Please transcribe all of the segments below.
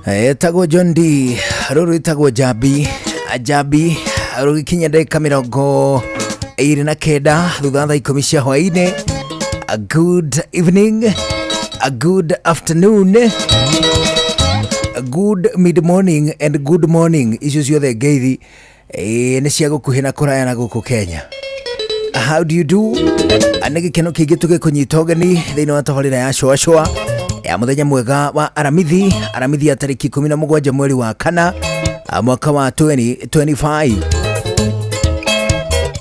Tago John D, ruru tago Jabi, Jabi, ruru kinya dakika mirongo iri na kenda thutha thaa 10 cia hwaini. A good evening, a good afternoon, a good mid morning and good morning. Icio ciothe ngeithi nĩ cia gũkuhĩ na kũraya na gũkũ Kenya. How do you do? Nĩ gĩkeno kĩingĩ tũgĩkũnyita ũgeni thĩinĩ wa tabarĩra ya Shũa ya mũthenya mwega wa aramithi ya tarĩki 17 mweri wa kana mwaka wa 2025.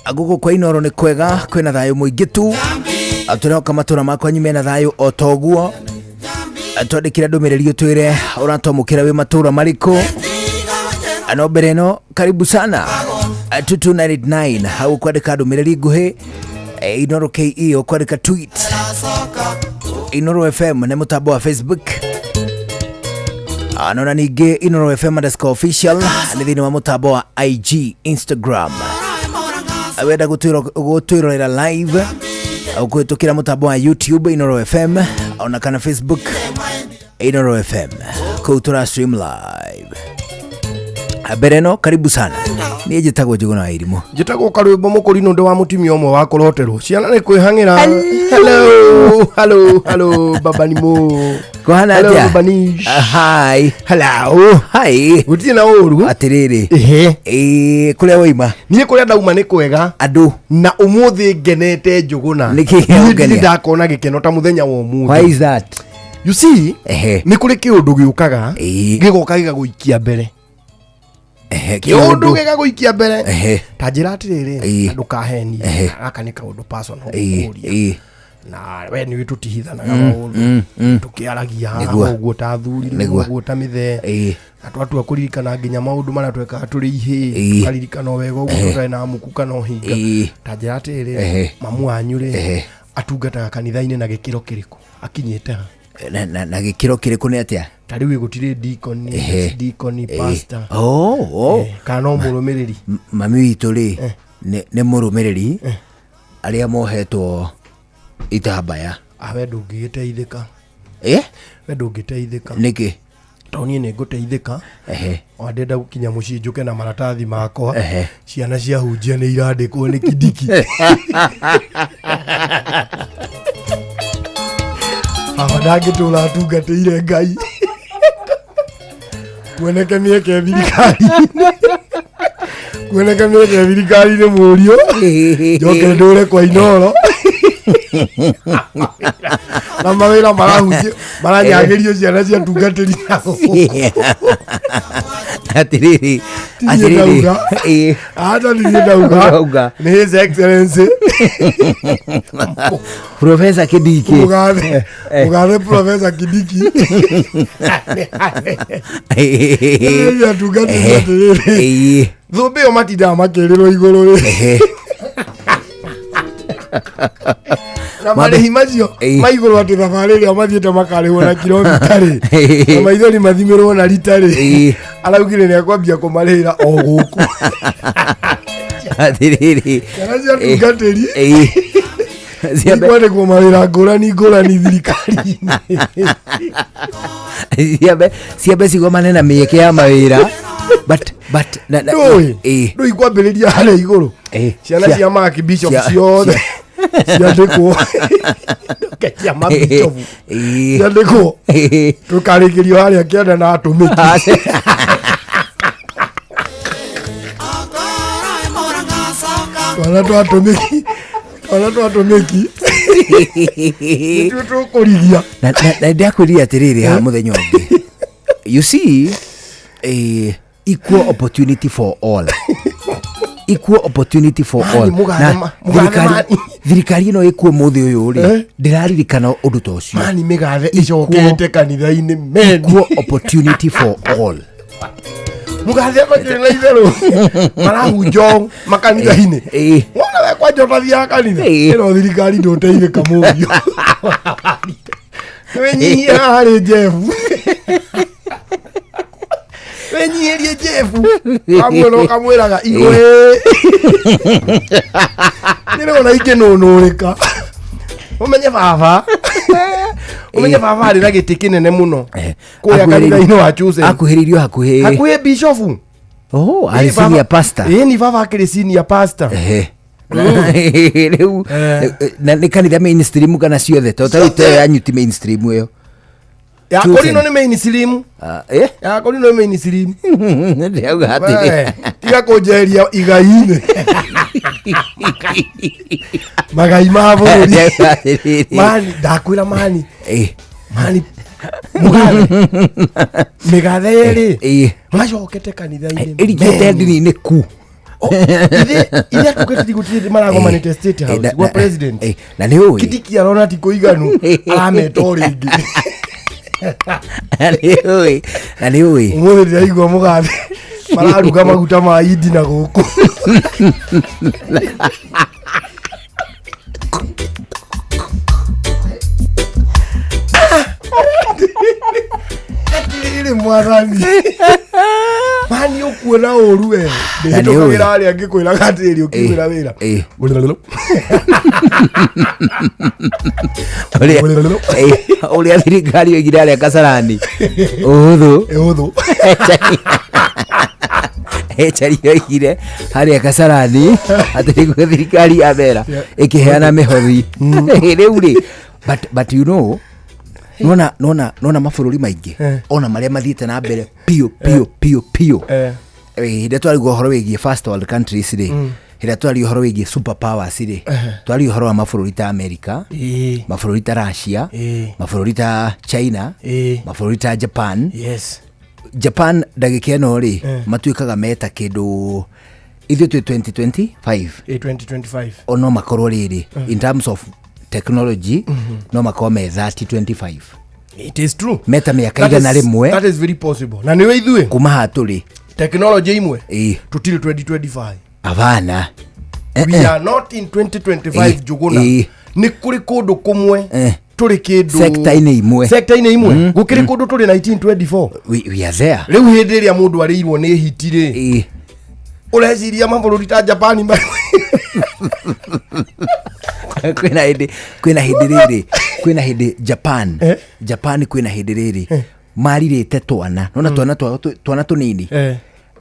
Gũkũ kwa Inoro nĩ kwega, kwĩna thayũ mũingĩ tu. Tũroka matũra makwa nyume na thayũ o toguo. Twandĩkĩra ndũmĩrĩri ũtwĩre ũratomũkĩra wĩ matũra marĩkũ. Ano mbere no karibu sana 2299 hau kwandĩka ndũmĩrĩri nguhĩ. Inoro KE kwandĩka tweet. Inoro FM nĩ mũtambo wa Facebook. Anona ningĩ Inoro FM _official nĩ thĩinĩ wa mũtambo wa IG Instagram. Wenda gũtwĩrorera live au kũhĩtũkĩra mũtambo wa YouTube Inoro FM ona kana Facebook Inoro FM kũu tũra stream live. Mbere no karibu sana. Niĩ njĩtagwo Njũgũna wa Irimũ. Njĩtagwo Karwĩmbo Mũkũrinũ ndĩ wa mũtumia ũmwe wa kũroterwo. Ciana nĩ kwĩhang'ĩra. Hello baba nimo. Kũhana atĩa? Hello Banish. Hi. Hello. Hi. Gũtirĩ na ũru. Atĩrĩrĩ. Kũrĩa woima? Niĩ kũrĩa ndauma nĩ kwega. Andũ. Na ũmũthĩ ngenete Njũgũna. Nĩkĩ ũngenia? Ndakona gĩkeno ta mũthenya wa ũmũthĩ. Why is that? You see? Nĩ kũrĩ kĩũndũ gĩũkaga. Gĩgoka gĩgagũikia mbere. Kĩũndũ gĩgagũikia mbere. Ta njĩra atĩrĩrĩ, ndũkahenie. Gaka nĩ kaũndũ personal ũkũria. Na we nĩ wĩtũtihithanaga maũndũ. Tũkĩaragia haha ũguo ta thuri, ũguo ta mĩthee. Na twatua kũririkana nginya maũndũ marĩa twekaga tũrĩ ihĩ. Tũkaririkana wega ũguo tũtarĩ na muku kana ũhinga. Ta njĩra atĩrĩrĩ, mamu wanyu rĩ atungataga kanitha-inĩ na gĩkĩro kĩrĩkũ? Akinyĩte ha? Na gĩkĩro kĩrĩkũ nĩ atĩa? Ta rĩu gũtirĩ deacon, pastor. Kana mũrũmĩrĩri. Mami witũ rĩ nĩ mũrũmĩrĩri arĩa mohetwo itambaya. We ndũngĩgĩteithĩka. We ndũngĩteithĩka. Nĩkĩ? Tondũ niĩ nĩ ngũteithĩka. O ndenda gũkinya mũciĩ njũke na maratathi makwa. Ciana ciahunjia nĩ irandĩkwo nĩ Kidiki. Haha ndangĩtũra atungatĩire Ngai. Kuoneke mĩeke thirikari-inĩ. Kuoneke mĩeke thirikari-inĩ mũriũ. Njoke ndũre kwa Inoro. Na mawĩra marahunjio maranyagĩrio ciana cia tungatĩri nao. Atĩrĩrĩ. Hata niĩ ndauga nĩ His Excellency Professor Kidiki. Mũgathe Professor Kidiki. Nĩ atungatĩri atĩrĩrĩ. Thũmbĩ ĩyo matindaga makĩrĩrwo igũrũ rĩ. Na marĩhi macio maigũrũ atĩ thabarĩ ĩrĩa mathiĩte makarĩhwo na kilomita rĩ. Na maithori mathimĩrwo na rita rĩ. Araugire nĩ akwambia kũmarĩhĩra o gũkũ. Atĩrĩrĩ. Ciana cia tungatĩri kwandĩkwo mawĩra ngũrani thirikari-inĩ. Ciambe cigomane na mĩeke ya mawĩra. Ndũĩ kwambĩrĩria harĩa igũrũ. Ciana cia Archbishop ciothe ciandĩkwo. Cia Archbishop ciandĩkwo. Tũkarĩkĩrio harĩa kĩanda na atũmĩki. Twana twatũmĩki. Nĩtuo tũkũrigia. Na ndakwĩrire atĩrĩrĩ ha mũthenya ũngĩ. You see, equal opportunity for all. Equal opportunity for all. Na thirikari ĩno ĩkuo mũthĩ ũyũ rĩ ndĩraririkana ũndũ ta ũcio. Mani mĩgathe ĩcokete kanitha-inĩ. Equal opportunity for all. Mũgathe makĩrĩ na itherũ marahunjwo makanitha-inĩ. Wona we kwanja ũtathiaga kanitha. Ĩno thirikari ndũteithĩka mũriũ. Wĩnyihia harĩ Jefu. Wenyihĩrie Jefu. Kamwĩra ũkamwĩraga igwe. Nĩrona ingĩnũnũrĩka. umenye baba umenye baba ari na giti kinene muno kuya kanitha-ini wa Chosen akuhiririo hakuhe bishofu. Ali senior pastor. Ni baba akiri senior pastor. Rĩu nĩ kanitha mainstream kana ciothe totarĩte anyuti mainstream ĩyo ya korino nĩ mainstream ya korino nĩ mainstream ndĩauga atĩrĩ tiga kũnjeria igai-inĩ magai ma bũrũri mani ndakwĩra mani mĩgathe yerĩ macokete kanitha-inĩ ĩringĩte ndini-inĩ ku ile tuketi gutiri marago manite state house wa president na ni uyu kitiki arona ti kuiganu ametorigi na ni uyu umwe ndaigwa mugathe mararuga maguta ma idi na guku ile mwarani mani ukuona oru we nditokagira ari angikwira gatiri ukiwira wira uria thirikari yoigire aria Kasarani uhuthu echari yoigire aria Kasarani atiri thirikari yabera ikiheana mihothi riu ri but you know nona mabũrũri maingĩ ona marĩa mathiĩte na mbere pio hĩndĩ twarigwo ũhoro wĩgiĩ first world countries rĩ hĩndĩ twarigwo ũhoro wĩgiĩ super powers rĩ twarigwo ũhoro wa mabũrũri ta America, mabũrũri ta Russia, mabũrũri ta China, mabũrũri ta Japan. Japan ndagĩka ĩno rĩ matuĩkaga meta kĩndũ ithuĩ twĩ 2025 ono makorwo rĩrĩ in terms of technology no makome 3025. It is true. Meta miaka igana rimwe. That is very possible. Na niwe ithue kuma haturi technology imwe tutile 2025. Avana. We are not in 2025 juguna. Ni kuri kundu kumwe turi kindu sector-ini imwe gukiri kundu turi 1924. We are there. Riu hindi ria mundu ariirwo ni hitire ureciria mabũrũri ta Japan mba kwina hindi Japan kwina hindi riri maririte twana nona twana tunini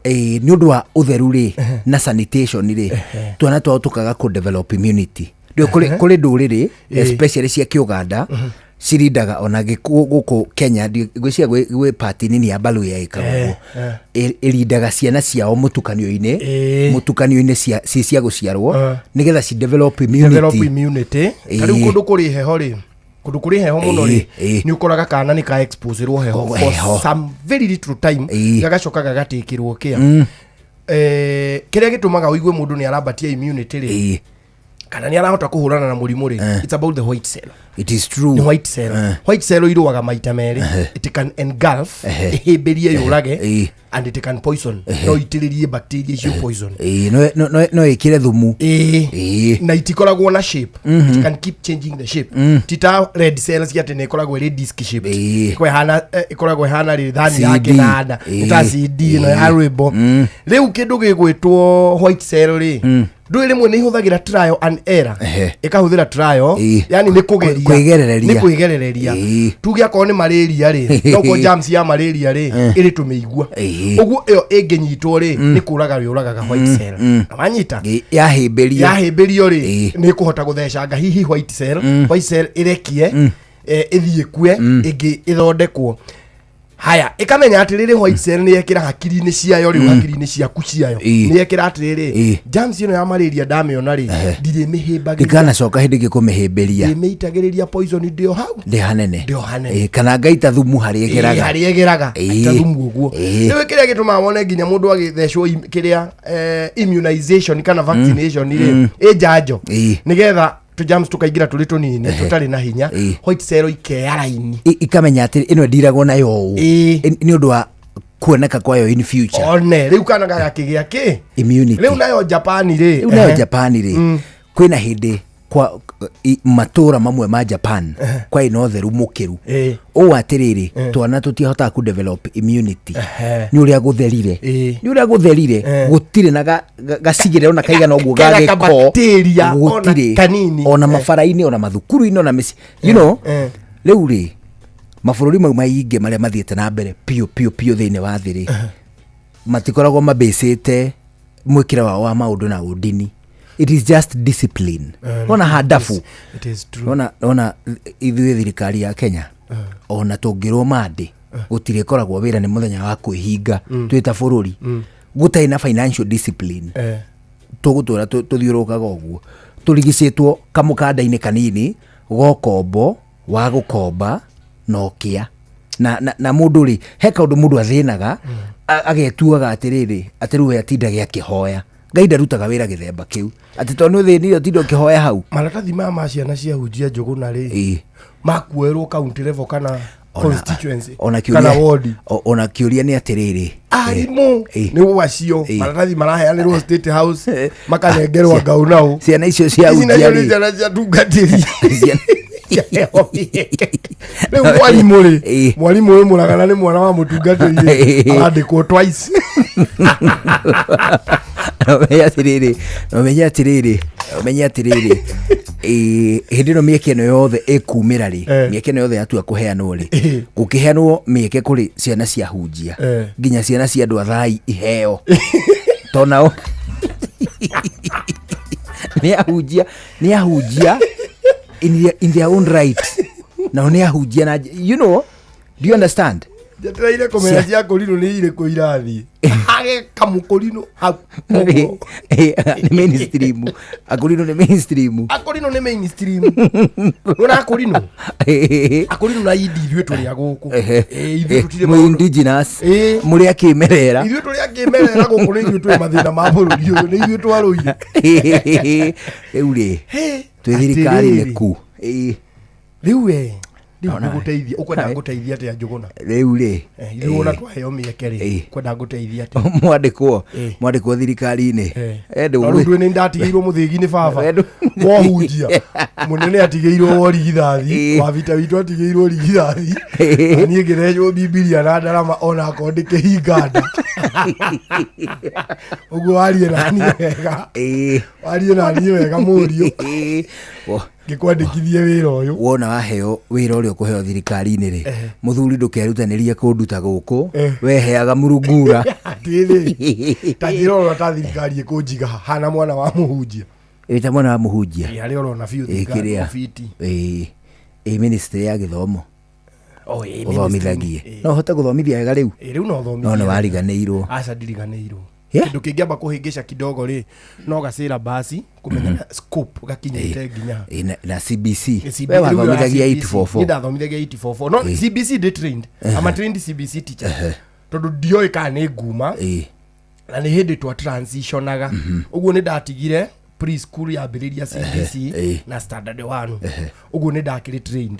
ni undu wa utheru ri na sanitation ri twana twao tukaga ku develop immunity ndio kuri nduriri especially cia Kiuganda cirindaga ona guku Kenya ngwiciria gwe party nini ya Balu ya ikago irindaga ciana ciao mutukanio-ini cia guciarwo nigetha ci develop immunity kariu kundu kuri heho ri kundu kuri heho muno ri ni ukoraga kana ni ka expose ro heho for some very little time gagacoka gagatikirwo kia kiria gitumaga uigue mundu ni arabatia immunity ri kana ni arahota kuhurana na murimu ri it's about the white cell. It is true. The white cell. White cell iruaga maita meri. It can engulf ihimbirie yurage and it can poison. No itiririe bacteria cio poison. No ikire thumu. Na itikoragwo na shape. It can keep changing the shape. Tita red cells yate ne ikoragwo ri disc shape. Kwa hana ikoragwo hana ri thani yake na ada. Ita CD no ya rwimbo. Riu kindu gigwitwo white cell ri ndũĩ rĩmwe nĩ ihũthagĩra trial and error ĩkahũthĩra trial yani nĩ kwĩgerereria tuge akorwo nĩ malaria rĩ no germs ya malaria rĩ ĩrĩ tũmĩigua ũguo ĩyo ĩngĩnyitwo rĩ nĩ kũraga yũragaga white cell wanyita yahĩmbĩrio rĩ nĩ kũhota gũthecanga hihi white cell ĩrekie ĩthiĩ kue ĩngĩ ĩthondekwo. Haya ikamenya atiriri white cell ni yekira hakiri-ini ciayo riu hakiri-ini ciaku ciayo ni yekira atiriri germs ino ya malaria ndamiona ri ndire mihimbagiria ikana coka hindi gikumihimbiria imeitagiriria poison ndio hau ndi hanene kana ngaita thumu hari egeraga ita thumu uguo riu kiria gituma wone nginya mundu agithecwo kiria immunization kana vaccination ri ejanjo nigetha tu germs tukaingira tuli tunini tutari na hinya white cell ikearaini ikamenya ati ino ndiragwo nayo ni undu wa kuoneka kwayo in future one riu kana gakigia ki immunity riu nayo Japan ri kwina hindi kwa matura mamwe ma Japan kwa inotheru mukiru o atiriri twana tutihota ku develop immunity ni uria gutherire gutire na gasigire ona kaiga no gugage bacteria ona kanini ona mafaraini ona mathukuru-ini ona misi you know riu ri mabũrũri mau maingi maria mathiete na mbere pio thiini wa thiri matikoragwo mabĩcĩte mwĩkĩre wao wa maũndũ na ũndini. It is just discipline. Ona hadafu. It is true. Ona ithuĩ thirikari ya Kenya ona tũngĩrwo mande gũtirĩ koragwo wĩra nĩ mũthenya wa kwĩhinga twĩta bũrũri gũtarĩ na financial discipline tũgũtũra tũthiũrũkaga ũguo tũrigicĩtwo kamũkanda-inĩ kanini gokombo wa gũkomba nokia na mũndũ rĩ he kaũndũ mũndũ athĩnaga agetuaga atĩrĩrĩ atĩrĩwe atindage akĩhoya Ngai ndarutaga wĩra gĩthemba kĩu atĩ tondũ thĩni ũtinda ũkĩhoya hau maratathi ma ciana cia hunjia Njũgũna rĩ makuerwo county level kana constituency kana ward ona kĩũria nĩ atĩrĩrĩ arimũ nĩ wacio maratathi maraheanĩrwo State House makanengerwo ngau nao ciana icio cia hunjia rĩ ciana cia tungatĩri mwarimu ũyũ mũragana nĩ mwana wa mũtungatĩri arandĩkwo twice Nomenya atiriri hindi no mieke no yothe ekumira ri mieke no yothe atua kuheanwo ri gukiheanwo mieke kuri ciana cia hunjia nginya ciana cia andu athai iheo tonao ni ahunjia in their own right na ni ahunjia na you know, do you understand? Jatiraire komenya cia Korino ni ire ko irathi age kamukorino ni mainstream Akorino ni mainstream ona Akorino na idi ithuĩ tũrĩ agũkũ ithuĩ tutire mu indigenous muri akimerera ithuĩ tũrĩ akimerera gũkũ nĩ ithuĩ twĩ mathĩna ma bũrũri ũyũ nĩ ithuĩ twarũire rĩu rĩ twĩ thirikari nĩ ku rĩu Guteithia ukwenda guteithia ate Njũgũna riu ri iruona twaheo mieke ri kwenda guteithia ate mwandikwo thirikari-ini ndu ni ndatigirwo muthigi-ini baba mohunjia munene atigirwo origithathi wa vita witu atigirwo origithathi ani ngirejwo bibilia na ndarama ona akondike hinganda uguo warie nani wega murio gikwandikithie wira uyu wona waheo wira urio kuheo thirikari-ini ri muthuri ndukerutanirie kunduta guku weheaga murungura tajiroro ta thirikari ikunjiga hana mwana wa muhunjia eta mwana wa muhunjia ari orona biu thirikari ofiti ministry ya githomo uthomithagie no hote guthomithia wega riu no thomithia no wariganĩirwo aca ndiriganĩirwo kindu kingiamba kuhingisha kidogo ri no gacira basi kumenya scope gakinyite nginya na CBC we wathomithagia 844 ndathomithagia 844 no CBC de trained ama trained CBC teacher tondu ndioi kana nĩ nguma na nĩ hindi twa transitionaga uguo nĩ ndatigire preschool yambĩrĩria CBC na standard 1 uguo nĩ ndakĩrĩ trained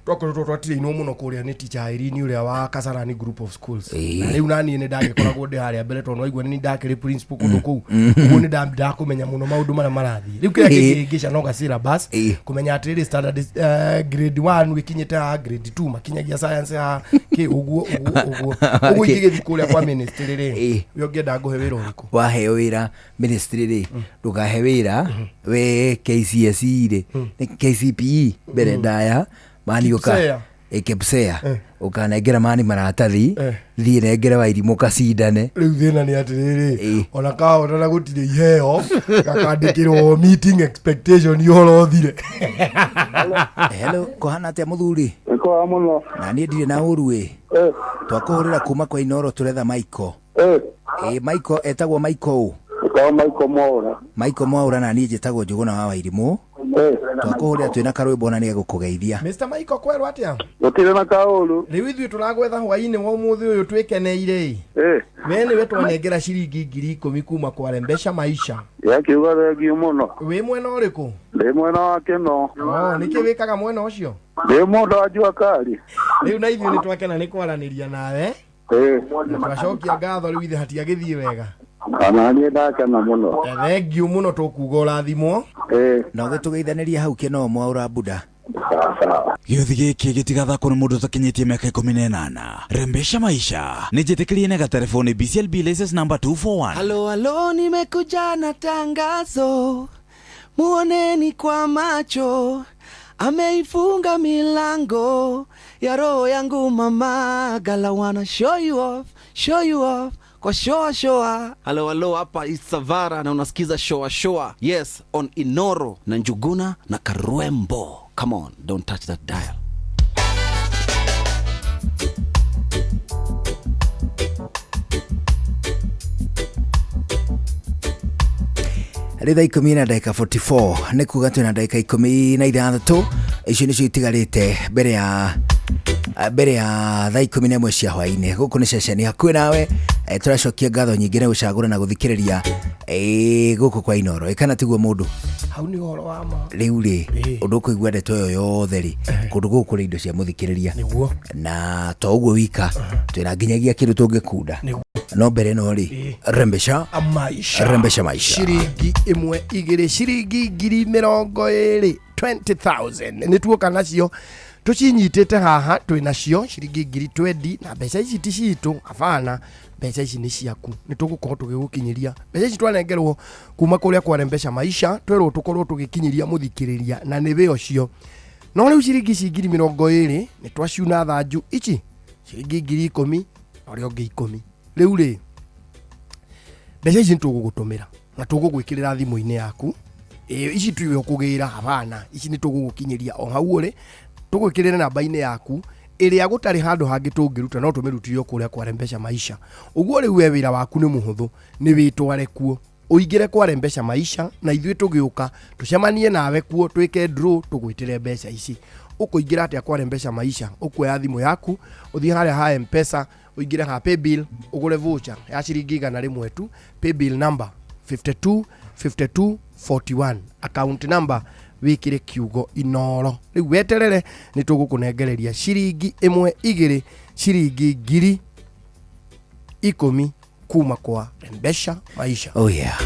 twakoretwo twatirainwo muno kuria ni teacher Irene uria wa Kasarani group of schools na riu nani ni ndagikoragwo ndi haria mbere tondu waigua ni ndakiri principal kundu kuu uguo ni ndakumenya muno maundu maria marathi riu kira kingisha no gasira bus kumenya atiriri standard grade 1 wikinyite grade 2 makinyagia science ha ki uguo igithi kuria kwa ministry ri yo ngenda nguhe wira uriku waheo wira ministry ri ndugahe wira we KCSE ri KCPE mbere ndaya mani uka ekepsea ukanengera mani maratathi thie nengere wa irimu kacindane riu thina ni atiriri ona kaona na gutire iheo gakandikirwo meeting expectation ihoro thire hello kohana atia muthuri ko muno na ni ndire na urue twakuhurira kuma kwa Inoro turetha Michael Michael etagwo Michael Mwaura na ni njitagwo Njũgũna wa Wairimu twakuhurira twina karwimbo na ni gukugeithia Mr. Michael kwerwa atia gutire na kaulu riu ithuĩ turagwetha hwaini wa umuthi uyu twikeneire we niwe twanengera ciringi 10,000 kuma kwa Rembesha Maisha yakiuga thengio muno wi mwena uriku ndi mwena wa Kino niki wikaga mwena ucio ndi mundu ajua kari riu na ithuĩ ni twakena ni kwaraniria nawe na twacokia ngatho riu ithe hatiagithie wega Ana niĩ ndakena mũno. Thengiũ mũno tũkuga ũrathimwo. Na ũgĩtũgeithanirie hau kĩno mwaura buda. Gĩothi gĩkĩ gĩtigathakwo nĩ mũndũ ũtakinyĩtie mĩaka 18. Rembesha maisha. Nĩnjĩtĩkĩrie na gatelefoni BCLB license number 241. Halo, nimekuja na tangazo. Muoneni kwa macho. Ameifunga milango ya roho yangu mama. Gala wanna show you off kwa showa. Halo, hapa is Savara na unasikiza showa. Yes, on Inoro na Njuguna na Karwembo. Come on, don't touch that dial. Ritha 10 na dakika 44 nĩ kuga twĩna dakika 16 icio nĩcio itigarĩte mbere ya thaa 11 cia hwainĩ. Gũkũ nĩ ceceni hakuhĩ nawe, tũracokia ngatho nyingĩ na gũcagũra na gũthikĩrĩria gũkũ kwa Inoro. Kana tiguo mũndũ hau nĩ ũhoro wa ma rĩu rĩ ũndũ ũkũigua ndeto ĩyo yothe rĩ kũndũ gũkũ kũrĩ indo cia mũthikĩrĩria na to ũguo wika twĩna nginyagia kĩndũ tũngĩkunda no mbere no rĩ rembesha maisha ciringi 1 2 ciringi 20,000 20,000 nĩ tuoka nacio tucinyitĩte haha twĩnacio ciringi 20,000 na mbeca ici ti citũ afana mbeca ici nĩ ciaku nĩ tũgũkorwo tũgĩgũkinyĩria mbeca ici twanengerwo kuma kũrĩa kwa Rembesha Maisha twerwo tũkorwo tũgĩkinyĩria mũthikĩrĩria na nĩ we ũcio no rĩu ciringi 20,000 nĩ twaciuna thanju ici ciringi 10,000 na ũrĩa ũngĩ 10 rĩu rĩ mbeca ici nĩtũgũgũtũmĩra na tũgũgwĩkĩrĩra thimũ-inĩ yaku ici tuwe ũkũgĩra hapana ici nĩ tũgũgũkinyĩria o hau ũrĩ tũgwĩkĩrĩra namba-inĩ yaku ĩrĩa gũtarĩ handũ hangĩ tũngĩruta no tũmĩrutire kũrĩa kwa Rembesha Maisha. Ũguo rĩu we wĩra waku nĩ mũhũthũ nĩ wĩtware kuo ũingĩre kwa Rembesha Maisha na ithuĩ tũgĩũka tũcemanie nawe kuo twĩke draw tũgwĩtĩre mbeca ici. Ũkũingĩra atĩa kwa Rembesha Maisha ũkuoya thimũ yaku ũthiĩ harĩa ha M-Pesa ũingĩre ha paybill ũgũre voucher ya ciringi 100 tu paybill number 5241 account number wikire kiugo Inoro riu weterere ni tugũkũnengereria ciringi 1 2 ciringi 10,000 kuma kwa Rembesha Maisha. Oh yeah.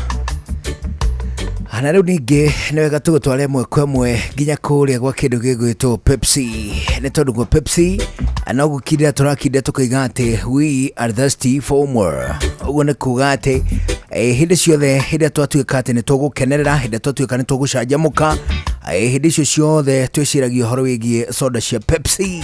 Ana rĩu ningĩ nĩ wega tũgũtware mwe kwa mwe nginya kũrĩa gwa kĩndũ gĩgwĩtwo Pepsi. Nĩ tondũ gwa Pepsi no gũkirĩra tũrakindĩ tũkaiga atĩ we are thirsty for more. Ũguo nĩ kuga atĩ hĩndĩ ciothe hĩndĩ twatuĩka atĩ nĩ tũgũkenerera hĩndĩ twatuĩka nĩ tũgũcanjamũka hĩndĩ icio ciothe twĩciragia ũhoro wĩgiĩ soda cia Pepsi.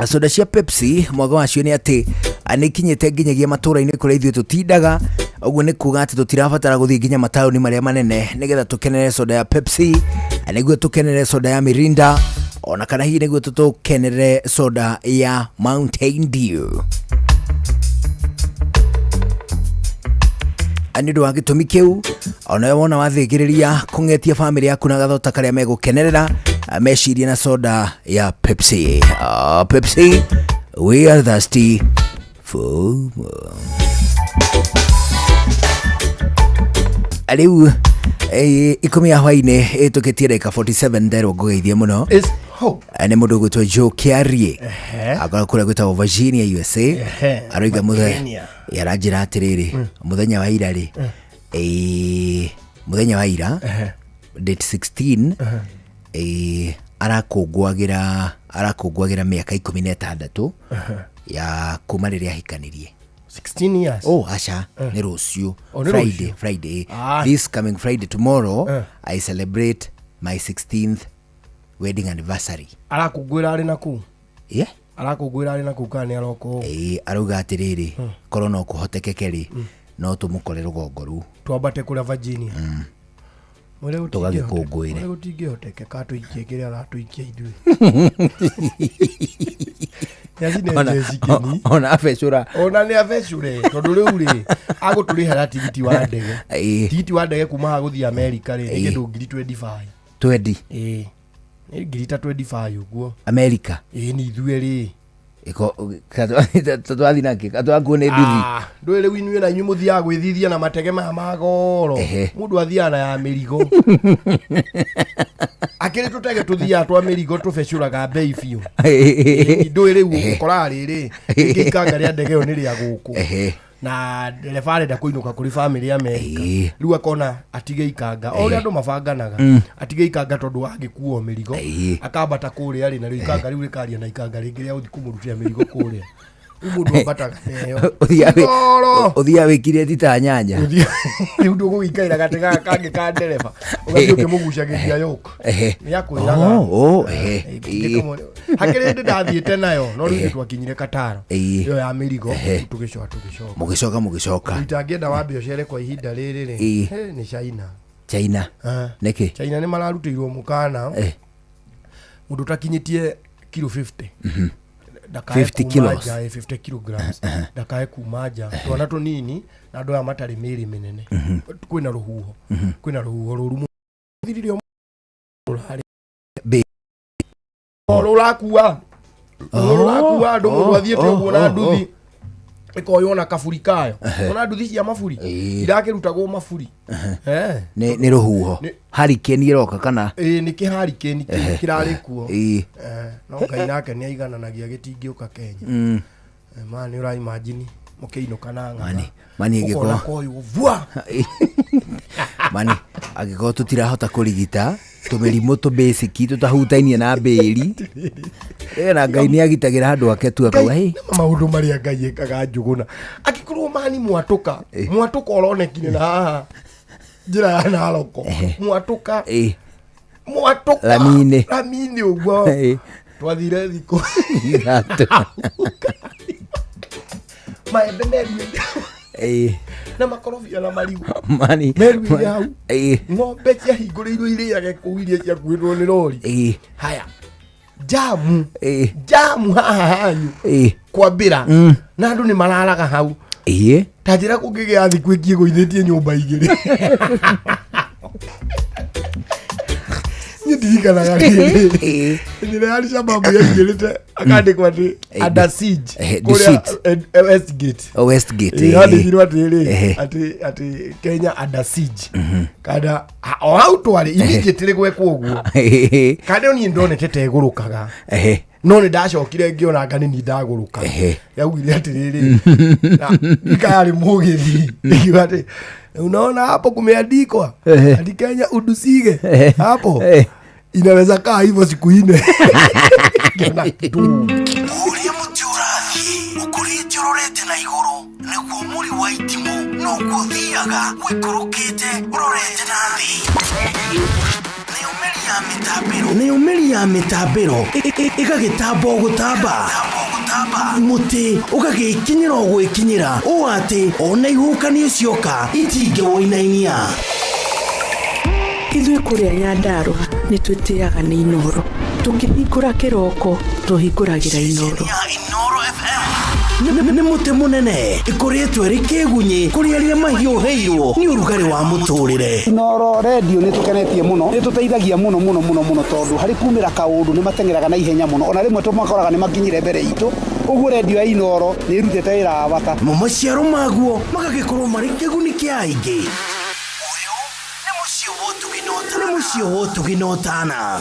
Soda cia Pepsi mwaga wacio nĩ atĩ nĩ ikinyĩte nginyagia matũũra-inĩ kũrĩa ithuĩ tũtindaga. Ũguo nĩ kuga atĩ tũtirabatara gũthiĩ nginya mataũni marĩa manene nĩgetha tũkenere soda ya Pepsi, nĩguo tũkenere soda ya Mirinda, ona kana hihi nĩguo tũkenere soda ya Mountain Dew. Nĩ ũndũ wa gĩtũmi kĩu ona wona wathĩgĩrĩria kũng'etia famĩlĩ yaku na gathota karĩa megũkenerera mecirie na soda ya Pepsi. Pepsi, we are thirsty for more. Rĩu 10 ya hwainĩ ĩtũkĩtie dakika 47 nderwo ngũgeithie mũno nĩ mũndũ ũgwĩtwo Joe Kiarie akorwo kũrĩa gwĩtagwo Virginia USA aroiga aranjĩra atĩrĩrĩ mũthenya wa ira rĩ mũthenya wa ira date 16 arakũngũagĩra mĩaka 16 ya kuma rĩrĩa ahikanirie 16 years. Oh, asha, ni rũciũ. Friday. This coming Friday, tomorrow, I celebrate my 16th wedding anniversary. Arakũngũĩra arĩ naku? Yeah. Arakũngũĩra arĩ naku kana nĩ aroko? Arauga atĩrĩrĩ, korwo no kũhotekeke rĩ, no tũmũkore rũgongo rũu. Twambate kũrĩa Virginia. Tũgagĩkũngũĩre. Mũrĩ gũtingĩhotekeka tũikie kĩrĩa aratũikia ithuĩ. Ona abecũra. Ona nĩ abecũre tondũ rĩu rĩ agũtũrĩhera tigiti wa ndege. Tigiti wa ndege kuma ha gũthiĩ America rĩ nĩ kĩndũ 25. 20. Nĩ 25 ũguo. America. Nĩ ithuĩ rĩ. Twathi nake katwakuo nĩ nduthi. Ndũĩ rĩu inyuĩ na inyuĩ mũthiaga gwĩthithia na matege maya ma goro. Mũndũ athiaga na ya mĩrigo. Akĩrĩ tũtege tũthiaga twa mĩrigo tũbecũraga mbei biũ. Ndũĩ rĩu ũkoraga rĩrĩ gĩikanga rĩa ndege ĩyo nĩ rĩa gũkũ. na derefare da kuinuka kuri family America riu akona atige ikanga ore andu mabanganaga atige ikanga tondu agikuo mirigo akambata kuria ri na riu ikanga riu rikaria na ikanga ringi ria uthi kumurutia mirigo kuria umundu bataga neyo uthia wikire tita nyanya riu ndugu ikaira gatega kangi ka dereva ugathiuke mugucagiria yoko ni yakwiraga hakire ndi ndathiite nayo no riu twakinyire Kataro iyo ya mirigo tugicoka mugicoka itangienda wambe ocere kwa ihinda riri ri ni China niki China ni mararutirwo mukana mundu takinyitie kilo 50 50 kilos 50 kilograms dakae kumaja twana tunini na ndo amatari miri minene kwina ruhuho rurumu thiririo Ololakuwa ndo mundu athiete uguo na nduthi ikoyona kaburi kayo ona nduthi cia maburi irakirutagwo maburi ni ruhuho hurricane iroka kana ni ki hurricane kirari kuo no Ngai nake ni aigananagia gitingiuka Kenya mani ura imagine mukiinuka na ng'ana mani igiko vua mani agiko tutirahota kurigita tumirimu tu basic tutahutainie na mbiri na Ngai ni agitagira andu ake tu akauga maundu maria Ngai ekaga njuguna akikorwo mani mwatuka oronekine na haha njira ya Naroko mwatuka lamine uguo twathire thiko maendeleo na makorofia na marigu mani meru yao ng'ombe cia hingũrĩirwo iriage kũu iria ciakuĩrwo nĩ rori haya jamu haha hanyu kwambĩra na andũ nĩ mararaga hau ta njĩra kũngĩgĩa thikũ ĩngĩ gũithĩtie nyũmba igĩrĩ ndirikanaga rĩrĩ nĩrĩ Al-Shabaab yaingĩrĩte akandĩkwo atĩ under siege kũrĩa Westgate yandĩkirwo atĩ Kenya under siege kada o hau twarĩ immediately gwekwo ũguo kada niĩ ndonekete ĩgũrũkaga no nĩ ndacokire ngĩona anga nĩ ndagũrũka yaugire atĩrĩrĩ ikayarĩ mũgĩthi ikiuga atĩ unaona hapo kumeandikwa hadi Kenya udusige hapo inaweza kaa hivyo siku 4 uria mutiurathi ukurite urorete na iguru niguo muri wa itimu no guthiaga wikurukite urorete na thi ni umeri ya mitambiro igagitambo gutamba muti ugagikinyira gwikinyira o ati ona ihukanie cioka itinge woinainia ithuĩ kũrĩa Nyandarua nĩ twĩtĩaga nĩ Inoro tũngĩhingũra kĩroko tũhingũragĩra Inoro nĩ mũtĩ mũnene ĩkoretwo ĩrĩ kĩgunyi kũrĩ arĩa mahiũhĩirwo nĩ ũrugarĩ wa mũtũrĩre. Inoro radio nĩ tũkenetie mũno nĩ tũteithagia mũno tondũ harĩ kumĩra kaũndũ nĩ matengeraga na ihenya mũno ona rĩmwe tũmakoraga nĩ makinyire mbere itũ ũguo radio ya Inoro nĩ ĩrutĩte wĩra wa bata maciaro maguo magagĩkorwo marĩ kĩguni kĩa aingĩ. Nĩ mũciĩ wotũginotana.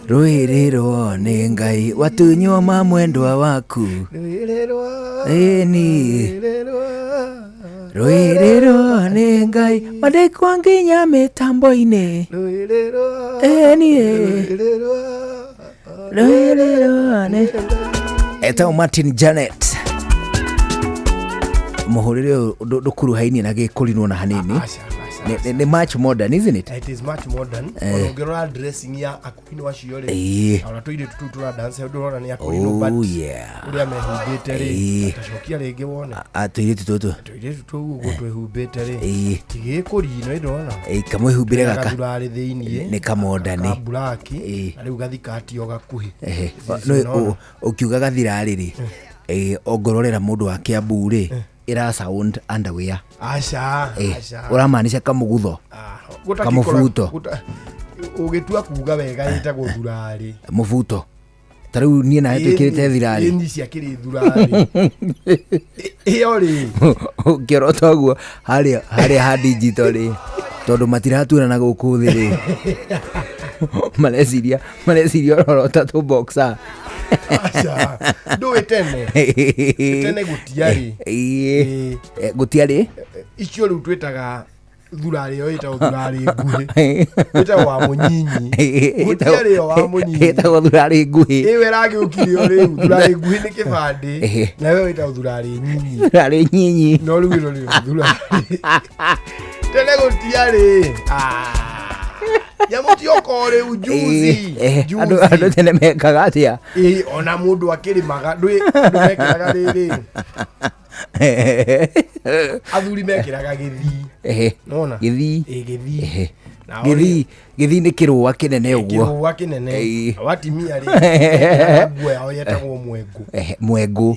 Rũĩrĩrwo nĩ Ngai watunywo mwendwa waku. Eni rũĩrĩrwo nĩ Ngai mandĩkwo nginya mĩtambo-inĩ. Eni rũĩrĩrwo nĩ etagwo Martin Janet. Mũhũrĩre ũyũ ndũkuruhainie na gĩkũrinwo na hanini. Ni much modern, isn't it? It is much modern. Ongerora dressing ya akũini wacio rĩ. Ona tũire tutura dance ndũrona ni akũini but. Oh yeah. Uria mehumbĩte rĩ. Tacokia rĩngĩ wone. Tũire tutu. Tũire tutu ũguo twĩhumbĩte rĩ. Tigĩkũrino ndũrona. Kamwĩhumbĩre gaka. Gathurarĩ thĩiniĩ. Nĩ kamodani. Black. Na rĩu gathikatio gakuhĩ. No ũkiuga gathirarĩ rĩ. Ongororera mũndũ wa Kiambu rĩ. Ira sound underwear. Acha. Uramaanisha kamugutho. Kamubuto. Ugitua kuga wega yetagwo thurari. Mubuto. Tariu nie na twikirite thirari. Ni cia kiri thurari. Iyo ri. Ukirota guo haria ha digital ri. Tondu matiratura na guku thi ri. Malesiria orota tu boxer. Acha. Do etene. Etene gutiari. Gutiari? Icio riu twetaga thurari yo ita thurari nguhi. Ita wa munyinyi. Gutiari yo wa munyinyi. Ita thurari nguhi. Ewe ragi ukirio riu thurari nguhi ni kibande. Na wewe ita thurari nyinyi. Thurari nyinyi. No riu thurari. Tene gutiari. Yamutio kore ujuzi. Ando tene mekaga atia. Ona mundu akirimaga ndui mekiraga riri. Athuri mekiraga githi. Nona? Githi. Githi. Githi ni kirũa kinene ũguo. Kirũa kinene. Watimia ri. Guo yao yetagwo mwengu. Mwengu.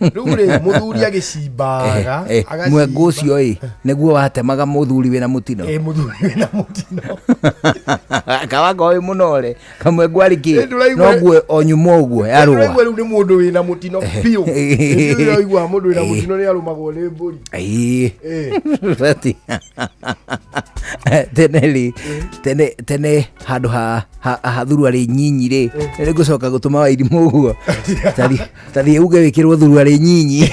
Rĩu rĩ muthuri agicimbaga. Mwengu ũcio ĩ nĩguo watemaga muthuri wĩna mũtino. Muthuri wĩna mũtino. Kawaga oi muno re. Kamwengu ari ki. No guo onyuma ũguo yarũa. Rĩu nĩ mũndũ wĩna mũtino piũ. Nĩ igua mũndũ wĩna mũtino nĩ arũmagwo nĩ mbũri. Rati. Tene handu ha thurari nyinyi ri nĩ gucoka gutuma Wairimũ ũguo. Tathi uge wikirwo thurari nyinyi.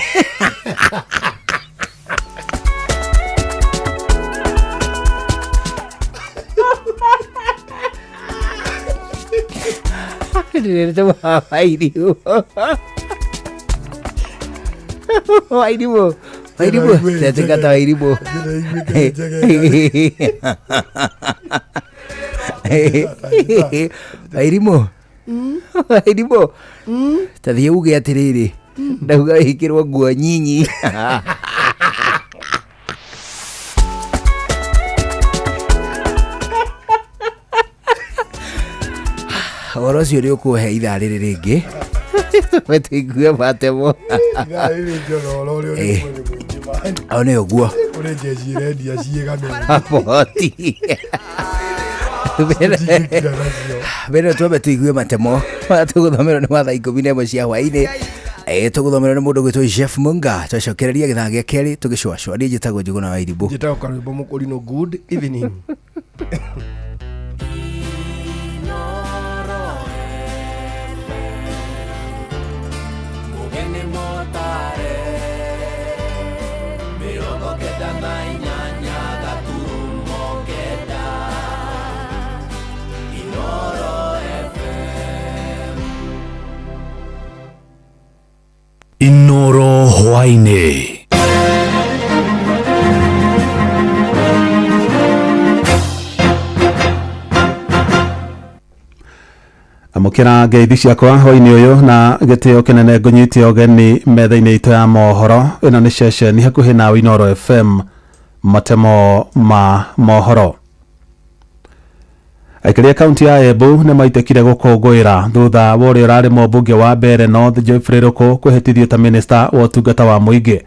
Wairimũ tetekata Wairimũ. Wairimũ tathi uge atiriri ndauga wikirwo nguo nyinyi. Oro cio ri ukuhe ithaa riri ringi. Wetuigue matemo. One ũguo. Ore jeshi redia ciĩgame. Apoti. Beno twambe tuigue matemo. Tũgũthomerwo nĩ mathaa 11 cia hwaĩ-inĩ. Tũgũthomerwo nĩ mũndũ gwĩtwo Chef Munga. Twacokereria gĩthaa gĩa kerĩ tũgĩcwacwa. Niĩ njĩtagwo Njũgũna Wairimũ. Njĩtagwo Karũimbo Mũkũrinũ. Good evening. Inoro hwainĩ. Amũkĩra ngeithi ciakwa hwainĩ ũyũ na gĩtĩo kĩnene ngũnyitie ũgeni metha-inĩ itũ ya mohoro. Ĩno nĩ ceceni hakuhĩ na Inoro FM, matemo ma mohoro. Aikari a kaunti ya Embu nĩ maitekire gũkũngũĩra thutha wa ũrĩa ũrarĩ mũmbunge wa Mbeere North Geoffrey Ruku kwĩhĩtithio ta minista wa ũtungata wa mũingĩ.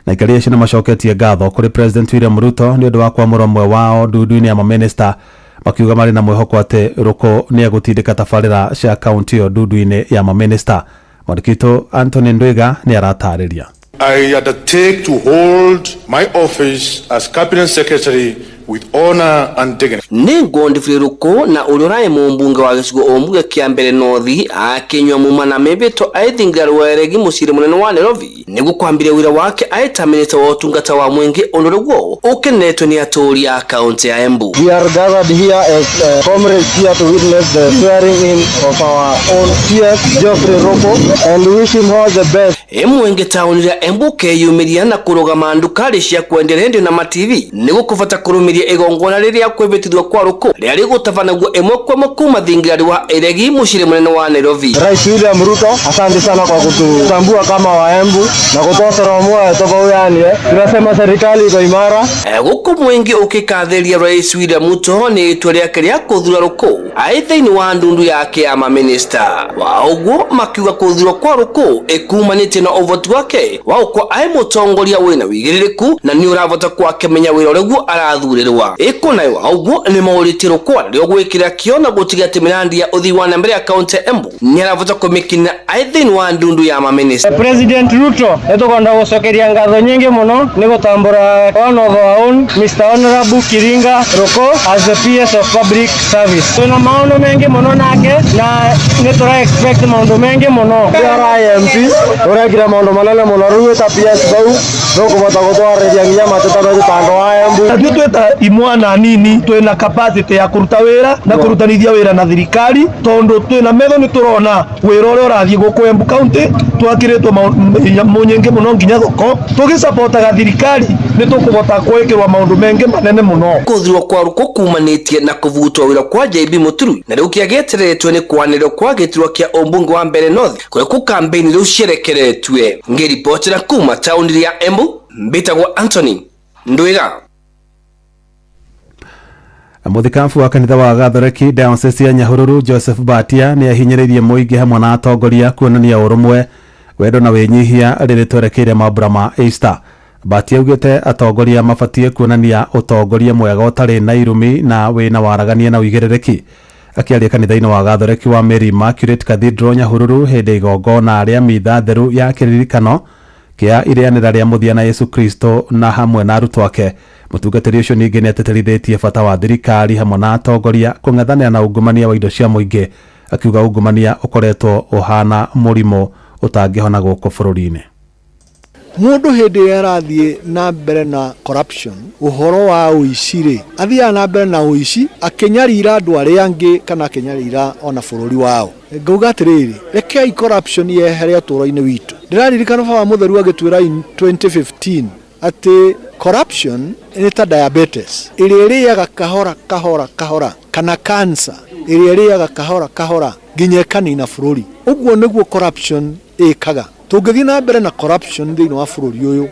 Na aikari acio nĩ macoketie ngatho kũrĩ President William Ruto nĩ ũndũ wa kwamũra ũmwe wao ndundu-inĩ ya maminista, makiuga marĩ na mwĩhoko atĩ Ruku nĩ egũtindĩka tabarĩra cia kaunti ĩyo ndundu-inĩ ya maminista. Mwandĩki witũ Anthony Ndwiga nĩ aratarĩria. I undertake to hold my office as Cabinet Secretary with honor and dignity. Ningondi Friruko na ulorae mumbunge wa gicigo ombuge kia mbere Northi akinywa mumana mebeto aithingira rweregi musiri munene wa Nairobi niguo kwambire wira wake aita minister wa utungata wa mwingi onoregwo ukenetwe ni atori ya county ya Embu. We are gathered here as comrades here to witness the swearing in of our own PS Geoffrey Roko and wish him all the best. Mwenge town ya Embu keyumiria na kurugama ndukari cia kuendelea ndio na TV niguo kufata kurumiria igongona riria kwebetithwa kwa Roko riari gutavanagwo emwe kwa makuma thingirari wa eregi mushire munene wa Nairobi. Rais William Ruto, asante sana kwa kututambua kama wa Embu na kutoa moyo toka uyani. Tunasema serikali iko imara. Guko mwingi ukikatheria Rais William Ruto ni itwaria kiria kuthura Roko aithaini wa ndundu yake ama minister waugo makiuga kuthura kwa Roko ekumanite na ovoti wake wauko ai mutongoria wina wigiririku na ni uravota kwake menya wira ureguo arathurirwa iko nayo waugo ni mauritiro kwa rio gwikira kiona gutiga timirandi ya uthi wa mbere ya county Embu ni aravota kumikina aithaini wa ndundu ya ma minister. President Ruto etukonda gucokeria ngatho nyingi muno ni gutambura one of our own Mr. Honorable Kiringa Roko as the PS of Public Service. Tuna maono mengi muno nake na ni tura expect maono mengi muno. RIMP uragira maono manene muno ruwe ta PS bau roko bota gutwareria nginya mateta na tando wa Embu. Ndio tweta imwana nini twina capacity ya kuruta wira na kurutanithia wira na thirikari tondu twina metho ni turona wira uri urathie guku Embu county twakiritwo munyingi muno nginya thoko tugisapotaga thirikari ni tukubota kwekirwa maundu mengi manene muno. Kuthirwa kwa Ruko kumanitie na kuvutwa wira kwa JB Muturu na riu kiageteretwe ni kwanirwo kwa gitirwa kia ombunge wa mbere North kuri ku campaign riu sherekeretwe. Ngiripotera kuma town ya Embu mbitagwo Anthony Ndwiga. Muthikafu wa kanitha wa Gathoreki Diocese ya Nyahururu Joseph Batia ni ahinyiririe muingi hamwe na atongoria kuonania urumwe wendo na winyihia riri twerekeire mambura ma Easter. Batia augite atongoria mabatie kuonania utongoria mwega utari na irumi na wina waragania na uigirereki. Akiaria kanitha-ini wa Gathoreki wa Mary Immaculate Cathedral Nyahururu hindi igongona ria mitha theru ya kiririkano kia irianira ria muthiana Yesu Kristo na hamwe na arutwo ake. Mutungatiri ucio ningi ni ateterithitie bata wa thirikari hamwe na atongoria kung'ethanira na ungumania wa indo cia muingi, akiuga ungumania ukoretwo uhana murimo utangihona guku bururi-ini. Mundu hindi yarathie na mbere na corruption uhoro wa uiciri athia na mbere na uici akenyarira andu aria angi kana akenyarira ona bururi wao. Ngauga atiriri rekei corruption yehere uturo-ini witu. Ndiraririkana baba mutheru agitwira 2015 ati corruption ni ta diabetes iriaga kahora kahora kahora kana cancer iriaga kahora kahora nginya kanina bururi. Uguo niguo corruption ikaga. Tungithi na mbere na corruption thiini wa bururi uyu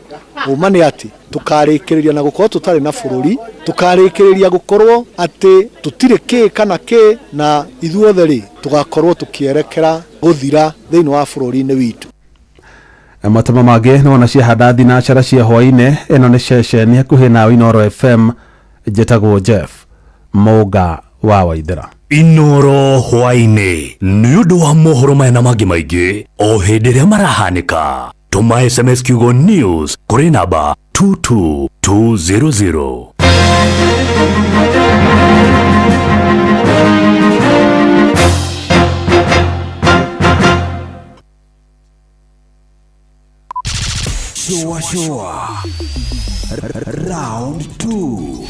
umane ati tukarikiriria na gukorwo tutari na bururi tukarikiriria gukorwo ati tutire ki kana ki na ithuothe ri tugakorwo tukierekera guthira thiini wa bururi-ini witu. Matama mage no na cia hadathi na cara cia hwaine eno ni ceceni hakuhi na Inoro FM jetagwo Jeff Moga wa Waithera. Inoro hwaine ni undu wa mohoro maya mangi maingi o hindi ria marahanika. Tuma SMS kiugo news kuri namba 22200. Shua. Round 2.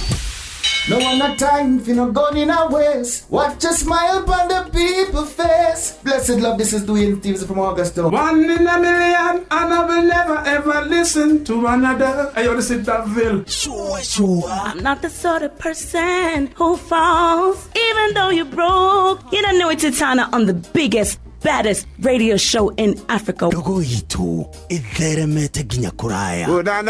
No one a time if you not gone in our ways. Watch a smile upon the people's face. Blessed love, this is Dwayne Stevens from Augusta. 1 in a million, and I will never ever listen to another. I ought to sit that Ville. Sure. I'm not the sort of person who falls. Even though you broke, you don't know it's Titana on the biggest, baddest radio show in Africa. Dogo itu itheremete ginya kuraya. Oh, na.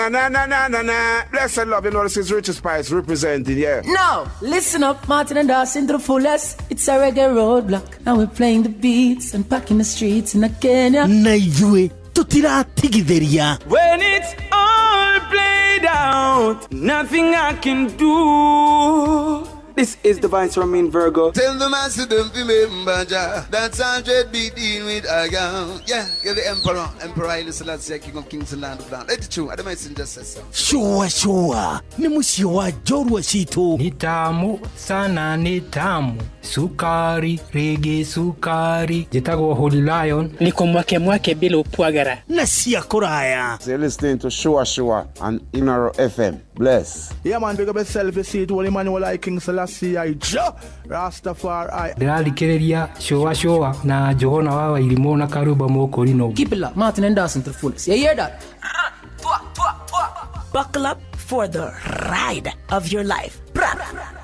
Blessed love, you know this is Richard Spice representing, yeah. No, listen up, Martin and Dawson to the fullest. It's a reggae roadblock. Now we're playing the beats and packing the streets in Kenya. Naijue tutira tigitheria. When it's all played out, nothing I can do. This is Divine Ramin Virgo. Tell the master don't remember that's 100 BD with Agam. Yeah, you're the Emperor Haile Selassie, King of Kings and Land of Land. Let it true, the messenger says so. Shua, ni musiwa jorwa shito. Ni tamu sana, ni tamu. Sukari, rege sukari. Jitagwa Holy Lion. Niko mwake bila upwagara. Nasia koraya. So you're listening to Shua on Inaro FM. Bless. Yeah man, big up yourself, you see it, Holy Emmanuel I King Selassie I Rastafari. Ndĩrarikĩrĩria Shua na Johona wa Irimo na Karuba Mokorino. Keep it locked, Martin and Dawson to the fullest. You hear that? Buckle up for the ride of your life.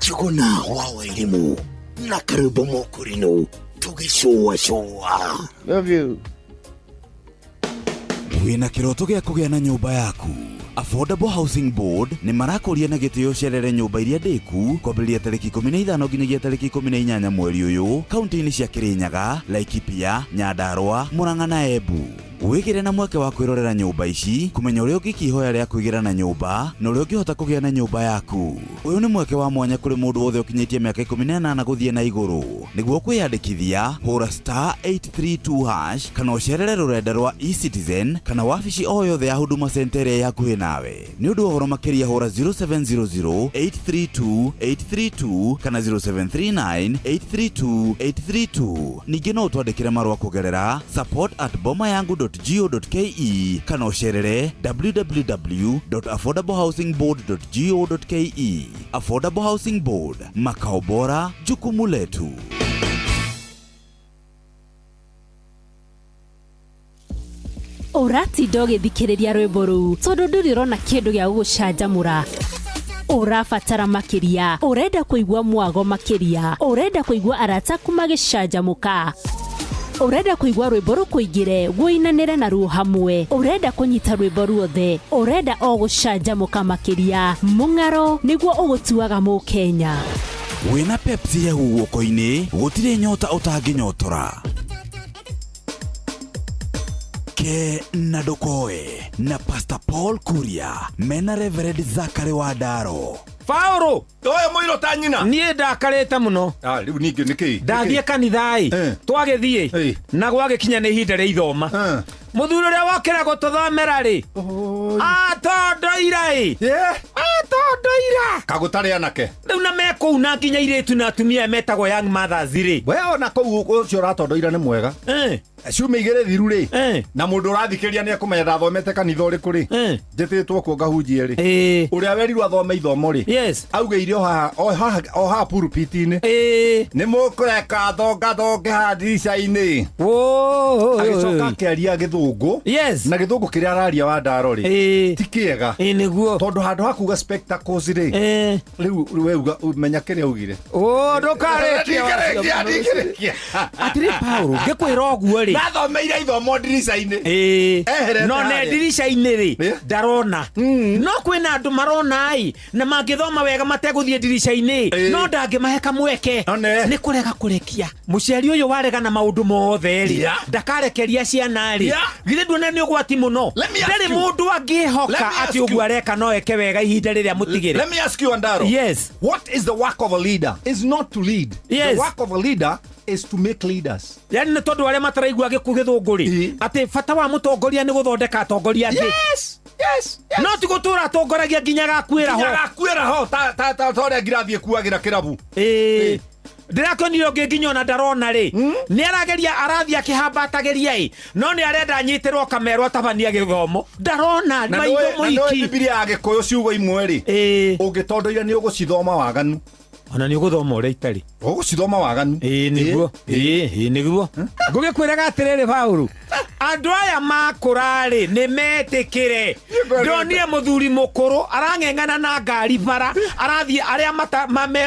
Johona wa Irimo na Karuba Mokorino. Shua. Love you. Wina kiroto gĩa kũgĩa na nyũmba yaku. Affordable Housing Board ni marakoria na gĩtĩo cerere nyũmba iria ndĩku kwambĩrĩria tarĩki 15 nginyagia tarĩki 18 mweri ũyũ kaunti-inĩ cia Kirinyaga, Laikipia, Nyandarua, Murang'a na Embu. Wĩgĩre na mweke wa kwĩrorera nyũmba ici, kũmenya ũrĩa ũngĩkihoya rĩa kũigĩra na nyũmba na ũrĩa ũngĩhota kũgĩa na nyũmba yaku. Ũyũ nĩ mweke wa mwanya kũrĩ mũndũ wothe ũkinyĩtie mĩaka 18 gũthiĩ na igũrũ. Nĩguo kwĩyandĩkithia, hũra *832# kana ũcerere rũrenda rwa eCitizen kana wabici o yothe ya Huduma Center ĩrĩa yakuhĩ nawe. Nĩ ũndũ wa ũhoro makĩria hũra 0700-832-832 kana 0739-832-832. Ningĩ no ũtwandĩkĩre marũa kũgerera support@bomayangu.go.ke kana ũcerere www.affordablehousingboard.go.ke. Affordable Housing Board, makao bora, jukumu letu. Ũratinda ũgĩthikĩrĩria rwĩmbo rũu tondũ ndũrĩ ũrona kĩndũ gĩa gũgũcanjamũra. Ũrabatara makĩria, ũrenda kũigua mwago makĩria, ũrenda kũigua arata aku magĩcanjamũka, ũrenda kũigua rwĩmbo rũkũingĩre guoinanĩre na ruo hamwe, ũrenda kũnyita rwĩmbo ruothe, ũrenda o gũcanjamũka makĩria. Mũng'aro nĩguo ũgũtuaga Mũkenya. Wĩna Pepsi hehu guoko-inĩ, gũtirĩ nyota ũtangĩnyotora. Ke na Ndokoe na Pastor Paul Kuria mena Reverend Zachary Wadaro. Fauro toye moiro tanyina nie ndakarete muno riu ningi niki ndathie kanithai twagithie na gwagikinya ni ihinda ri ithoma muthuri uria wokira gututhomera ri atondoira atondoira kagutari anake riu na meku na nginya iretu na atumia metagwo young mothers ri we ona kou ucio ratondoira ni mwega ciume igere thiru ri na mundu urathikiria ni akumenya ndathomete kanitha uriku ri njititwo kuo ngahunjie ri uria werirwo athome ithomo ri augeire o ha pulpit-ini ni mukureka thonga hadica-ini agicoka akiaria githungu na githungu kiria araria Wadaro ri ti kiega niguo tondu handu hakuga spectacles ri riu weuga umenya kiria augire ndukarekia atiri Paulo ngikwira uguo ri nathomeire ithomo ndirica-ini no ne ndirica-ini ri ndarona no kwina andu marona ai na mangithoma wega mateguthie ndirica-ini no ndangimahe kamweke ni kurega kurekia muciari uyu warega na maundu mothe ri ndakarekeria ciana ri githe nduona ni ugwati muno ndari mundu angihoka ati uguo areka no eke wega ihinda riria mutigire. Let me ask you, Andaro. Yes. What is the work of a leader? Is not to lead. Yes. The work of a leader is to make leaders. Yani ne tondu wale mataraigua githunguri ati fata wa mutongoria ni guthondeka atongoria angi. Yes. No ti gutura atongoragia nginya gakwira ho ta tore ngirathie kuagira kirabu ndirakonire nginya ona ndarona ri ni arageria arathia kihambatagĩria no ni arenda nyitirwo kamerwa tabania githomo ndarona maitho muiki na Biblia ya Gikuyu ciugo imwe ri ungitondoira ni ugucithoma waganu ona ni uguthoma uria itari ugucithoma waganu niguo niguo ngugikwiraga atiriri Paulo andu aya makurari ni metikire ndonire muthuri mukuru arang'eng'ana na ngari bara arathie aria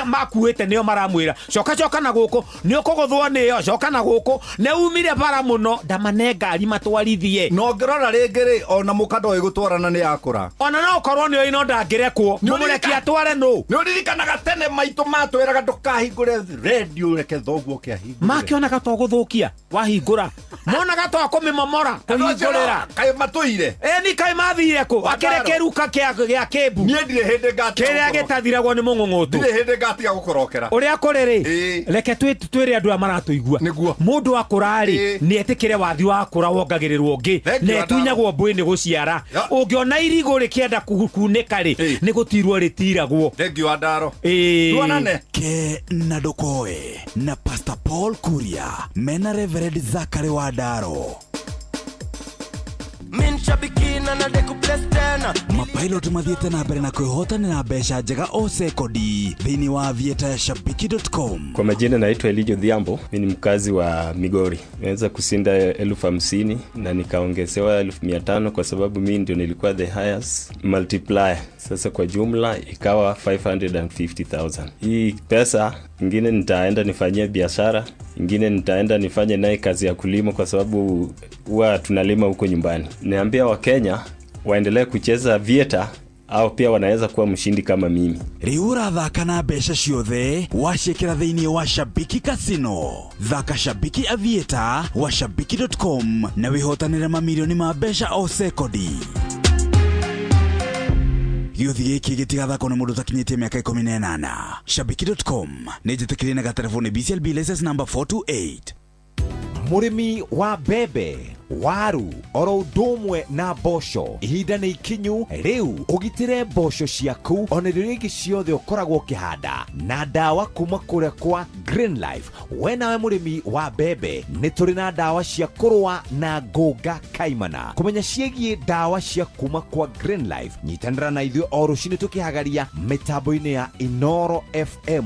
makuite nio maramwira coka na guku ni ukuguthwo niyo coka na guku ne umire bara muno ndamane ngari matwarithie no ngirora ringiri ona mukando igutwarana ni yakura ona no ukorwo niyo ino ndangirekwo mumureki atware no ni uririkanaga tene maitu matwiraga ndukahingure radio reke thoguo kiahingure makionaga to guthukia wahingura monaga to momora kuhingurira kai matuire ni kai mathire ku akerekeruka kia Kibu nie ndire hinde ngati kiria gitathiragwo ni mung'ung'utu ndire hinde ngati ya gukorokera uria kuriri reke twire andu amaratuigua mundu akurari ni etikire wathi wa kura wongagirirwo ngi ne tunyagwo mbwini guciara ungiona irigo rikienda kukunika ri ni gutirwo ritiragwo thank you Adaro tuonane ke na Dokoe na Pastor Paul Kuria mena Reverend Zachary Wadaro mapilot mathiete na mbere na kwĩhotanĩra mbeca njega o sekodi thĩinĩ wa avieta shabiki.com. Kwa majina naitwa Elijah Dhiambo, mimi ni mkazi wa Migori. Nimeweza kusinda 50,000 na nikaongezewa 1500 kwa sababu mimi ndio nilikuwa the highest multiplier. Sasa kwa jumla ikawa 550,000. Hii pesa ingine nitaenda nifanyie biashara, ingine nitaenda nifanye naye kazi ya kulima kwa sababu huwa tunalima huko nyumbani. Niambia wa Kenya waendelee kucheza Avieta au pia wanaweza kuwa mshindi kama mimi. Riura thaka na mbeca ciothe wacikira thĩinĩ wa Shabiki Casino. Thaka Shabiki Avieta wa shabiki.com na wihotanĩre mamilioni ma mbeca o sekodi. Gĩuthi gĩkĩ gĩtigathakwo nĩ mũndũ ũtakinyĩtie mĩaka 18. Shabiki.com nĩ njĩtĩkĩrie na gatelefoni BCLB license number 428. Murimi wa mbembe, waru, oro ũndũmwe na mboco. Ihinda nĩ ikinyu rĩu ũgitĩre mboco ciaku ona irio ingĩ ciothe ũkoragwo ũkĩhanda na ndawa kuma kũrĩa kwa Green Life. We nawe mũrĩmi wa mbembe, nĩ tũrĩ na ndawa cia kũrũa na ngũnga kaimana. Kũmenya ciĩgiĩ ndawa cia kuma kwa Green Life, nyitanĩra na ithuĩ o rũciinĩ tũkĩhagaria mĩtambo-inĩ ya Inoro FM.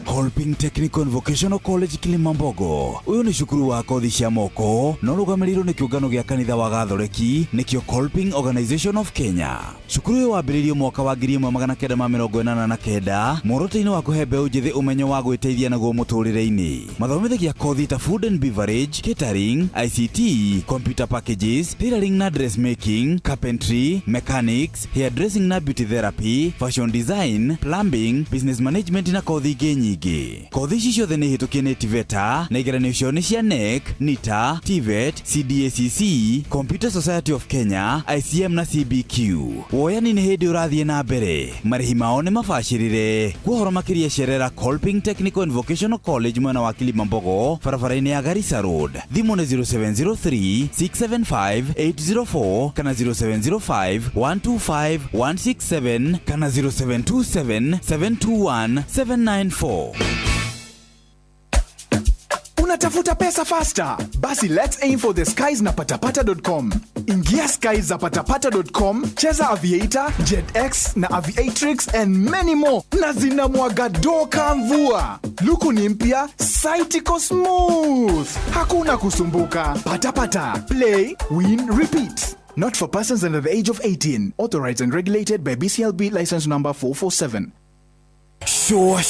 Kolping Technical and Vocational College Kilimambogo. Uyu ni cukuru wa kothi cia moko no rugamirirwo ni kiungano gia kanitha wa Gathoreki nikio Kolping Organization of Kenya. Cukuru uyu wambiririo mwaka wa 1989 muoroto-ini wa kuhe mbeũ njithi umenyo wa gwĩteithia naguo mũtũrĩre-inĩ. Mathomithagia kothi ta food and beverage, catering, ICT, computer packages, tailoring na dressmaking, carpentry, mechanics, hairdressing na beauty therapy, fashion design, plumbing, business management na kothi ingĩ nyingĩ. Kothi ici ciothe nĩ hĩtũkie nĩ TVETA na igeranio cio nĩ cia NEC, NITA, TVET, CDACC, Computer Society of Kenya, ICM na CBQ. Woyani nĩ hĩndĩ ũrathiĩ na mbere. Marĩhi mao nĩ mabacĩrĩre. Kuohoro makĩria cerera Kolping Technical and Vocational College mwena wa Kilimambogo, barabara-inĩ ya Garissa Road. Thimũ nĩ 0703 675 804 kana 0705 125 167 kana 0727 721 794. Unatafuta pesa faster? Basi let's aim for the skies na patapata.com. Ingia skies za patapata.com, cheza Aviator, JetX na Aviatrix and many more. Na zinamwaga doka mvua. Luku ni mpya, site iko smooth. Hakuna kusumbuka. Patapata. Play, win, repeat. Not for persons under the age of 18. Authorized and regulated by BCLB license number 447. Shoa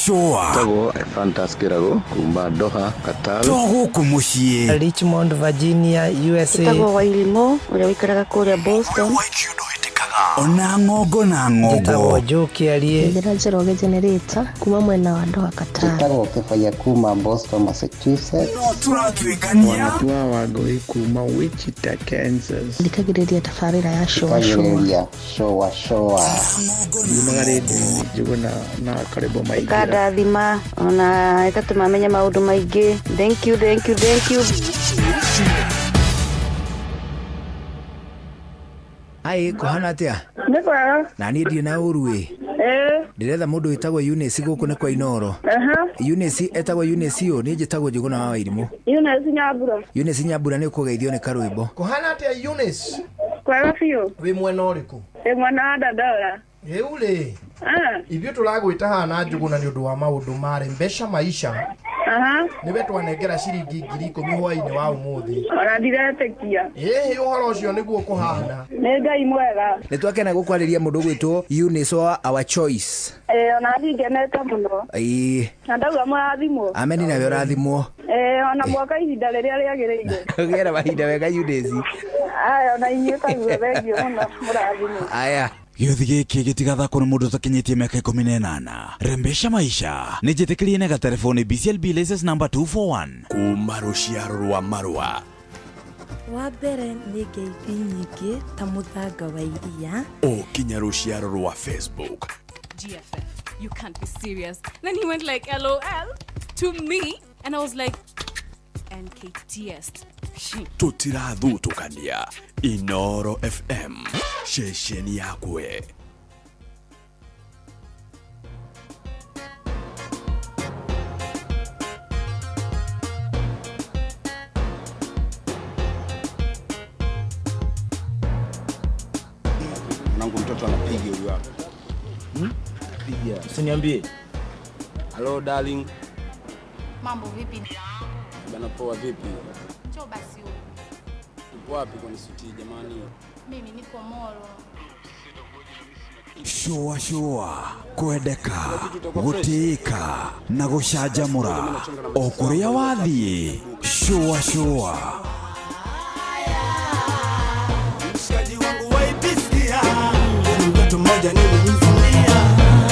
Tago Fantaskirago kumba Doha Qatar Togo kumushie Richmond Virginia USA Tago Wailimo ule wikaraga kule Boston Ona ngogo na ngogo Tago Joki aliye Ndira Jeroge generator kuma mwena wa Doha Qatar Tago Kefaya kuma Boston Massachusetts Turatwikania Wanatua wagoi kuma Wichita Kansas Ndikagiredia tafarira ya showa Yumagarede juguna na karibu maigira Kada dhima ona etatu mamenya maundu maingi. Thank you Ai kuhana atia Ndekwa na ni ndie na urue ndiretha mundu witagwo Eunice guku ni kwa Inoro Eunice etagwo Eunice ni njitagwo Njuguna wa Wairimu Eunice Nyambura ni ukugeithio ni karwimbo Kuhana atia Eunice Kwa fiyo wi mwena uriku mwana dadora Eule Ivyo tulagwita hana Njuguna ni undu wa maundu mari mbeca maisha niwe twanengera ciringi 10,000 hwaini wa umuthi ona ndiretekia uhoro ucio niguo kuhana ni Ngai mwega ni twakena gukwariria mundu gwitwo Eunice wa our choice ona ngenete muno ndauga mwathimo ameni na werathimwo ona mwaka ihinda riria riagiriire ngera mahinda wega Eunice ona inyuĩ kaguo thengio muno murathimo aya gĩothi gĩkĩ gĩtigathakwo nĩ mũndũ ũtakinyĩtie mĩaka 18. Rembesha maisha nĩ njĩtĩkĩrie na gatelefoni BCLB license number 241 kuma rũciaro rwa Marwa. Wa mbere nĩ ngeithi nyingĩ ta mũthanga wa iria. Kinya rũciaro rwa Facebook. GFF, you can't be serious. Then he went like LOL to me and I was like NKTS. Tutirathutũkania Inoro FM shesheni yakwe. Mwanangu mtoto anapiga huyu hapa. Piga. Usiniambie. Hello darling. Mambo vipi? Bana poa vipi? Njoo basi huko. Upo wapi kwa nisuti jamani? Mimi niko Moro. Shua kwendeka gũtĩĩka na gũcanjamũra o kũrĩa wathiĩ. Shua mshikaji wangu waipisikia mtoto mmoja nilimzimia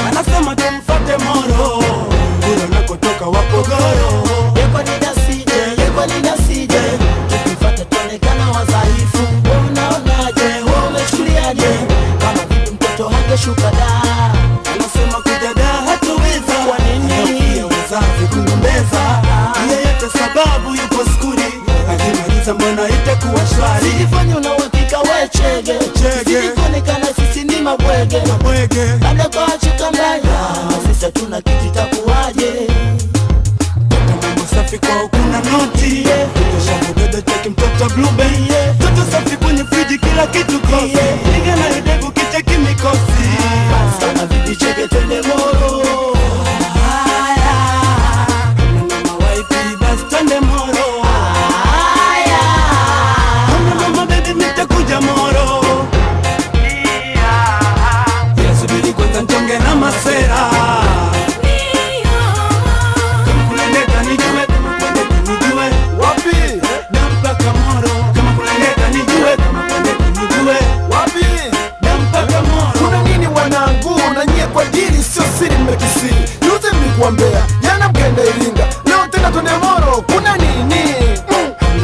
anasema tumfuate Moro kule nakotoka Wapogoro. Yeko ninasije tukimfuata tuonekana wadhaifu. Unaonaje wewe umechukuliaje kama vipi mtoto hangeshuka da? Anasema kuja da hatuweza. Kwa nini wazazi kugombeza yeyote sababu yuko skuli akimaliza mbona itakuwa shwari. Sijifanya una uhakika we chege sijikuonekana sisi ni mabwege labda kwa chuka mbaya sisi tuna kitu itakuwaje. Safi kwa kuna noti kisha mdodo cheki mtoto blueberry mtoto safi kwenye friji kila kitu kosi niga na hedevu kicha kimikosi basta na vipi cheke twende Moro. Haya mama waipi basta twende Moro. Haya mama baby nitakuja Moro. Yesu bili kwanza nchonge na masera Mbea jana mkaenda Iringa leo tena twende Moro. Kuna nini?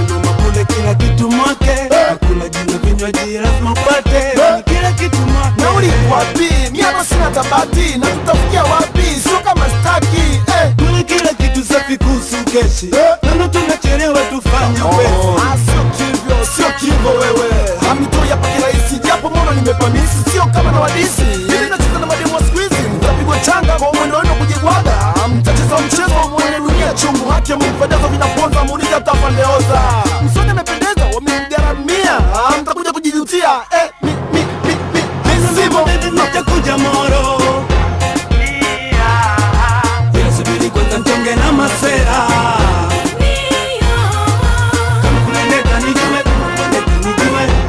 Mama kule kila kitu mwake hakuna jina vinywaji lazima upate kila kitu mwake. Nauli wapi? Mimi hapa sina tabati na tutafikia wapi? Sio kama staki kule kila kitu safi kuhusu keshi ndio tunachelewa tufanye upesi. Sio kivyo wewe hamtoi hapa kirahisi japo Moro nimepamisi sio kama na wadisi. Mimi nacheza na mademo squeeze mtapigwa changa kwa mwendo wenu kujigwaga. Mtacheza mchezo mwenye dunia chungu haki mfadazo vinaponza muuliza tafandeoza. Msoni amependeza wamemgaramia mtakuja kujijutia sivyo nitakuja Moro. Yesu bili kwanza nchonge na masera kama kunendeka nijue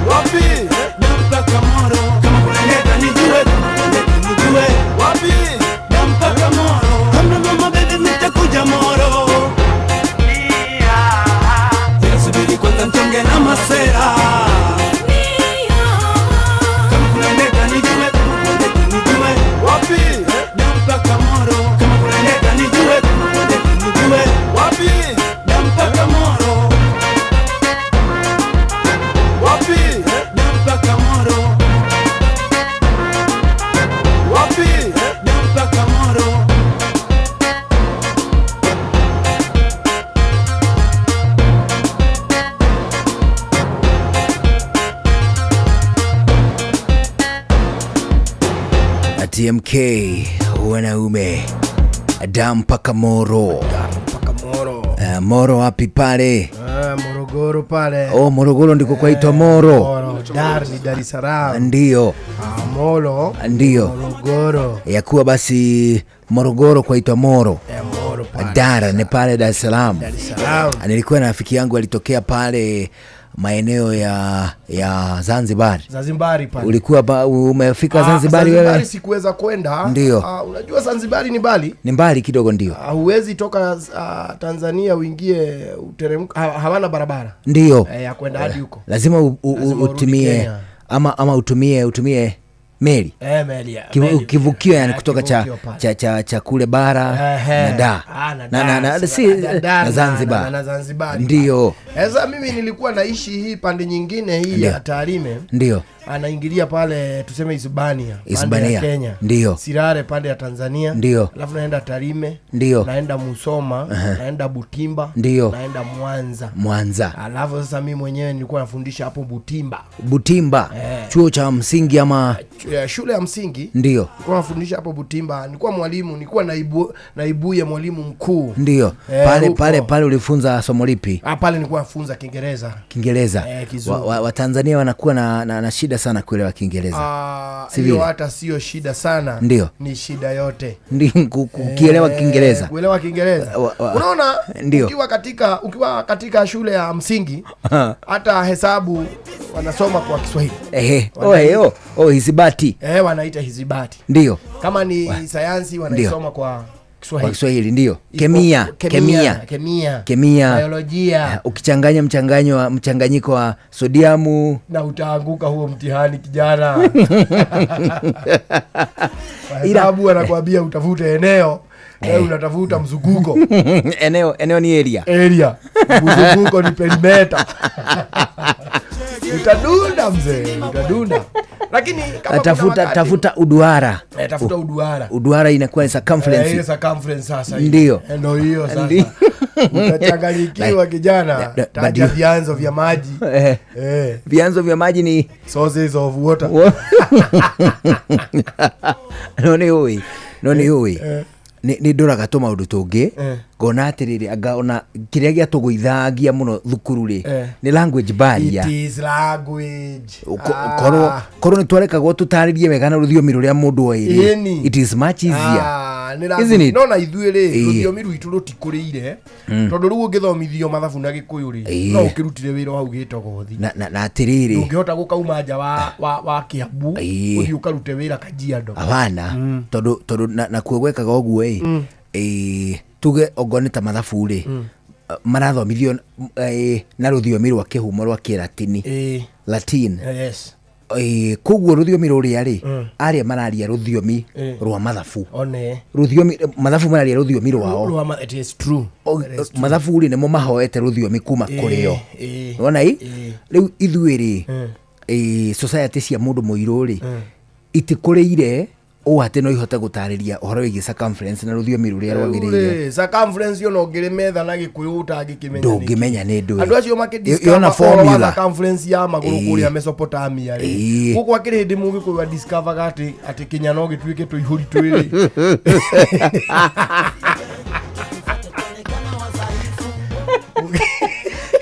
wapi mpaka Moro kama kunendeka nijue wapi mpaka Moro. Mama baby nitakuja Moro. Yesu bili kwanza nchonge na masera kama kunendeka nijue wapi mpaka Moro kama kunendeka nijue wapi mpaka Moro wapi mpaka Moro wapi mpaka Moro. TMK wanaume mpaka Moro. Moro wapi pale? Morogoro pale. Morogoro ndiko kwaitwa Moro. Dar es Salaam. Ndio. Moro. Ndio. Morogoro. Yakuwa basi Morogoro kwaitwa Moro. Moro pale. Dar ni pale Dar es Salaam. Dar es Salaam. Nilikuwa na rafiki yangu alitokea pale maeneo ya Zanzibar. Zanzibar pale. Ulikuwa umefika Zanzibar wewe? Zanzibar sikuweza kwenda. Ndio. Unajua Zanzibar ni mbali? Ni mbali kidogo ndio. Huwezi toka Tanzania uingie uteremka, hawana barabara. Ndio. Ya kwenda hadi huko. Lazima utimie ama utumie Meli. Meli ya. Kivukio yani kutoka cha kule bara na Zanzibar. Na Zanzibar. Ndio. Sasa mimi nilikuwa naishi hii pande nyingine hii ya Tarime. Ndio. Anaingilia pale tuseme Hispania, Kenya. Ndio. Sirare pande ya Tanzania. Ndio. Alafu naenda Tarime. Ndio. Naenda Musoma, naenda Butimba, ndio. Naenda Mwanza. Alafu sasa mimi mwenyewe nilikuwa nafundisha hapo Butimba. Chuo cha msingi ama shule ya msingi. Ndio. Nilikuwa nafundisha hapo Butimba. Nilikuwa mwalimu, nilikuwa naibu ya mwalimu mkuu. Ndio. Pale ulifunza somo lipi? Pale nilikuwa nafunza Kiingereza. Wa Tanzania wanakuwa na shida sana kuelewa Kiingereza. Hiyo hata sio shida sana. Ndio. Ni shida yote. Ndio kuelewa Kiingereza. Kuelewa Kiingereza. Unaona, ndio. Ukiwa katika shule ya msingi hata hesabu wanasoma kwa Kiswahili. Hisabati. Wanaita hisabati. Ndio. Kama ni sayansi wanaisoma kwa Kiswahili ndio. Kemia, biolojia. Ukichanganya mchanganyiko wa sodiamu na utaanguka huo mtihani kijana. Hesabu anakuambia utafute eneo. Unatafuta mzunguko. eneo ni area. Mzunguko ni perimeter. Utadunda mzee, utadunda. Lakini kama tafuta uduara. Tafuta uduara. Uduara inakuwa ni circumference. Ile circumference sasa. Ndio. Ndio hiyo sasa. Utachanganyikiwa kijana. Taja vyanzo vya maji. Vyanzo vya maji ni sources of water. Noni hui. Ni ndora gatoma undu tungi ngona atiriri agaona kiria gia tuguithagia muno thukuru ri ni language barrier. It is language. Koro ni twarekagwo tutaririe wega na ruthiomi ruria mundu oiri. It is much easier. Isn't it? No na ithuĩ rĩ ruthiomi rwitũ rũtikũrĩire tondũ rĩu ũngĩthomithio mathabu na Gĩkũyũ rĩ no ũkĩrutire wĩra hau gĩtogothi na atĩrĩrĩ ũngĩhota gũkauma nja wa Kiambu ũthiĩ ũkarute wĩra Kajiado. Abana tondũ na kuogwekaga ũguo tuge ongone ta mathabu rĩ marathomithio na rũthiomi rwa kĩhumo rwa Kĩlatini. Latin. Yes. Koguo rũthiomi rũrĩa rĩ arĩa mararia rũthiomi rwa mathabu. Rũthiomi mathabu mararia rũthiomi rwao. It is true. Mathabu rĩ nĩmo mahoete rũthiomi kuma kũrĩo. Wona rĩu ithuĩ rĩ society cia mũndũ mũirũ rĩ itikũrĩire atĩ no ihote gũtarĩria ũhoro wĩgiĩ circumference na rũthiomi rũrĩa rwagĩrĩire. Circumference yo no ngĩrĩmetha na Gĩkũyũ ũtangĩkĩmenya. Ndũngĩmenya nĩ ndũ. Andũ acio makĩdiscover formula circumference ya magũrũ kũrĩa Mesopotamia rĩ. Gũkũ akĩrĩ hĩndĩ Mũgĩkũyũ wa discover atĩ Kenya no gĩtuĩke tũihũri twĩrĩ.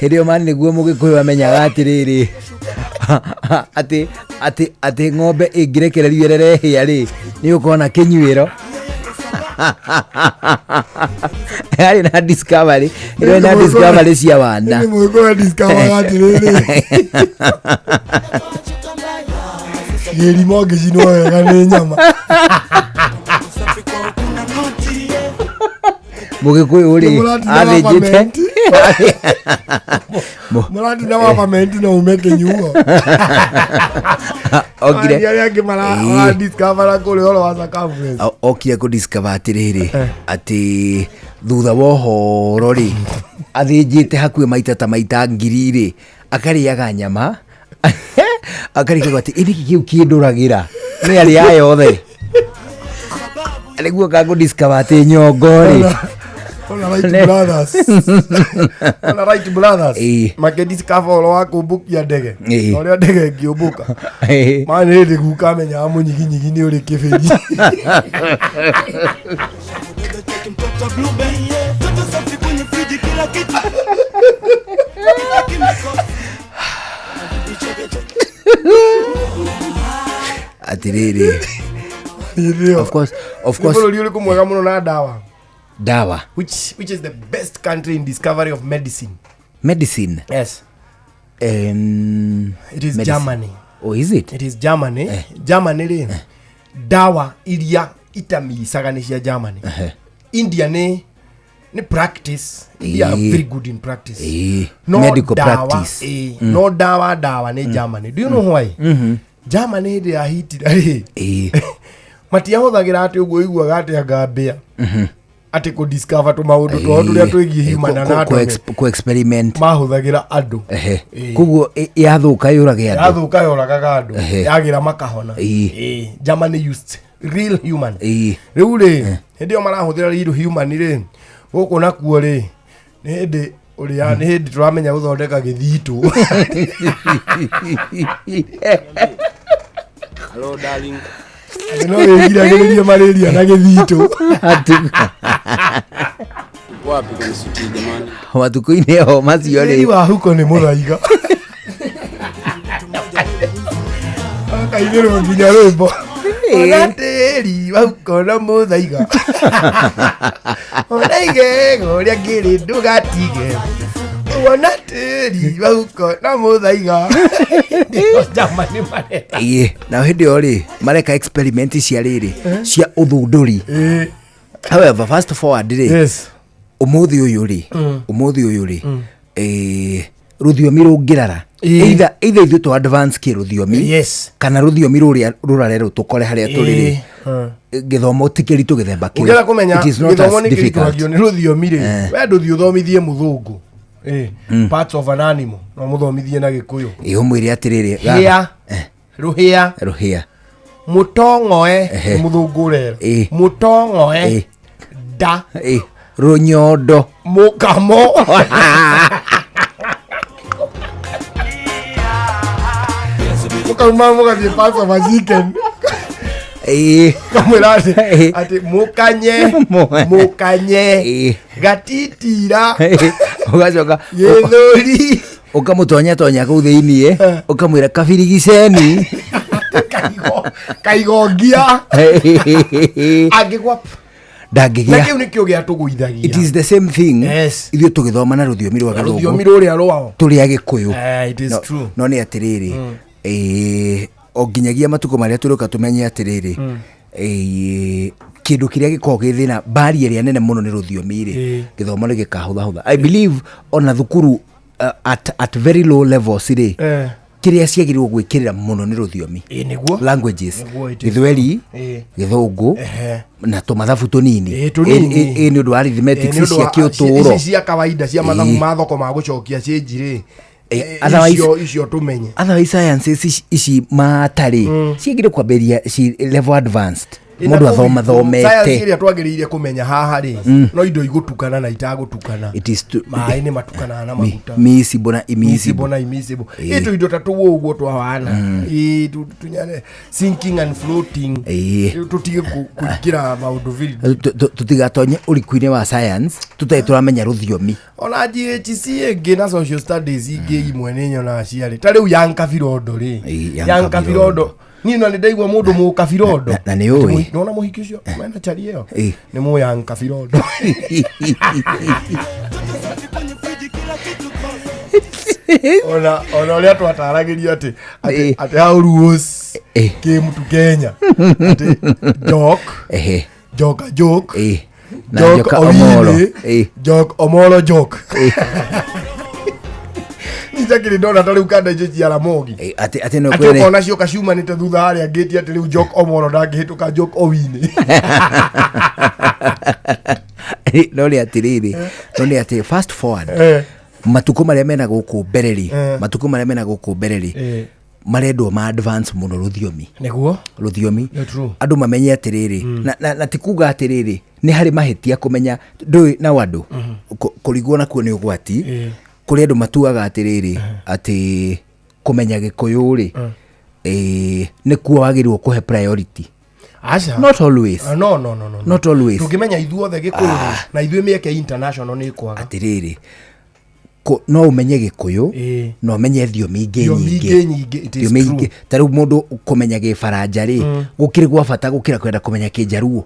Hĩndĩ ĩyo mani nĩguo Mũgĩkũyũ amenyaga atĩrĩrĩ ati ng'ombe ĩngĩrekererio ĩrehĩa rĩ nĩ ũkona kĩnyuĩro. Yarĩ na discovery cia wana. Nĩ Mũgĩkũyũ discover atĩrĩrĩ gĩrimo ngĩcinwo wega nĩ nyama. Mũgĩkũyũ rĩ athĩnjĩte Muradi na wapamenti na umeke nyuo. Okire yake mara discover kule olo wa circumference. Okire ku discover atiriri ati thutha wa horo ri athĩnjĩte hakuhĩ maita ta maita ngiri ri akariaga nyama akarigwo ati iki kiu kinduragira ni ari ayothe alikuwa kago discover ati nyongo ri. Ona right brothers. Make discover olo wakumbukia ndege. Oria ndege ngiumbuka. Mane ndi gukamenya amunyiginyigi ni uri kibiri. Atiriri. Of course. Bolo liyo kumwega muno na dawa. Which is the best country in discovery of medicine? Yes. It is medicine. Germany. Oh, is it? It is Germany. Germany ri dawa iria itamisaga ni cia Germany. India ni practice. They are very good in practice. No medical dawa, practice. No dawa ni Germany. Do you know why? Germany ndi ya hitira ri matiahuthagira ati uguo iguaga ati agambia ati ku discover to maundu to turia twigie human anatomy ku experiment mahuthagira andu kuguo yathuka yurage andu yagira makahona Germany used real human riu ri hindi o marahuthira real human ri guku nakuo ri ni hindi uria ni hindi turamenya guthondeka githitu. Hello darling. No wigiragiria malaria na githitu. Wapi kwa suti jamani? Watukuine ho macio ri wa huko ni muthaiga. Akaigero nginya rwimbo. Onateri wa huko na muthaiga. Onaige goria ngiri ndugatige. Onateri wa huko na muthaiga. Jamani mare. Na hindi ori mareka experiment cia riri cia uthunduri. However, fast forward ri. Yes. Umuthi uyu ri ruthiomi rungirara either ithu to advance ki ruthiomi kana ruthiomi ruria rurarero tukore haria turiri githomo tikiritu githemba ki ugera kumenya githomo ni kirituagio ni ruthiomi ri we nduthi uthomithie muthungu parts of an animal no muthomithie na gikuyu umwire atiriri ruhia mutongoe muthungu rero mutongoe da runyondo mukamo mukamo gathi parts of a chicken kamwirate ati mukanye gatitira ugacoka githuri ukamutonya kuu thiini ukamwira kabirigiceni kaigongia agigwa ndagigia na kiu nikio gia tuguithagia. It is the same thing. Ithuĩ tũgĩthoma na rũthiomi rwa gathũngũ rũthiomi rũrĩa rwao tũrĩ agĩkũyũ. It is true. No nĩ atĩrĩrĩ o nginyagia matukũ marĩa tũroka tũmenye atĩrĩrĩ kĩndũ kĩrĩa gĩkoragwo gĩ thĩna mbari ĩrĩa nene mũno nĩ rũthiomi rĩ gĩthomo nĩ gĩkahũthahũtha. I believe ona thukuru at very low levels rĩ kiria ciagirwo gwikirira muno ni rũthiomi languages githweri githungu na tumathabu tunini ni undu wa arithmetic cia kiuturo cia kawaida cia mathabu ma thoko ma gucokia cenjiri icio tumenye otherwise sciences ici matari ciagire kwamberia level advanced mundu athomete science iria twagiriire kumenya haha ri no indo igutukana na itagutukana mai ni matukana na maguta miscible na immiscible itu indo tatu uguo twawana tunyane sinking and floating tutige kugira maundu vili tutigatonye urikuine wa science tutai turamenya rũthiomi ona GHC ingi na social studies ingi imwe ni nyona ciari tari u yankabirondo ri yankabirondo ni no ndaigwa mundu mu kabirondo na ni oi nona muhiki ucio mena chari iyo ni mu yang kabirondo ona ria twataragirio ati how rules ke mtu Kenya ati joke joke omolo joke Nizakiri ndona tari ukanda icio cia Ramogi ati no kwere ati ona cio kacuma nite thutha haria ngeti ati riu joke omoro ndangihituka joke owini no ni ati fast forward matuko maria mena guku bereri marendwo ma advance muno rũthiomi niguo rũthiomi andu mamenye atiriri na tikuga atiriri ni hari mahitia kumenya ndui na wandu kurigwo na kuo ni ugwati kuri andu matuaga atiriri ati kumenya gikuyu ri nikuo wagirwo kuhe priority Asha not always not always tukimenya ithuothe gikuyu na ithuĩ mieke international ni kwaga atiriri no umenye gikuyu no umenye thiomi nyingi taru mundu kumenya gifaranja ri gukiri gwa bata gukira kwenda kumenya kijaruo.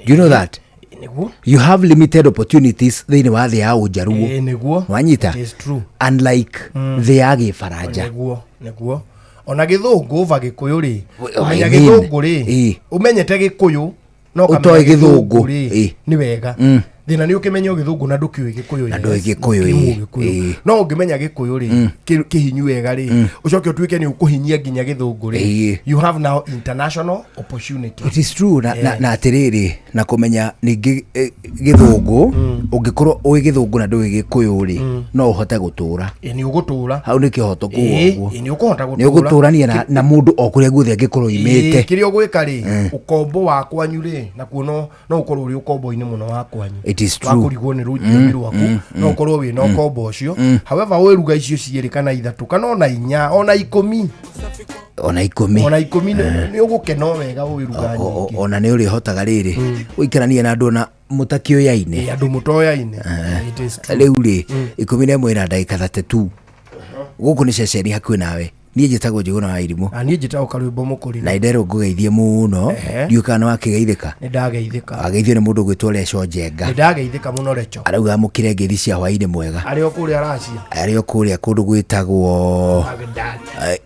You know that you have limited opportunities thini wa thĩ ya Ũnjaruo wanyita unlike thĩ ya gifaranja niguo ona githungu uva gikuyu ri umenya githungu ri umenyete gikuyu no kamenya githungu ni wega thina ni ukimenya Githungu na ndukiwe Gikuyu na ndu Gikuyu no ungimenya Gikuyu ri kihinyu wega ri ucoke utuike ni ukuhinyia nginya Githungu ri you have now international opportunity. It is true na atiriri na kumenya ningi Githungu ungikorwo uwi Githungu na ndu Gikuyu ri no uhote gutura ni ugutura hau ni kihoto kuo ni ukuhota gutura ni uguturania na mundu okuria guthia Gikuyu imite kirio gwika ri ukombo wa kwanyu ri na kuno no ukorwo uri ukombo-ini muno wa kwanyu. It is true wakurigwo ni rujimi rwaku no ukorwo wi no ukombo ucio however we ruga icio cierĩ kana ithatu kana ona 4 ona 10 ona 10 ni ugukena wega wiruga nyingi ona ni uri hotaga riri uikarania na andu na mutakioyaine andu mutoyaine riu ri 11 na ndagika 32 guku ni ceceni hakuhi nawe niĩ njĩtagwo Njuguna wa Irimũ niĩ njĩtagwo Karwĩmbo Mũkũri na nderwo ngũgeithie mũno ndiũka nĩ wakĩgeithĩka nĩ ndageithĩka wageithio nĩ mũndũ gwĩtwo Leco Njenga nĩ ndageithĩka mũno Leco arauga amũkĩre ngeithi cia hwaĩ-inĩ mwega arĩ o kũrĩa Russia arĩ o kũrĩa kũndũ gwĩtagwo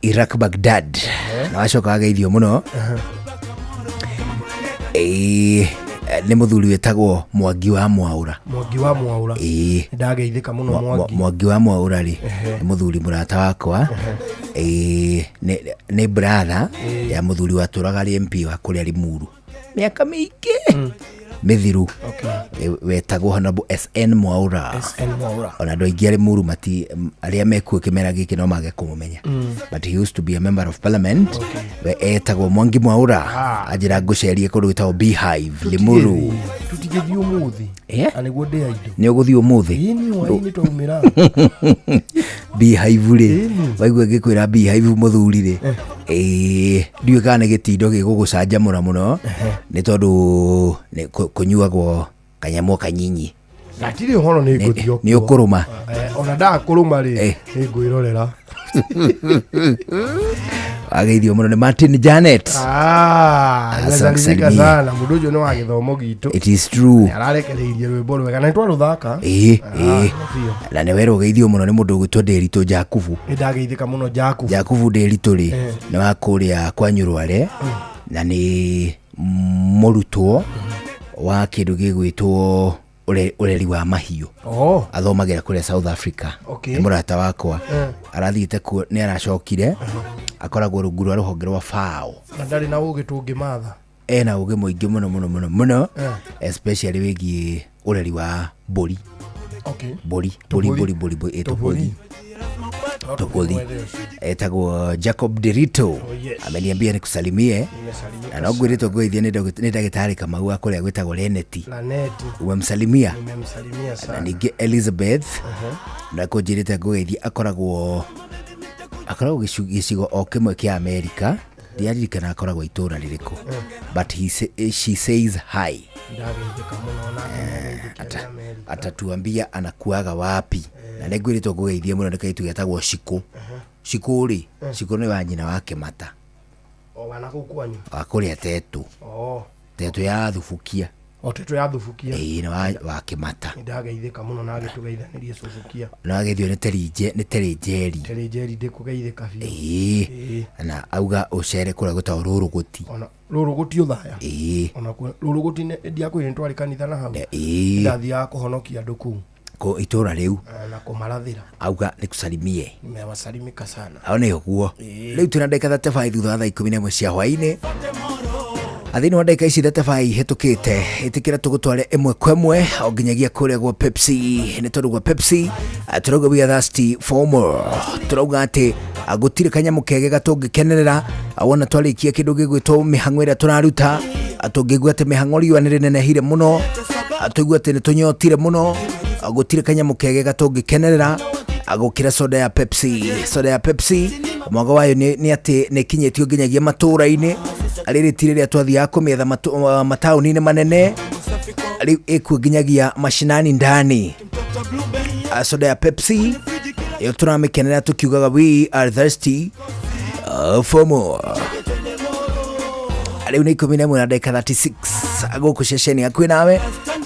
Iraq Baghdad na wacoka wageithio mũno nĩ mũthuri wĩtagwo Mwangi wa Mwaũra ndageithĩka mũno Mwangi wa Mwaũra rĩ nĩ mũthuri mũrata wakwa nĩ brother ya mũthuri watũraga rĩ MP wa kũrĩa Limuru mĩaka mĩingĩ mithiru wetagwo Honorable SN Mwaũra ona andũ aingĩ arĩ Limuru arĩa mekuo kĩmera gĩkĩ no mage kũmũmenya but he used to be a member of parliament we etagwo Mwangi Mwaũra anjĩra ngũcerie kũndũ gwĩtagwo Beehive Limuru tutigĩthiĩ ũmũthĩ anĩguo ndĩ aindo nĩ ũgũthiĩ ũmũthĩ hwaĩ-inĩ twaumĩra Beehive rĩ waigua ngĩkwĩra Beehive mũthuri rĩ ndiũĩ kana nĩ gĩtindo gĩgũgũcanjamũra mũno nĩ tondũ kunyuagwo kanyamũ kanyinyi gatirĩ ũhoro nĩ ngũthiĩ nĩ ũkũrũma ona ndakũrũma rĩ nĩ ngwĩrorera wageithio mũno nĩ Martin Janet nazaririka sana mũndũ ũcio nĩ wa gĩthomo gitũ it is true ararekereirie rwĩmbo rwega na nĩtwarũthaka na nĩ werwo geithio mũno nĩ mũndũ ũgwĩtwo Ndĩritũ Jakubu nĩ ndageithĩka mũno Jakubu Ndĩritũ rĩ nĩ wa kũrĩa kwa Nyũrware na nĩ mũrutwo wa kĩndũ gĩgwĩtwo ureri wa mahiũ athomagĩra kũrĩa South Africa nĩ mũrata wakwa arathiĩte kuo nĩ aracokire akoragwo rungu rwa rũhonge rwa FAO na ndarĩ na ũgĩ tũngĩmatha ena ũgĩ mũingĩ mũno especially wĩgiĩ ureri wa mbũri mbũri Topoli etagwo Jacob Derito ameniambia nikusalimie na no ngwĩrĩtwo ngũgeithie nĩ ndagĩtarĩ Kamau akũrĩa gwĩtagwo Leneti umemsalimia na ningĩ Elizabeth na kũnjĩrĩte ngũgeithie akoragwo gĩcigo o kĩmwe kĩa America ndiaririkana akoragwo itũra rĩrĩkũ but she says hi atatuambia anakuaga wapi na nĩngwĩrĩtwo ngũgeithie mũno nĩ kaitũ getagwo Cikũ rĩ Cikũ nĩ wa nyina wa Kĩmata wana kũu kwanyu akũrĩa Tetũ ya Thubukia Tetũ ya Thubukia nĩ wa Kĩmata ndageithĩka mũno na agĩtũgeithanĩrie Thubukia na ageithio nĩ Terĩ Njeri ndĩkũgeithĩka biũ na auga ũcere kũrĩa gwĩtagwo Rũrũgũti Rũrũgũti ũthaya ona Rũrũgũti ndiakwĩrĩ nĩtwarĩ kanitha na hau ndathiaga kũhonokia andũ kũu ko itũra rĩu na kũmarathĩra auga nĩkusalimie nimewasalimika sana ao nĩ ũguo rĩu tũna ndagĩka 35 thutha wa thaa 11 cia hwaĩ-inĩ athĩinĩ wa ndagĩka ici 35 hetũkĩte ĩtĩkĩra tũgũtware ĩmwe kwa ĩmwe o nginyagia kũrĩa gwa Pepsi nĩ tondũ gwa Pepsi tũrauga we are thirsty for more tũrauga atĩ gũtirĩ kanyamũ kegega tũngĩkenerera wona twarĩkia kĩndũ gĩgwĩtwo mĩhang'o ĩrĩa tũraruta tũngĩigua atĩ mĩhang'o riũa nĩ rĩnenehire mũno tũigua atĩ nĩ tũnyotire mũno gũtirĩ kanyamũ kegega tũngĩkenerera gũkĩra soda ya Pepsi mwago wayo nĩ atĩ nĩ kinyĩtio nginyagia matũũra-inĩ rĩrĩ ti rĩrĩa twathiaga kũmĩetha mataũni-inĩ manene rĩu ĩkuo nginyagia mashinani ndani soda ya Pepsi ĩyo tũramĩkenera tũkiugaga we are thirsty for more rĩu nĩ 11 na ndagĩka 36 gũkũ ceceni hakuhĩ nawe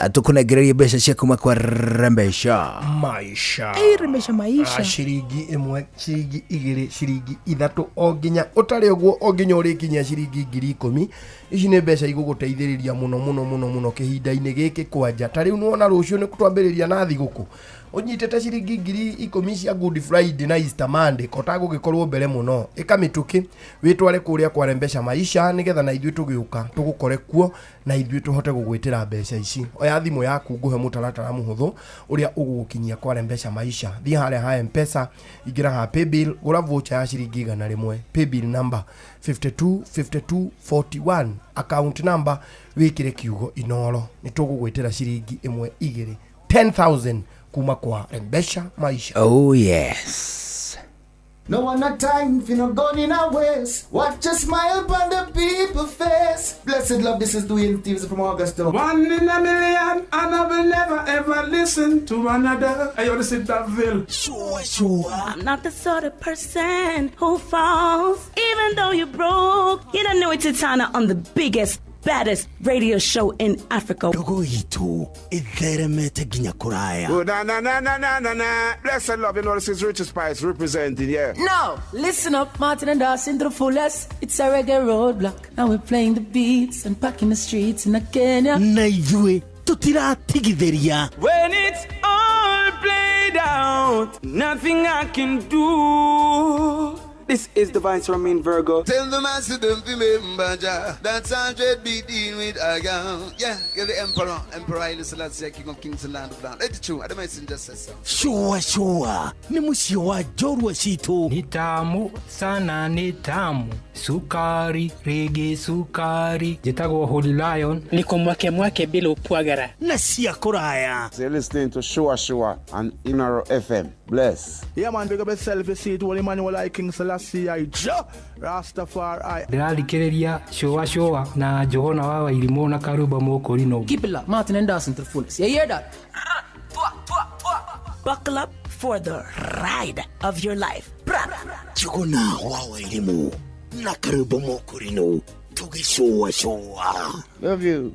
tukunegereria mbeca cia kuma kwa Rembesha maisha Rembesha maisha ciringi imwe ciringi igiri ciringi ithatu o nginya utari uguo o nginya uri kinya ciringi 10,000 ici ni mbeca iguguteithiriria muno kihinda-ini giki kwanja tari nuona rucio ni kutwambiriria na thiguku unyitete ciringi 10,000 cia Good Friday na Easter Monday kota gugikorwo mbere muno ikamituki witware kuria kwa Rembesha maisha nigetha na ithuĩ tugiuka tugukore kuo na ithuĩ tuhote gugwitira mbeca ici oya thimu yaku nguhe mutaratara muhuthu uria ugukinyia kwa Rembesha maisha thie haria ha M-Pesa ingira ha paybill gura voucher ya ciringi 100 paybill number 525241 account number wikire kiugo inoro nitugugwitira ciringi 1 10,000 kuma kwa Rembesha maisha. Oh yes. No one a time if you not gone in our ways. Watch a smile upon the people face. Blessed love, this is Dwayne Stevens from Augusta. 1 in a million, and I will never ever listen to another. I ought to sit that Ville. Sure. I'm not the sort of person who falls, even though you broke. You don't know it's Tana on the biggest, baddest radio show in Africa. Dogo hito, itheremete ginya kuraya. Oh, na. Blessed love, you know this is Richard Spice representing, yeah. No, listen up, Martin and Dawson to the fullest. It's a reggae roadblock. Now we're playing the beats and packing the streets in Kenya. Na ithue, tutira tigitheria. When it's all played out, nothing I can do. This is Divine Ramin Virgo. Tell the master don't remember that's 100 be dealing with again. Yeah, get the Emperor Haile Selassie, King of Kings and Land of Land. Let it true, the messenger says so. Sure. Ni musio wa Jorwa Shito. Ni tamu sana ni tamu. Sukari, reggae sukari. Jitago Holy Lion. Niko mwake bila upwagara. Na siya kuraya. So you're listening to Shua on Inaro FM. Bless. Yeah man, big up yourself, you see it, Holy Emmanuel I King Selassie I Rastafari. Ndĩrarikĩrĩria Shua na Johona wa Wairimũ na Karuba Mokorino. Keep it locked, Martin and Dawson to the fullest. You hear that? Buckle up for the ride of your life. Johona wa Wairimũ na Karuba Mokorino. Tugishoa. Love you.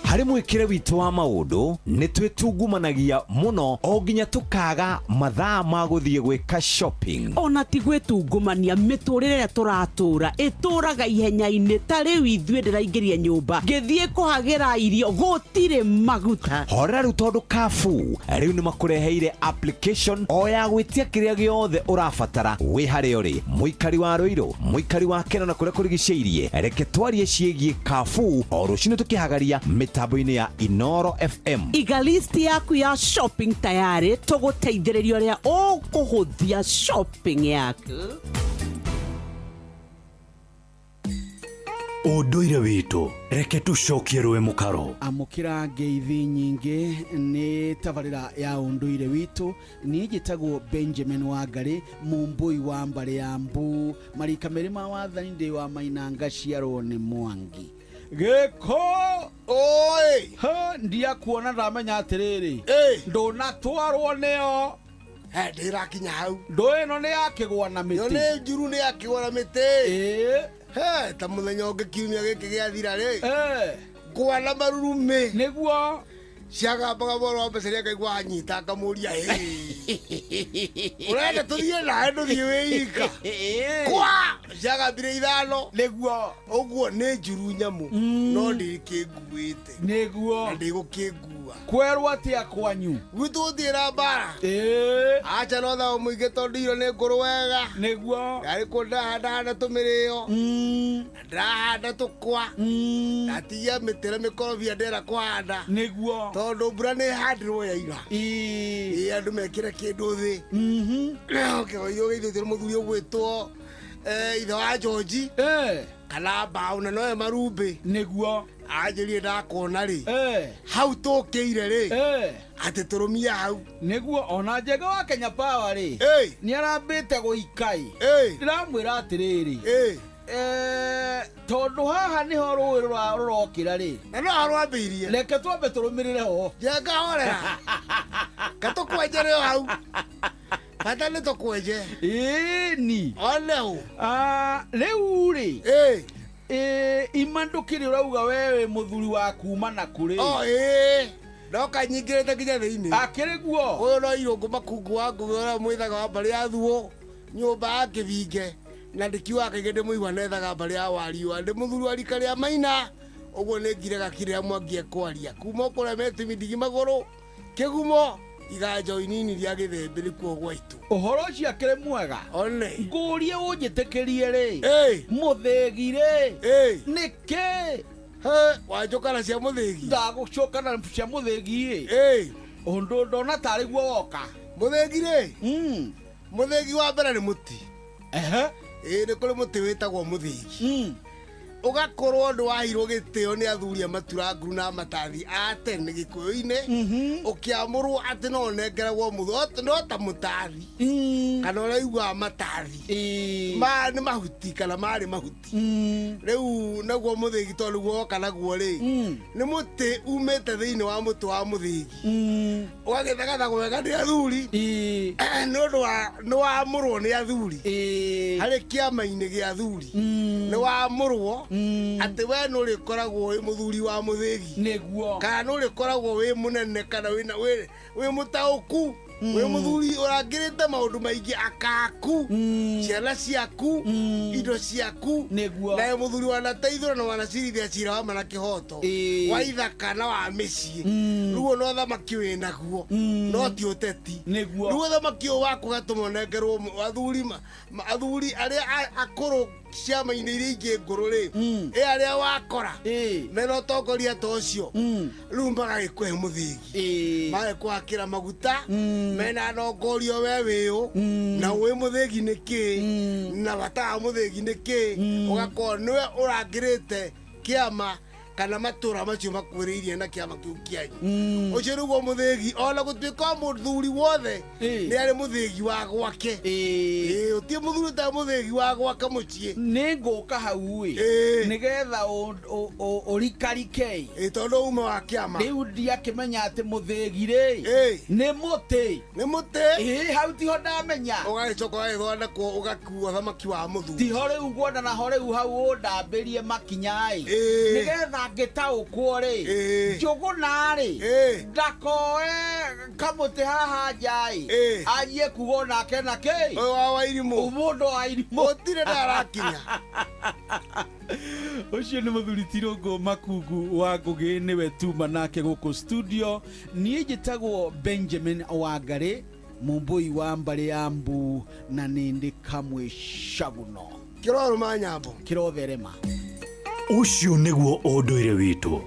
Hari mwikire witu wa maundu nitwitungumanagia muno o nginya tukaga mathaa ma guthie gwika shopping ona tigwetungumania miturire ya turatura ituraga ihenya-ini tari withwe ndiraingiria nyumba ngithie kuhagira irio gutire maguta hora ru tondu Kafu riu ni makureheire application o ya gwitia kiria giothe urabatara wi hari uri muikari wa Ruiru muikari wa Kena na kuria kurigiceirie reke twarie ciegie Kafu o rucine tukihagaria mitambo-ini ya Inoro FM. Iga list yaku ya shopping tayari tuguteithĩrĩria ũrĩa ũkũhũthia shopping yaku. Ũndũire witũ reke tucokie rwe mukaro. Amukira ngeithi nyingi ni tabarira ya ũndũire witũ ni njĩtagwo Benjamin Wangari mumbui wa mbare ya Mbu marika merima wathani ndi wa Mainanga ciarwo ni Mwangi Geko oi ha ndia kuona ndamenya atiriri ndunatwarwo neo ndirakinya hau ndo ni yakigwa na miti yo ni njuru ni yakigwa na miti ta muthenya ungi kiumia giki giathira ri ngwana marurume niguo ciagambaga boro mbeca kaigwa anyita ngamuria urenda tuthie nawe nduthie wika kwa ciagambire ithano niguo uguo ni njuru nyamu no ndirikiguite niguo na ndigukingua kwerwo atia kwanyu gwitu thira bara acha no tha muige tondu iro ni nguru wega niguo ari kundahanda tumirio ndahanda tukwa atia mitire mikorobia ndera kwanda niguo tondu mbura ni handirwo ya ira andu mekire kindu thi yo githire muthuri ugwitwo ithe wa George kana Mbau na noe Marumbi niguo anjirie ndakona ri hau tukiire ri ati turumia hau niguo ona Njega wa Kenya Power ri ni arambite guikai ndiramwira atiriri tondu haha niho rũĩ rũrokĩra rĩ na no rwambĩirie reke twambe tũrũmĩrĩre ho Njenga horera katũkwenje rĩo hau bata nĩ tũkwenje ni oneu rĩu rĩ imandũkĩrĩ ũrauga wewe mũthuri wa kuma na kũrĩ Ndoka nyingirite nginya thiini. Akiri guo. Uyu no irungu makungu wangu ora mwithaga wa bari ya thuo. Nyumba ya Kibinge. Na ndikiwa akigende muigwa nethaga bari ya Wariwa. Ndi muthuru wa rika ria Maina. Uguo ni ngirega kiria mwangie kwaria. Kuma kura meti midigi maguru. Kigumo. Igajo inini ria githembe rikuo gwaitu. Uhoro ucio akiri mwega. One. Ngurie unjitikirie ri. Muthegi ri. Niki. Wajokana cia muthegi. Ndagucokana cia muthegi. Undu ndona tari guo woka. Muthegi ri. Muthegi wa mbere ni muti. Ni kuri muti witagwo muthegi. Ugakorwo ndu wahirwo gitio ni athuri amatura nguru na matathi a tene Gikuyu-ini ukiamurwo ati no nengeragwo mutho no ta mutathi kana uraigua matathi ma ni mahuti kana mari mahuti riu naguo muthegi to niguo kana guo ri ni muti umete thiini wa muti wa muthegi ugagithagatha wega ni athuri no wamurwo ni athuri hari kiama-ini gia athuri ni wamurwo ati we no ri koragwo wi muthuri wa muthegi niguo kana no ri koragwo wi munene kana wi mutauku we muthuri urangirite maundu maingi akaku ciana ciaku indo ciaku na muthuri wanateithura na wanacirithia cira wa mana kihoto wa ithaka na wa micii ruo no thamaki winaguo no ti uteti ruo thamaki wako gatumonengerwo athuri aria akuru ciama-ini iria ingĩ ngũrũ rĩ aria wakora mena ũtongoria ta ũcio rĩu magagĩkũhe mũthĩgi magagĩkũhakĩra maguta mena ndongorio we wĩũ na ũĩ mũthĩgi nĩkĩ na bata wa mũthĩgi nĩkĩ ũgakorwo nĩwe ũrangĩrĩte kĩama kana matura macio makuĩrĩirie na kĩama kĩu kĩanyu ũcio nĩguo mũthĩgi ona gũtuĩka mũthuri wothe nĩ arĩ mũthĩgi wa gwake ũtirĩ mũthuri ta mũthĩgi wa gwake mũciĩ nĩ ngũka hau nĩgetha ũrikarike tondũ uma wa kĩama rĩu ndiakĩmenya atĩ mũthĩgi rĩ nĩ mũtĩ hau tiho ndamenya ũgagĩcoka ũgagĩthondekwo ũgakuo thamaki wa mũthuri tiho rĩu nguona naho rĩu hau ũndambĩrie makinya-ĩ nĩgetha ngĩtaũkwo rĩ njũgũna rĩ ndakoe kamũtĩ haha nja-ĩ anjie kuga nake nakĩ wa Wairimũ mũndũ wa Wairimũ gũtirĩ ndarakinya ũcio nĩ mũthuri Tirũngũ Makungu wa Ngũgĩ nĩwe tuma nake gũkũ studio niĩ njĩtagwo Benjamin Wangarĩ mũmbũi wa mbarĩ ya Mbu na nĩ ndĩ kamwe caguno kĩrorũma nyambo kĩrotherema ucio nĩguo ũndũire witũ.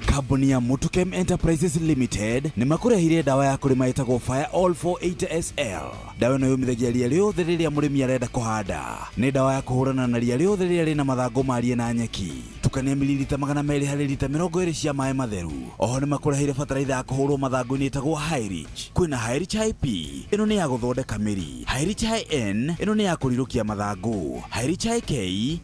Kambuni ya Mutukem Enterprises Limited nĩ makũrehire dawa ya kũrĩma ĩtagwo Fire All 480SL. Dawa ĩno yũmithagia ria rĩothe rĩrĩa mũrĩmi arenda kũhanda. Nĩ dawa ya kũhũrana na ria rĩothe rĩrĩa rĩna mathangũ marie na nyeki. Tukania mililita 200 harĩ lita 20 cia maĩ matheru. Oho nĩ makũrehire bataraitha ya kũhũrwo mathangũ-inĩ ĩtagwo High Reach. Kwĩna High Reach High P, ĩno nĩ ya gũthondeka mĩri. High Reach High N, ĩno nĩ ya kũrirũkia mathangũ. High Reach High K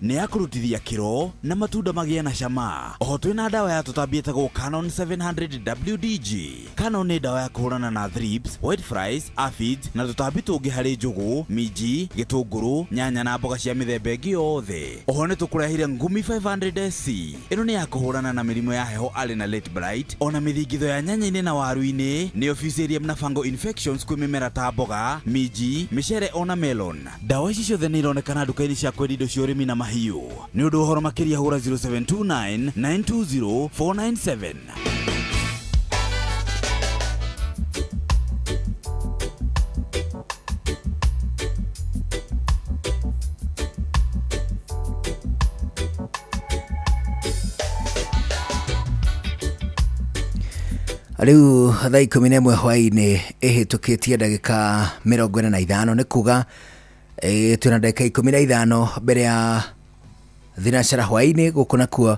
nĩ ya kũrutithia kĩro na matunda magĩe na cama. Oho twĩna dawa ya tũtambi ĩtagwo Canon 700 WDG. Canon nĩ dawa ya kũhũrana na thrips, white flies, aphids na tũtambi tũngĩ harĩ njũgũ, minji, gĩtũngũrũ, nyanya na mboga cia mĩthemba ĩngĩ yothe. Oho nĩ tũkũrehire Ngumi 500SC. Ĩno nĩ ya kũhũrana na mĩrimũ ya heho arĩ na late blight, ona mĩthingitho ya nyanya-inĩ na waru-inĩ, nĩyo Fusarium na fungal infections kwĩ mĩmera ta mboga, minji, mĩcere ona melon. Dawa ici ciothe nĩ ironekana nduka-inĩ cia kwendia indo cia ũrĩmi na mahiũ. Nĩ ũndũ ũhoro makĩria hũra 0729 920 497. Rĩu thaa 11 hwaĩ-inĩ ĩhĩtũkĩtie ndagĩka 45 nĩ kuga twĩna ndagĩka 15 mbere ya thinacara hwaĩ-inĩ gũkũ nakuo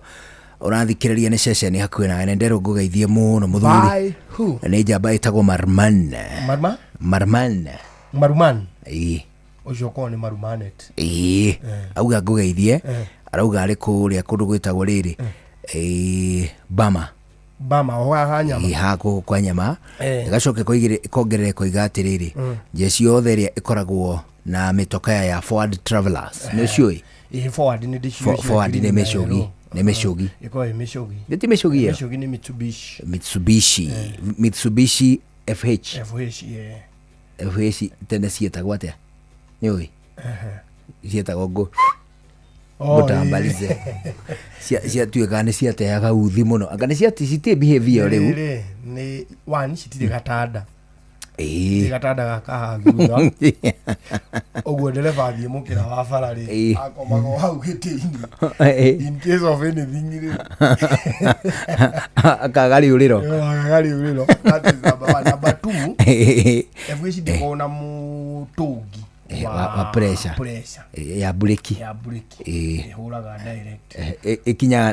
ũrathikĩrĩria nĩ ceceni hakuhĩ nawe nĩ nderwo ngũgeithie mũno mũthuri nĩ njamba ĩtagwo Maruman ũcio ũkorwo nĩ Marumanet auga ngũgeithie arauga arĩ kũrĩa kũndũ gwĩtagwo rĩrĩ Bama oha nyama haku kwa nyama gacoke kongerere koiga atĩrĩrĩ njeci yothe ĩrĩa ĩkoragwo na mĩtoka ya Forward Travelers nĩ ciũĩ Forward nĩ ndĩciũĩ Forward nĩ mĩcogi nĩ mĩcũgi ĩkoragwo ĩ mĩcũgi ti mĩcũgi ĩyo mĩcũgi nĩ Mitsubishi FH FH tene cietagwo atĩa nĩ ũĩ cietagwo ngũtambarize ciatuĩka nĩ ciateaga uthi mũno anga nĩ citie behavior rĩu nĩ one citirĩ gatanda gatanda gaka thutha ũguo ndereba athiĩ mũkĩra wa bara rĩ akomaga hau gĩtĩ-inĩ in case of anything akagariũrĩro that is number 2 FH ndĩkoragwo na mũtũngi wa pressure ya breki ihũraga direct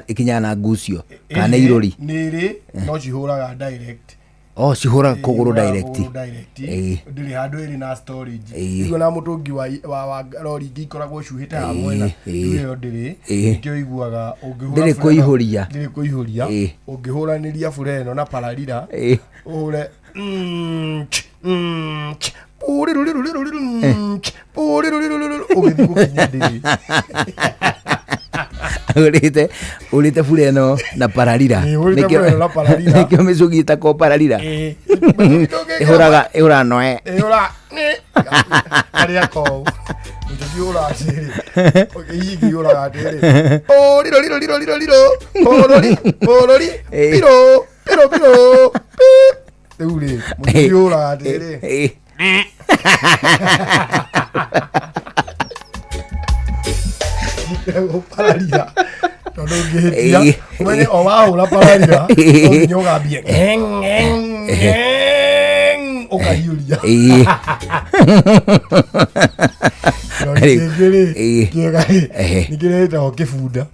ikinyaga na ngucio kana irori nĩrĩ no cihũraga direct cihũraga kũgũrũ direct ndĩrĩ handũ ĩrĩ na storage igua na mũtũngi wa rori ingĩ ikoragwo cuhĩte ha mwena ĩyo ndĩrĩ nĩkĩo iguaga ndĩrĩ kũihũria ũngĩhũranĩria bureno na pararira ũhũre urite bureno na pararira nikio mĩcũgi ĩtagwo pararira ĩhũraga noe arĩa kou mũcũgi ũhũraga atĩrĩ ũkĩhingi ũhũraga atĩrĩ rĩu rĩ mũcũgi ũhũraga atĩrĩ pararira tondũ ũngĩhĩtia ũmenye o wahũra pararira ũnginya ũgambie ũkahiũria kĩega nĩkĩretagwo kĩbunda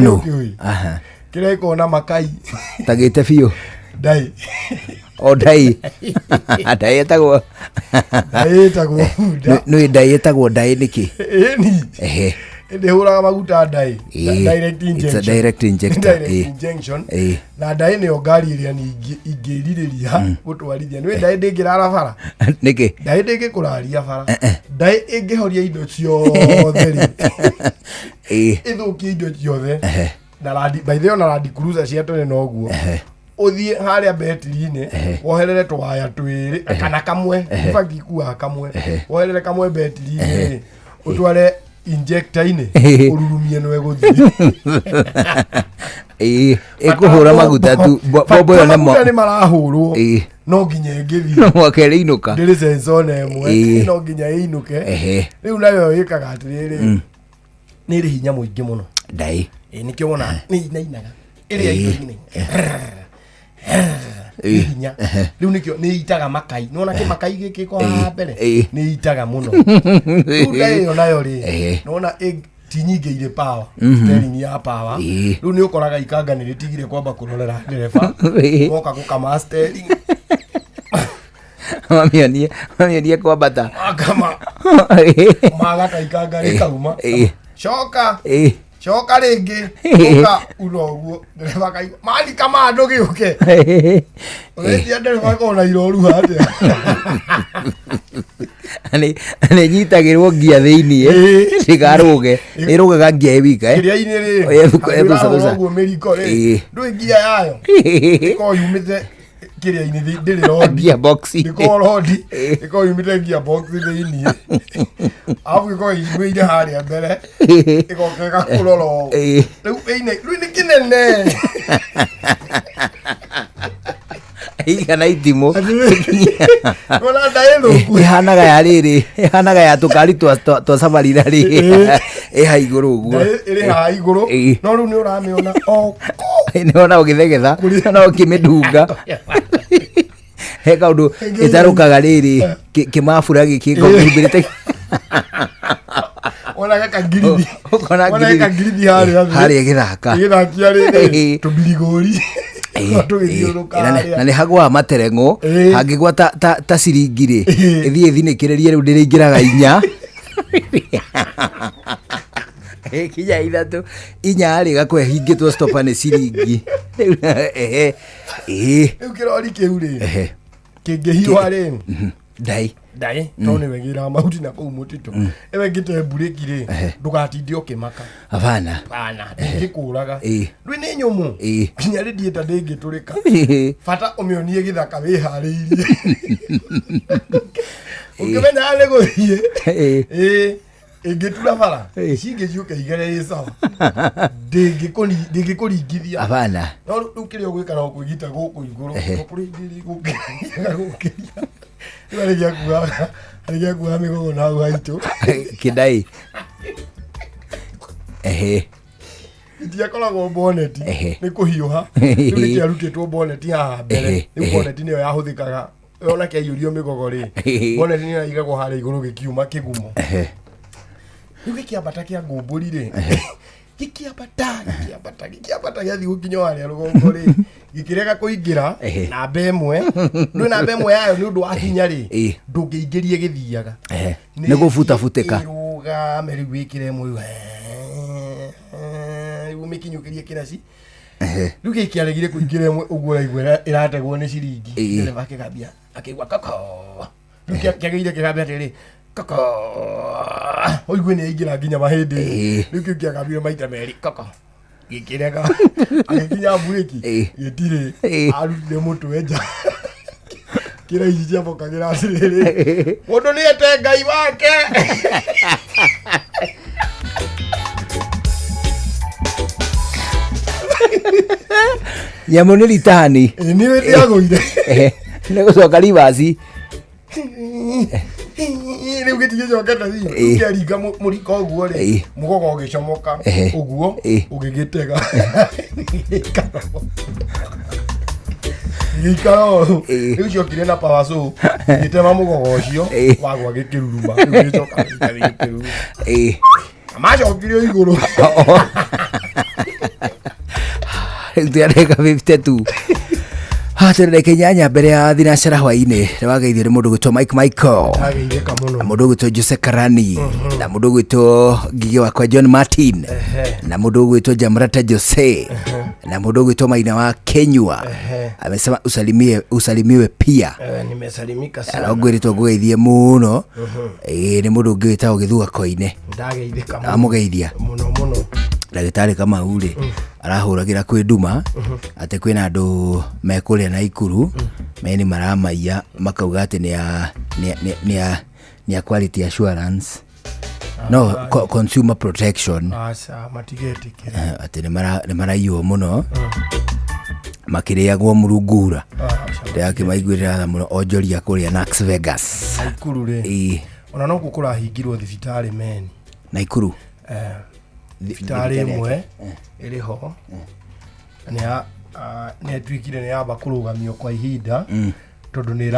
nũ kĩrĩa gĩkoragwo na makai tagĩte biũ ndai ndai ĩtagwo nĩ ndai ĩtagwo ndai nĩkĩ ndĩhũraga maguta ndai direct injection na ndai nĩyo ngari ĩrĩa ingĩrirĩria gũtwarithia nĩ ndai ndĩngĩrara bara nĩkĩ ndai ndĩngĩkũraria bara ndai ĩngĩhoria indo ciothe rĩ ĩthũkie indo ciothe na by the way na Land Cruiser cia tene noguo uthie haria betiri-inĩ woherere twaya twĩrĩ kana kamwe ibaki kuaga kamwe woherere kamwe betiri-inĩ utware injector-inĩ ururumie no egũthie ĩkũhũra maguta tu bombo yo nĩ marahũrwo no nginya ĩngĩthie mwakere inuka ndĩrĩ sensor nemwe no nginya ĩinuke rĩu nayo ĩkaga atĩrĩrĩ nĩ ĩrĩ hinya mũingĩ mũno ndai nĩkĩo wona nĩ inainaga ĩrĩa indo-inĩ hinya rĩu nĩkĩo nĩ itaga makai nona kĩmakai gĩkĩ kwa mbere nĩ itaga mũno rĩu ĩyo nayo rĩ nona ti nyingĩ irĩ power steering ya power rĩu nĩ ũkoraga ikanga nĩ rĩtigire kwamba kũrorera ndereba moka gũkama steering mamĩonie kwambata magata ikanga rĩkauma coka rĩngĩ ũka uroguo ndereba kaigua mandika ma andũ gĩũke ũrĩtia ndereba kona iroru hatĩa nĩ nyitagĩrwo ngia thĩiniĩ cikarũge ĩrũgaga ngia ĩwika kĩrĩa-inĩ rĩ ũguo mĩriko rĩ ndũĩ ngia yayo ĩkorwo yumĩte kĩrĩa-inĩ ndĩrĩ rodi ĩkorwo rodi ĩkorwo yumĩte gearbox thĩiniĩ arabu ĩkorwo ĩiguĩire harĩa mbere ĩgoka ĩgakũrora rĩu nĩ kĩnene igana itimũ ona ndaĩ thũku ihanaga ya rĩrĩ ihanaga ya tũkari twa sabarina rĩ ĩha igũrũ ũguo ĩrĩ haha igũrũ no rĩu nĩ ũramĩona nĩona ũgĩthegetha no ũkĩmĩndunga he kaũndũ ĩtarũkaga rĩrĩ kĩmabura gĩkĩ ngombĩrĩte ona gakangirithi harĩa gĩthaka tũmbirigũri na nĩ hagwaga matereng'ũ hangĩgwa ta ciringi rĩ ĩthiĩ ĩthinĩkĩrĩrie rĩu ndĩrĩingĩraga inya kinya ithatũ inya rĩ gakwe hingĩtwo stopa nĩ ciringi rĩu kĩrori kĩu rĩ kĩngĩhiũha rĩ ndai Dai, tone wegira mahuti na kwa umutito. Ewe ngite bureki ri, ndugatinde ukimaka. Hapana. Bana, ndikuraga. Rwi ni nyumu. Kinya ri dieta ndingiturika. Fata umionie githaka wi hariirie. Ukimenya ale guthie. Ingitura bara. Cingijuka igere ri sawa. Ndingikuringithia. Hapana. No ukiri ogwika na kwigita guku iguru. Kuri ndiri gukiria. Aligia kuwa migogo na uhaito Kidai Itia kola go bonnet ni kuhiuha ni kiarutitwo bonnet haha mbere ni bonnet ni yo yahuthikaga yona kiayurio migogo ri bonnet ni yaigagwo hare iguru gikiuma kigumo ni kiambata kia ngumburi ri gikiambata giathi gukinya hare rugongo ri gikirega kuingira namba imwe ndu namba imwe yayo ni undu wa hinya ri ndungiingirie githiaga ni gufuta futeka ruga meri wikire imwe umikinyukirie kiraci ruge kiaregire kuingira imwe uguo igwera irategwo ni ciringi ile bakigambia akigwa koko ruge kiageire kigambia tiri koko oigwe ni ingira nginya mahindi ruge kiagambia maita meri koko gikirega agikinya bureki gitire arutire mutu enja kira iji hapo kagira asirere mundu ni ete ngai wake nyamo ni litani ni wewe yagoire ni gucoka rivasi ni ugitige joketa thi ukiaringa muriko uguo ri mugogo ugicomoka uguo ugigitega Ikaro ucio kire na pawaso gitema mugogo ucio wagwa gikiruruma ugicoka gikiruruma amacho okire iguru ndiareka 52 Hatere kenyanya mbere ya thinacara hwaini wageithio ni mundu gwitwo Mike Michael na mundu gwitwo Jose Karani na mundu gwitwo Gigi wakwa John Martin na mundu gwitwo Jamrata Jose na mundu gwitwo Maina wa Kenywa amesema usalimiwe pia. Nimesalimika sana. Arogwiritwo gugeithie muno ni mundu ngwitwo Githua Koine ndageithika muno amugeithia muno ndagitari kama ule arahuragira kwi nduma ate kwina andu mekuria na ikuru meni maramaiya makauga ati ni quality assurance no consumer protection asa matigetike ati ni maraiyo muno makiriagwo murungura ndake maigwirira muno onjoria kuria Las Vegas ikuru ri ona no gukura hingirwo thibitari meni na ikuru thibitari imwe iriho ni twikire ni aba kurugamio kwa ihinda tondu ni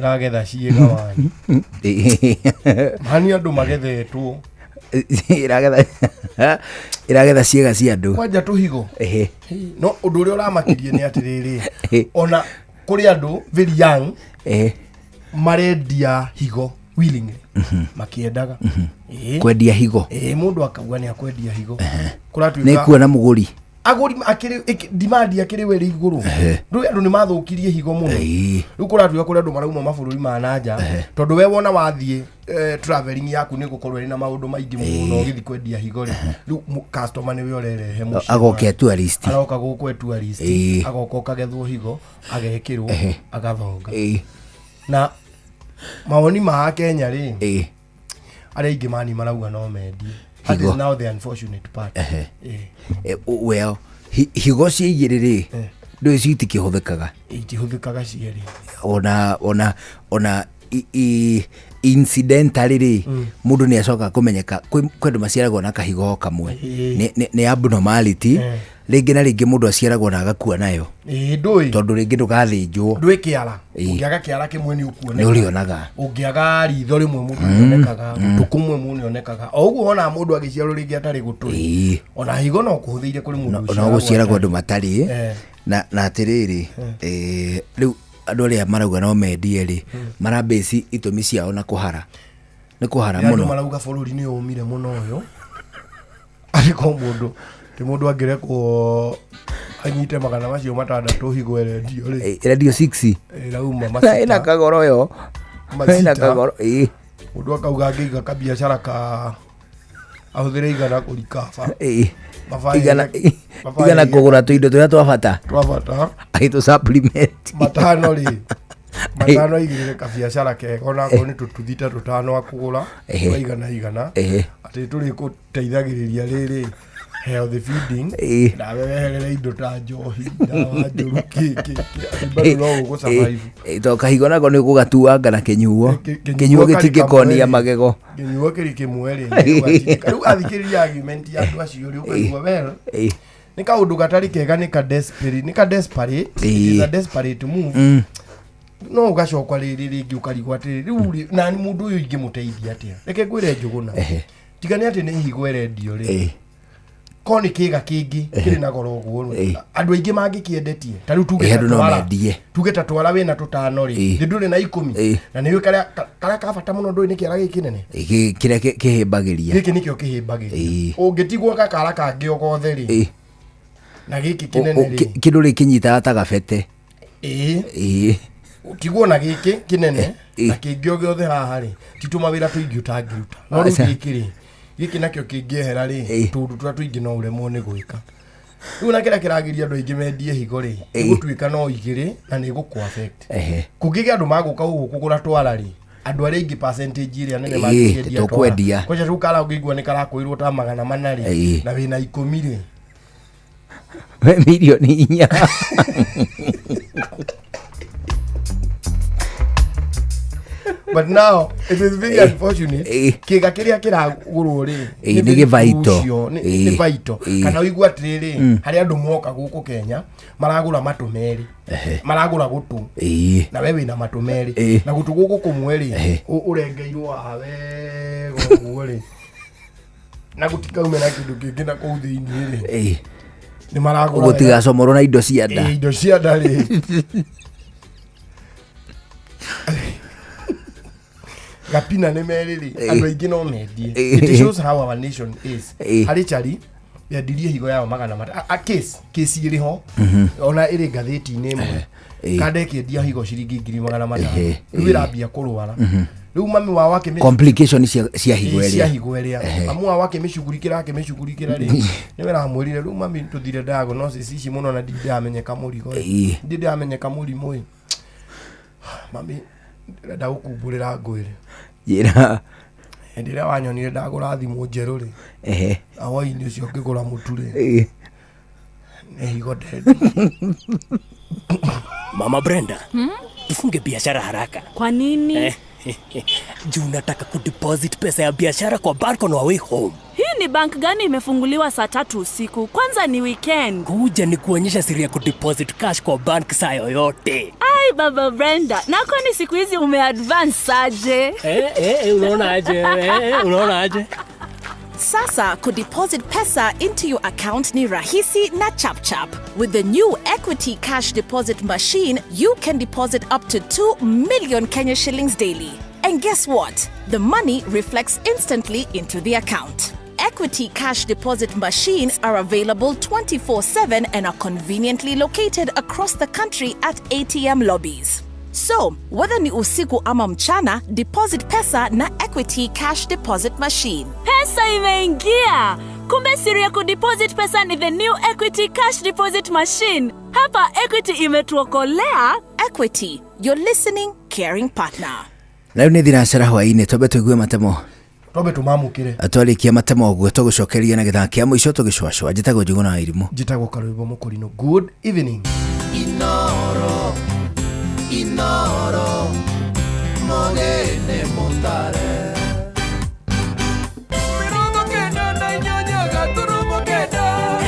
ragetha ciega wani hani andu magethetwo iragetha ciega cia andu kwanja tuhigo no undu uria uramakirie ni atiriri ona kuri andu very young marendia higo willingly makiendaga kwendia higo mundu akauga ni akwendia higo kuratuika ni kuona muguri aguri akiri demand akiri weri iguru ndu andu ni mathukirie higo muno riu kuratuika kuri andu marauma mabururi ma nanja tondu we wona wathie traveling yaku ni gukorwo ri na maundu maingi muno ugithi kwendia higo riu customer ni we orerehe muci agoke tourist aroka gukwe tourist agoka kagethwo higo agekirwo agathonga na mawoni ma Kenya ri ari ingi mani marauga no mendi that is now the unfortunate part well higo ciigiriri ndu citi kihuthikaga itihũthĩkaga cieri ona incidentally ri mundu ni acoka kumenyeka kwendu maciaragwo na kahigo kamwe ni abnormality ringi na ringi mundu aciaragwo na agakua nayo ndui tondu ringi ndugathinjwo ndui kiara ungiaga kiara kimwe ni ukuoneka ni urionaga ungiaga ritho rimwe mundu onekaga tukumwe mundu onekaga o uguo ona mundu agiciarwo ringi atari guturi ona higo no kuhuthiire kuri mundu ona guciaragwo andu matari na atiriri riu andu aria marauga no mendie ri marabeci itumi ciao na kuhara ni kuhara muno andu marauga bururi ni umire muno uyu ariko mundu ti mundu angirekwo anyite magana macio matandatu higo radio ri radio 6 rauma macita ina kagoro yo Ina kagoro mundu akauga ngiga kabiashara ka ahũthĩre igana kũrikaba igana kũgũra tũindo tũrĩa twabata agĩtũ supplement matano rĩ matano igĩrĩre kabiashara kega onakorwo nĩ tũtuthita tũtano akũgũra igana atĩ tũrĩ gũteithagĩrĩria rĩrĩ healthy feeding na weherere indo ta njohi na njũru bado no gũsurvive to kahigo nako nĩ gũgatuanga na kĩnyuo gĩtingĩkonia magego kĩnyuo kĩrĩ kĩmwe rĩ rĩu athikĩrĩria argument ya andũ acio rĩ ũkaigua well nĩ kaũndũ gatarĩ kega nĩ ka desperate it is a desperate move no ũgacokwa rĩrĩ rĩngĩ ũkarigwo atĩ rĩu na mũndũ ũyũ ingĩmũteithia atĩa reke ngwĩre Njũgũna tigane atĩ nĩ ihigo erendio rĩ koni kiga kingi kiri na goro guo andu aingi mangikĩendetie ta riu tuge ta twara wena tutano ri nduri na 10 na niwe kara kabata muno ndui ni kiara gikinene kire kihimbagiria giki nikio kihimbagiria ungitigwo kakara kangi ogothe ri na giki kinene ri kindu ri kinyita ta gabete utigwo na giki kinene na kingi ogothe haha ri tituma wira tuingi utangiruta no ri giki giki nakio kingĩehera rĩ tũndũ tũrĩa tũingĩ no ũremwo nĩ gwĩka rĩu na kĩrĩa kĩragiria andũ aingĩ mendie higo rĩ gũtuĩka no igĩrĩ na nĩ gũkũ-affect kũngĩgĩa andũ magũka gũkũ kũgũra twara rĩ andũ arĩa aingĩ percentage ĩrĩa nene mangĩendia kwanza rĩu kara ũngĩigua nĩ karakwĩrwo ta 400 rĩ na wĩna 10 rĩ we milioni 4 but now it is very unfortunate kiga kiria kiragurwo ri ni givaito ni vaito kana uigua atiriri hari andu moka guku Kenya maragura matumeri maragura gutu na wewe na matumeri na gutu guku kumweri urengeirwo awe gogwori na gutikaume na kindu kingi na kuu thiini ri ni maragura gutigacomorwo na indo cia nda indo cia nda ri gapina ne meriri andu aingi no mendie it shows how our nation is hari chari yandirie higo yao magana mata a case iri ho ona iri gatheti-inĩ imwe kande kĩendia higo ciringi 500 rĩu irambia kũrwara rĩu mami wao wake complication cia higo ĩrĩa mamu wao wake mĩcugurikĩra rĩ nĩ weramwĩrire rĩu mami tũthire diagnosis ici mũno na ndamenyeka mũrigo ndamenyeka mũrimũ mami ndĩrenda gũkumbũrĩra ngwĩre njĩra hĩndĩ ĩrĩa wanyonire ndagũra thimũ njerũ rĩ na hwaĩ-inĩ ũcio ngĩgũra mũtu rĩ nĩ higo ndendi Mama Brenda, tufunge biashara haraka. Kwa nini? Juu nataka kudeposit pesa ya biashara kwa bank on our way home. Hii ni bank gani imefunguliwa saa 3 usiku? Kwanza ni weekend. Kuja ni kuonyesha siri ya kudeposit cash kwa bank saa yoyote. Ai Baba Brenda, na kwani siku hizi umeadvance aje? Unaona aje? Sasa kudeposit pesa into your account ni rahisi na chap. With the new Equity Cash Deposit Machine, you can deposit up to 2 million Kenya shillings daily. And guess what? The money reflects instantly into the account. Equity Cash Deposit Machines are available 24/7 and are conveniently located across the country at ATM lobbies. So, whether ni usiku ama mchana, deposit pesa na Equity Cash Deposit Machine. Pesa imeingia! Kumbe siri ya kudeposit pesa ni the new Equity Cash Deposit Machine. Hapa Equity imetuokolea. Equity, your listening, caring partner. Na ni thinacara hwaĩ-inĩ twambe tũigue matemo twambe tũmamũkĩre atwarĩkia matemo ũguo tũgũcokeria na gĩthaka kĩa mũico tũgĩcwacwa. Njĩtagwo Njũgũna wa Irimũ. Njĩtagwo Karũibo Mũkũrinũ. Good evening. Inoro Mogene Montare Mirongo kenda na nyanya gaturumo kenda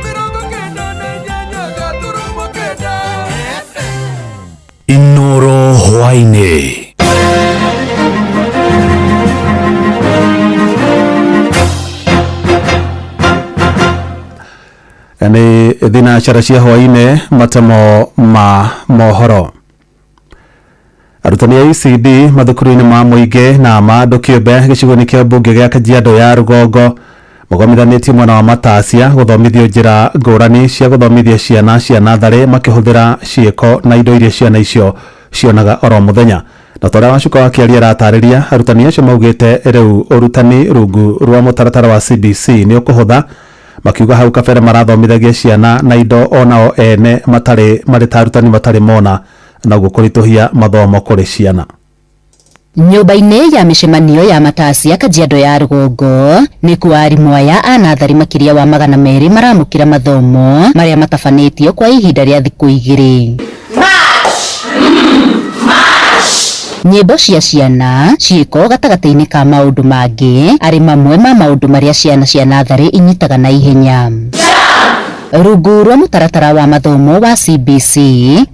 Mirongo kenda na nyanya gaturumo kenda Inoro hwaĩ-inĩ. Nĩ thinacara cia hwaĩ-inĩ matemo ma mohoro. Arutani a ECD mathukuru-inĩ ma mũingĩ na ma andũ kĩũmbe gĩcigo-inĩ kĩa mbunge gĩa Kajiado ya Rũgongo magomithanĩtie mwena wa Matacia gũthomithio njĩra ngũrani cia gũthomithia ciana cia natharĩ makĩhũthĩra ciĩko na indo iria ciana icio cionaga oro mũthenya. na toria wacuka wakiaria aratariria arutani acio maugite riu urutani rungu rwa mutaratara wa CBC ni ukuhutha makiuga hau kabere marathomithagia ciana na indo onao ene matari tarutani matari mona na gukurituhia mathomo kuri ciana. Nyumba-inĩ ya mĩcemanio ya Matasia Kajiado ya Rũgongo nĩ kuo arimũ aya a nathari makiria wa 200 maramũkĩra mathomo marĩa matabanĩtio kwa ihinda rĩa thikũ 2. Nyĩmbo cia ciana ciĩko gatagatĩ-inĩ ka maũndũ mangĩ arĩ mamwe ma maũndũ marĩa ciana cia nathari inyitaga na ihenya. Rungu rwa mutaratara wa mathomo wa CBC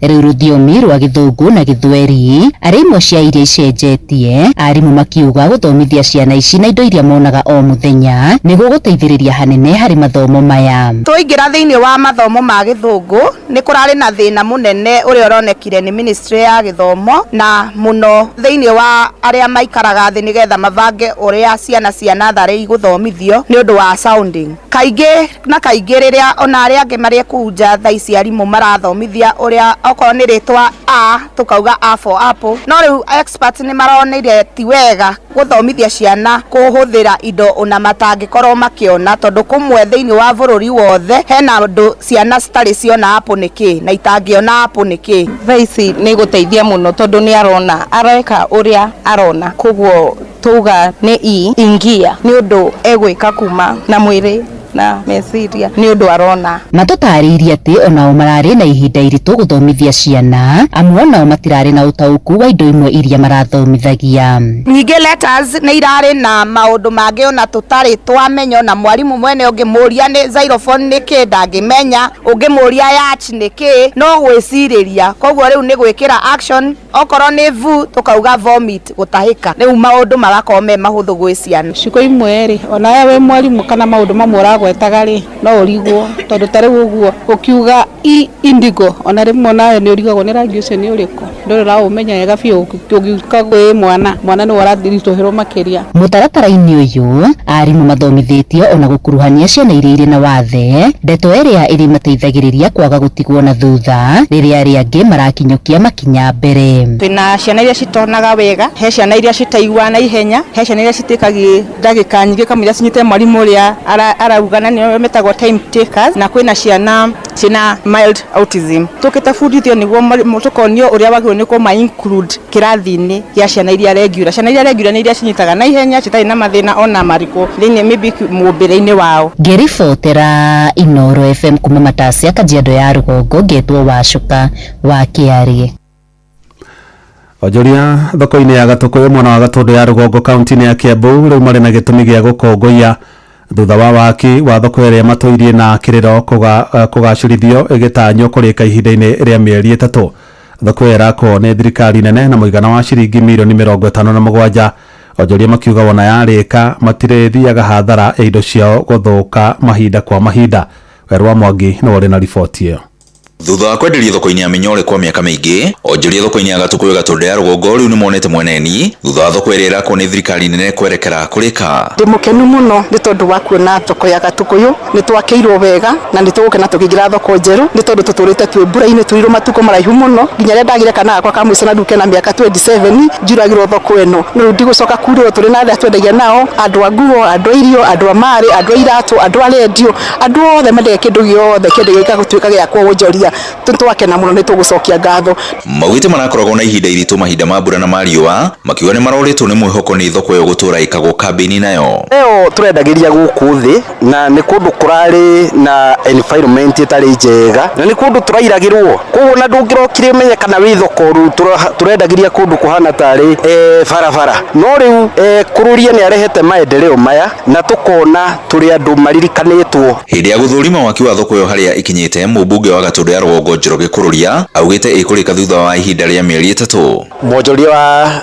rĩu rũthiomi rwa Gĩthũngũ na Gĩthweri arĩ imwe cia iria icenjetie arimũ makiuga gũthomithia ciana ici na indo iria monaga o mũthenya nĩguo gũteithĩrĩria hanene harĩ mathomo maya. Tũingĩra thĩinĩ wa mathomo ma Gĩthũngũ nĩ kũrarĩ na thĩna mũnene ũrĩa ũronekire nĩ Ministry ya Gĩthomo na mũno thĩinĩ wa arĩa maikaraga thĩ nĩgetha mabange ũrĩa ciana cia natharĩ igũthomithio nĩ ũndũ wa sounding. Kaingĩ na kaingĩ rĩrĩa ona arĩa angĩ marĩ kũnja thaa ici arimũ marathomithia ũrĩa okorwo nĩ rĩtwa A tukauga A for apple, no rĩu experts nĩ maronire ti wega gũthomithia ciana kũhũthĩra indo ona matangĩkorwo makĩona tondũ kũmwe thĩinĩ wa bũrũri wothe hena ũndũ ciana citarĩ ciona apple nĩkĩ na itangĩona apple nĩkĩ. Thaa ici nĩ gũteithia mũno tondũ nĩ arona areka ũrĩa arona koguo tuga nĩ ingia nĩ ũndũ egwĩka kuma na mwĩrĩ na meciria nĩ ũndũ arona. Matũtarĩirie atĩ onao mararĩ na ihinda iritũ gũthomithia ciana amwe onao matirarĩ na ũtaũku wa indo imwe iria marathomithagia. Ningĩ letters nĩ irarĩ na maũndũ mangĩ ona tũtarĩ twamenya na mwarimũ mwene ũngĩmũria nĩ xylophone nĩkĩ ndangĩmenya, ũngĩmũria yacht nĩkĩ no gwĩcirĩria. Koguo rĩu nĩ gwĩkĩra action okorwo nĩ vu tukauga vomit gũtahĩka. Rĩu maũndũ magakorwo me mahũthũ gwĩ ciana. Ciko imwe rĩ ona we mwarimũ kana maũndũ mamwe ũragwetaga rĩ no ũrigwo tondũ tarĩ ũguo ũkiuga indigo ona rĩmwe nawe nĩ ũrigagwo nĩ rangi ũcio nĩ ũrĩkũ ndũrĩ ũraũmenya wega biũ ũgiuka gwĩ mwana nĩ warathirituhĩrwo makĩria. Mũtaratara-inĩ ũyũ arimũ mathomithĩtio ona gũkuruhania ciana iria irĩ na wathe, ndeto ĩrĩa ĩrĩ mateithagĩrĩria kwaga gũtigwo na thutha rĩrĩa arĩa angĩ marakinyũkia makinya mbere. Twĩna ciana iria citonaga wega, he ciana iria citaigua na ihenya, he ciana iria citĩkagia ndagĩka nyingĩ kamũira cinyite mwarimũ ũrĩa araugana nĩo metagwo time takers, na kwĩna ciana cina mild autism. Tũkĩtabundithio nĩguo tũkonio ũrĩa wagĩrĩirwo nĩ kũma include kĩrathi-inĩ gĩa ciana iria regular. Ciana iria regular nĩ iria cinyitaga na ihenya citarĩ na mathĩna ona marĩkũ thĩinĩ maybe mũmbĩre-inĩ wao. Ngĩribotera Inooro FM kuma Matasia Kajiado ya Rũgongo ngetwo Wacuka wa Kĩarie. Onjoria thoko-inĩ ya Gatũkũyũ mwena wa Gatũndũ ya Rũgongo kaunti-inĩ ya Kiambu rĩu marĩ na gĩtũmi gĩa gũkũngũiya thutha wa waki wa thoko ĩrĩa matũirie na kĩrĩro kũgacĩrithio ĩgĩtanywo kũrĩka ihinda-inĩ rĩa mĩeri 3. Thoko ĩyo ĩrakwo nĩ thirikari nene na mũigana wa ciringi mirioni 57. Onjoria makiuga wona yarĩka matirĩthiaga hathara ya indo ciao gũthũka mahinda kwa mahinda. Werwa Mwangi nĩ warĩ na riboti ĩyo. Thutha wa kwenderia thoko-inĩ ya Mĩnyore kwa mĩaka mĩingĩ, onjoria thoko-inĩ ya Gatũkũyũ Gatũndũ ya Rũgongo rĩu nĩ monete mweneni thutha wa thoko ĩrĩa ĩrakwo nĩ thirikari nene kwerekera kũrĩka. Ndĩ mũkenu mũno nĩ tondũ wa kuona thoko ya Gatũkũyũ nĩ twakĩirwo wega na nĩ tũgũkena tũkĩingĩra thoko njerũ nĩ tondũ tũtũrĩte twĩ mbura-inĩ tũirwo matukũ maraihu mũno nginya rĩrĩa ndagire kana gakwa ka mũico na nduke na mĩaka 27 njuragĩrwo thoko ĩno. Rĩu ndigũcoka kurĩrwo tũrĩ na arĩa twendagia nao, andũ a nguo, andũ a irio, andũ a marĩ, andũ a iratũ, andũ a redio, andũ othe mendaga kĩndũ gĩothe kĩndũ gĩgũtuĩka gĩa kwonjoria. Twakena mũno nĩ tũgũcokia ngatho. Maugĩte marakoragwo na ihinda iritũ mahinda ma mbura na ma riũa, makiuga nĩ maroretwo nĩ mwĩhoko nĩ thoko ĩyo gũtũra ĩkagwo kambĩ-inĩ nayo. Ĩyo tũrendagĩria gũkũ thĩ na nĩ kũndũ kũrarĩ na environment ĩtarĩ njega na nĩ kũndũ tũrairagĩrwo, koguo na ndũngĩrokire ũmenye kana wĩ thoko rĩu tũrendagĩria kũndũ kũhana tarĩ barabara. No rĩu kũrũria nĩ arehete maendeleo maya na tũkona tũrĩ andũ maririkanĩtwo. Hĩndĩ ya gũthũrima waki wa thoko ĩyo harĩa ikinyĩte, mũmbunge wa Gatũndũ ya Rũgongo Njoroge Kũrũria augĩte ĩkũrĩka thutha wa ihinda rĩa mĩeri 3. Mwonjoria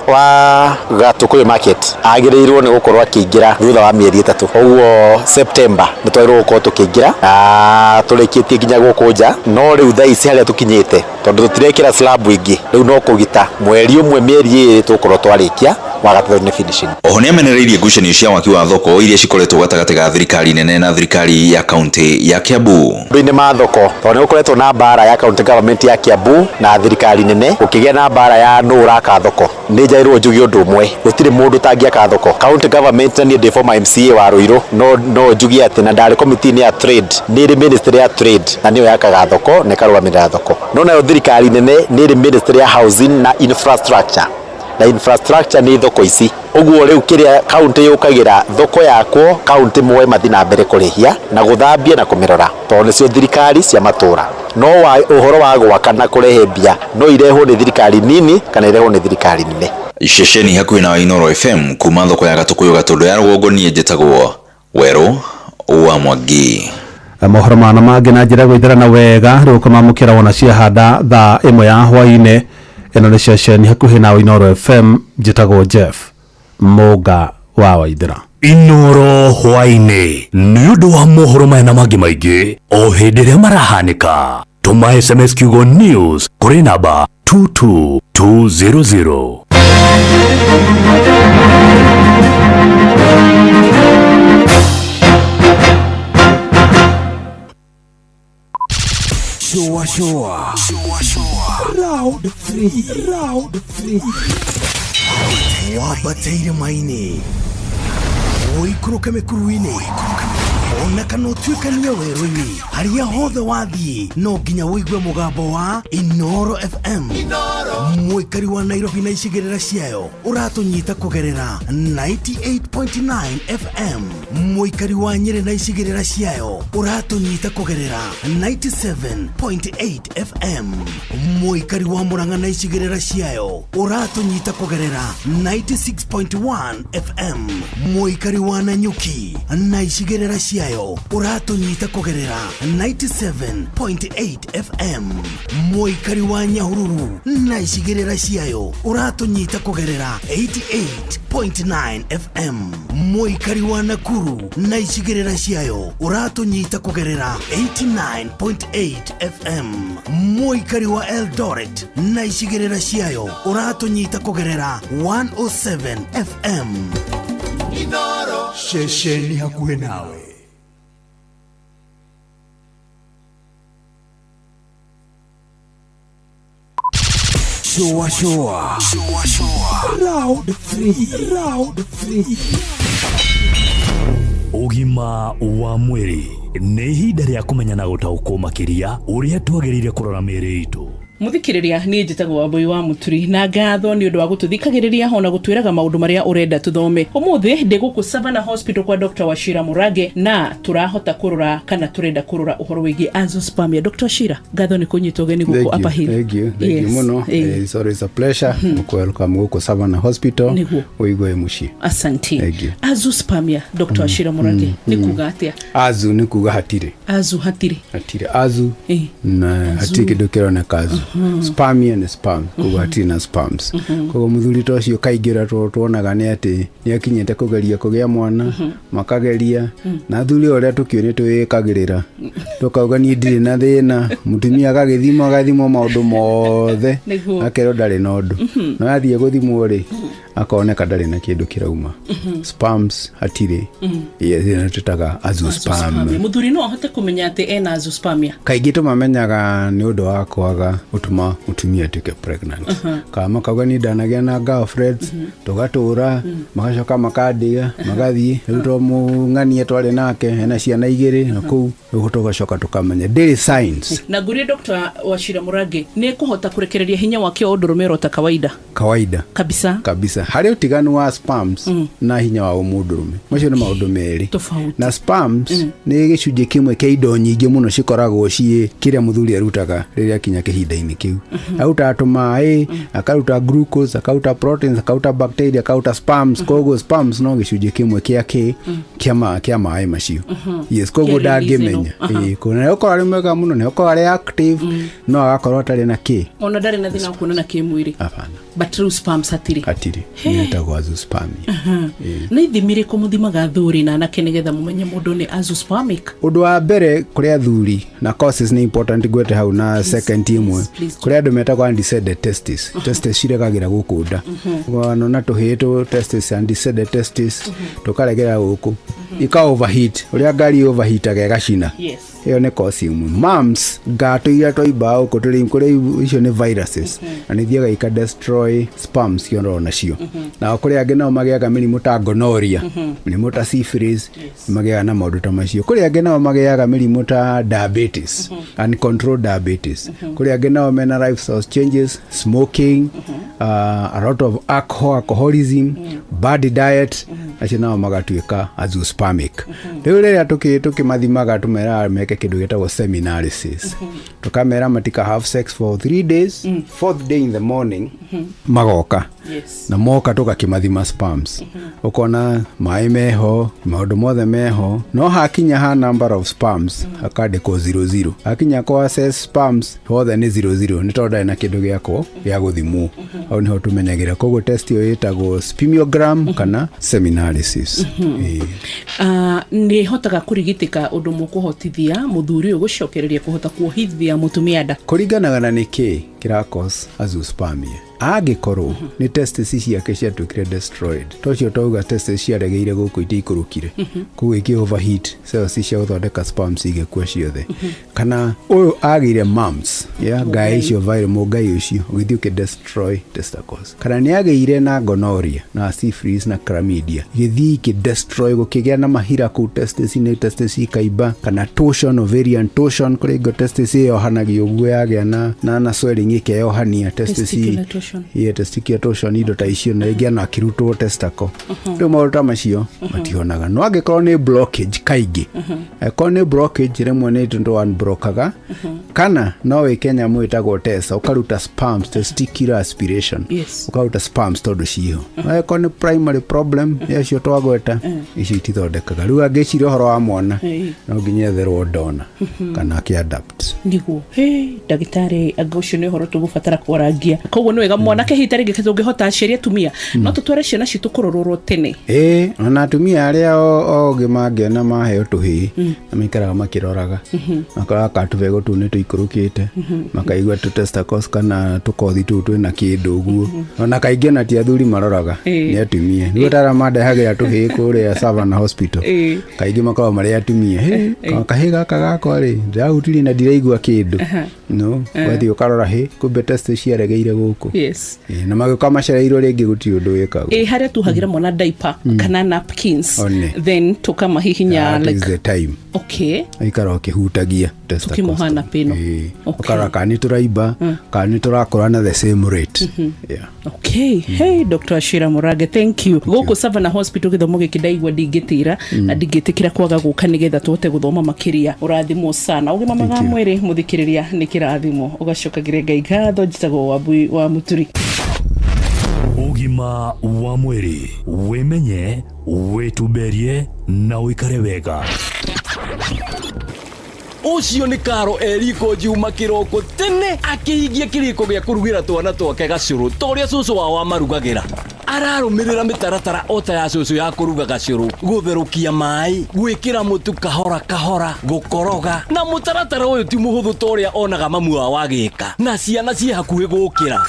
wa Gatũkũyũ market agĩrĩirwo nĩ gũkorwo akĩingĩra thutha wa mĩeri 3. Koguo September nĩ twagĩrĩirwo gũkorwo tũkĩingĩra na tũrĩkĩtie nginya gũkũ nja, no rĩu thaa ici harĩa tũkinyĩte tondũ tũtirekĩra slab ingĩ, rĩu no kũgita mweri ũmwe mĩeri 2 tũkorwo twarĩkia wa gatatũ nĩ finishing. Oho nĩ amenereirie ngucanio cia waki wa thoko iria cikoretwo gatagatĩ ga thirikari nene na thirikari ya kaunti ya Kiambu. Ndũ-inĩ ma thoko tondũ nĩ gũkoretwo na mbara ya county government ya Kiambu na thirikari nene gũkĩgĩa na mbara ya nũ ũraka thoko. Nĩ njairwo njugi ũndũ ũmwe, gũtirĩ mũndũ ũtangĩaka thoko. County government niĩ ndĩ former MCA wa Ruiru no njugi atĩ na ndarĩ committee ya trade nĩ ĩrĩ ministry ya trade na nĩyo yakaga thoko na ĩkarũgamĩrĩra thoko. No nayo thirikari nene nĩ ĩrĩ ministry ya housing na infrastructure na infrastructure nĩ thoko ici. Ũguo rĩu kĩrĩa county yũkagĩra thoko yakwo county mwe mathi na mbere kũrĩhia na gũthambia na kũmĩrora tondũ nĩcio thirikari cia matũra. No ũhoro wa gwaka na kũrehe mbia no irehwo nĩ thirikari nini kana irehwo nĩ thirikari nene. Iceceni hakuhĩ na Inooro FM kuma thoko ya Gatukuyu Gatundu ya Rũgongo niĩ njĩtagwo Werũ wa Mwangi. Mohoro mana mangĩ na njĩra gwĩthĩrana wega rĩu kũmamũkĩra wona ciahanda thaa 1 ya hwaĩ-inĩ. Ĩno nĩ ceceni hakuhĩ na Inooro FM, njĩtagwo Jeff Mũga wa Waithĩra. Inooro hwaĩ-inĩ nĩ ũndũ wa mohoro maya na mangĩ maingĩ o hĩndĩ ĩrĩa marahanĩka. Tũma SMS kiugo news kũrĩ namba 22200. Showa. Round 3. Wabateire maini. Oikũrũke mĩkuru-inĩ. Ona kana ũtuĩkanie werũ-inĩ. Harĩa hothe wathiĩ no nginya wĩigue mũgambo wa Inooro FM. Mũikari wa Nairobi na icigĩrĩra ciayo ũratũnyita kũgerera 98.9 FM. Mũikari wa Nyĩrĩ na icigĩrĩra ciayo ũratũnyita kũgerera 97.8 FM. Mũikari wa Murang'a na icigĩrĩra ciayo ũratũnyita kũgerera 96.1 FM. Mũikari wa Nanyuki na icigĩrĩra ciayo ũratũnyita kũgerera 97.8 FM. Mũikari wa Nyahururu na icigĩrĩra ciayo ũratũnyita kũgerera 88.9 FM. Mũikari wa Nakuru na icigĩrĩra ciayo ũratũnyita kũgerera 89.8 FM. Mũikari wa Eldoret na icigĩrĩra ciayo ũratũnyita kũgerera 107 FM. Inooro ceceni hakuhĩ nawe. Showa. Round 3. Ũgima wa mwĩrĩ nĩ ihinda rĩa kũmenya na gũtaũkwo makĩria ũrĩa twagĩrĩire kũrora mĩĩrĩ itũ. Muthikiriria niĩ njĩtagwo Wambui wa Muturi na ngatho nĩ ũndũ wa gũtũthikagĩrĩria ona gũtwĩraga maũndũ marĩa ũrenda tũthome. Ũmũthĩ ndĩ gũkũ Savannah Hospital kwa Dr. Wachira Murage na tũrahota kũrora kana tũrenda kũrora ũhoro wĩgiĩ azoospermia. Dr. Wachira, ngatho nĩ kũnyita ũgeni gũkũ Upper Hill. Thank you muno. It's always a pleasure welcome gũkũ Savannah Hospital. Ũigwe mũciĩ. Asante. Azoospermia, Dr. Wachira Murage, nĩ kuga atĩa? Azu nĩ kuga hatirĩ. Azu hatirĩ. Azu na hatirĩ kĩndũ kĩroneka azu. Spermia and sperm kuga hatirĩ na sperms. Koguo mũthuri ta ũcio kaingĩ tuonaga nĩ atĩ nĩ akinyĩte kũgeria kũgĩa mwana makageria na athuri ũrĩa tũkĩonĩ twĩkagĩrĩra tukauga niĩ ndirĩ na thĩna, mũtumia agathimwo maũndũ mothe akerwo ndarĩ na ũndũ, no athiĩ gũthimwo rĩ akoneka ndarĩ na kĩndũ kĩrauma. Sperms hatirĩ. Yeye tutaga azoospermia. Mũthuri no ahote kũmenya atĩ ena azoospermia. Kaingĩ tũmamenyaga nĩ ũndũ wa kwaga gũtũma mũtumia atuĩke pregnant. Kama kauga ni ndanagĩa na girlfriends tũgatũra magacoka makandiga magathiĩ rĩu tũmũng'ania twarĩ nake ena ciana igĩrĩ na kũu rĩu tũgacoka tũkamenya daily signs. Na ngũrie Dr. Wachira Murage nĩ kũhota kũrekereria hinya wake o ũndũrũme ta kawaida kabisa harĩ ũtiganu wa sperms na hinya wa mũndũrũme macio nĩ maũndũ merĩ na sperms nĩ gĩcunjĩ kĩmwe kĩa indo nyingĩ mũno cikoragwo ciĩ kĩrĩa mũthuri arutaga rĩrĩa kinya kĩhinda-inĩ kĩu. Aruta tũmaĩ, akaruta glucose, akaruta proteins, akaruta bacteria, akaruta sperms. Koguo sperms no gĩcunjĩ kĩmwe kĩa maĩ macio. Yes, koguo ndangĩmenya. Kuna ũkorwo arĩ mwega mũno nĩ ũkorwo arĩ active no agakorwo atarĩ na kĩ. Ona ndarĩ na thĩna kuonana kĩmwĩrĩ. Hapana. But true sperms hatirĩ. Nĩtagwo azoospermia. Na ithimire kũmũthimaga athuri na anake nĩgetha mũmenye mũndũ nĩ azoospermic. Ũndũ wa mbere kũrĩ athuri na causes nĩ important gwete hau na second imwe please. Kuri andu metagwo undecided testes. Testes cirekagira gukunda. Wana na tuhitu testes undecided testes tukaregera guku. Ika overheat. Uria ngari overheat agegacina. Yes. Iyo ne causing mumps gato ira toibao kuturi kuri icio ne viruses na nithiaga ika destroy sperms yoro nacio na kuri angi no magiaga mirimu ta gonorrhea mirimu ta syphilis magiaga na maundu ta macio kuri angi no magiaga mirimu ta diabetes uncontrolled diabetes kuri angi no mena lifestyle changes, smoking, a lot of alcoholism, bad diet acio no magatuika azoospermic riu riria tukimathimaga tumera meke kindu getagwo seminarisis tukamera matika have sex for 3 days, 4th day in the morning magoka na moka tugakimathima sperms ukona mai meho maundu mothe meho no hakinya ha number of sperms akandikwo 00 hakinya kwa access sperms hothe ni 00 ni tonda na kindu giako gya guthimwo au niho tumenyagira koguo test iyo yetagwo spermiogram kana seminarisis ni hotaga kurigitika undu mukuhotithia muthuri uyu gucokereria kuhota kuohithia mutumia nda kuringanaga na niki kirakos azoospermia agikorwo ni testes ciake ciatuikire destroyed tocio tauga testes ciaregeire guku itikurukire kugu iki overheat cells cia uthondeka sperms igekua ciothe kana uyu agire mumps ngai icio viral mugai ucio ugithiuke destroy testicles kana ni agire na gonorrhea na syphilis na chlamydia githi ki destroy gukigia na mahira ku testes ikaiba kana torsion ovarian torsion kuri go testes yo hanagio guo yagia na swelling ikeyohania testes testicular torsion indo ta icio na ingia na kirutwo testicle ndo maũndũ macio mationaga no angĩkorwo nĩ blockage kaingĩ angĩkorwo nĩ blockage remwe nĩ tundu unblokaga kana no wĩkenya mwĩtagwo tesa ukaruta sperms testicular aspiration ukaruta sperms tondu ciho angĩkorwo nĩ primary problem yacio twagweta icio itithondekaga rĩu angĩciria ũhoro wa mwana no nginya etherwo dona kana akiadapt niguo ndagĩtarĩ angĩcio nĩ ũhoro tũgũbatara kũrangia koguo nĩ wega mwanake hita rĩngĩ tũngĩhota aciari atumia no tũtware ciana citũ kũrororwo tene ona atumia arĩa ogĩ mangĩona maheo tũhĩĩ na maikaraga makĩroraga makoraga katũbego tũu nĩ tũikũrũkĩte makaigua tũtesticles kana tũkothi tũu twĩna kĩndũ ũguo ona kaingĩ na ti athuri maroraga nĩ atumia nĩ ũtara mandehagĩra tũhĩĩ kũrĩa Savannah Hospital kaingĩ makoragwo marĩ atumia kahĩĩ gaka gakwa rĩ ndĩrahutirie na ndiraigua kĩndũ no wathiĩ ũkarora kumbe test ciaregeire gũkũ na magĩũka macereirwo rĩngĩ gũtirĩ ũndũ wĩkagwo harĩa tuhagira mwana diaper kana napkins then tukamahihinya like the time aikara ũkĩhutagia tukimuhana peno ukara kani tũraimba kani tũrakũra na the same rate hey Dr. Ashira Murage, thank you gũkũ Savannah Hospital gĩthomo gĩkĩ ndaigua ndingĩtĩra na ndingĩtĩkĩra kwaga gũka nĩgetha tũhote gũthoma makĩria ũrathimwo sana ũgima mwega mwĩrĩ mũthikĩrĩria nĩ kĩrathimo ũgacokagĩre Ngai ngatho njĩtagwo Wambui wa Muturi. Ugima wa mwĩrĩ wĩmenye wĩtumberie na ũikare wega. Ucio nĩ Karo Eriko Juma kĩroko tene akĩhingia kĩrĩko gĩa kũrugĩra twana twake gacũrũ torĩa cũcũ wao amarugagĩra. Ararũmĩrĩra mĩtaratara ota ya cũcũ ya kũruga gacũrũ, gũtherũkia maĩ, gwĩkĩra mũtu kahora kahora, gũkoroga na mũtaratara ũyũ ti mũhũthũ torĩa onaga mamu wao agĩka na ciana ciĩ hakuhĩ gũkĩra.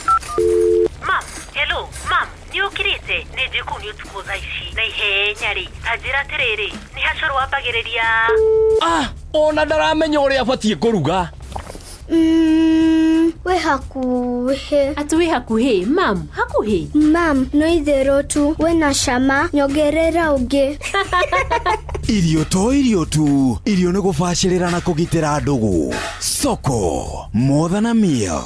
Hello, mam, niũkĩrĩte nĩ njĩkũ nĩ ũtukũ thaa ici na ihenya rĩ tanjĩra atĩrĩrĩ nĩ hacũrũ wambagĩrĩria ona ndaramenya ũrĩa abatiĩ kũruga. We hakuhĩ. Ati we hakuhĩ, mam, hakuhĩ. Mam, no itherũ tu, we na cama, nyongerera ũngĩ. Irio tu, irio nĩ gũbacĩrĩra na kũgitĩra ndũgũ. Soko, more than a meal.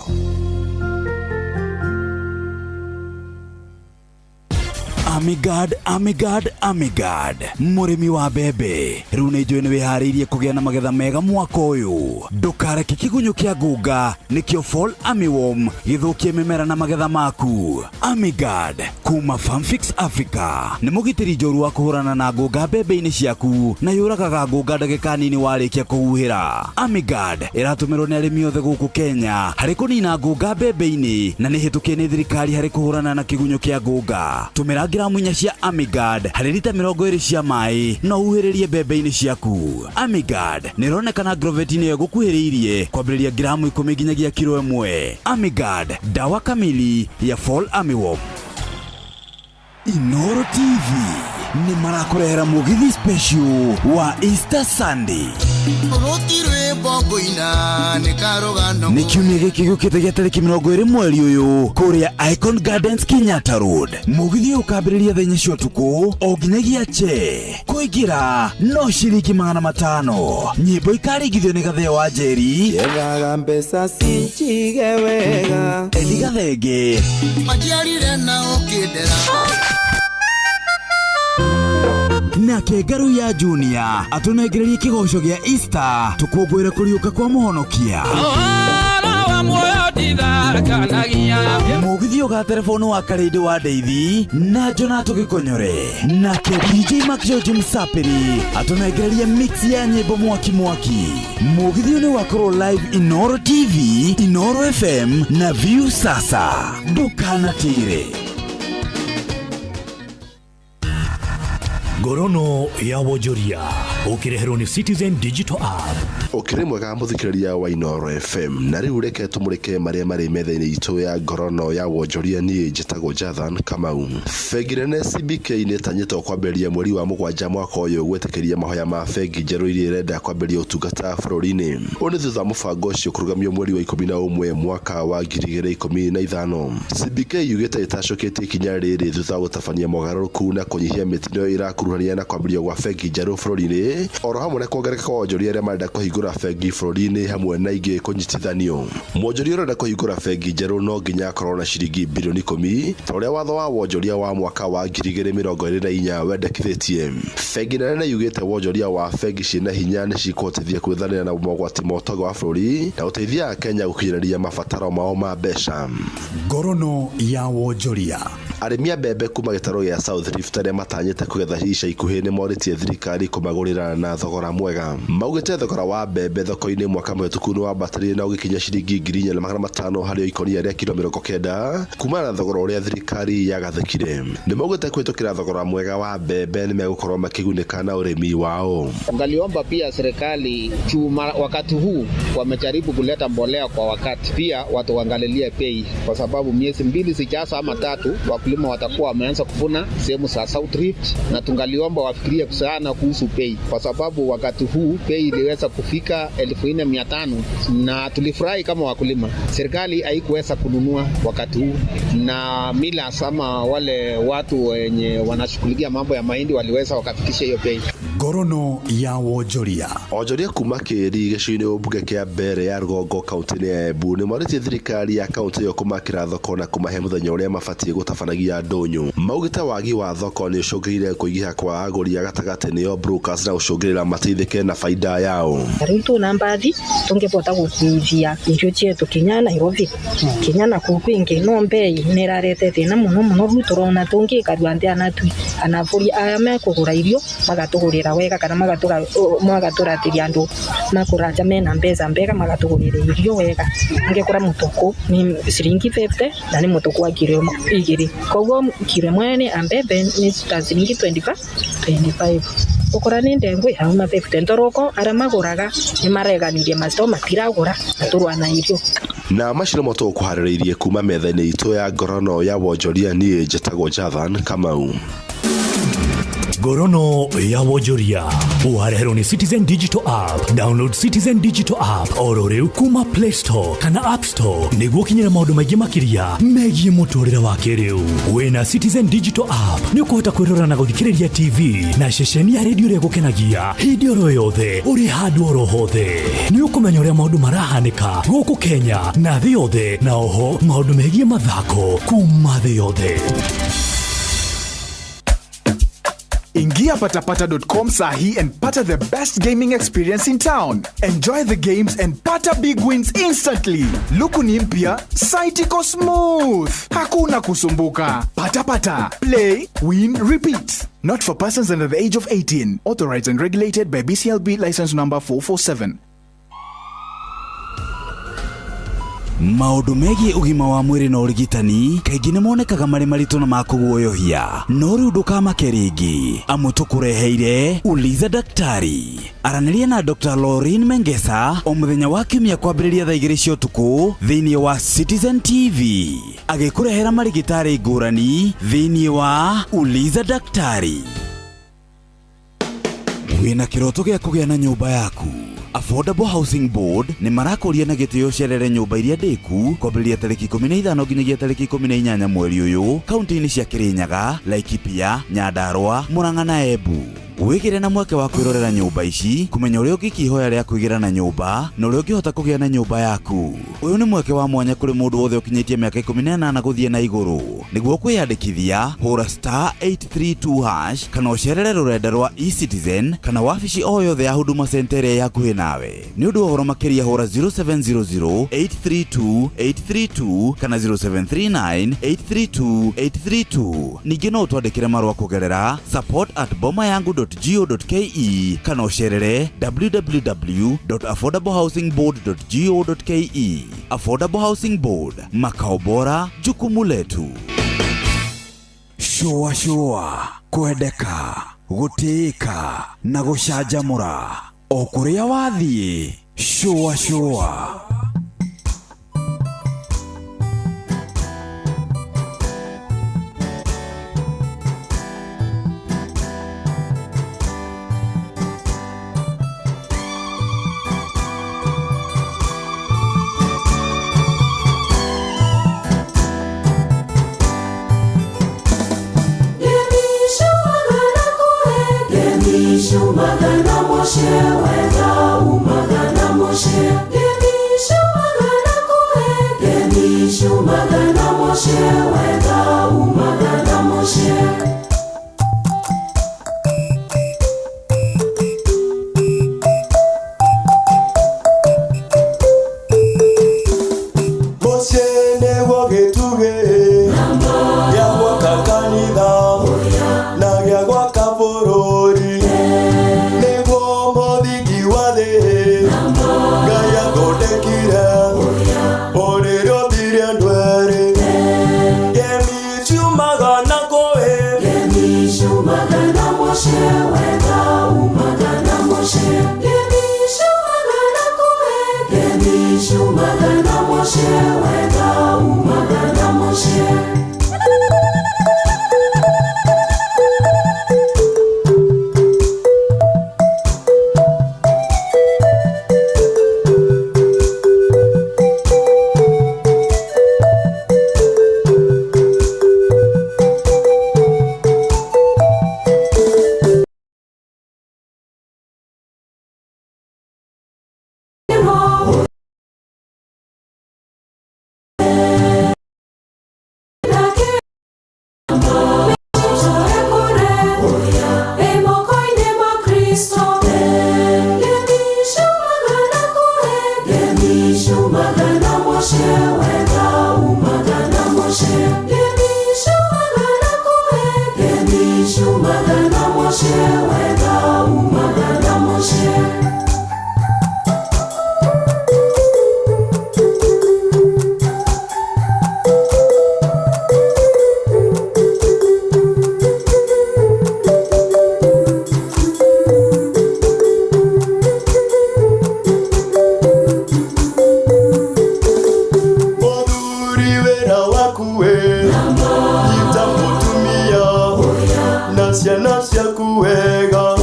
Amigad murimi wa bebe riu nĩ njũĩ nĩ wĩharĩirie kũgĩa na magetha mega mwaka ũyũ. Ndũkareke kĩgunyũ kĩa ngũnga nĩkĩo fall armyworm gĩthũkie mĩmera na magetha maku. Amigad kuma Farmfix Africa nĩ mũgitĩri njũru wa kũhũrana na ngũnga mbembe-inĩ ciaku na yũragaga ngũnga ndagĩka nini warĩkia kũhuhĩra. Amigard ĩratũmĩrwo nĩ arĩmi othe gũkũ Kenya harĩ kũnina ngũnga mbembe-inĩ na nĩ hĩtũkie nĩ thirikari harĩ kũhũrana na kĩgunyũ kĩa ngũnga. Tũmĩra gramu 4 cia Amigard harĩ lita 20 cia maĩ na ũhuhĩrĩrie mbembe-inĩ ciaku. Amigard nĩ ĩronekana Agrovet-inĩ ĩyo gũkuhĩrĩirie kwambĩrĩria gramu 10 nginyagia kilo 1. Amigard, dawa kamili ya Fall Armyworm. Inoro TV nĩ marakũrehera mũgithi special wa Easter Sunday. Nĩ kiumia gĩkĩ gĩũkĩte gĩa tarĩki 20 mweri ũyũ kũrĩa Icon Gardens Kenyatta Road. Mũgithi ũkambĩrĩria thaa 4 cia ũtukũ o nginyagia che. Kũingĩra no ciringi 500. Nyĩmbo ikaringithio nĩ Gatheo wa Njeri, Yegaga mbeca cinjige wega, Eli Gathenge, majiarire na ũkĩndera na Kengaru ya Junior atunengererie kĩgoco gĩa Easter tũkũngũĩre kũriũka kwa mũhonokia. Mũgithi ũgaterefonu wa Karĩndĩ wa Ndeithi na Jonato Gĩkonyore na DJ Mark George Msapiri atunengererie mix ya nyĩmbo mwaki mwaki. Mũgithi ũyũ nĩ wakorwo live Inoro TV, Inoro FM na View Sasa. Ndũkanatire. Ngorono ya Wonjoria ukireherwo ni Citizen Digital App. Ukiri mwega muthikiriria wa Inoro FM na riu reke tumurike maria mari metha-ini itu ya ngorono ya Wonjoria ni njitagwo Jathan Kamau. Fegirene CBK ni tanyitwo kwamberia mweri wa 7 mwaka uyu gwetikiria mahoya ma fegi njeru iria irenda kwamberia utungata bururi-ini. Oni thutha mubango ucio kurugamio mweri wa 11 mwaka wa 2015. CBK yugite itacoketie ikinya riri thutha gutabania mogaruruku na kunyihia mitino irakuruhania na kwamberio gwa fegi njeru bururi-ini. Oro hamwe na kuongereka kwa Wonjoria aria marenda kuhingura fegi bururi-ini hamwe na ingi kunyitithanio. Wonjoria urenda kuhingura fegi njeru no nginya akorwo na ciringi bilioni 10 ta uria watho wa Wonjoria wa mwaka wa 2024 wendekithĩtie. Fegi nene yugĩte Wonjoria wa fegi ciĩna hinya nĩ cikũhotithia gwĩthanĩra na mogwati ma ũtonga wa bũrũri na gũteithia Akenya gũkinyanĩria mabataro mao ma mbeca. Ngorono ya Wonjoria. Arĩmi a mbembe kuma gĩtarũ gĩa South Rift arĩa matanyĩte kũgetha ica ikuhĩ nĩ morĩtie thirikari kũmagũrĩra na thogora mwega. Maugĩte thogora wa mbembe thoko-inĩ mwaka mũhetũku nĩ wambatĩrĩire na ũgĩkinya ciringi 4,500 harĩ ikũnia rĩa kilo 90 kumana na thogora ũrĩa thirikari yagathĩkire. Nĩ maugĩte kũhĩtũkĩra thogora mwega wa mbembe nĩ megũkorwo makĩgunĩka na ũrĩmi wao. Ngaliomba pia serikali wakati huu wamejaribu kuleta mbolea kwa wakati, pia watu waangalilie bei, kwa sababu miezi 2 zijazo ama 3 wakulima watakuwa wameanza kuvuna sehemu za South Rift, na tungaliomba wafikirie sana kuhusu bei, kwa sababu wakati huu bei iliweza kufika 4,500 na tulifurahi kama wakulima. Serikali haikuweza kununua wakati huu, na mila sama wale watu wenye wanashughulikia mambo ya mahindi waliweza wakafikisha hiyo bei. Ngorono ya Wonjoria. Wonjoria kuma Kĩri gĩcigo-inĩ ũmbunge kĩa mbere ya Rũgongo kaunti-inĩ ya Embu nĩ morĩtie thirikari ya kaunti ĩyo kũmakĩra thoko na kũmahe mũthenya ũrĩa mabatiĩ gũtabanagia ndũnyũ. Maugĩte wagi wa thoko nĩ ũcũngĩrĩire kũingĩha kwa agũri a gatagatĩ nĩo brokers na gũcũngĩrĩra mateithĩke na baida yao. Rĩu tũna mbathi tũngĩbota gũkuithia irio cietu kinya Nairobi, kinya nakũu kwĩngĩ no mbei nĩ ĩrarete thĩna mũno rĩu tũrona tũngĩkarua ndĩ anabũri aya mekũgũra irio magatũgũrĩra wega kana magatũratĩria andũ makũranja mena mbeca mbega magatũgũrĩra irio wega. Ngĩkora mũtuku nĩ ciringi 50 na nĩ mũtuku wa kilo 2, koguo kilo mwene ambembe nĩ ta ciringi 25. Ukora nĩ ndengũ hauma 50 ntoroko arĩa magũraga nĩ mareganirie masto matiragũra atũrwa na irio. Na macira moto kuharĩrĩirie kuma metha-inĩ itũ ya ngorono ya Wonjoria niĩ njĩtagwo Jathan Kamau. Ngorono ya Wonjoria uhareherwo ni Citizen Digital App. Download Citizen Digital App oro rĩu kuma Play Store kana App Store nĩguo kinyĩra maũndũ maingĩ makĩria megiĩ mũtũrĩre wa kĩrĩu. Wĩna Citizen Digital App nĩ ũkũhota kwĩrora na gũthikĩrĩria TV na ceceni ya redio ĩrĩa gũkenagia hĩndĩ oro yothe ũrĩ handũ oro hothe. Nĩ ũkũmenya ũrĩa maũndũ marahanĩka gũkũ Kenya na thĩ yothe, na oho maũndũ megiĩ mathako kuma thĩ yothe. Ingia Ingia patapata.com sahi and pata the best gaming experience in town. Enjoy the games and pata big wins instantly. Luku ni mpya, site iko smooth. Hakuna kusumbuka. Patapata. Play, win, repeat. Not for persons under the age of 18. Authorized and regulated by BCLB license number 447. Maundu megie ugima wa mwiri na urigitani kaingĩ nĩ monekaga marĩ maritũ na makũguoyohia, no rĩu ndũkamake rĩngĩ, amu tũkũreheire Uliza Daktari. Aranĩria na Dr. Lauren Mengesa o mũthenya wa Kiumia kwambĩrĩria thaa 2 cia ũtukũ thĩinĩ wa Citizen TV, agĩkũrehera marigitari ngũrani thĩinĩ wa Uliza Daktari. Wĩna kĩroto gĩa kũgĩa na nyũmba yaku, Affordable Housing Board nĩ marakũria na gĩtĩo cerere nyũmba iria ndĩku kwambĩrĩria tarĩki 15 nginyagia tarĩki 18 mweri ũyũ kaunti-inĩ cia Kirinyaga, Laikipia, Nyandarua, Murang'a na Embu. Wĩgĩre na mweke wa kwĩrorera nyũmba ici, kũmenya ũrĩa ũngĩkĩhoya rĩa kwĩgĩra na nyũmba na ũrĩa ũngĩhota kũgĩa na nyũmba yaku. Ũyũ nĩ mweke wa mwanya kũrĩ mũndũ wothe ũkinyĩtie mĩaka 18 gũthiĩ na igũrũ. Nĩguo kwĩyandĩkithia, hũra *832# kana ũcerere rũrenda rwa eCitizen kana wabici o yothe ya Huduma Center ĩrĩa yakuhĩ nawe. Nĩ ũndũ wa ũhoro makĩria hũra 0700-832-832 kana 0739-832-832. Ningĩ no ũtwandĩkĩre marũa kũgerera support@bomayangu.go.ke kana ũcerere www.affordablehousingboard.go.ke. Affordable Housing Board, makao bora, jukumu letu. Shua kwendeka, gũtĩĩka na gũcanjamũra o kũrĩa wathiĩ. Shua Magana moshe wega umagana moshe Gemishu magana kohe Gemishu magana moshe wega umagana moshe Moshe newo getuge ya gwaka kanitha na ya gwaka bũrũri ciana ciaku wega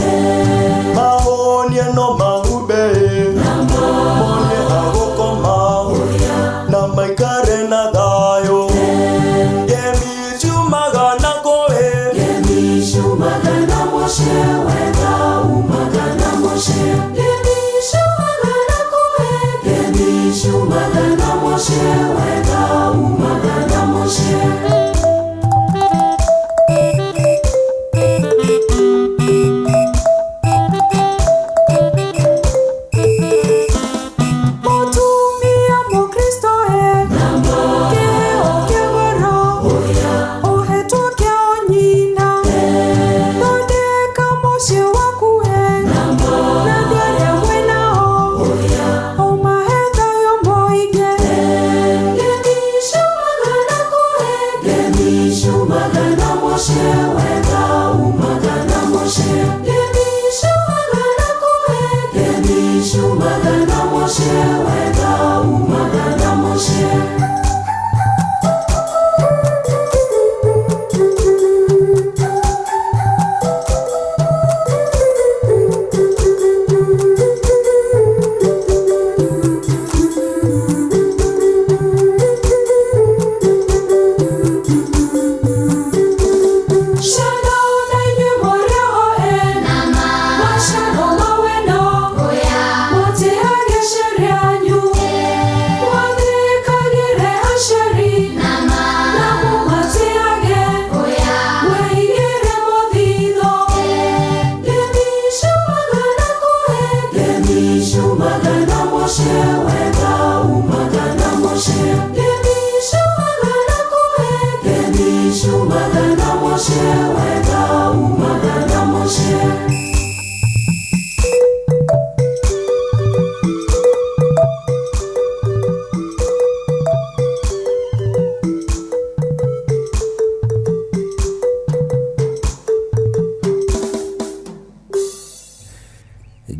ciumaga na mũciĩ wega umaga na mũciĩ.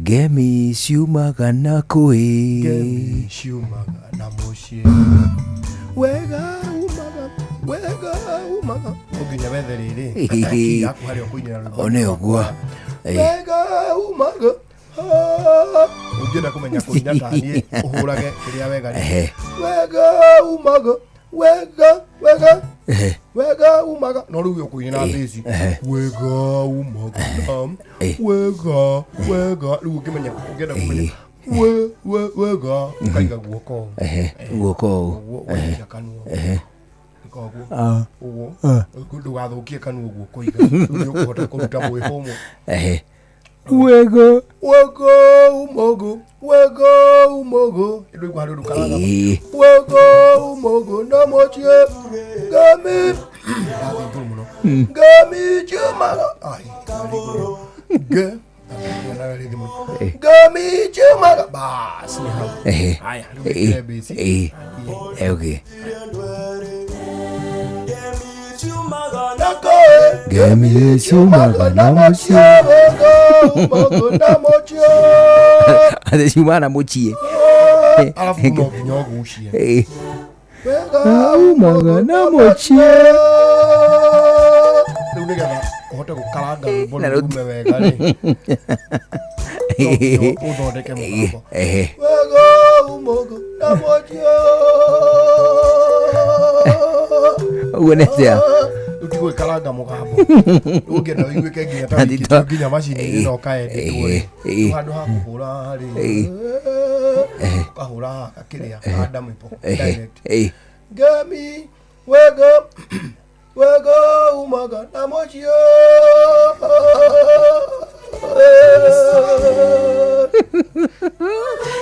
Gemi ciumaga na kũĩ. Gemi ciumaga na mũciĩ wega umaga ũnginya wethe rĩrĩ yaku harĩa ũkũinĩra rwĩmbo one ũguo wega umaga ũngĩenda kũmenya kũina ta niĩ ũhũrage kĩrĩa wega wega umaga wega umaga no rĩu ũkũinĩra thĩci wega umaga wega rĩu ũngĩmenya ũngĩenda kũmenya wega ũkaiga guoko guoko ndũgathũkie kanua ũguo kũiga nĩ ũkũhota kũruta mwĩhũmũ wega umogo ndio iko haruru kalaga wega umogo na mũciĩ gami chumaga gami chumaga basi haya ndio basi okay Gemi ciumaga na mũciĩ ade ciumaga na mũciĩ alafu no nginya ũgucie wega umaga na mũciĩ rĩu nĩgetha ũhote gũkaranga rwĩmbo rume wega rĩ ũthondeke mũgambo wega umaga na mũciĩ ũguo nĩ atĩa utigo ikaranga mugambo ungenda wiguike nginya ta nginya macini ino kaende tu handu ha kuhura hari kahura akiria handa mwipo direct gami wega umaga na mũciĩ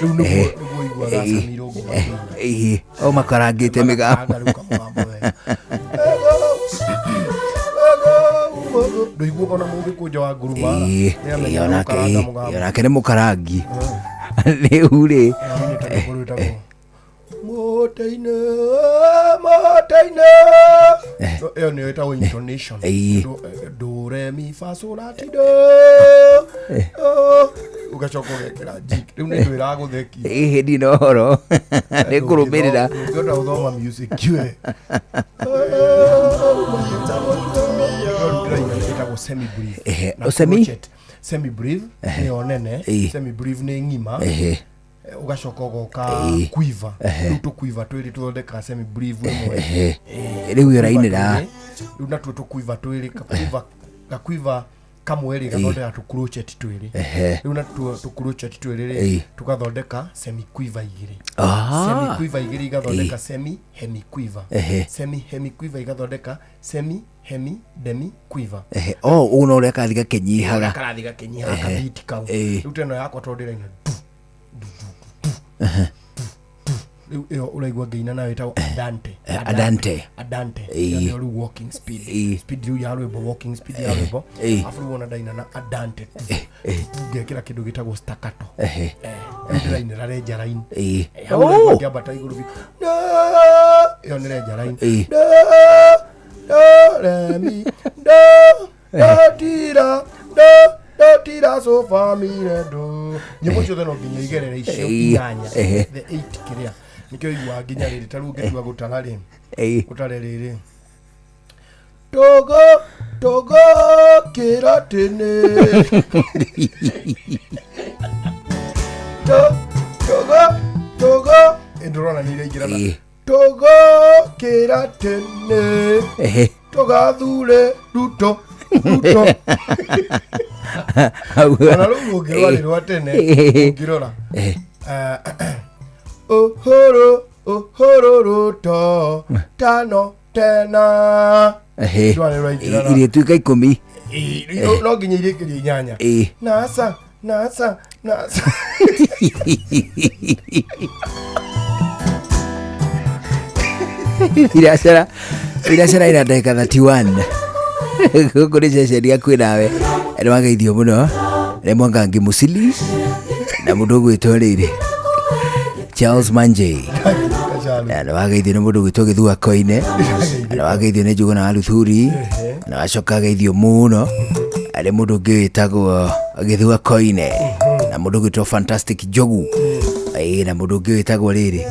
nĩguo iguaga Samiro o makarangĩte mĩgambo ndoiguo ona mũndũ kũnja wa nguruma onake nĩ mũkarangi rĩu rĩ motaine ĩyo nĩyo ĩtagwo intonation do re mi fa sol la ti do ugacoka ũgekĩra jig rĩu nĩ ndũ ĩragũthekia hĩndĩ no horo nĩ kũrũmĩrĩra ũngĩhota gũthoma music kiwe semi brief nĩyo nene semi brief nĩ ng'ima ugacoka ũgoka quiver rĩu tũquiver twĩrĩ tũthondeka semi brief ĩmwe rĩu ũrainĩra rĩu natuo tũquiver twĩrĩ gaquiver kamwe rĩ gathondeka tũcrochet twĩrĩ rĩu natuo tũcrochet twĩrĩ rĩ tũgathondeka semi quiver igĩrĩ semi quiver igĩrĩ igathondeka semi hemi quiver semi hemi quiver igathondeka semi hemi demi quiver ũno ũrĩa kathi gakĩnyihaga kabiti kau rĩu teno yakwa tondũ ndĩraina rĩu ĩyo ũraigua ngĩina nayo ĩtagwo andante nĩyo rĩu walking speed rĩu ya rwĩmbo walking speed ya rwĩmbo afu rĩu ona ndaina na andante ngekĩra kĩndũ gĩtagwo staccato ndĩrainĩra Ranger Line hau ngĩambata igũrũ ĩyo nĩ Ranger Line re mi tira tira so family do nyimbo ciothe no nginya igerere icio inyanya the 8 kiria nikio igwa nginya rĩrĩ ta rĩu ngĩtua gũtara rĩ gũtare rĩrĩ togo kiratene togo ndurona nire igirana togo kiratene togathure ruto ona rĩu ũngĩrora rĩrwa tene ũngĩrora ũhoro ruto tano tena irĩtuĩka 10 no nginya irĩkĩria inyanya nasa iracera ira cera ira ndeka 31 kuri ceceni yaku nawe nĩ wageithio mũno nĩ Mwangangi Musili na mũndũ gwĩtwo rĩrĩ Charles Manje nĩ wageithio nĩ mũndũ gwĩtwo Gĩthua Koine nĩ wageithio nĩ Njũgũna wa Luthuri na wacoka geithio mũno nĩ mũndũ ũngĩ wĩtagwo Gĩthua Koine na mũndũ gwĩtwo Fantastic Jogu na mũndũ ũngĩ wĩtagwo rĩrĩ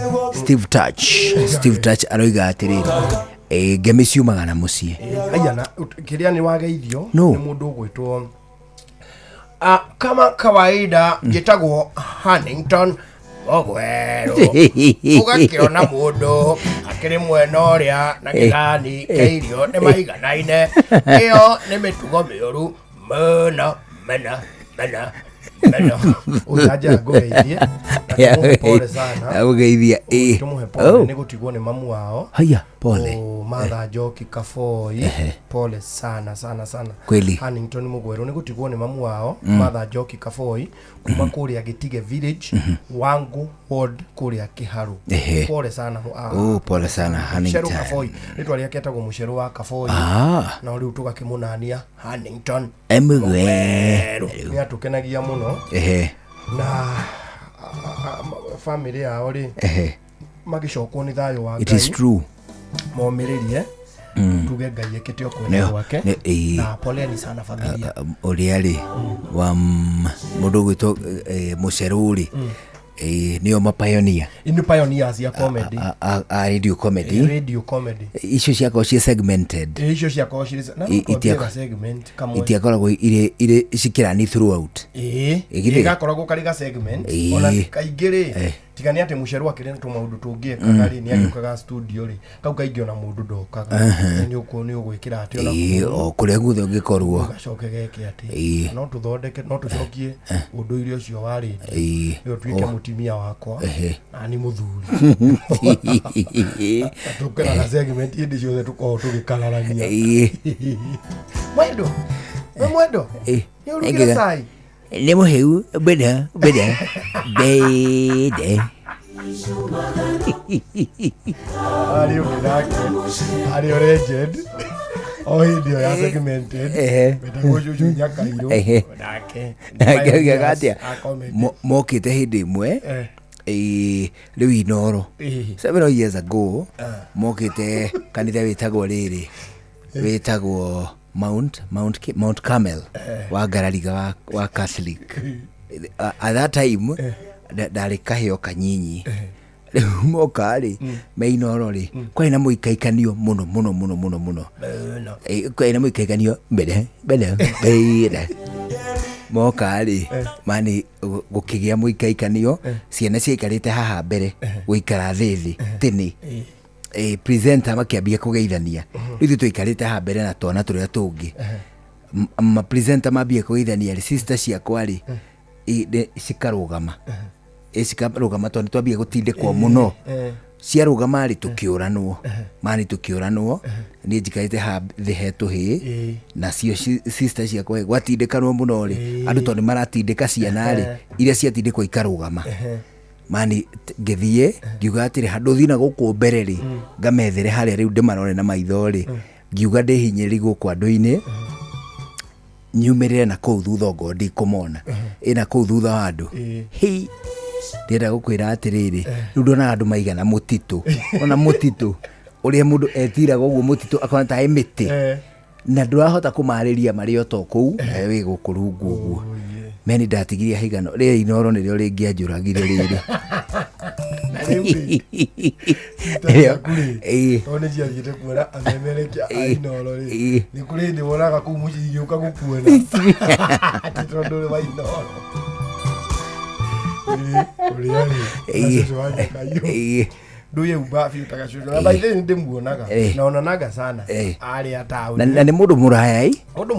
Steve Touch aroiga atĩrĩrĩ ngemi ciumaga na mũciĩ ayana kĩrĩa nĩ wageithio nĩ mũndũ gwĩtwo kama kawaida njĩtagwo Hannington Ogwero ũgakĩona mũndũ akĩrĩ mwena ũrĩa na gĩthani kĩirio nĩ maiganaine ĩyo nĩ mĩtugo mĩũru mũno ujaja ngoeithie pole sana ugeithia tumuhe pole ni gutigwo ni mamu wao haya pole Martha Njoki Kaboi pole sana kweli Hannington Mugwero ni gutigwo ni mamu wao Martha Njoki Kaboi kuma kuria Gitige village wangu ward kuria Kiharu pole sana pole sana Hannington Kaboi ritwa riake etagwo Mucheru wa Kaboi na uri tugakimunania Hannington Mugwero ni atukenagia muno na family yao ri magicokwo ni thayo wa Ngai. It is true momiririe tuge Ngai ekite okwenda gwake na poleni sana familia uri ari wa mundu gwito Mucheruri nio mapioneer inu pioneers ya comedy radio comedy icio ciako cie segmented icio ciako cie na segment kamwe itiakoragwo ire cikirani throughout igakoragwo kariga segment ona kaingiri tigani ati Mucheru akire tu maundu tungie kagari ni agikaga studio ri kau kaingio na mundu ndokaga ni uko ni ugwikira ati ona o kuria guthe ungikorwo gacoke geke ati no tuthondeke no tucokie undu irio cio wari yo twike mutimia wakwa na ni muthuri tukena na segment indi ciothe tuko tugikararania mwendo ni urugira sai ni muhiu beda Ario legend ndio ya segmented betagwo Juju Nyakairo nake gatia mokite hindi imwe riu Inoro 7 years ago mokite kanitha witagwo riri witagwo Mount Carmel wa Garariga wa Catholic at that time ndari kaheo kanyinyi mokari Mainoro ri kwaina muikaikanio muno kwaina muikaikanio mbere mokari mani gukigia muikaikanio ciana ciaikarite haha mbere guikara thithi tini presenter makiambia kugeithania ithu tuikarite ha mbere na twana turia tungi ma presenter mambia kugeithania sister ciakwa ri cikarugama cikarugama tondũ twambia gutindĩkwo muno ciarugama ri tukiuranwo mani tukiuranwo ni njikarite ha thĩ he tũhĩ na cio sister ciakwa gwatindĩkanwo muno ri andũ tondũ maratindĩka ciana ri iria ciatindĩkwo ikarugama mani ngithie ngiuga atiri handu thina guku mbere ri ngamethere haria riu ndimarore na maitho ri ngiuga ndihinyiri guku andu-ini nyumirire na kuu thutha ngo ndikumona ina kuu thutha wa andu hi ndira gukwira atiriri riu ndona andu maigana mutitu ona mutitu uria mundu etiraga uguo mutitu akona ta emiti na ndurahota kumariria mari o to kuu wi gukurungu uguo meni ndatigiria haigano ria Inoro nirio ringianjuragire riri one ciathiĩte kuona amemerekia a Inoro ri ni kuri ndi wonaga kuu mucigiuka gukuona ati tondu ri wa Inoro nduye ubafi utakashusha na baithe ndi muonaga na onanaga sana ari atau na ni mundu muraya mundu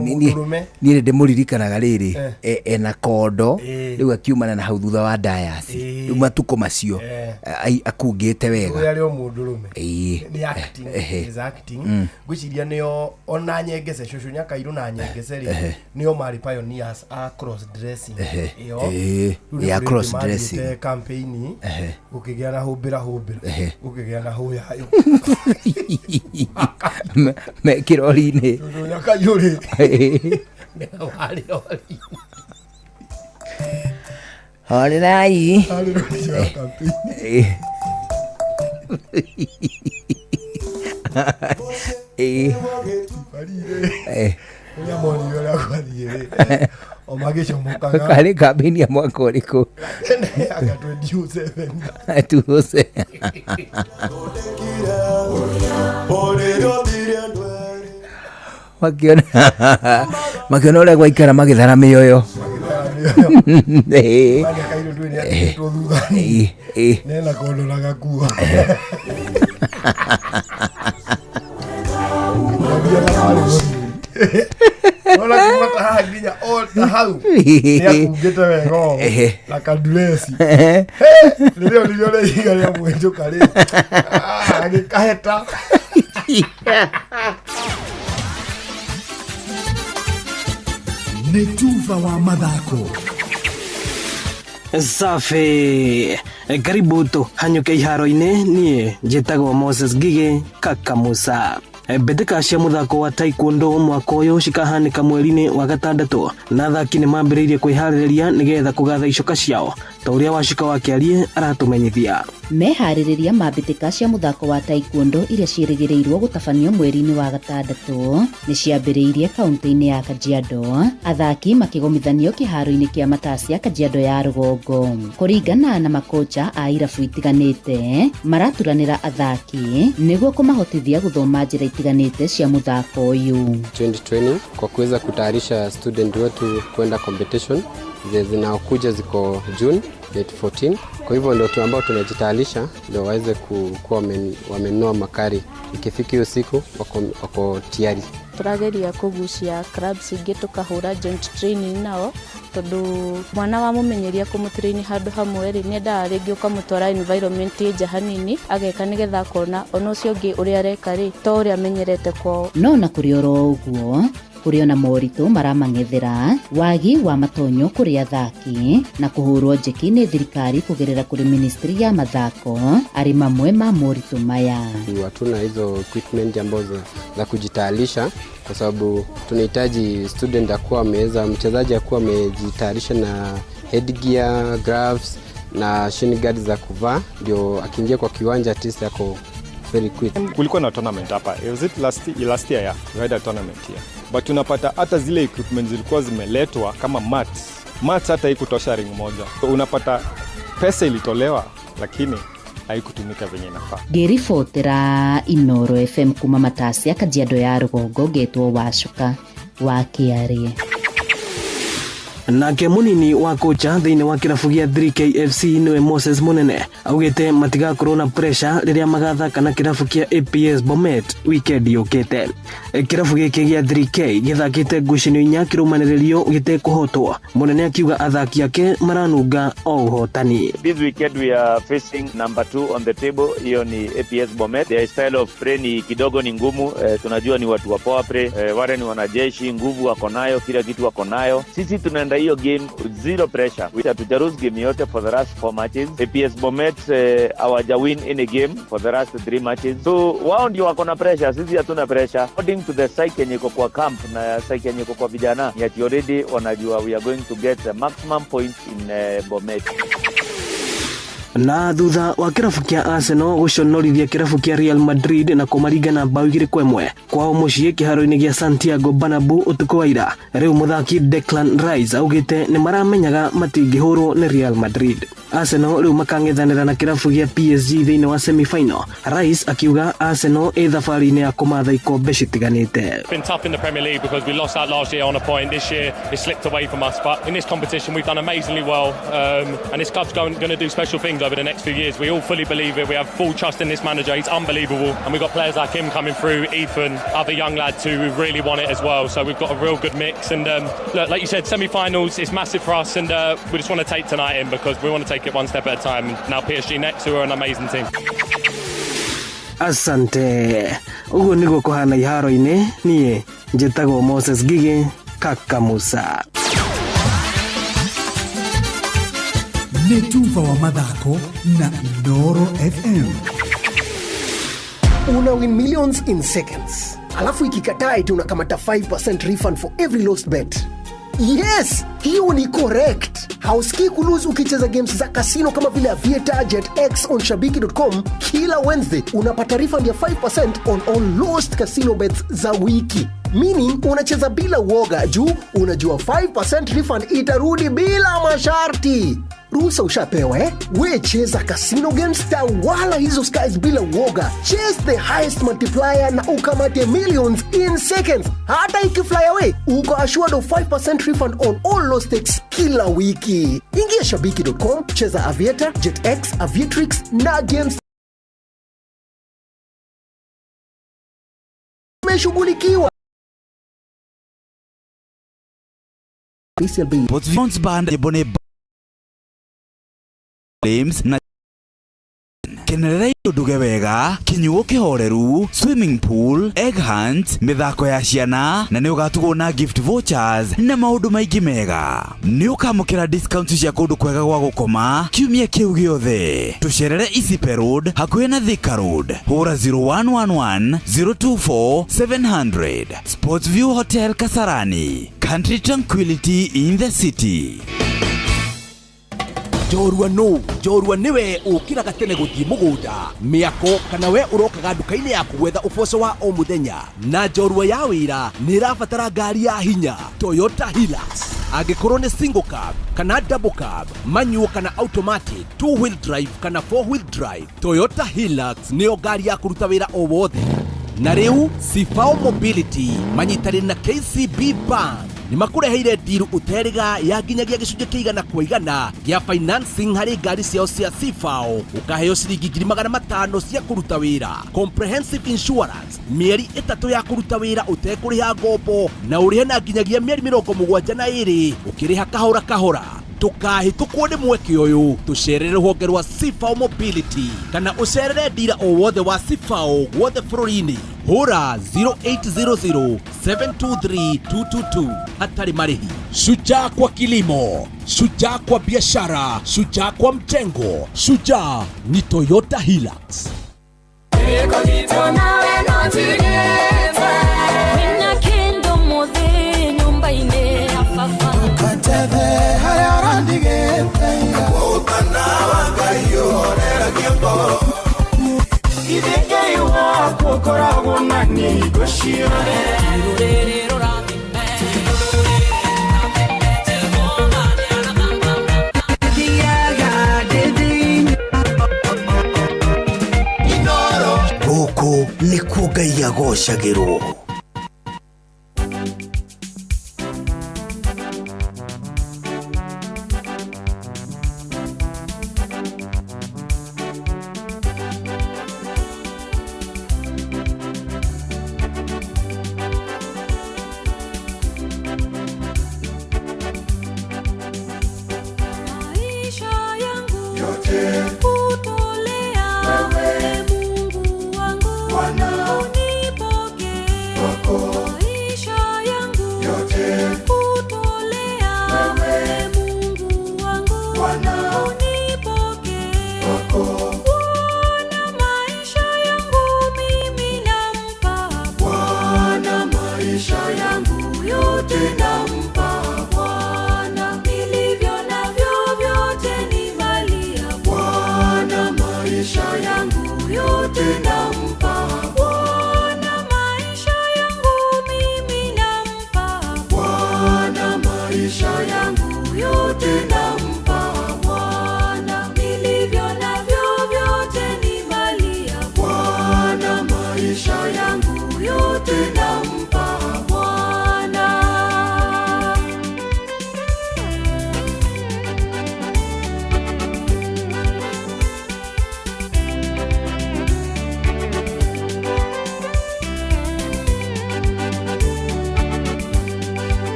murume ni ndi muririkanaga riri ena kondo riu akiumana na hau thutha wa dayasi riu matuko macio akungite wega uya rio mundu rume ni acting gwiciria nio ona nyengece shushu Nyakairo na nyengece ri nio mari pioneers a cross dressing ya cross dressing campaign ukigia na humbira mahumbira ukigea na huya hayo me kirori-inĩ nyakayũrĩ horerai karĩ kambĩini ya mwaka ũrĩkũ tuuce makĩona ũrĩa gwaikara magĩthara mĩoyo nena kondo na gakuo ona kumata haha nginya ota hau nĩakungĩte wega na kanduresi rĩrĩa nĩrĩo iga rĩa mwenjũka rĩ agĩkaheta nĩ tuva wa mathako safi karibu tu hanyuke iharo-inĩ niĩ njĩtagwo Moses Ngigĩ Kakamusa. Mbĩtĩka cia mũthako wa taekwondo mwaka ũyũ cikahanĩka mweri-inĩ wa gatandatũ na athaki nĩ mambĩrĩirie kwĩharĩrĩria nĩgetha kũgatha icoka ciao ta ũrĩa Wacika wa Kĩarie aratũmenyithia. Meharĩrĩria ma mbĩtĩka cia mũthako wa taekwondo iria ciĩrĩgĩrĩirwo gũtabanio mweri-inĩ wa gatandatũ nĩ ciambĩrĩirie kaunti-inĩ ya Kajiado, athaki makĩgomithanio kĩharo-inĩ kĩa Matasia Kajiado ya rũgongo. Kũringana na makocha a irabu itiganĩte maraturanĩra athaki nĩguo kũmahotithia gũthoma njĩra itiganĩte cia mũthako ũyũ. 2020 kwa kuweza kutayarisha student wetu kwenda competition zinaokuja ziko June date 14. Kwa hivyo ndio ambao tunajitayarisha ndio waweze kuwa wamenunua makari, ikifika hiyo siku wako tayari. Turageria kugucia clubs ingĩ tukahũra joint training nao tondu mwana wa mumenyeria kumutrain handu hamwe ri nenda rĩngĩ ukamutwara environment nja hanini ageka nĩgetha akona ona ũcio ũngĩ ũrĩa areka ri to ũrĩa amenyerete kwao. No na kũrĩ oro ũguo kũrĩ ona moritũ maramang'ethera, wagi wa matonyo kũrĩ athaki na kũhũrwo njeki nĩ thirikari kũgerera kũrĩ ministry ya mathako arĩ mamwe ma moritũ maya. Hatuna hizo equipment ambazo za kujitayarisha kwa sababu tunahitaji student akuwa ameweza, mchezaji akuwa amejitayarisha na headgear, gloves na shin guards za kuvaa ndio akiingia kwa kiwanja at least yako very quick. Kulikuwa na tournament hapa. Was it last year yeah? We had a tournament here. But tunapata hata zile equipment zilikuwa zimeletwa kama mats hata haikutosha ring moja. So unapata pesa ilitolewa lakini haikutumika venye inafaa. Ngĩribotera Inooro FM kuma Matasia Kajiado ya rũgongo ngetwo Wacika wa Kĩarie. Nake munini wa kocha thĩinĩ wa kĩrabu gĩa 3K FC nĩwe Moses Munene augĩte matigakorwo na pressure rĩrĩa magathaka na kĩrabu kĩa APS Bomet weekend yũkĩte. Kĩrabu gĩkĩ gĩa 3K gĩthakĩte ngucanio inya kĩrũmanĩrĩrio gĩtekũhotwo. Munene akiuga athaki ake maranunga o ũhotani. This weekend we are facing number 2 on the table, hiyo ni APS Bomet. Their style of play ni kidogo ni ngumu, tunajua ni watu wa power play, wale ni wanajeshi, nguvu wako nayo, kila kitu wako nayo. Sisi tunaenda hiyo game zero pressure. We have to lose game yote for the last 4 matches. APS Bomet hawaja win any game for the last 3 matches. So wao ndio wako na pressure, sisi hatuna pressure. According to the psyche yenye iko kwa camp na psyche yenye iko kwa vijana, yet already wanajua we are going to get the maximum points in Bomet. Na thutha wa kĩrabu kĩa Arsenal gũconorithia kĩrabu kĩa Real Madrid na kũmarigana bao 2-1 kwao mũciĩ kĩharo-inĩ gĩa Santiago Bernabeu ũtukũ wa ira, rĩu mũthaki Declan Rice augĩte nĩ maramenyaga matingĩhũrwo nĩ Real Madrid. Arsenal rĩu makang'ethanĩra na kĩrabu gĩa PSG thĩinĩ wa semi-final. Rice akiuga Arsenal ĩ thabarĩ-inĩ ya kũmatha ikombe citiganĩte. It's been tough in the Premier League because we lost out last year on a point. This year it slipped away from us, but in this competition we've done amazingly well, and this club's going to do special things over the next few years. We all fully believe it. We have full trust in this manager. He's unbelievable, and we've got players like him coming through, Ethan, other young lads too who really want it as well. So we've got a real good mix, and look, like you said, semi-finals is massive for us, and we just want to take tonight in because we want to take it one step at a time. Now PSG next, who are an amazing team. Asante. Uguo niguo kuhana iharo-inĩ, niĩ njĩtagwo Moses Ngigĩ Kakamusa. nĩ Tuva wa mathako na Inooro FM. Una win millions in seconds. Alafu ikikataa eti unakamata 5% refund for every lost bet. Yes, hiyo ni correct. Hausikii kulose ukicheza games za casino kama vile Aviator, JetX on Shabiki.com. Kila Wednesday unapata refund ya 5% on all lost casino bets za wiki. Meaning unacheza bila uoga juu unajua 5% refund itarudi bila masharti. Ruhusa ushapewa We cheza casino games wala hizo skies bila uoga. Chase the highest multiplier na ukamate millions in seconds. Hata ikifly away, uko assured of 5% refund on all low stakes kila wiki. Ingia Shabiki.com, cheza Aviator, JetX, Aviatrix na games. Umeshughulikiwa. PCLB. Potsons band ebone Flames na Kenerera nduge wega kinyuo kihoreru swimming pool egg hunt mithako ya ciana na ni ugatugwo na gift vouchers na maundu maingi mega ni ukamukira discount cia kundu kwega gwa gukoma kiumia kiu giothe tucerere Isipe Road hakuhe na Thika Road hura 0111 024 700 Sportsview Hotel Kasarani Country Tranquility in the city. Jorua niwe ukiraga tene guthie mugunda miako kana we urokaga nduka-ini yaku gwetha uboco wa o muthenya na jorua ya wira ni rabatara ngari ya hinya Toyota Hilux angikorwo ni single cab kana double cab manual kana automatic 2-wheel drive kana 4-wheel drive Toyota Hilux niyo ngari ya kuruta wira o wothe na riu Sifao Mobility manyitari na KCB Bank ni makureheire deal uteriga ya nginyagia gicunje kiigana kwa igana ya financing hari ngari ciao cia Sifao ukaheo ciringi 500 cia kuruta wira comprehensive insurance mieri 3 ya kuruta wira utekuriha ngombo na urihe na nginyagia mieri 72 ukiriha kahora tukahitukwo ni mweke uyu tucerere ruhonge rwa Sifao Mobility kana ucerere dira o wothe wa Sifao wothe bururi-ini hura 0800 723 222 hatari marihi. Shujaa kwa kilimo, shujaa kwa biashara, shujaa kwa mtengo, shujaa ni Toyota Hilux. Guku ni kugai yagocagirwo.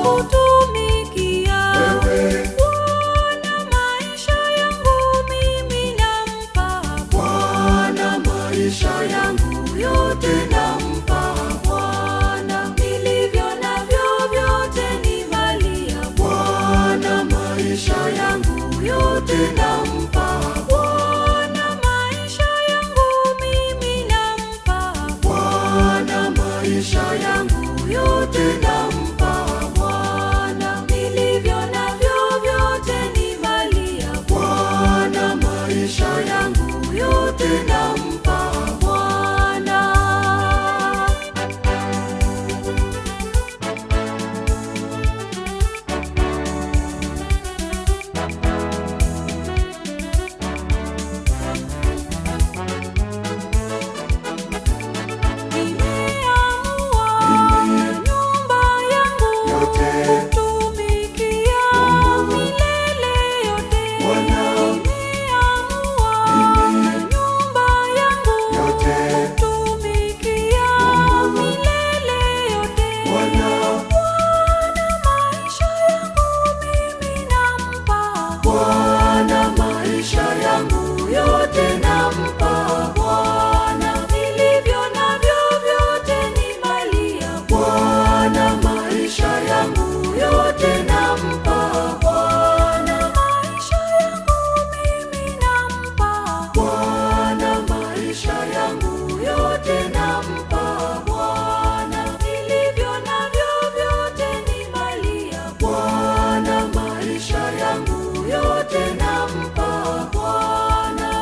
kukutumikia wewe. Bwana, maisha yangu mimi nampa Bwana, maisha yangu yote nampa Bwana, nilivyo navyo vyote ni mali ya Bwana, maisha yangu yote nampa Bwana, maisha yangu mimi nampa Bwana, maisha yangu yote nampa Bwana, nilivyo navyo vyote ni mali ya Bwana, maisha yangu yote nampa Bwana. Nyumba yangu kutumikia milele yote. Nimeamua nyumba yangu kutumikia milele yote. Bwana, maisha yangu mimi nampa Bwana, maisha yangu yote nampa Bwana, nilivyo navyo vyote ni mali ya Bwana, maisha yangu yote nampa Bwana, maisha yangu mimi nampa Bwana, maisha yangu yote nampa Bwana, nilivyo navyo vyote ni mali ya Bwana, maisha yangu yote nampa Bwana.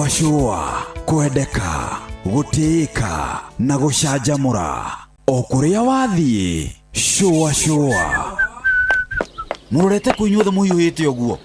shua kwendeka gutiika na gucanjamura o kuria wathie shua murete kuinyuothe muhiuhite uguo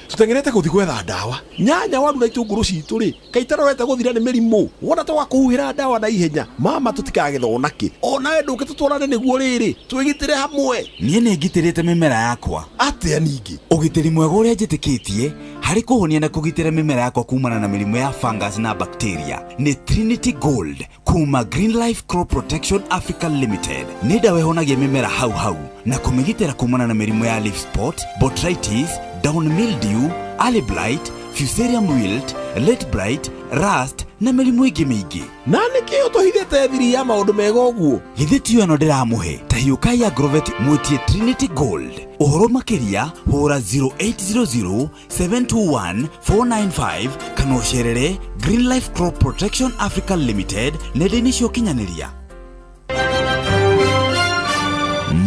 tutengerete guthi gwetha ndawa nyanya waru na itunguru citu ri kaitarorete guthira ni mirimu wona to wakuhuhira ndawa na ihenya mama tutikagethona ki ona nduke tutwarane niguo riri twigitire hamwe nie ni ngitirite mimera yakwa atia ningi ugitiri mwega uria njitikitie hari kuhonia na kugitira mimera yakwa kumana na mirimu ya fungus na bacteria ni Trinity Gold kuma Green Life Crop Protection Africa Limited ni dawa ihonagia mimera hau na kumigitira kumana na mirimu ya leaf spot, botrytis, down mildew, early blight, fusarium wilt, late blight, rust na mirimu ingi mingi. Na nikio tuhithete thiri ya maundu mega uguo githiti yo no ndiramuhe ta hiukai agrovet mwitie Trinity Gold uhoro makiria hura 0800 721 495 kana ucerere Green Life Crop Protection Africa Limited nenda-ini cio kinyaniria.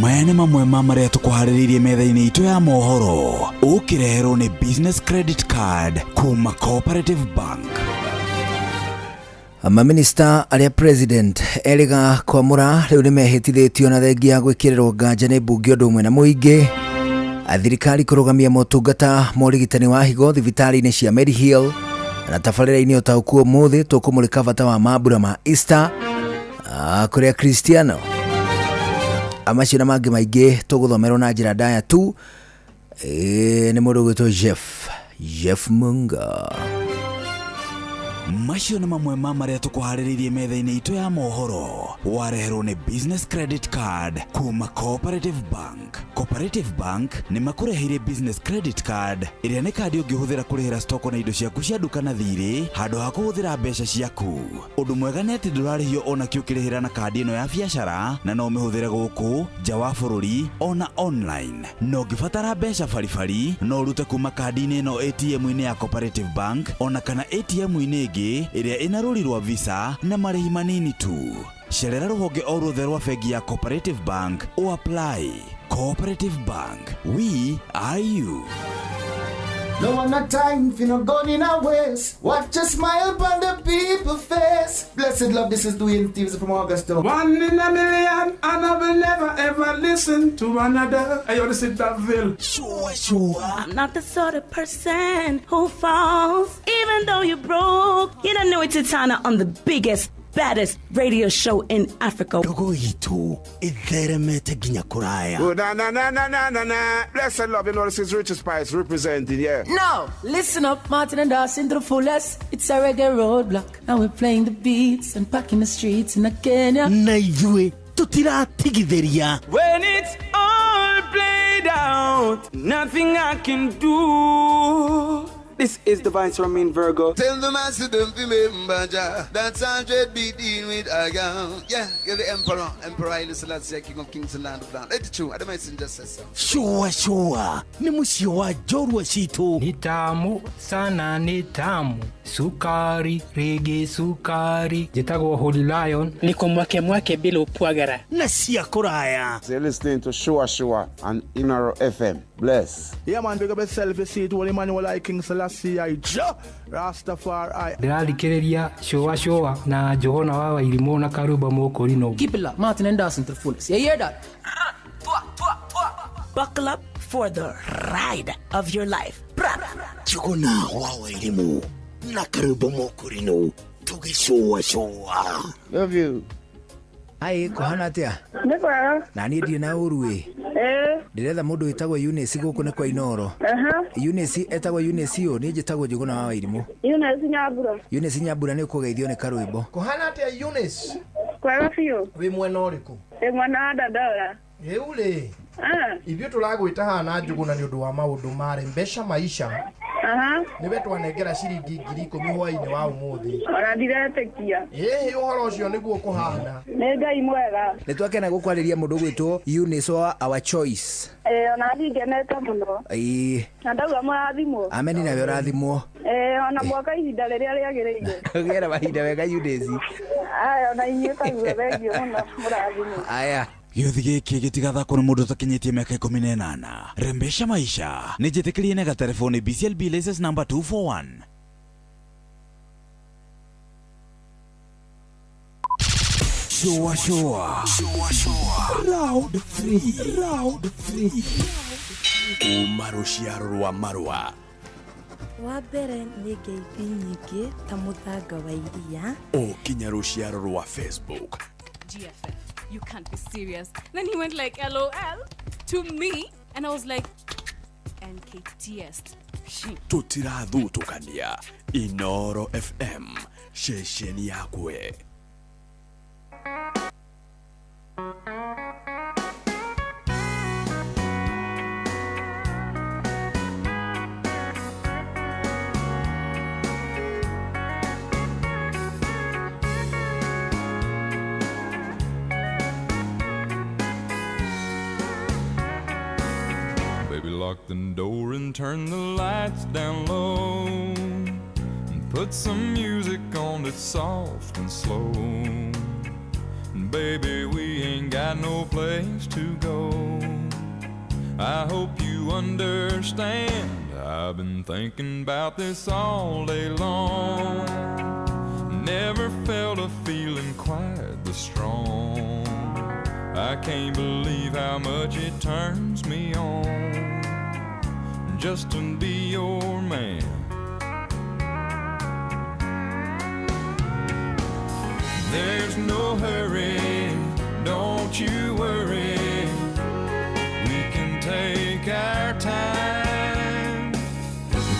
Maya nĩ mamwe ma marĩa tũkũharĩrĩirie metha-inĩ itũ ya mohoro ũkĩreherwo nĩ Business Credit Card kuma Cooperative Bank. Maminista aria president eriga kwamura riu nimehitithitio na thengia gwikirwo nganja ni mbunge undu umwe na muingi athirikari kurugamia motungata morigitani wa higo thibitari-ini cia Medihill na tabarĩra-inĩ ũtaũku ũmũthĩ tũkũmũrĩka bata wa mambura ma Easter kũrĩa Kristiano amacio na mangĩ maingĩ tũgũthomerwo na njĩra ndaya tu nĩ mũndũ ũgwĩtwo Jeff Munga. Macio nĩ mamwe ma marĩa tũkũharĩrĩirie metha-inĩ itũ ya mohoro wareherwo nĩ Business Credit Card kuma Cooperative Bank. Cooperative Bank nĩ makũreheire Business Credit Card ĩrĩa nĩ kandi ũngĩhũthĩra kũrĩhĩra stoko na indo ciaku cia nduka na thirĩ handũ ha kũhũthĩra mbeca ciaku. Ũndũ mwega nĩ atĩ ndũrarĩhio ona kĩ ũkĩrĩhĩra na kandi ĩno ya biacara na no ũmĩhũthĩre gũkũ nja wa bũrũri ona online. No ũngĩbatara mbeca baribari no ũrute kuma kandi-inĩ ĩno ATM-inĩ ya Cooperative Bank ona kana ATM-inĩ ĩrĩa ĩna rũri rwa Visa na marĩhi manini tu. Cerera rũhonge o ruothe rwa bengi ya Cooperative Bank o apply. Cooperative Bank, we are you. No one a time for no gun in our waist. Watch a smile upon the people face. Blessed love, this is Dwayne Stevenson from Augusta. 1 in a million, and I will never ever listen to another. I want to sit that Ville. Sure. I'm not the sort of person who falls, even though you're broke. You don't know it's Tana on the biggest, baddest radio show in Africa. Dogo itu itheremete ginya kuraya. Oh, na. Blessed love, you know this is Richard Spice representing, yeah. No, listen up, Martin and Dawson to the fullest. It's a reggae roadblock. Now we're playing the beats and packing the streets in Kenya. Naijue, tutira tigideria. When it's all played out, nothing I can do. This is Divine Ramin Virgo. Tell the master don't remember that's 100 BD with Agam. Yeah, you're the emperor. Emperor Haile Selassie, king of kings and land of land. Let it true. I don't mind just say so. Sure. Ni musio wa jorwa situ. Ni tamu sana ni tamu. Sukari, reggae sukari. Jitago Holy Lion. Niko mwake bila upwagara. Nasia kuraya. You're listening to Shua on Inaro FM. Bless. Yeah man, big up yourself. You see it all Emmanuel I King Selassie I Rastafari. Ndĩrathikĩrĩria Shua na Johana wa Wairimu na Karuba Mokorino. Keep it locked, Martin and Dawson to the fullest. You hear that? Buckle up for the ride of your life. Johana wa Wairimu na Karuba Mokorino. Tuge Shua. Love you. Ai kohana atia? Nĩkwega. Na niĩ ndirĩ na ũru ĩ. Ndiretha mũndũ wĩtagwo Eunice gũkũ nĩ kwa Inoro. Eunice etagwo Eunice ũyũ nĩ njĩtagwo Njũgũna wa Wairimu. Eunice Nyambura. Eunice Nyambura nĩ ũkũgeithio nĩ karwĩmbo. Kohana atia Eunice? Kwega biũ. Wĩ mwena ũrĩkũ? Wĩ mwena wa Dandora. Rĩu rĩ. Ithuĩ tũragwĩta haha na Njũgũna nĩ ũndũ wa maũndũ marĩ mbeca maisha. Nĩwe twanengera ciringi 10,000 hwaĩ-inĩ wa ũmũthĩ. Ona ndiretĩkia. Ũhoro ũcio nĩguo kũhana. Nĩ Ngai mwega. Nĩ twakena gũkwarĩria mũndũ gwĩtwo Eunice wa Our Choice. Ona ndingenete mũno. Na ndauga mũrathimwo. Ameni nawe ũrathimwo. Ona mwaka ihinda rĩrĩa rĩagĩrĩire. Ũgera mahinda wega Eunice. Ona inyuĩ taguo thengio mũno mũrathimwo. Aya. Gĩuthi gĩkĩ gĩtigathakwo nĩ mũndũ ũtakinyĩtie mĩaka 18. Rembesha maisha nĩ njĩtĩkĩrie na gatelefoni BCLB license number 241. Shua. Round 3. Umaruciaro rwa marwa. Wa mbere nĩ ngeithi nyingĩ ta mũthanga wa iria. Ũkinya ruciaro rwa Facebook. GFF, you can't be serious. Then he went like LOL to me and I was like NKTS. Tutirathutukania Inoro FM shesheni yakwe. Lock the door and turn the lights down low and put some music on that's soft and slow. And baby, we ain't got no place to go. I hope you understand. I've been thinking about this all day long. Never felt a feeling quite this strong. I can't believe how much it turns me on just to be your man. There's no hurry, don't you worry. We can take our time.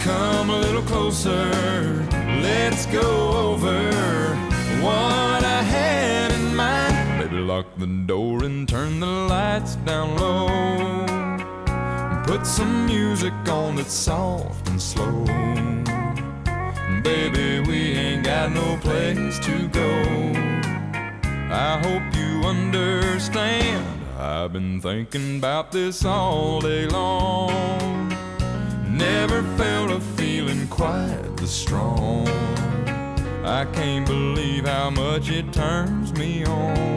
Come a little closer, let's go over what I had in mind. Baby, lock the door and turn the lights down low. Put some music on that's soft and slow. Baby, we ain't got no place to go. I hope you understand. I've been thinking about this all day long. Never felt a feeling quite this strong. I can't believe how much it turns me on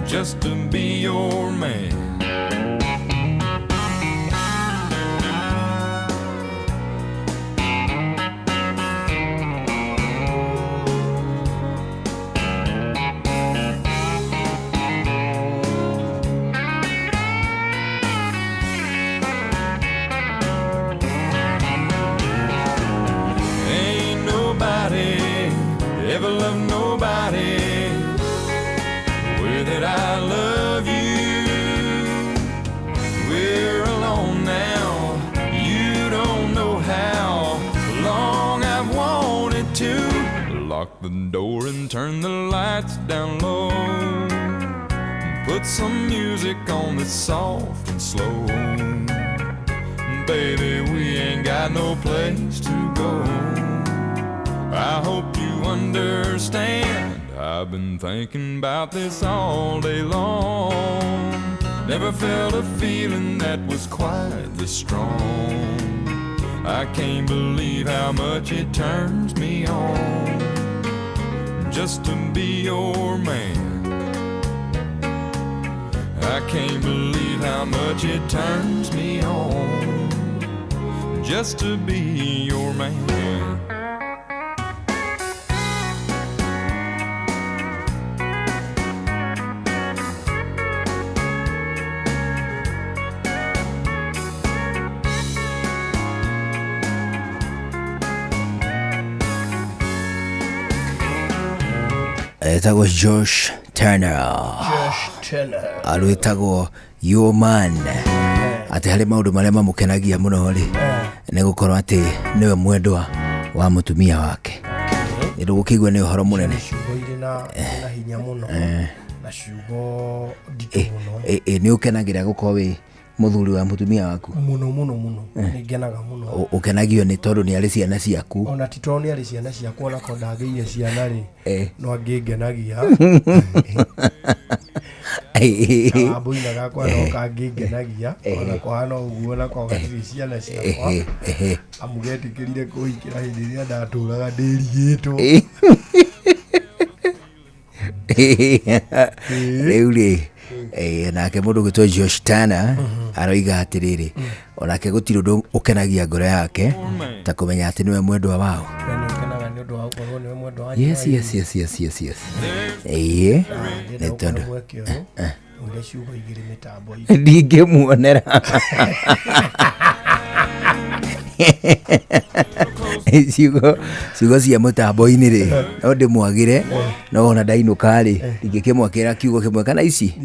just to be your man. lock the door and turn the lights down low. And put some music on that's soft and slow. Baby, we ain't got no place to go. I hope you understand. I've been thinking about this all day long. Never felt a feeling that was quite this strong. I can't believe how much it turns me on just to be your man. I can't believe how much it turns me on just to be your man. Etagwo Josh Turner. Alwetagwo Your Man. Ati hali maundu maria mamukenagia muno ri ni gukorwo ati niwe mwendwa wa mutumia wake. Ndu gukigwa ni uhoro munene. Na hinya muno. Na shugo ditu muno. Ni ukenagira gukorwo wi muthuri wa mutumia waku. Muno. Ningenaga muno. Ukenagio ni tondu ni ari ciana ciaku. Ona tito ni ari ciana ciaku ona ko ndageire ciana ri. No angegenagia. Abuina gakwa no kangegenagia. Ona ko hano uguo na ko gatiri ciana ciakwa. Amugetikirire kuhikira hindi ria ndaturaga ndirigitwo. Reuli nake mundu gitwa Josh Turner aroiga atiriri onake gutiri undu ukenagia ngoro yake ta kumenya ati niwe mwendwa wao. Yes. Ne tondu ndige muonera ciugo cia mutambo-ini ri no ndimwagire no ona ndainuka ri ingikimwakira kiugo kimwe kana ici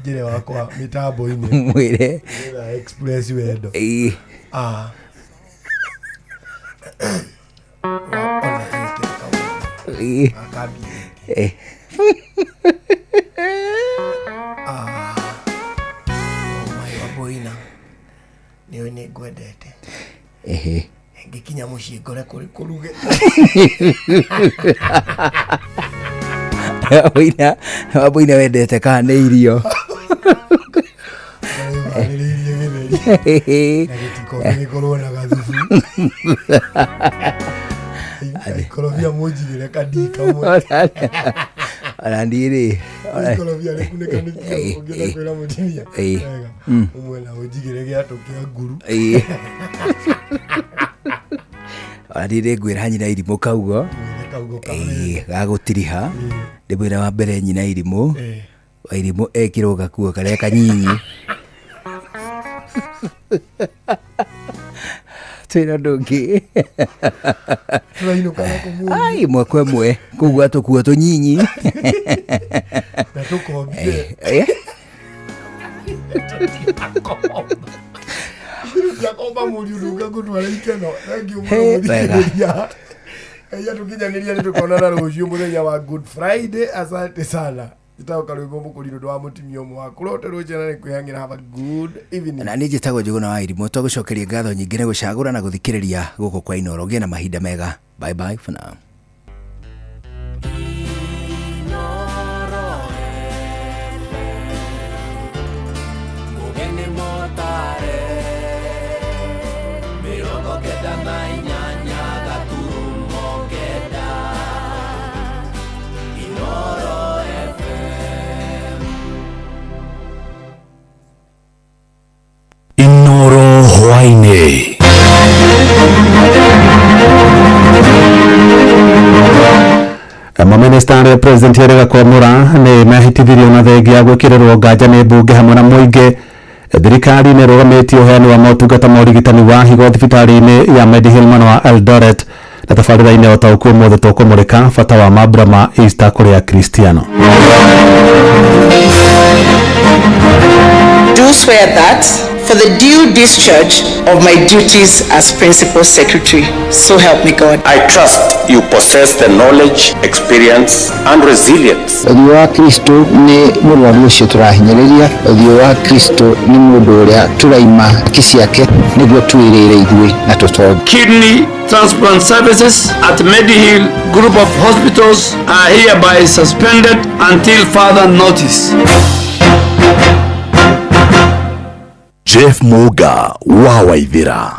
njire wakwa mitambo-ini mwire express wendo waboina niwe ni ngwendete ngikinya muciĩ ngore kũrĩ kũruge waboina wendete kana nĩ irio gĩkorwo na gathubu ikorobia mũnjigĩre kandii kamwe arandiri ikorobia rĩkunĩkanĩtio ũngĩenda kwĩra mũtumia wega ũmwe na ũnjigĩre gĩatũ kĩa nguru arandiri ngwĩra nyina irimũ kaugo gagũtiriha ndĩmwĩra wa mbere nyina irimũ wa irimũ ekĩrwo gakuo karĩa kanyinyi twĩra ndũngĩ ai mwekwe mwe kũgua tũkuo tũnyinyi na tũkongire yakomba mũriũrũnga gũtwara ikeno ngiũmũthikĩrĩria aya tũkinyanĩria nĩ tũkonana rũciũ mũthenya wa Good Friday. Asante sana. Itaoka rwĩmbo mũkũrinũ ndwa mũtumia ũmwe wa kũrote rũciana nĩ kwĩhangĩra. Have a good evening. Na niĩ njĩtagwo Njũgũna wa Irimũ. Tũgũcokeria ngatho nyingĩ nĩ gũcagũra na gũthikĩrĩria gũkũ kwa Inooro. Gĩa na mahinda mega. Bye bye for now. Inooro hwainĩ. Maminista arĩa president Yoweri Kwamura nĩ mahĩtithirio na thengia gwĩkĩrĩrwo nganja nĩ mbunge hamwe na mũingĩ. Thirikari nĩ ĩrũgamĩtie ũheani wa motungata ma ũrigitani wa higo thibitarĩ-inĩ ya Mediheal mwena wa Eldoret, na tabarĩra-inĩ o ta ũkuo ũmũthĩ tũkũmũrĩka bata wa mambura ma Easter kũrĩ Akristiano. do swear that for the due discharge of my duties as Principal Secretary, so help me God. I trust you possess the knowledge, experience and resilience. Ũthiũ wa Kristo nĩ mũrwaru ũcio tũrahinyĩrĩria. Ũthiũ wa Kristo nĩ mũndũ ũrĩa tũraima kiciake nĩguo twĩrĩre ithuĩ na tũtonge. Kidney transplant services at Medihill Group of Hospitals are hereby suspended until further notice. Jeff Muga wa Waithira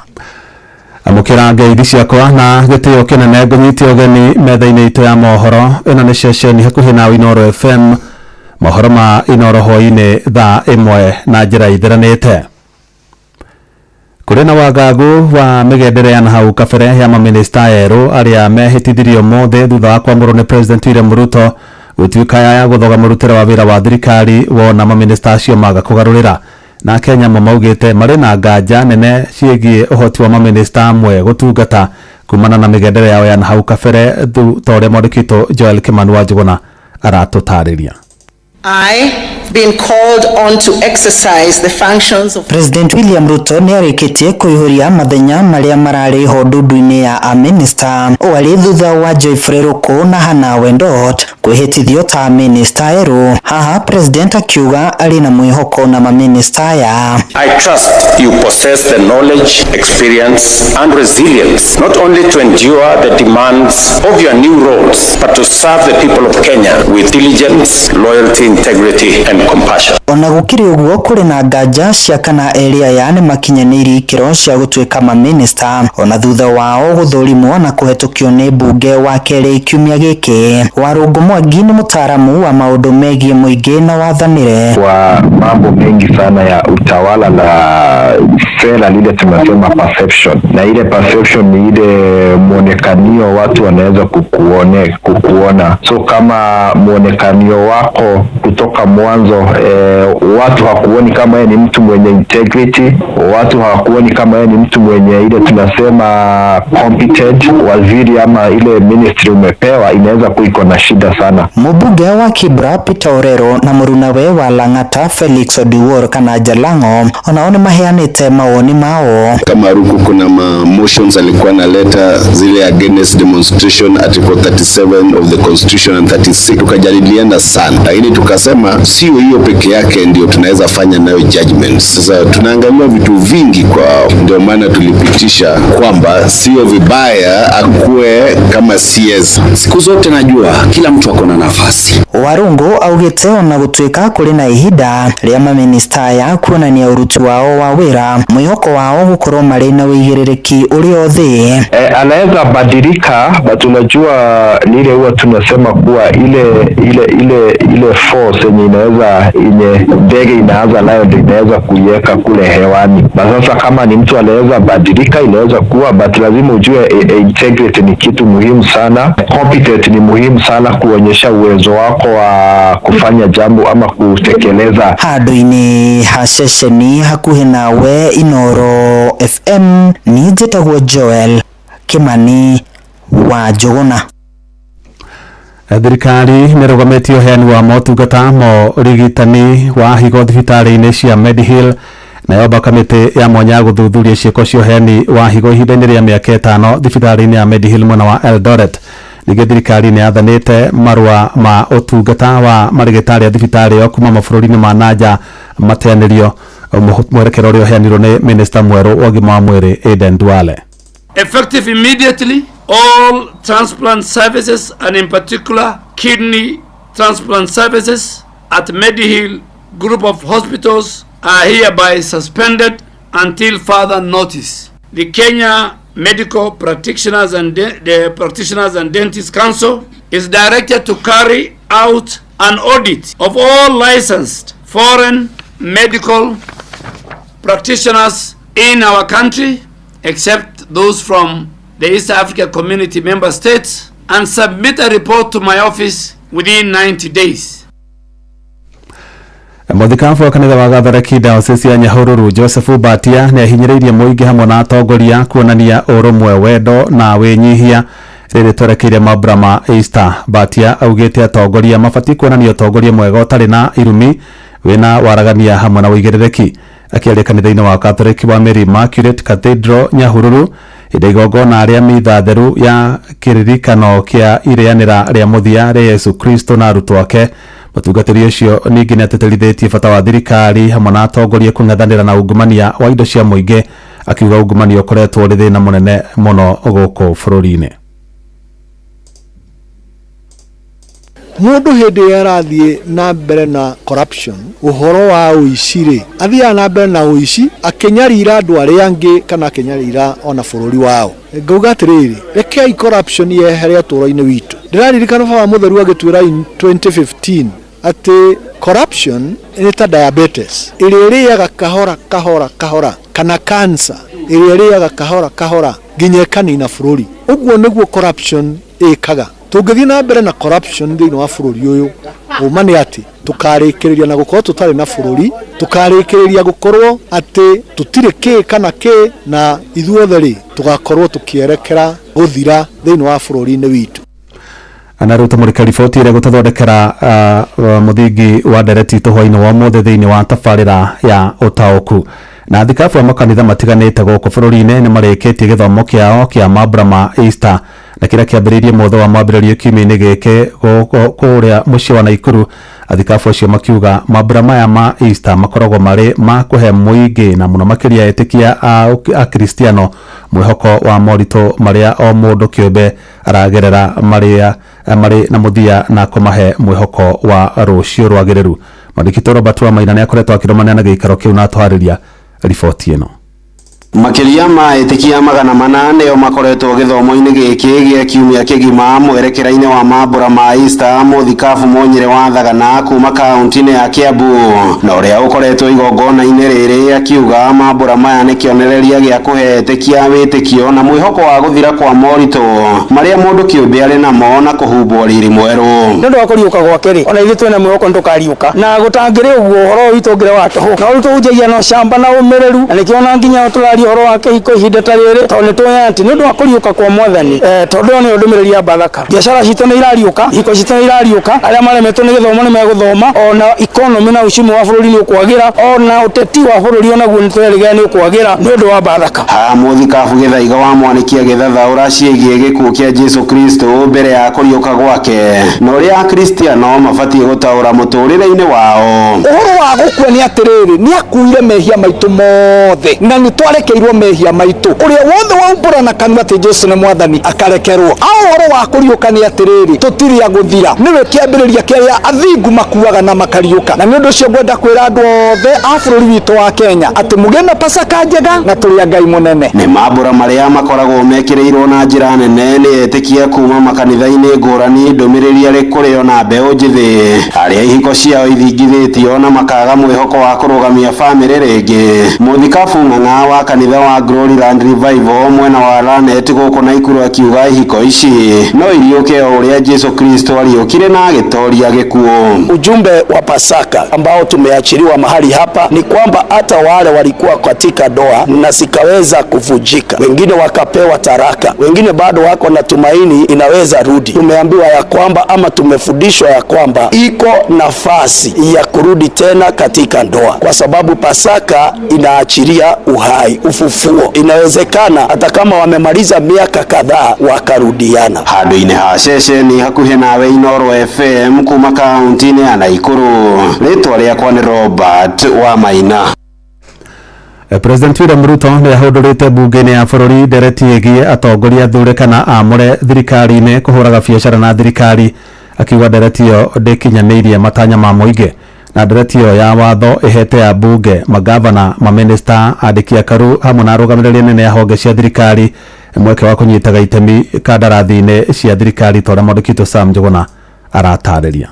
amukira ngeithi ciakwa na gitio kinene ngũnyitie ũgeni metha-inĩ itũ ya mohoro. Ĩno nĩ ceceni hakuhĩ na Inoro FM, mohoro ma Inoro hwaĩ-inĩ thaa 1 na njĩra ithiranĩte. Kũrĩ na wagagu wa mĩgendere ya hau kabere ya maminista erũ arĩa mehĩtithirio mothe thutha wa kwamũrwo nĩ President William Ruto gũtuĩka ya gũthoga mũrutĩre wa wĩra wa thirikari wona maminista acio maga kũgarũrĩra. Na Kenya maugĩte marĩ na nganja nene ciĩgiĩ ũhoti wa maminista amwe gũtungata kumana na mĩgendere yao ya hau kabere thutha ũrĩa mwandĩkĩtwo Joel Kimani wa Njuguna aratũtarĩria. I been called on to exercise the functions of President William Ruto nĩ arĩkĩtie kũihũria mathenya marĩa mararĩ ho ndundu-inĩ ya minister warĩ thutha wa Joyfrey Ruku na Hannah Wendot kwĩhĩtithio ta minister erũ. Haha President akiuga arĩ na mwĩhoko na maminista aya. I trust you possess the knowledge, experience and resilience not only to endure the demands of your new roles but to serve the people of Kenya with diligence, loyalty, integrity and compassion. Ona gũkĩrĩ ũguo kũrĩ na nganja cia kana erĩ aya nĩ makinyanĩirie ikĩro cia gũtuĩka maminista ona thutha wao gũthũrimwo na kũhetũkio nĩ mbunge wa kerĩ kiumia gĩkĩ. Warũngũ Mwangi nĩ mũtaaramu wa maũndũ megiĩ mũingĩ na wathanĩre. Kwa mambo mengi sana ya utawala na sera lile tunasema perception, na ile perception ni ile muonekanio watu wanaweza kukuona. So kama muonekanio wako kutoka mwanzo watu hawakuoni kama yeye ni mtu mwenye integrity, watu hawakuoni kama yeye ni mtu mwenye ile tunasema competent, waziri ama ile ministry umepewa inaweza kuiko na shida sana. Mbunge wa Kibra Peter Orero na mũrunawe wa Lang'ata Felix Odiwuor kana Jalango onaone maheanĩte mawoni mao. Kama Ruku kuna motions alikuwa na leta zile against demonstration article 37 of the constitution and 36 tukajadiliana sana, lakini tukasema sio hiyo peke yake ndio tunaweza fanya nayo judgments. Sasa tunaangalia vitu vingi kwao, ndio maana tulipitisha kwamba sio vibaya akuwe kama CS. Siku zote najua kila mtu ako na nafasi. Warungu augĩte ona gũtuĩka kũrĩ na ihinda rĩa maminista ya kuonania ũruti wao wa wĩra, mwĩhoko wao gũkorwo marĩ na wĩigĩrĩrĩki ũrĩa thĩ. Anaweza badilika, but unajua nile huwa tunasema kuwa ile force yenye inaweza ndege inaanza nayo ndio inaweza kuiweka kule hewani. Na sasa kama ni mtu anaweza badilika inaweza kuwa, but lazima ujue integrity ni kitu muhimu sana, competent ni muhimu sana, kuonyesha uwezo wako wa kufanya jambo ama kutekeleza. Handũ-inĩ ha ceceni hakuhĩ nawe Inoro FM ni njĩtagwo Joel Kimani wa Njuguna. Thirikari nĩrũgamĩtie ũheani wa motungata mo ũrigitani wa higo thibitarĩ-inĩ cia Medihill nayo kamĩtĩ ya mwanya gũthuthuria ciĩko cia ũheani wa higo ihinda-inĩ rĩa mĩaka 5 thibitarĩ-inĩ ya Medihill mwena wa Eldoret. Ningĩ thirikari nĩ yathanĩte marũa ma ũtungata wa marĩgĩtarĩ a thibitarĩ ĩyo kuma mabũrũri-inĩ ma nanja mateanĩrio, mwerekero ũrĩa ũheanirwo nĩ minista mwerũ wa ũgima wa mwĩrĩ Aden Duale. Effective immediately, all transplant services and in particular kidney transplant services at Medihill Group of Hospitals are hereby suspended until further notice. The Kenya Medical Practitioners and the Practitioners and Dentists Council is directed to carry out an audit of all licensed foreign medical practitioners in our country, except those from the East Africa Community member states, and submit a report to my office within 90 days. Mũthikabu wa kanitha wa Gatholeki Diocese ya Nyahururu Joseph Batia nĩ ahinyĩrĩirie mũingĩ hamwe na atongoria kuonania ũrũmwe, wendo na wĩnyihia rĩrĩ twerekeire mambura ma Easter. Batia augĩte atongoria mabatiĩ kuonania ũtongoria mwega ũtarĩ na irumi wina waragania hamwe na uigirereki. Akiaria kanitha-ini wa Catholic wa Mary Immaculate Cathedral Nyahururu inde igongona ria mitha theru ya kiririkano kia ireanira ria muthia ria Yesu Kristo na arutwo ake. Mutungatiri ucio ningi ni ateterithitie bata wa thirikari hamwe na atongoria kung'ethanira na ungumania wa indo cia muingi, akiuga ungumania ukoretwo uri thina munene muno guku bururi-ini. Mundu hindi yarathie na mbere na corruption uhoro wa uici athia na mbere na uici akinyarira andu aria angi kana akinyarira ona bururi wao. Ngauga atiriri rekei corruption yehere uturo-ini witu. Ndiraririkana baba mutheru agitwira in 2015 ati corruption ni ta diabetes iriaga kahora kana cancer iriaga kahora nginya kanina bururi. Uguo niguo corruption ikaga. Tungithii na mbere na corruption thiini wa bururi uyu umani ati tukarikiriria na gukorwo tutari na bururi, tukarikiriria gukorwo ati tutire ki kana ki na ithuothe ri tugakorwo tukierekera guthira thiini wa bururi-ini witu. Anaruta murika riboti ire gutathondekera muthingi wa ndereti tuhwa-ini wa mothe thiini wa tabarira ya utaoku. Na thikabu amakanitha matiganite guku bururi-ini ni marikitie githomo kiao kia mambura ma Easter na kira kiambiririe mothe wa mwambiririo kiumia-ini giki kuria mucii wa Naikuru. Athikabu acio makiuga mambura maya ma Easter makoragwo mari ma kuhe muingi na muno makiria etikia a Kristiano mwihoko wa morito maria o mundu kiumbe aragerera mari na muthia na kumahe mwihoko wa rucio rwagiriru. Mwandiki Robert Wamaina ni akoretwo akiromania na giikaro kiu na atwariria riboti ino. Makiria ma etikia magana manane o makoretwo githomo-ini giki gia kiumia kigima mwerekera-ini wa mambura ma Easter muthikabu monyire wa Thagana kuma kaunti-ini ya Kiambu. Na uria ukoretwo igongona-ini riri akiuga mambura maya ni kionereria gia kuhe etikia witikio na mwihoko wa guthira kwa morito maria mundu kiumbe ari namo na kuhumbwo riri mweru. Ndu akuriuka gwake ri ona ithu twina mwihoko ndukariuka na gutangire uguo horo witu ngire wa tuhu na uritu ujagia no shamba na umereru na nikiona nginya turari horo wake iko ihinda ta riri tondu nitwoya ati ndu akuriuka kwa mwathani tondu ni ndumiriri ya bathaka biashara citu ni irariuka iko citu ni irariuka aria maremetwo ni githomo ni meguthoma ona economy na ucimu wa bururi ni ukwagira ona uteti wa bururi ona guo nitwerigea ni ukwagira ni ndu wa bathaka. Muthikabu Githaiga wa mwanikia githathaura ciigie gikuo kia Jesu Kristo mbere ya kuriuka gwake na uria Kristiano mabatie gutaura muturire-ini wao. Uhoro wa gukua ni atiriri ni akuire mehia maitu mothe na ni twarekeirwo mehia maitu uria wothe waumbura na kanua ati Jesu ni mwathani akarekerwo. Uhoro wa kuriuka ni atiriri tutiri ya guthira niwe kiambiriria kiria athingu makuaga na makariuka na ni undu ucio ngwenda kwira andu othe a bururi witu wa Kenya ati mugena pasaka njega na turia Ngai munene. Ni mambura maria makoragwo mekireirwo na njira nene ni etikia kuma makanitha-ini ngurani ndumiriri ari kurio na mbeu njithi aria ihiko ciao ithingithitio na makaga mwihoko wa kurugamia family ringi. Muthikabu Ng'ang'a wa kanitha wa Gloryland Revival mwena wa Lanet guku Naikuru akiuga ihiko ici no iriuke uria Jesu Kristo aliokire na agitoria gikuo. Ujumbe wa Pasaka ambao tumeachiliwa mahali hapa ni kwamba hata wale walikuwa katika doa na sikaweza kuvujika, wengine wakapewa taraka, wengine bado wako na tumaini inaweza rudi. Tumeambiwa ya kwamba ama tumefundishwa ya kwamba iko nafasi ya kurudi tena katika ndoa, kwa sababu Pasaka inaachilia uhai, ufufuo. Inawezekana hata kama wamemaliza miaka kadhaa wakarudiana. Handu-ini ha ceceni hakuhe nawe Inoro FM kuma kaunti-ini ya Naikuru. Ritwa riakwa ni Robert Wamaina. President William Ruto ni ahudurite bunge-ini ya bururi ndereti igie atongoria thure kana amure thirikari-ini kuhuraga biacara na thirikari, akiuga ndereti iyo ndikinyaniirie matanya ma muingi na ndereti iyo ya watho ihete ya bunge magavana maminista andiki akaru hamwe na arugamiriri nene ya honge cia thirikari mweke wa kunyitaga itemi kandarathi-ini cia thirikari toria mwandikitwo Sam Njuguna aratariria.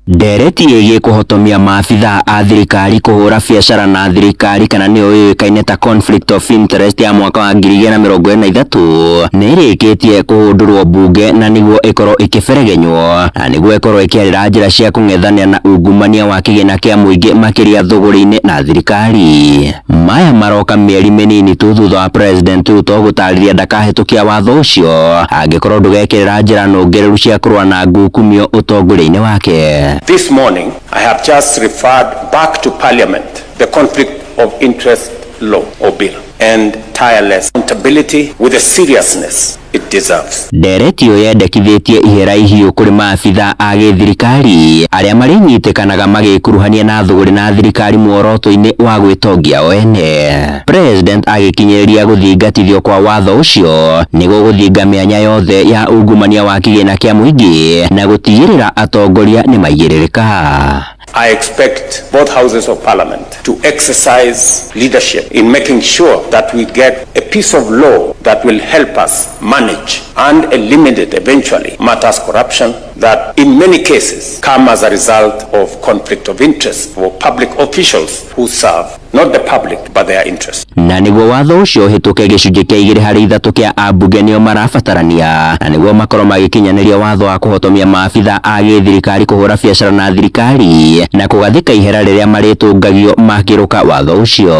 Ndereti igie kuhotomia maafitha a thirikari kuhura biacara na thirikari kana niyo yoikaine ta conflict of interest ya mwaka wa 2023 nirikitie kuhundurwo bunge na niguo ikorwo ikiberegenywo na niguo ikorwo ikiarira njira cia kung'ethania na ungumania wa kigina kia muingi makiria thuguri-ini na thirikari. Maya maroka mieri minini tu thutha wa President Ruto gutariria ndakahitukia watho ucio angikorwo ndugekirira njira nungireru cia kurwa na ngukumio utongoria-ini wake. This morning, I have just referred back to Parliament the Conflict of Interest Law or Bill and tireless accountability with the seriousness it deserves. Nderetio yendekithĩtie ihera ihiũ kũrĩ maabitha a gĩthirikari arĩa marĩnyitĩkanaga magĩkuruhania na thũgũrĩ na thirikari muoroto-inĩ wa gwĩtongia o ene. President agĩkinyĩrĩria gũthingatithio kwa watho ũcio nĩguo gũthinga mĩanya yothe ya ungumania wa kĩgĩna kĩa mũingĩ na gũtigĩrĩra atongoria nĩ maigĩrĩrĩka. I expect both houses of parliament to exercise leadership in making sure that we get a piece of law that will help us manage and eliminate eventually matters corruption that in many cases come as a result of conflict of interest for public officials who serve not the public but their interest. Na nĩguo watho ũcio ũhĩtũke gĩcunjĩ kĩa 2/3 kĩa ambunge nĩo marabatarania na nĩguo makorwo magĩkinyanĩria watho wa kũhotomia maabitha a gĩthirikari kũhũra biacara na thirikari na kũgathĩka ihera rĩrĩa marĩtũngagio makĩrũka watho ũcio.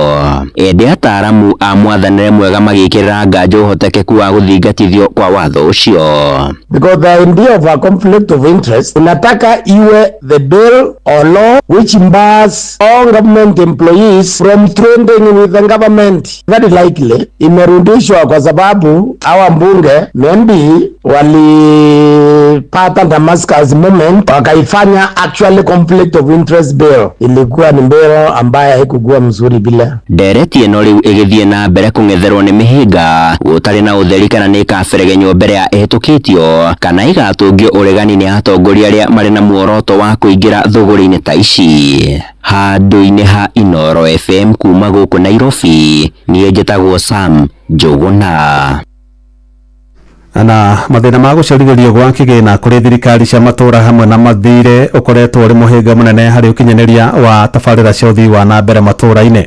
Ende ataaramu a mwathanĩre mwega magĩkĩrĩra nganja ũhotekeku wa gũthingatithio kwa watho ũcio. Because the idea of a conflict of interest inataka iwe the bill or law which bars all government employees from trading with the government. Very likely imerudishwa kwa sababu hawa mbunge maybe walipata Damascus moment wakaifanya actually conflict of interest bill. Ilikuwa ni bill ambaye haikuwa mzuri bila. Ndereti ĩno rĩu ĩgĩthiĩ na mbere kũng'etherwo nĩ mĩhĩnga gũtarĩ na ũtheri kana nĩ ĩkaberegenywo mbere ya ĩhĩtũkĩtio kana ĩgatũngio ũregani nĩ atongoria arĩa marĩ na muoroto wa kũingĩra thũgũrĩ-inĩ ta ici. Handũ-inĩ ha Inoro FM kuma gũkũ Nairobi, niĩ njĩtagwo Sam Njũgũna. Na mathĩna ma gũcerithĩrio gwa kĩgĩna kũrĩ thirikari cia matũũra hamwe na mathirĩ ũkoretwo ũrĩ mũhĩnga mũnene harĩ ũkinyanĩria wa tabarĩra cia ũthii wa na mbere matũũra-inĩ.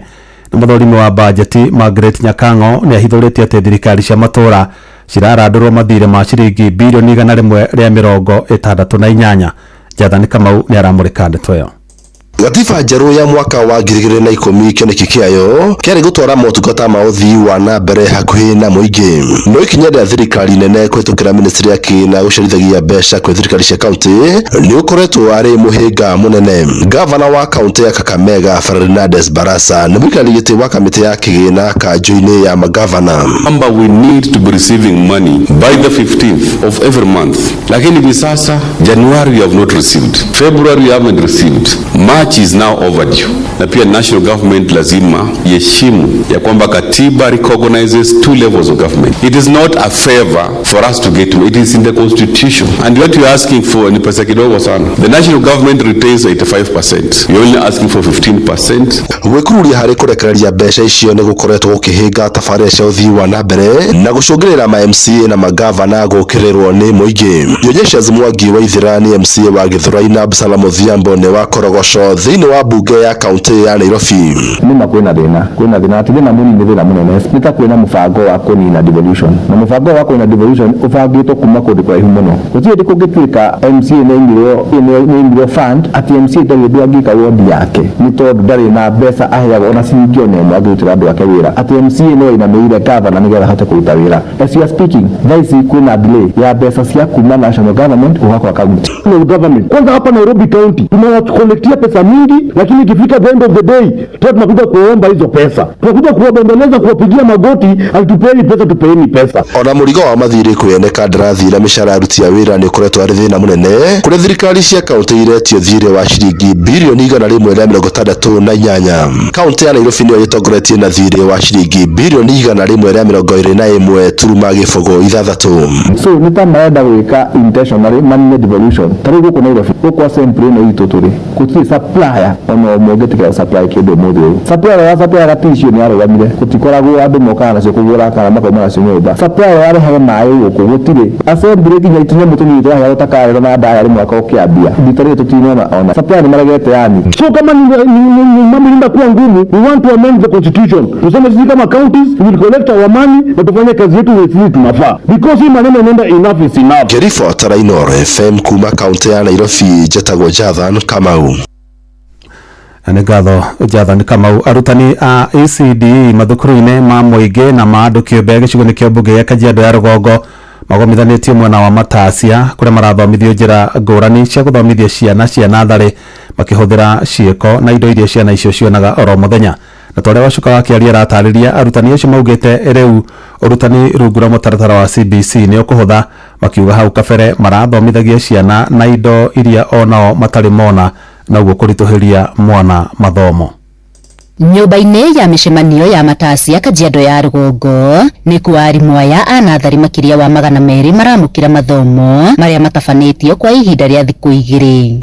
Na mũthũrimi wa bajeti Margaret Nyakango nĩ ahithũrĩtie atĩ thirikari cia matũũra cirarandũrwo mathirĩ ma ciringi birioni 168. Jathani Kamau nĩ aramũrĩka ndeto ĩyo. Gatiba njerũ ya mwaka wa 2010 kĩoneki kĩayo kĩarĩ gũtwara motungata ma ũthii wa na mbere hakuhĩ na mũingĩ. No ikinya rĩa thirikari nene kũhĩtũkĩra ministry ya kĩgĩna gũcerithagĩa mbeca kwĩ thirikari cia kaunti nĩ ũkoretwo arĩ mũhĩnga mũnene. Gavana wa kaunti ya Kakamega Fernandes Barasa nĩ mũikarĩri gĩtĩ wa kamĩtĩ ya kĩgĩna kanjũ-inĩ ya magavana. We need to be receiving money by the 15th of every month. Lakini hivi sasa January we have not received. February we haven't received. March is now overdue. Na pia national government lazima yeshimu ya kwamba katiba recognizes two levels of government. It is not a favor for us to get to. It is in the constitution. And what you are asking for ni pesa kidogo sana. The national government retains 85%. You are only asking for 15%. Gwĩkururia harĩ kũrekereria mbeca icio nĩ gũkoretwo gũkĩhĩnga tabarĩra cia ũthii wa na mbere na gũcũngĩrĩra ma MCA na magavana gũkĩrĩrwo nĩ mũingĩ. Yonyesha Mwangi wa Ithĩra nĩ MCA wa Gĩthũrai na Absalom Odhiambo nĩ wa Korogoco thĩinĩ wa bunge ya kaunti ya Nairobi. Nima kwĩna thĩna ati thĩna mũnini thĩna mũnene nĩta kwĩna mũbango wa kũnina devolution na mũbango wa kũnina devolution ũbangĩtwo kuma kũndũ kũraihu mũno. Gũtirĩ hĩndĩ kũngĩtuĩka MCA nĩ fund ati MCA ndarĩ angĩka wodi yake nĩ tondũ ndarĩ na mbeca aheagwo ona ciringi ona ĩmwe angĩrutĩra andũ ake wĩra. Ati MCA no inamĩire gavana nĩgetha ahote kũruta wĩra. As you are speaking, thaisi kwĩna delay ya mbeca cia kuma national government kwa county. Government kwanza hapa Nairobi county tunawakolektia pesa mingi, lakini ikifika the end of the day tunakuja kuomba hizo pesa, tunakuja kuwabembeleza, kuwapigia magoti, alitupeni pesa, tupeni pesa. Ona mũrigo wa mathirĩ kwĩoneka ndarathira mĩcara aruti a wĩra nĩ ũkoretwo arĩ thĩna mũnene kũrĩa thirikari cia kaunti iretio thirĩ wa ciringi birioni 168. Kaunti ya Nairobi nĩyo ĩtongoretie na thirĩ wa ciringi birioni 121.6. So nita marenda gwĩka intentionally money devolution tarĩ gũkũ Nairobi gũkũ assembly ĩno itũ tũrĩ gũtirĩ supplier ono mũngĩtĩkĩra supply kĩndũ mũthĩ ũyũ. Supplier gaticio nĩ arũgamire gũtikoragwo andũ mokaga nacio kũgũra kana makauma nacio nyũmba. Supplier yarehaga maĩ gũkũ gũtirĩ assembly nginya itinye mũtumia twaheagwo takarĩro na ndaya rĩ mwaka ũkĩambia nditarĩ tũtinona ona supplier nĩ maregete yani. So kama ni mambo linda kuwa ngumu, we want to amend the constitution. Tuseme sisi kama counties we will collect our money na tufanye kazi yetu vile tunafaa, because hii maneno inaenda enough is enough. Jerifo Tarainoro FM kuma kaunti ya Nairobi, Jetagwo Jathan Kamau. Nĩ ngatho Jathan Kamau. Arutani a ECD mathukuru-inĩ ma mũingĩ na ma andũ kĩũmbe gĩcigo-inĩ kĩa mbunge ya Kajiado ya Rũgongo magomithanĩtio mwena wa Matacia kũrĩa marathomithio njĩra ngũrani cia gũthomithia ciana cia natharĩ makĩhũthĩra ciĩko na indo iria ciana icio cionaga oro mũthenya. Na twarĩa Wacuka wakĩaria aratarĩria arutani acio maugĩte rĩu ũrutani rungu rwa mũtaratara wa CBC nĩ ũkũhũtha, makiuga hau kabere marathomithagia ciana na indo iria onao matarĩ mona na ũguo kũritũhĩria mwana mathomo. Nyũmba-inĩ ya mĩcemanio ya Matacia Kajiado ya Rũgongo nĩ kuo arimũ aya a natharĩ makĩria wa 200 maramũkĩra mathomo marĩa matabanĩtio kwa ihinda rĩa thikũ 2.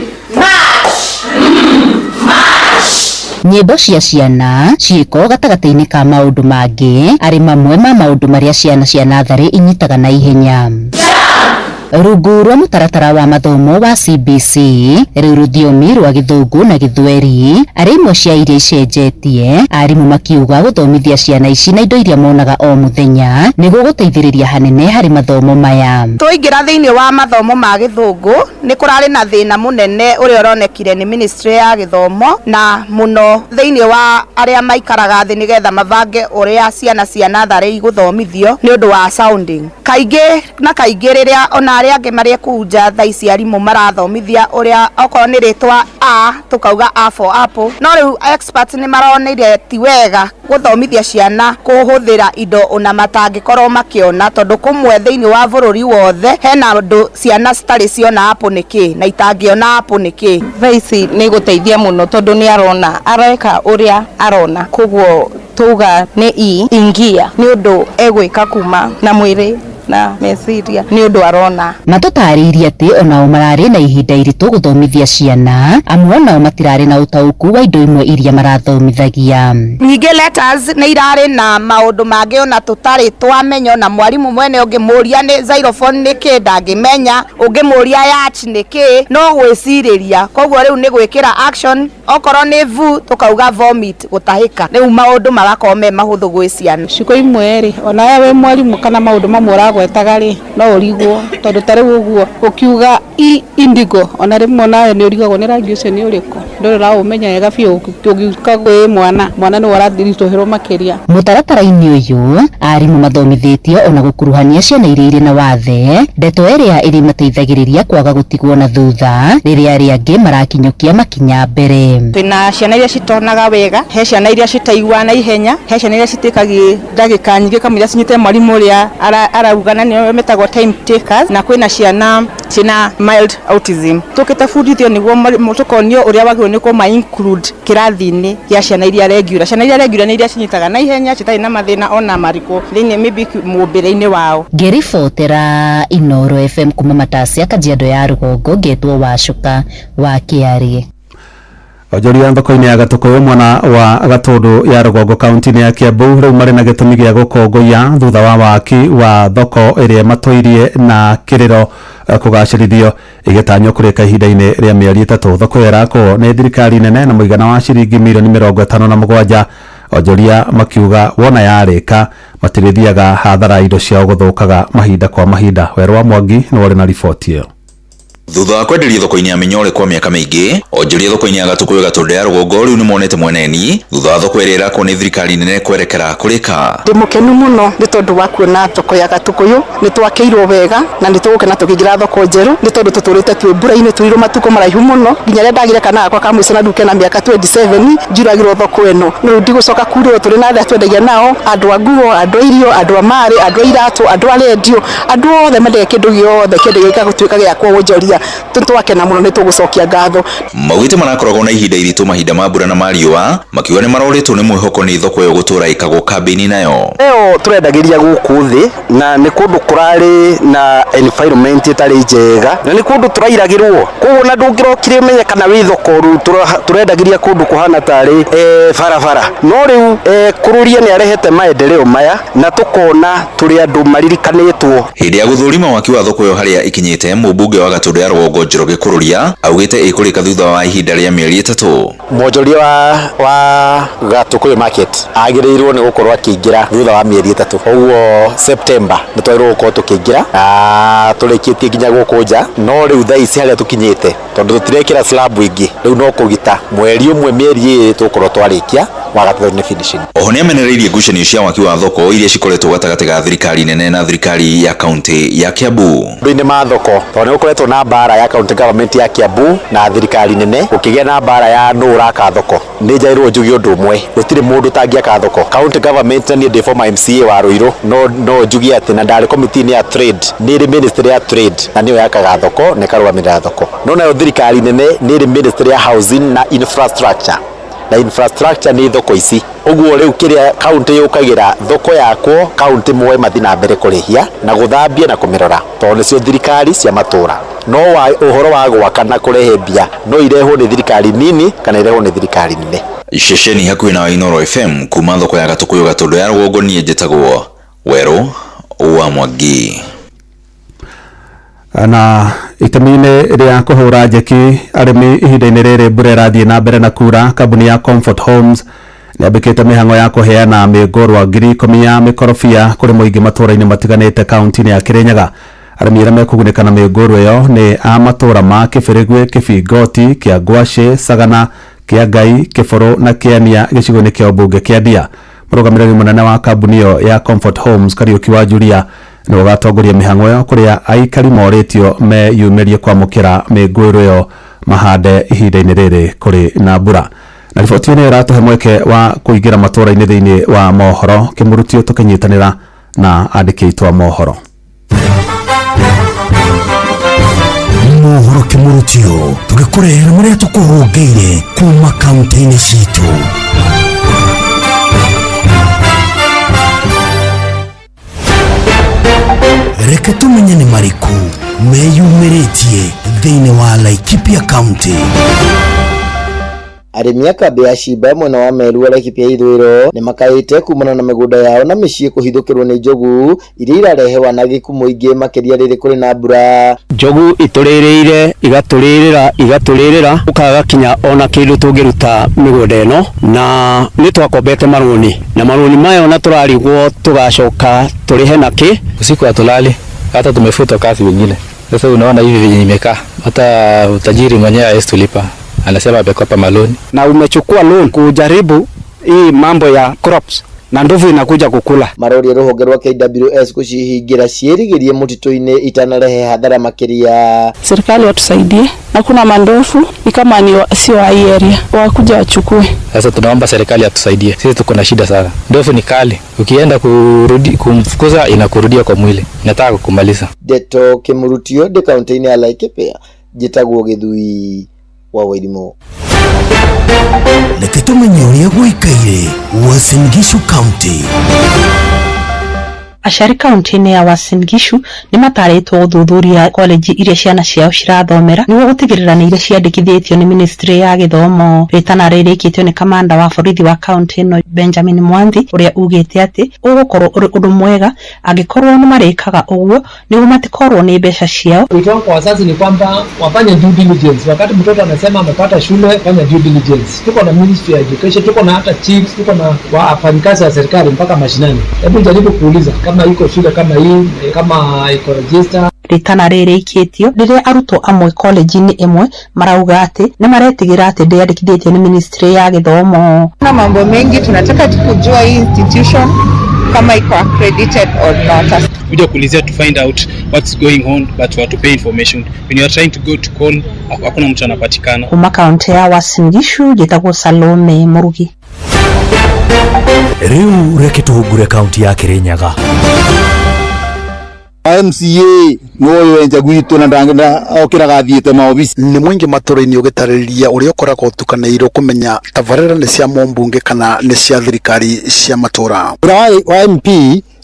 Nyĩmbo cia ciana ciĩko gatagatĩ-inĩ ka maũndũ mangĩ arĩ mamwe ma maũndũ marĩa ciana cia natharĩ inyitaga na ihenya. Rungu rwa mũtaratara wa mathomo wa CBC rĩu rũthiomi rwa Gĩthũngũ na Gĩthweri arĩ imwe cia iria icenjetie, arimũ makiuga gũthomithia ciana ici na indo iria monaga o mũthenya nĩguo gũteithĩrĩria hanene harĩ mathomo maya. Tũingĩra thĩinĩ wa mathomo ma Gĩthũngũ nĩ kũrarĩ na thĩna mũnene ũrĩa ũronekire nĩ Ministry ya Gĩthomo na mũno thĩinĩ wa arĩa maikaraga thĩ nĩgetha mabange ũrĩa ciana cia natharĩ igũthomithio nĩ ũndũ wa sounding. Kaingĩ na kaingĩ rĩrĩa ona arĩa angĩ marĩ kũnja thaa ici arimũ marathomithia ũrĩa okorwo nĩ rĩtwa A tukauga A for apple, no rĩu experts nĩ maronire ti wega gũthomithia ciana kũhũthĩra indo ona matangĩkorwo makĩona, tondũ kũmwe thĩinĩ wa bũrũri wothe hena andũ ciana citarĩ ciona apple nĩkĩ na itangĩona apple nĩkĩ. Thaa ici nĩ gũteithia mũno tondũ nĩ arona areka ũrĩa arona, koguo tuga nĩ ingia nĩ ũndũ egwĩka kuma na mwĩrĩ na meciria nĩ ũndũ arona. Matũtarĩirie atĩ onao mararĩ na ihinda iritũ gũthomithia ciana, amwe onao matirarĩ na ũtaũku wa indo imwe iria marathomithagia. Ningĩ letters nĩ irarĩ na maũndũ mangĩ ona tũtarĩ twamenya, na mwarimũ mwene ũngĩmũria nĩ xylophone nĩkĩ ndangĩmenya, ũngĩmũria yacht nĩkĩ no gwĩcirĩria. Koguo rĩu nĩ gwĩkĩra action, okorwo nĩ vu tukauga vomit gũtahĩka. Rĩu maũndũ magakorwo me mahũthũ gwĩ ciana. Ciko imwe rĩ ona we mwarimũ kana maũndũ mamwe gwetaga rĩ no ũrigwo, tondũ tarĩ ũguo ũkiuga indigo ona rĩmwe nawe nĩ ũrigagwo nĩ rangi ũcio nĩ ũrĩkũ, ndũrĩ ũraũmenya wega biũ ũgiuka gwĩ mwana nĩ ũrathiritũhĩrwo makĩria. Mũtaratara-inĩ ũyũ arimũ mathomithĩtio ona gũkuruhania ciana iria irĩ na wathe, ndeto ĩrĩa ĩrĩmateithagĩrĩria kwaga gũtigwo na thutha rĩrĩa arĩa angĩ marakinyũkia makinya mbere. Twĩna ciana iria citonaga wega, he ciana iria citaigua na ihenya, he ciana iria citĩkagia ndagĩka nyingĩ kamũira cinyite mwarimũ ũrĩa araugana nĩo metagwo time takers, na kwĩna ciana cina mild autism. Tũkĩtabundithio nĩguo tũkonio ũrĩa wagĩrĩirwo nĩ kũma include kĩrathi-inĩ gĩa ciana iria regular. Ciana iria regular nĩ iria cinyitaga na ihenya, citarĩ na mathĩna ona marĩkũ thĩinĩ maybe mũmbĩre-inĩ wao. Ngĩribotera Inooro FM kuma Matacia Kajiado ya Rũgongo, ngetwo Wacuka wakĩarie. Onjoria thoko-inĩ ya Gatũkũyũ mwena wa Gatũndũ ya Rũgongo kaunti-inĩ ya Kiambu rĩu marĩ na gĩtũmi gĩa gũkũngũiya thutha wa waki wa thoko ĩrĩa matũirie na kĩrĩro kũgacĩrithio ĩgĩtanywo kũrĩka ihinda-inĩ rĩa mĩeri 3. Thoko ĩrakwo nĩ thirikari nene na mũigana wa ciringi mirioni 57. Onjoria makiuga wona yarĩka matirĩthiaga hathara indo ciao gũthũkaga mahinda kwa mahinda. Werwa Mwangi nĩ warĩ na riboti ĩyo. Thutha wa kwenderia thoko-inĩ ya Mĩnyore kwa mĩaka mĩingĩ, onjoria thoko-inĩ ya Gatũkũyũ Gatũndũ ya Rũgongo rĩu nĩ monete mweneni thutha wa thoko ĩrĩa irakwo nĩ thirikari nene kwerekera kũrĩka. Ndĩ mũkenu mũno nĩ tondũ wa kuona thoko ya Gatũkũyũ nĩ twakĩirwo wega na nĩ tũgũkena tũkĩingĩra thoko njerũ, nĩ tondũ tũtũrĩte twĩ mbura-inĩ tũirwo matukũ maraihu mũno, nginya rĩrĩa ndagire kana gakwa ka mũico na nduke na mĩaka 27 njuragirwo thoko ĩno. Rĩu ndigũcoka kurĩrwo tũrĩ na arĩa twendagia nao, andũ a nguo, andũ a irio, andũ a marĩ, andũ a iratũ, andũ a rendio, andũ othe mendaga kĩndũ gĩothe kĩendagia gĩgatuĩka gĩakwo wonjoria. Twakena mũno nĩ tũgũcokia ngatho. Maugĩte marakoragwo na ihinda iritũ mahinda ma mbura na mariũa, makiuga nĩ marorĩtwo nĩ mwĩhoko nĩ thoko ĩyo gũtũra ĩkagwo kambĩ-inĩ nayo. Ĩyo tũrendagĩria gũkũ thĩ na nĩ kũndũ kũrarĩ na environment ĩtarĩ njega na nĩ kũndũ tũrairagĩrwo, koguo na ndũngĩrokire ũmenye kana wĩ thoko rĩu tũrendagĩria kũndũ kũhana tarĩ barabara, no rĩu kũrũria nĩ arehete maendeleo maya na tũkona tũrĩ andũ maririkanĩtwo. Hĩndĩ ya gũthũrima waki wa thoko ĩyo harĩa ikinyĩte, mũmbunge wa Gatũndũ ya Rũgongo Njoroge Kũrũria augĩte ĩkũrĩka thutha wa ihinda rĩa mĩeri 3. Mwonjoria wa Gatũkũyũ market agĩrĩirwo nĩ gũkorwo akĩingĩra thutha wa mĩeri 3, koguo September nĩ twagĩrĩirwo gũkorwo tũkĩingĩra tũrĩkĩtie nginya gũkũ nja, no rĩu thaa ici harĩa tũkinyĩte tondũ tũtirekĩra slab ingĩ, rĩu no kũgita mweri ũmwe mĩeri 2 tũkorwo twarĩkia wagatatũ nĩ finishing. Oho nĩ amenereirie ngucanio cia waki wa thoko iria cikoretwo gatagatĩ ga thirikari nene na thirikari ya kaunti ya Kiambu. Ndũ-inĩ ma thoko tondũ nĩ gũkoretwo na mbara ya county government ya Kiambu na thirikari nene gũkĩgĩa na mbara ya nũ ũraka thoko. Nĩ njairwo njugi ũndũ ũmwe, gũtirĩ mũndũ ũtangĩaka thoko. County government niĩ ndĩ former MCA wa Ruiru no njugi atĩ na ndarĩ committee ya trade nĩ ĩrĩ ministry ya trade na nĩyo yakaga thoko na ĩkarũgamĩrĩra thoko. No nayo thirikari nene nĩ ĩrĩ ministry ya housing na infrastructure na infrastructure nĩ thoko ici. Ũguo rĩu kĩrĩa county yũkagĩra thoko yakwo county mwe mathi na mbere kũrĩhia na gũthambia na kũmĩrora tondũ nĩcio thirikari cia matũra. No ũhoro wa gwaka na kũrehe mbia no irehwo nĩ thirikari nini kana irehwo nĩ thirikari nene. Iceceni hakuhĩ na Inooro FM kuma thoko ya Gatukuyu Gatũndũ ya Rũgongo niĩ njĩtagwo Werũ wa Mwangi. Na itemi-inĩ rĩa kũhũra njeki arĩmi ihinda-inĩ rĩrĩ mbura ĩrathiĩ na mbere na kura, kambuni ya Comfort Homes nĩambĩkĩte mĩhang'o ya kũheana mĩũngũrwa 10,000 ya mĩkorobia kũrĩ mũingĩ matũũra-inĩ matiganĩte kaunti-inĩ ya Kĩrĩnyaga. Arĩmi arĩa mekũgunĩka na mĩũngũrwa ĩyo nĩ a matũũra ma Kĩbĩrĩgwe, Kĩbingoti, Kĩa Ngwacĩ, Sagana, Kĩa Ngai, Kĩbũrũ na Kĩania gĩcigo-inĩ kĩa ũmbunge kĩa Ndia. Mũrũgamĩrĩri mũnene wa kambuni ĩyo ya Comfort Homes Kariuki wa Julia nĩ ũgatongoria mĩhang'o ĩyo kũrĩa aikari morĩtio meyumĩrie kwamũkĩra mĩũngũrwa ĩyo mahande ihinda-inĩ rĩrĩ kũrĩ na mbura. Na riboti ĩno ĩratũhe mweke wa kũingĩra matũũra-inĩ thĩinĩ wa mohoro, Kĩmurutio tũkĩnyitanĩra na andĩki aitũ a mohoro. Mohoro Kĩmurutio tũgĩkũrehera marĩa tũkũhũngĩire kuma kaunti-inĩ citũ. Reke tũmenye nĩ marĩkũ meyumĩrĩtie thĩinĩ wa Laikipia County. Arĩmi a kambi ya Shimba mwena wa Meru wa Laikipia ithũĩro nĩ makaĩte kumana na mĩgũnda yao na mĩciĩ kũhithũkĩrwo nĩ njogu iria irarehe wanangĩku mũingĩ makĩria rĩrĩ kũrĩ na mbura. Njogu itũrĩrĩire igatũrĩrĩra ũkaga kinya ona kĩndũ tũngĩruta mĩgũnda ĩno na nĩ twakombete marũni na marũni mayo na tũrarigwo tũgacoka tũrĩhe nakĩ. Usiku hatulali hata tumefuta kazi wengine. Sasa unaona hivi vyenye imekaa hata utajiri mwenyewe hawezi tulipa. Anasema amekopa maloni na umechukua loan kujaribu hii mambo ya crops na ndovu inakuja kukula. Marori rũhonge rwa KWS kucihingira ciĩrĩgĩrie mũtitũ-inĩ itanarehe hadhara makĩria. Serikali watusaidie na kuna mandofu kama ni sio hii area wakuja wachukue. Sasa tunaomba serikali atusaidie, sisi tuko na shida sana. Ndofu ni kali, ukienda kumfukuza inakurudia kwa mwili, inataka kukumaliza. Deto Kĩmurutio de kaunti-inĩ ya Laikipia njĩtagwo Gĩthui wa Wairimu. Reke tũmenye ũrĩa gũikaire Uasin Gishu County. Aciari kaunti-inĩ ya Uasin Gishu nĩ matarĩtwo gũthuthuria college iria ciana ciao cirathomera nĩguo gũtigĩrĩra nĩ iria ciandĩkithĩtio nĩ ministry ya gĩthomo. Rĩtana rĩrĩkĩtio nĩ kamanda wa borithi wa kaunti ĩno Benjamin Mwanthi ũrĩa ugĩte atĩ ũgũkorwo ũrĩ ũndũ mwega angĩkorwo nĩ marĩkaga ũguo nĩguo matikorwo nĩ mbeca ciao. Wito wangu kwa wazazi ni kwamba wafanye due diligence. Wakati mtoto anasema amepata shule, fanya due diligence. Tuko na Ministry ya Education, tuko na hata chiefs, tuko na wafanyikazi wa serikali mpaka mashinani. Hebu jaribu kuuliza kama iko shule kama hii, kama iko register. Rĩtana rĩrĩkĩtio rĩrĩa arutwo amwe college-inĩ ĩmwe marauga atĩ nĩ maretigĩra atĩ ndĩandĩkithĩtio nĩ ministry ya gĩthomo. Na mambo mengi tunataka tukujua hii institution kama iko accredited or not. Kuja kuulizia to find out what's going on but what to pay information. When you are trying to go to call hakuna mtu anapatikana. Kuma kaunti ya Uasin Gishu njĩtagwo Salome Murugi. Rĩu reke tũhungure kaunti ya Kĩrĩnyaga. MCA noyo enja gwitũ na ndangĩenda okĩraga athiĩte maobici. Nĩ mũingĩ matũra-inĩ ũgĩtarĩria ũrĩa ũkoragwo ũtukanĩirwo kũmenya tabarĩra nĩ cia mũmbunge kana nĩ cia thirikari cia matũra. Wa MP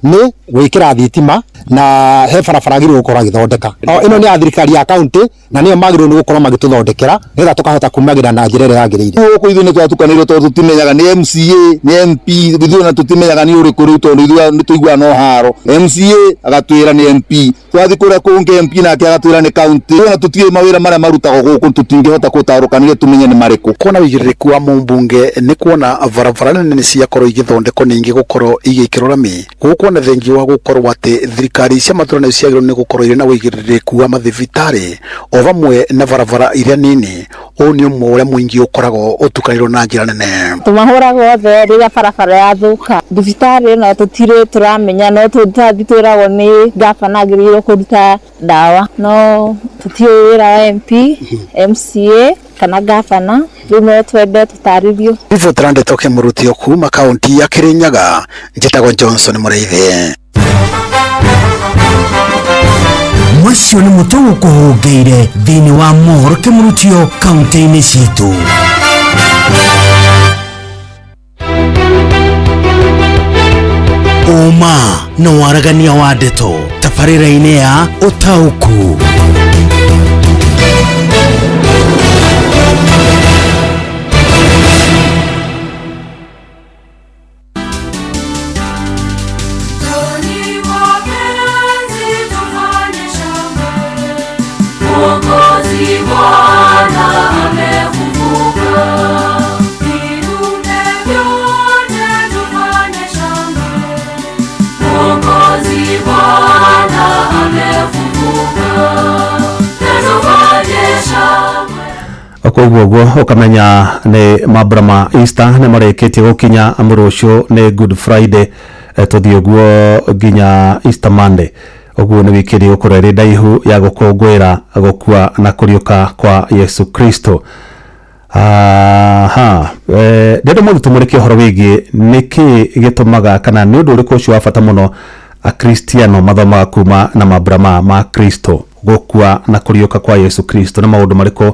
nĩ gwĩkĩra thitima na he barabara agĩrĩirwo gũkorwo agĩthondeka. Ĩno nĩ ya thirikari ya kaunti na nĩyo magĩrĩirwo nĩ gũkorwo magĩtũthondekera nĩgetha tũkahota kumagĩra na njĩra ĩrĩa yagĩrĩire. Gũkũ ithuĩ nĩ twatukanĩirwo tondũ tũtimenyaga nĩ MCA nĩ MP, ithuĩ na tũtimenyaga nĩ ũrĩkũ rĩu tondũ ithuĩ nĩ tũiguaga no haro. MCA agatwĩra nĩ MP, twathiĩ kũrĩa kũngĩ MP nake agatwĩra nĩ kaunti. Na tũtiũĩ mawĩra marĩa marutagwo gũkũ tũtingĩhota gũtaũrũka nĩguo tũmenye nĩ marĩkũ. Kuona wĩigĩrĩrĩku wa mũmbunge nĩ kuona barabara nene nĩ ciakorwo igĩthondekwo ningĩ gũkorwo igĩkĩrwo rami. Gũkuona thengi wa gũkorwo atĩ thirikari cia matura nĩ ciagĩrĩirwo nĩ gũkorwo irĩ na ũigĩrĩrĩku wa mathibitarĩ o vamwe na barabara iria nini. Ũũ nĩ ũmwe ũrĩa mũingĩ ũkoragwo ũtukanĩirwo na njĩra nene. Tũmahũraga othe rĩrĩa barabara yathũka. Thibitarĩ no tũtirĩ tũramenya, no tũtathiĩ twĩragwo nĩ ngabana agĩrĩirwo kũruta ndawa, no tũtiũĩ wĩra wa MP, MCA kana ngabana, rĩu no twende tũtarĩrio. Hivyo Trandetoke Mũrutio kuma kaunti ya Kirinyaga, njĩtagwo Johnson Mũrĩithi. Macio nĩ mũtugo kũhũngeire thĩinĩ wa mohoro Kĩmũrutio kaunti-inĩ citũ. Uma na waragania wa ndeto tabarĩra-inĩ ya ũtaũku. Koguo ukamenya nĩ mambura ma Easter nĩ marĩkĩtie gũkinya mũrũcio nĩ Good Friday tũthiĩ ũguo nginya Easter Monday. Ũguo nĩ wikiri ũkorwo ĩrĩ ndaihu ya gũkũngũĩra gũkua na kũriũka kwa Yesu Kristo. Ndĩrenda mũndũ tũmũrĩke ũhoro wĩgiĩ nĩkĩ gĩtũmaga kana nĩ ũndũ ũrĩkũ ũcio wa bata mũno akristiano mathomaga kuma na mambura ma Kristo gũkua na kũriũka kwa Yesu Kristo. Nĩ maũndũ marĩkũ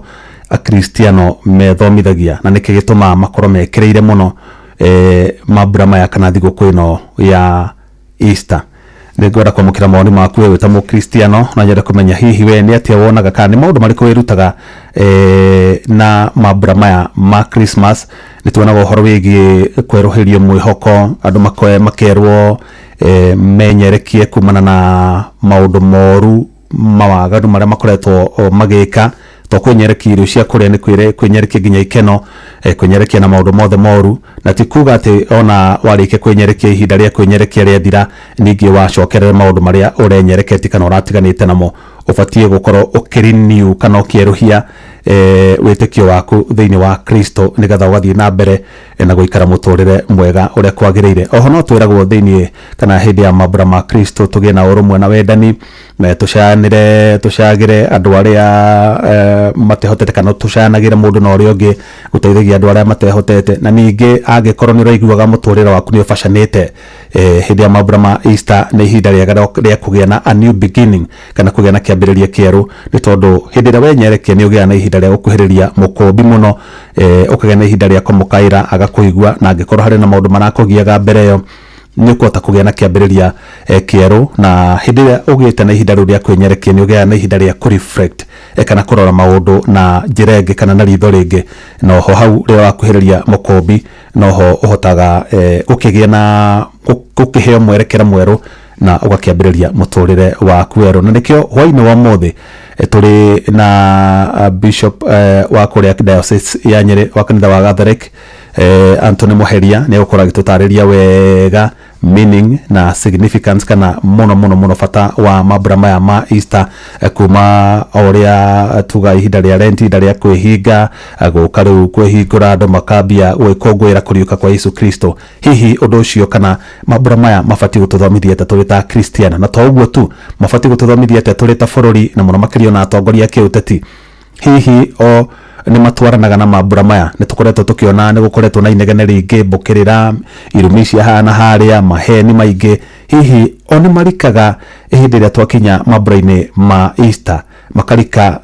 akristiano methomithagia na nĩkĩ gĩtũma makorwo mekĩrĩire mũno mambura maya kana thigũkũ ĩno ya Easter. Nĩngwenda kwamũkĩra mawoni maku wĩ ta mũkristiano na nyenda kũmenya hihi we nĩ atĩa wonaga kana nĩ maũndũ marĩkũ wĩrutaga na mambura maya ma Christmas. Nĩ tuonaga ũhoro wĩgiĩ kwerũhĩrio mwĩhoko, andũ makerwo menyerekie kumana na maũndũ moru mawaganu marĩa makoretwo magĩka. To kwenyerekia irio cia kũrĩa nĩ kwenyerekia nginya ikeno, kwenyerekia na maũndũ mothe moru, na ti kuga atĩ ona warĩkia kwenyerekia ihinda rĩa kwenyerekia rĩathira ningĩ wacokerera maũndũ marĩa ũrenyereketi kana ũratiganĩte namo. Ũbatiĩ gũkorwo ũkĩrenew kana ũkĩerũhia wĩtĩkio waku thĩinĩ wa Kristo nĩgetha ũgathiĩ na mbere na gũikara mũtũrĩre mwega ũrĩa kwagĩrĩire. Oho no twĩragwo thĩinĩ kana hĩndĩ ya mambura ma Kristo tũgĩe na ũrũmwe na wendani, tũcagĩre andũ arĩa matehotete kana tũcanagĩre mũndũ na ũrĩa ũngĩ, gũteithagia andũ arĩa matehotete. Na ningĩ angĩkorwo nĩ ũraiguaga mũtũrĩre waku nĩ ũbacanĩte, hĩndĩ ya mambura ma Easter nĩ ihinda rĩa kũgĩa na a new beginning kana kũgĩa na kĩambĩrĩria kĩerũ, nĩ tondũ hĩndĩ ĩrĩa wenyerekia nĩ ũgĩaga na ihinda rĩa gũkuhĩrĩria mũkũmbi mũno, ũkagĩa na ihinda rĩa kũmũkaĩra agakũigua, na angĩkorwo harĩ na maũndũ marakũgiaga mbere ĩyo nĩ ũkũhota kũgĩa na kĩambĩrĩria kĩerũ. Na hĩndĩ ĩrĩa ũgĩte na ihinda rĩu rĩa kwĩnyerekia nĩ ũgĩaga na ihinda rĩa kũreflect kana kũrora maũndũ na njĩra ĩngĩ kana na ritho rĩngĩ. Na oho hau rĩrĩa wakuhĩrĩria mũkũmbi noho ũhotaga gũkĩgĩa na gũkĩheo mwerekera mwerũ na ũgakĩambĩrĩria mũtũrĩre waku werũ. Na nĩkĩo hwainĩ wa ũmũthĩ tũrĩ na Bishop wa kũrĩa Diocese ya Nyeri wa kanitha wa Catholic, Anthony Muheria nĩ gũkorwo agĩtũtarĩria wega meaning na significance kana mũno bata wa mambura maya ma Easter, kuma ũrĩa tuga ihinda rĩa Lent, ihinda rĩa kwĩhinga, gũka rĩu kwĩhingũra andũ makambia gwĩkũngũĩra kũriũka kwa Yesu Kristo. Hihi ũndũ ũcio kana mambura maya mabatiĩ gũtũthomithia atĩa tũrĩ ta Kristiana, na to ũguo tu mabatiĩ gũtũthomithia atĩa tũrĩ ta bũrũri na mũno makĩria na atongoria a kĩũteti. Hihi nĩ matwaranaga na mambura maya. Nĩ tũkoretwo tũkĩona nĩ gũkoretwo na inegene rĩingĩ, mbũkĩrĩra, irumi cia hana harĩa, maheni maingĩ. Hihi nĩ marikaga hĩndĩ ĩrĩa twakinya mambura-inĩ ma Easter, makarika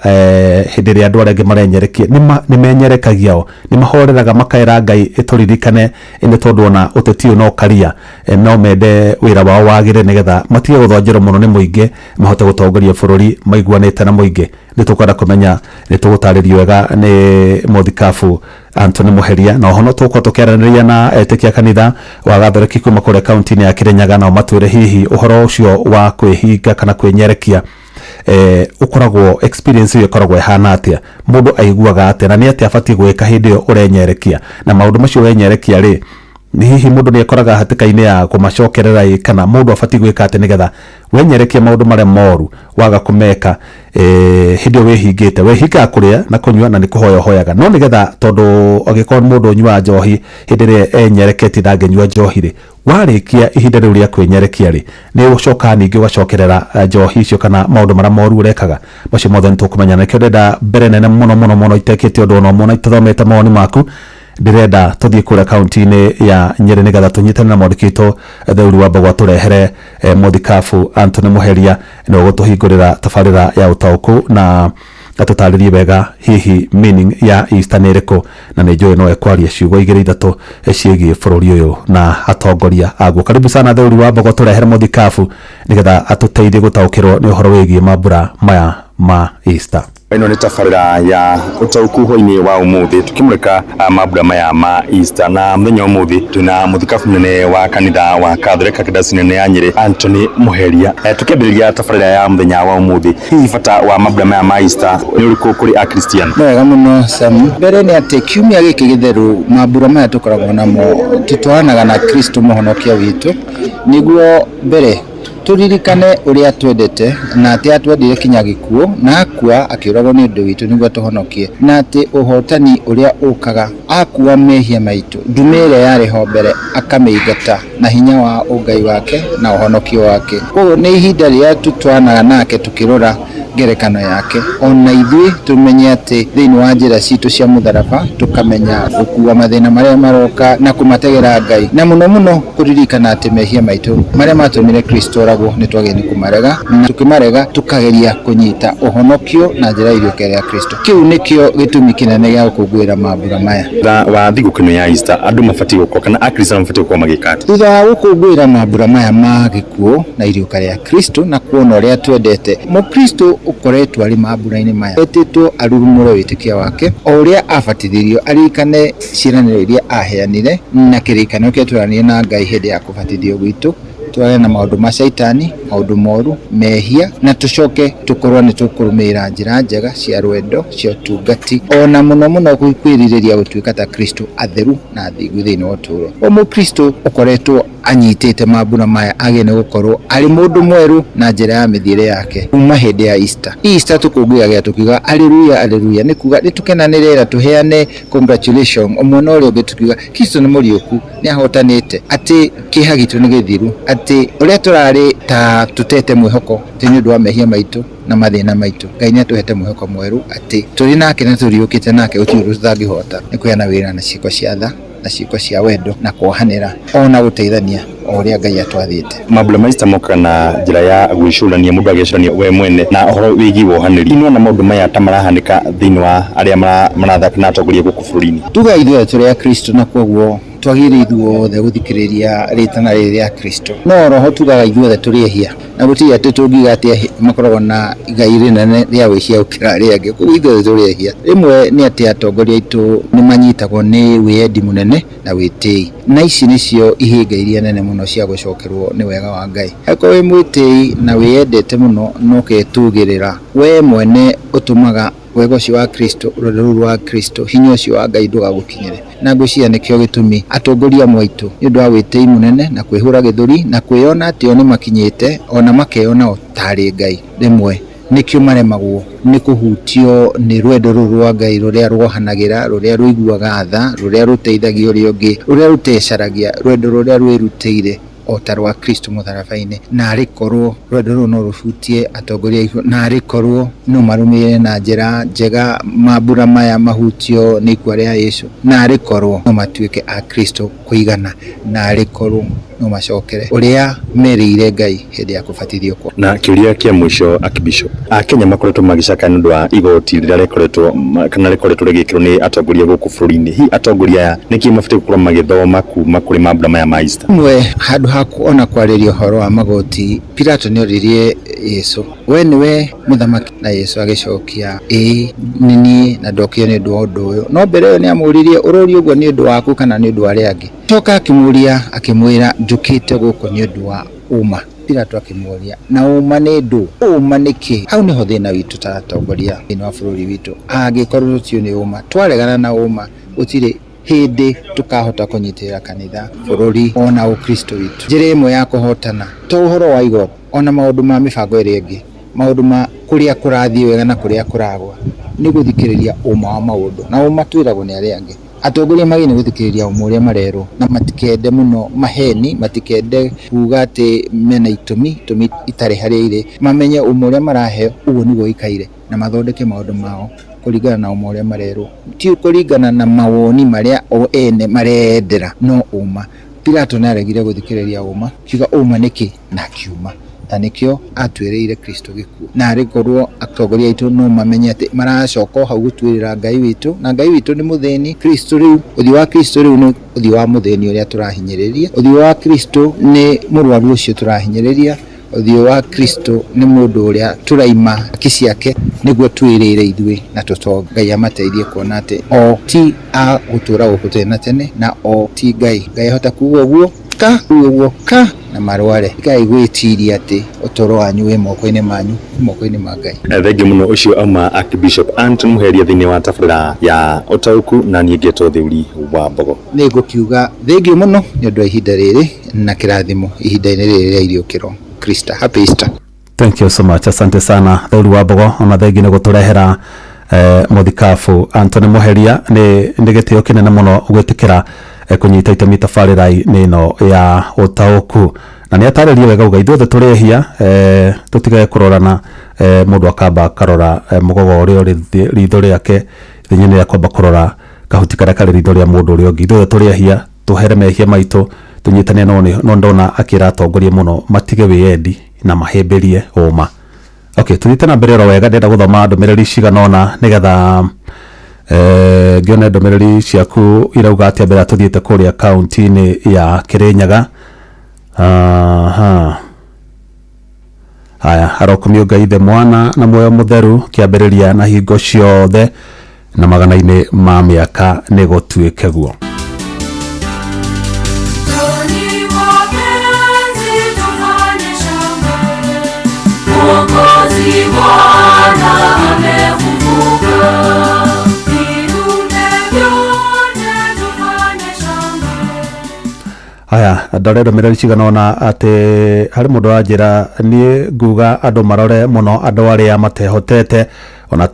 hĩndĩ ĩrĩa andũ arĩa angĩ marenyerekia nĩ menyerekagia o, nĩ mahoreraga makaĩra Ngai ĩtũririkane, nĩ tondũ ona ũteti ũyũ no karia, no mende wĩra wao wagĩre nĩgetha matige gũthonjerwo mũno nĩ mũingĩ, mahote gũtongoria bũrũri maiguanĩte na mũingĩ. Nĩ tũkwenda kũmenya, nĩ tũgũtarĩrio wega nĩ mũthikabu Anthony Muheria, na oho no tũgũkorwo tũkĩaranĩria na etĩkia kanitha wa Gathoreki kuma kũrĩa kaunti-inĩ ya Kirinyaga, nao matwĩre hihi ũhoro ũcio wa kwĩhinga kana kwĩnyerekia ũkoragwo experience ĩyo ĩkoragwo ĩhana atĩa, mũndũ aiguaga atĩa, na nĩ atĩa abatiĩ gwĩka hĩndĩ ĩyo ũrenyerekia, na maũndũ macio wenyerekia rĩ ni hihi mundu ni ekoraga hatika-ini ya kumacokerera kana mundu abati gwika ati nigetha wenyerekie maundu maria moru waga kumeka hindi wihingite wehinga kuria na kunywa na ni kuhoya hoyaga no nigetha tondu agikorwo mundu unywa njohi hindi ri enyereketi ndangenywa njohi ri warikia ihinda riu ria kwenyerekia ri ni ucoka ningi ugacokerera njohi icio kana maundu maria moru urekaga macio mothe ni tukumenya na ndenda mbere nene muno itekete undu ono mona ituthomete mawoni maku ndirenda tuthie kura kaunti-ini ya Nyeri nigetha tunyitane na mwandikito Theuri wa Mbogwa turehere muthikabu Anthony Muheria ni ugutuhingurira tabarira ya utauku na atutaririe wega hihi meaning ya Easter niriko na ni njui no ekwaria ciugo igiri ithatu ciigie bururi uyu na atongoria aguo. Karibu sana Theuri wa Mbogwa turehere muthikabu nigetha atuteithie gutaukirwo ni uhoro wigie mambura maya ma Easter. Ino ni tabarira ya utauku hoini wa umuthi tukimurika mambura maya ma Easter na muthenya umuthi tuna muthikabu nene wa kanitha wa Catholic kidasi nene ya Nyeri Anthony Muheria tukibiriria tabarira ya muthenya wa umuthi hihi bata wa mambura maya ma Easter ni uriku kuri a Christian. Wega muno Sam, mbere ni ati kiumia giki githeru mambura maya tukoragwo namo tutwanaga na Kristo muhonokia witu niguo mbere turirikane uria twendete na ati atwendire kinya gikuo na akua akiuragwo ni undu witu niguo tuhonokie na ati uhotani uria ukaga akua mehia maitu ndumire yari ho mbere akameigata na hinya wa ungai wake na uhonokio wake. Koguo ni ihinda ria tutwanaga nake tukirora ngerekano yake ona ithui tumenye ati thiini wa njira citu cia mutharaba tukamenya gukua mathina maria maroka na kumategera Ngai na muno kuririkana ati mehia maitu maria matumire Kristo oragwo ni twageni kumarega na tukimarega tukageria kunyita uhonokio na njira iriuke ya Kristo. Kiu nikio gitumi kinene gia gukungwira mambura maya wa thigukino ya Easter andu mabati guko kana akristo mabati guko magikati thutha wa gukungwira mambura maya ma gikuo na iriuka ya Kristo na kuona uria twendete Mukristo ukoretwo ari mambura-ini maya etitwo arurumure witikia wake o uria abatithirio arikane ciraniro iria aheanire na kirikanio kia twaranie na Ngai hindi ya kubatithio gwitu tware na maundu ma shaitani maundu moru mehia na tucoke tukorwo ni tukurumira njira njega cia rwendo cia tungati ona muno kwiririria gutuika ta Kristo atheru na thingu thiini wa uturo o Mukristo ukoretwo anyitite mambura maya agene gukorwo ari mundu mweru na njira ya mithiire yake kuma hindi ya Easter tukunguyaga tukiuga haleluya ni kuga nitukenanirira tuheane congratulation omwana uri ungi tukiuga Kristo ni muriuku ni ahotanite ati kiha gitu ni githiru ati uria turari ta tutete mwihoko tini ndwa mehia maitu na mathina maitu Ngai ni atuhete mwihoko mweru ati turi nake na turiukite nake utiuru thangihota ni kuyana wira na ciiko cia tha na ciiko cia wendo na kuhanira ona guteithania oria Ngai atwathite. Mambura ma Easter moka na njira ya gwicurania mundu agicurania we mwene na uhoro wigi wohaniri ino na maundu maya ta marahanika thiini wa aria marathaka na atongoria guku bururi-ini tuga ithuĩ tũrĩ a Kristo na koguo twagire ithuothe guthikiriria ritana riri ya Kristo no roho tugaga ithuothe tũrĩ ehia na gũtirĩ atĩ tũngiuga atĩ makoragwo na igai rinene rĩa gwĩcia gũkĩra arĩa angĩ koguo ithuothe tũrĩ ehia rimwe nĩ atĩ atongoria aitũ nĩ manyitagwo nĩ wĩendi mũnene na wĩtĩi na ici nĩcio ihinga iria nene mũno cia gũcokerwo nĩ wega wa Ngai angĩkorwo wĩ mwĩtĩi na wĩendete mũno no ketugĩrĩra we mwene ũtũmaga wego ũcio wa Kristo rũrĩrĩ rũu rwa Kristo hinya ũcio wa Ngai ndũgagũkinyĩre na ngwĩciria nĩkĩo gĩtũmi atongoria mwaitu nĩ ũndũ wa wĩtĩi mũnene na kwĩhũra gĩthũri na kwĩona atĩ o nĩ makinyĩte ona makeyona o tarĩ Ngai rĩmwe nikio maremagwo nĩ kũhutio nĩ rwendo rũu rwa Ngai rũrĩa rwohanagĩra rũrĩa rũiguaga tha rũrĩa rũteithagia ũrĩa ũngĩ rũrĩa rũtecaragia rwendo rũrĩa rwĩrutĩire o ta rwa Kristo mũtharaba-inĩ na rĩkorwo rwendo rũu no rũhutie atongoria na rĩkorwo no marũmĩrĩre na njĩra njega mambura maya mahutio nĩ ikua rĩa Yesu na rĩkorwo no matuĩke a Kristo kũigana na rĩkorwo no macokere uria merĩire Ngai hindi ya kubatithio kwa na kiuria kia mwisho akibishop Kenya makoretwo magicaka nĩ ũndũ wa igoti rĩrĩa rĩkoretwo rĩgĩkĩrwo nĩ atongoria gũkũ bũrũri-inĩ hi atongoria aya nĩkĩ mabatiĩ gũkorwo magĩthoma kuma kũrĩ mambura maya ma Easter mwe handũ hakuona kwarĩria ũhoro wa magoti Pilato nĩ oririe Yesu we nĩwe mũthamaki na Yesu agĩcokia nĩ niĩ na ndokire nĩ ũndũ wa ũndũ ũyũ no mbere ĩyo nĩ amũririe ũrũri ũguo nĩ ũndũ waku kana nĩ ũndũ wa arĩa angĩ coka akĩmũria akĩmwĩra njũkĩte gũkũ nĩ ũndũ wa uma Pilato akĩmũria na uma nĩ ndũ uma nĩkĩ hau nĩho thĩna witũ ta atongoria thĩinĩ wa bũrũri witũ angĩkorwo tũtio nĩ uma twaregana na uma gũtirĩ hindi tukahota kunyitira kanitha bururi ona ukristo witu njira imwe ya kuhotana to uhoro wa igoti ona maundu ma mibango iri ingi maundu ma kuria kurathie wega na kuria kuragwa ni guthikiriria uma wa maundu na uma twiragwo ni aria angi atongoria magi ni guthikiriria uma uria marero na matikende muno maheni matikende kuga ati mena itumi itari haria ire mamenye uma uria maraheo uguo niguo ikaire na mathondeke maundu mao kuringana na uma uria marero ti kuringana na mawoni maria o ene marendera no uma Pilato naregire guthikiriria uma kiuga uma niki na kiuma na nikio atwereire Kristo gikuo na arikorwo atongoria itu no mamenye ati maracoka hau gutwirira Ngai witu na Ngai witu ni mutheni Kristo riu uthi wa Kristo riu ni uthi wa mutheni uria turahinyiriria uthi wa Kristo ni murwaru ucio turahinyiriria uthi wa Kristo ni mundu uria turaima kiciake niguo twirire ithui na tuto Ngai amateithie kuona ati o ti a gutura gukutena tene na o ti Ngai hota kuuga uguo ka na marware Ngai gwitiria ati utoro wanyu wi moko-ini manyu moko-ini ma Ngai. Thengi muno ucio auma Archbishop Anton Muheria thiini wa tabarĩra ya utauku na ningeto thiuri wa Mbogo. Ni ngukiuga thengi muno ni undu ihinda riri na kirathimo ihinda-ini riri ria iriukiro. Krista, happy Easter. Thank you so much. Asante sana thiuri wa Mbogo ona thengi ni guturehera muthikabu Anton Muheria ni gitio kinene muno gwitikira kunyita itemi tabarĩra-inĩ ino ya utauku na ni atarĩria wega uga ithuothe turehia tutigae kurorana mundu akamba karora mugogo uria uri ritho riake thinyini ya kwamba kurora kahuti karia kari ritho ria mundu uria ungi ithuothe turehia tuhere mehia maitu tunyitane no ndona akira atongorie muno matige wiendi na mahemberie uma. Okay, tuthite na mbere ro wega ndenda guthoma ndumiriri ciganona nigetha ngione ndumiriri ciaku irauga atia mbere tuthiite kuria kaunti-ini ya Kirinyaga. Haya, arokumio Ngai the mwana na muoyo mutheru kiambiriria na hingo ciothe na magana-ini ma miaka ni gutuike guo. Haya, ndorero mirari ciganona ati hari mundu anjira nie nguga andu marore muno andu aria matehotete ona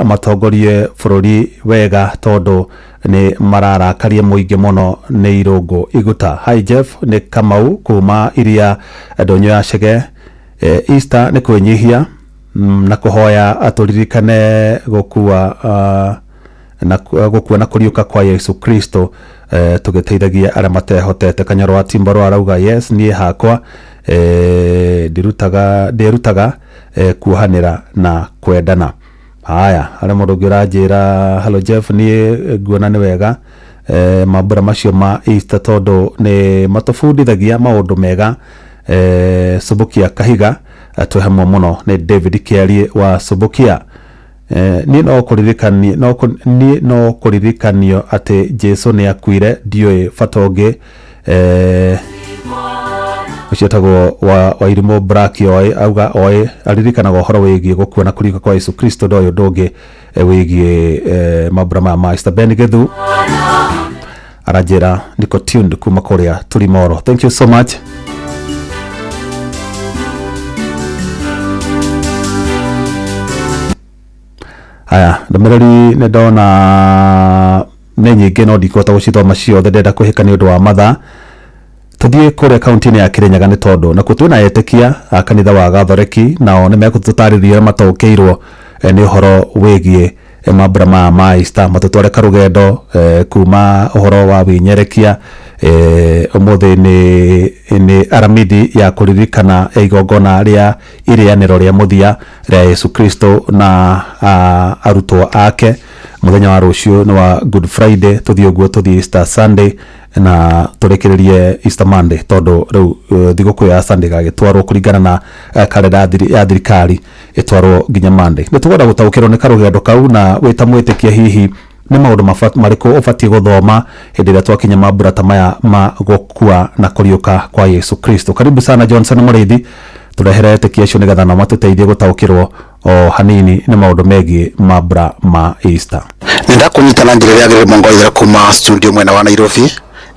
matongorie bururi wega tondu ni mararakaria muingi muno ni irungu iguta. Hi Jeff, ni Kamau kuma iria ndonyo ya Chege. Easter ni kwenyihia na kuhoya aturirikane gukua na kuriuka kwa Yesu Kristo tugeteithagia aria matehotete. Kanyarwa Timbaro arauga yes nie hakwa ndirutaga kuhanira na kwendana. Haya, aria mundu ngiranjira hello Jeff nie nguona ni wega mambura macio ma Easter tondu ni matufundithagia maundu mega. Subukia Kahiga tuhamwe muno ni David Kiarie wa Subukia. Ni no kuririkanio ati Jesu ni akuire ndioi fatonge ucietagwo wa irimo Brakio auga oi aririkanaga horo wigie gukua na kurika kwa Yesu Kristo ndoyo ndungi wigie mabura ma Easter. Ben Gethu arajera niko tuned kuma kuria Tulimoro. Thank you so much. Haya, ndamereri ne ndona ne nyingi no ndikota gucithoma ciothe ndenda kuhika ni undu wa matha. Tuthie kuria kaunti-ini ya Kirinyaga ni tondu na kutuna etekia kanitha wa Gathoreki nao ni mekututariria matokeirwo ni uhoro wigie mambura ma Easter matutware karugendo kuma uhoro wa winyerekia umuthi ni aramidi ya kuririkana igongona ria irianiro ria muthia ria Yesu Kristo na arutwo ake. Muthenya wa rucio ni wa Good Friday, tuthie guo tuthie Easter Sunday na turekererie Easter Monday tondu riu thiguku ya Sunday gagitwarwo kuringana na kalenda ya thirikari itwarwo nginya Monday. Ni tugoda gutaukirwo ni karugendo kau na wita mwitikia hihi ni maundu mariku ubatie guthoma hindi ria twakinya mambura ta maya ma gukua na kuriuka kwa Yesu Kristo. Karibu sana Johnson Muriithi turehere etikia cio nigetha na matuteithie gutaukirwo o hanini na maundu megi mabra ma Easter. Nenda kunyitana njira ya gere mongo ithera kuma studio mwena wa Nairobi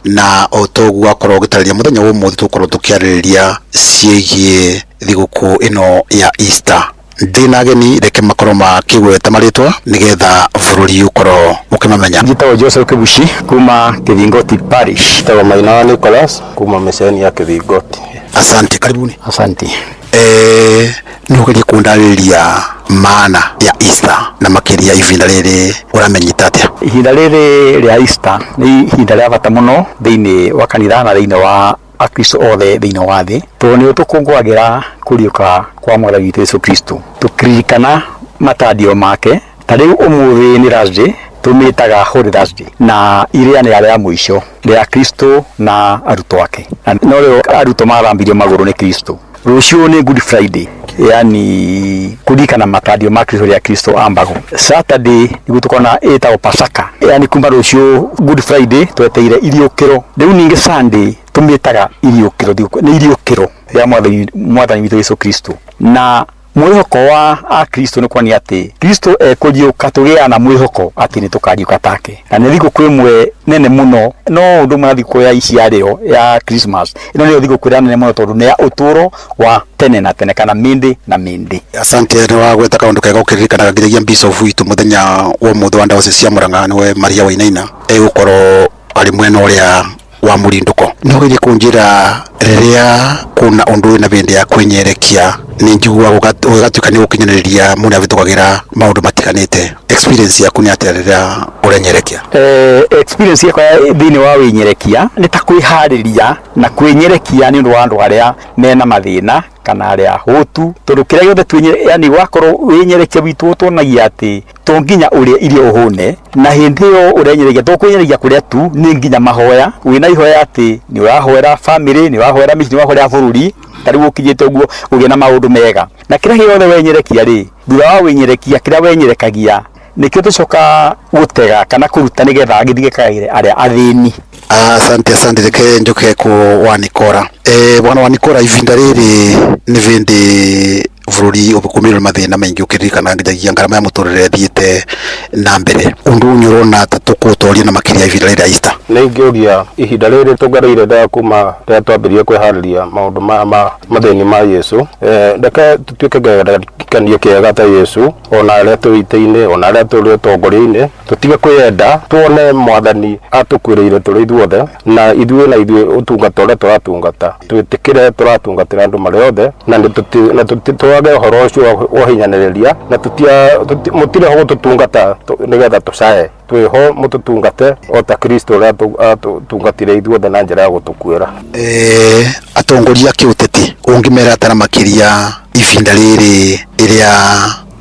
na otogu akorwo gitariria muthenya wo muthi tukorwo tukiaririria ciegie thiguku ino ya Easter. Ndina geni reke makoro makigweta maritwa nigetha bururi ukorwo ukimamenya. Njitagwo Joseph Kibushi kuma Kithingoti Parish. Tawa Maina wa Nicholas kuma Meseni ya Kithingoti. Asante, karibuni. Asante. Nugerie kundariria maana ya Easter na makiria ivinda riri uramenyita atia? Ihinda riri ria Easter ni ihinda ria bata muno thiini wa kanitha na thiini wa akristo othe thiini wa thi. Toni tukungwagira kuriuka kwa Mwathani witũ Yesu Kristo. Tukiririkana matandio make. Tariu umuthi ni Thursday tumitaga Holy Thursday na iria ni ya mwisho ria Kristo na arutwo ake. No rio arutwo marambirio maguru ni Kristo. Rucio ni Good Friday, yani kudirikana matandio ma Kristo ria Kristo ambago. Saturday ni tukona etagwo Pasaka, yani kumba rucio Good Friday tweteire iriukiro. Riu ninge Sunday tumitaga iriukiro, ni iriukiro ria Mwathani witũ Yesu Kristo. Na mwihoko wa Kristo ni kwani ati Kristo ekuriuka tugia na mwihoko ati ni tukariuka take. Na ni thigũkũ imwe nene muno, no undu mwa thigũkũ ya iciario ya Christmas ino ni thigũkũ ya nene muno tondu ni ya uturo wa tene na tene kana mindi na mindi. Asante ni wa gweta kaundu kega ukiririkana ngiragia Bishop witu muthenya wa mutho wa ndawa cia Murang'a niwe Maria Wainaina gukorwo ari mwena uria wa murinduko. Nugerie kunjira riria kuna undu na bende ya kwenyerekia ni njugua gugatuka ni gukinyaniria muna vitukagira maundu matikanite. Experience yaku ni atia riria urenyerekia? Experience yakwa thiini wa winyerekia ni ta kwihariria na kwenyerekia ni undu wa andu aria mena mathina kana aria hutu tondu kiria giothe twenye, yani wakorwo winyerekia witu tuonagia ati to nginya uria irio uhune na hindi yo urenyerekia to kwenyerekia kuria tu ni nginya mahoya wina ihoya ati ni urahoera family, ni urahoera mission, ni urahoera bururi tariu ukijite uguo ugie na maundu mega na kiria giothe wenyerekia ri thutha wa winyerekia kiria wenyerekagia nikio tucoka gutega kana kuruta nigetha githigikaire aria athini. Asante reke njuke ku Wanikora. Bwana Wanikora, ivinda riri ni vindi bururi ubukumira mathina maingi ukiririkana nginya ngarama ya muturire thiite na mbere. Undu nyurona tatukutoria na makiria ivinda riri Easter. Ningiugia ihinda riri tugarire da kuma ria twambirie kwihariria maundu ma mathini ma Yesu. Ndeka tutuike gakanie kiega ta Yesu ona aria tuiteine ona aria turi tongoriine tutige kwenda tuone Mwathani atukwirire turi ithuothe na ithuĩ utungata uria turatungata twitikire turatungatira andu mari othe na tutwage horo ucio wa hinyaniriria na mutire ho tutungata nigetha tucae twiho mututungate ota Kristo uria tungatire ithuothe na njira ya gutukwira. Atongoria kiuteti ungimera atara makiria ivinda riri iria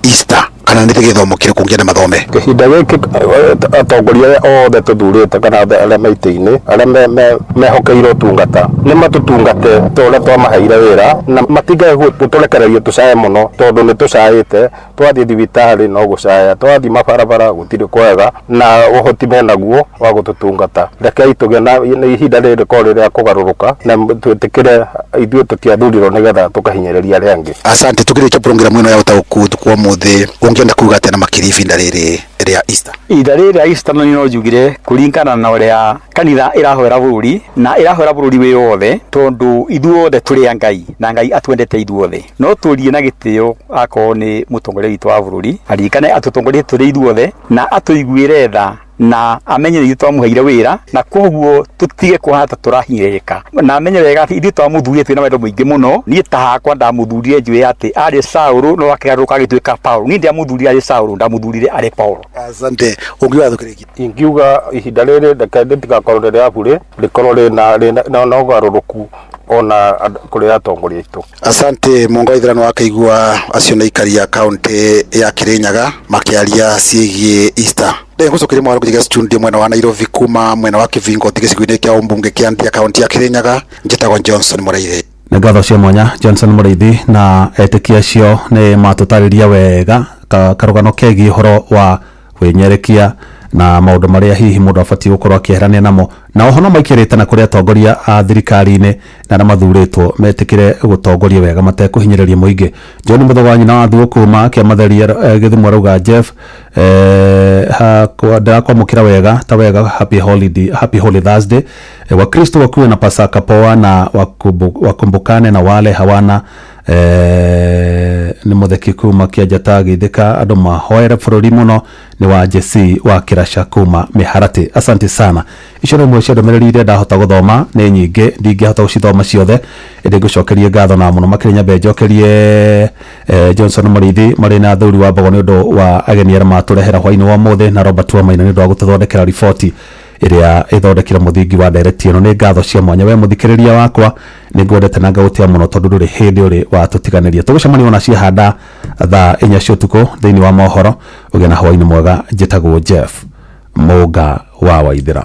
Easter kana nĩ gĩthomo kĩrĩkũ kũngĩana mathome? Kĩhinda gĩkĩ atongoria othe tuthurĩte kana arĩa maitĩ-inĩ arĩa mehokeirwo tungata nĩ matutungate tũrĩa twamaheire wĩra na matige gũtũrekereria tũcae mũno tondũ nĩ tũcaĩte. Twathiĩ thibitarĩ no gũcaya, twathiĩ mabarabara gũtirĩ kwega na ũhoti menaguo wa gũtũtungata. Rekei tũgĩe na ihinda rĩrĩ rĩkorwo rĩa kũgarũrũka na twĩtĩkĩre ithuĩ tũtiathurirwo nĩgetha tũkahinyĩrĩria arĩa angĩ. Asante, tukĩrĩkia programu ĩno ya ũtaũku kwa mũthĩ ungienda kuga atĩa na makĩria ivinda rĩrĩ rĩa Easter? Ihinda rĩrĩ rĩa Easter no njugire kũringana na ũrĩa kanitha ĩrahoera bũrũri na ĩrahoera bũrũri wĩ wothe tondu ithuothe tũrĩ a Ngai na Ngai atwendete ithuothe. No tũrie na gĩtĩo akorwo nĩ mũtongoria witũ wa bũrũri aririkane atũtongorie tũrĩ ithuothe na atũiguĩre tha na amenye ithuĩ twamuheire wĩra na koguo tutige kuhata turahinyĩrĩka na amenye wega atĩ ithuĩ twamuthurire twĩna wendo mũingĩ mũno. Niĩ ta hakwa ndamuthurire njũĩ atĩ arĩ Saũlũ no akĩgarũrũka agĩtuĩka Paũlũ. Niĩ ndiamuthurire arĩ Saũlũ, ndamuthurire arĩ Paũlũ. Asante. Ungiuga thukĩrĩki? Ingiuga ihinda rĩrĩ reke rĩtigakorwo rĩrĩ abure rĩkorwo rĩna ũgarũrũku ona kũrĩ atongoria aitũ. Asante. Mongo ithirano akaigua acio na ikaria kaunti ya Kirinyaga makiaria ciĩgiĩ Easter. Ngucokire mwaro kujiga studio mwena wa Nairobi kuma mwena wa Kithingoti gĩcigo-inĩ kĩa ũmbunge kĩa Ndia kaunti ya Kirinyaga. Njĩtagwo Johnson Mũraithi. Nĩ ngatho cia mwanya Johnson Mũraithi na etĩkia cio nĩ matũtarĩria wega karũgano kegiĩ ũhoro wa kwĩnyerekia na maundu maria hihi mundu abati gukorwo akieherania namo na oho no maikirite na kuria atongoria a thirikari-ini na arĩa mathuritwo metikire gutongoria wega matekuhinyĩrĩria muingi. John Muthoga nyina wa thigũkũma akĩamatheria Gĩthumo arauga Jeff ndakwamũkĩra wega ta wega happy holy Thursday. Wakristo wakuwe na Pasaka poa na wakumbukane na wale hawana ni mutheki kuma Kĩanjata Gĩthĩka andũ mahoere bũrũri mũno ni wa Jesse wa Kĩraca kuma Mĩharati. Asante sana. Icio nĩ imwe cia ndũmĩrĩri iria ndahota gũthoma, nĩ nyingĩ ndingĩhota gũcithoma ciothe, ĩndĩ ngũcokerie ngatho na mũno makĩria nyambe njokerie Johnson Mũrĩithi marĩ na thuri wa Mbogo nĩ ũndũ wa ageni arĩa matũrehera hwaĩ-inĩ wa ũmũthĩ na Robert Wamaina nĩ ũndũ wa gũtũthondekera riboti iria ithondekire mũthingi wa ndereti ĩno. Nĩ ngatho cia mwanya we mũthikĩrĩria wakwa, nĩ ngwendete na ngagũtia mũno tondũ ndũrĩ hĩndĩ ũrĩ wa tũtiganĩria. Tũgũcemania na ciahanda thaa 4 cia ũtukũ thĩinĩ wa mohoro. Ũgĩe na hwaĩ-inĩ mwega. Njĩtagwo Jeff Mũnga wa Waithĩra.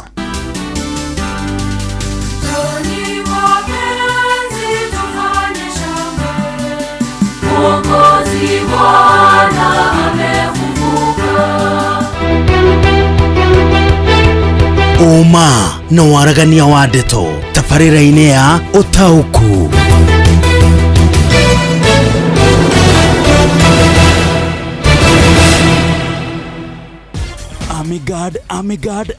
Uma na waragania wa ndeto tabarĩra-inĩ ya Ũtaũku.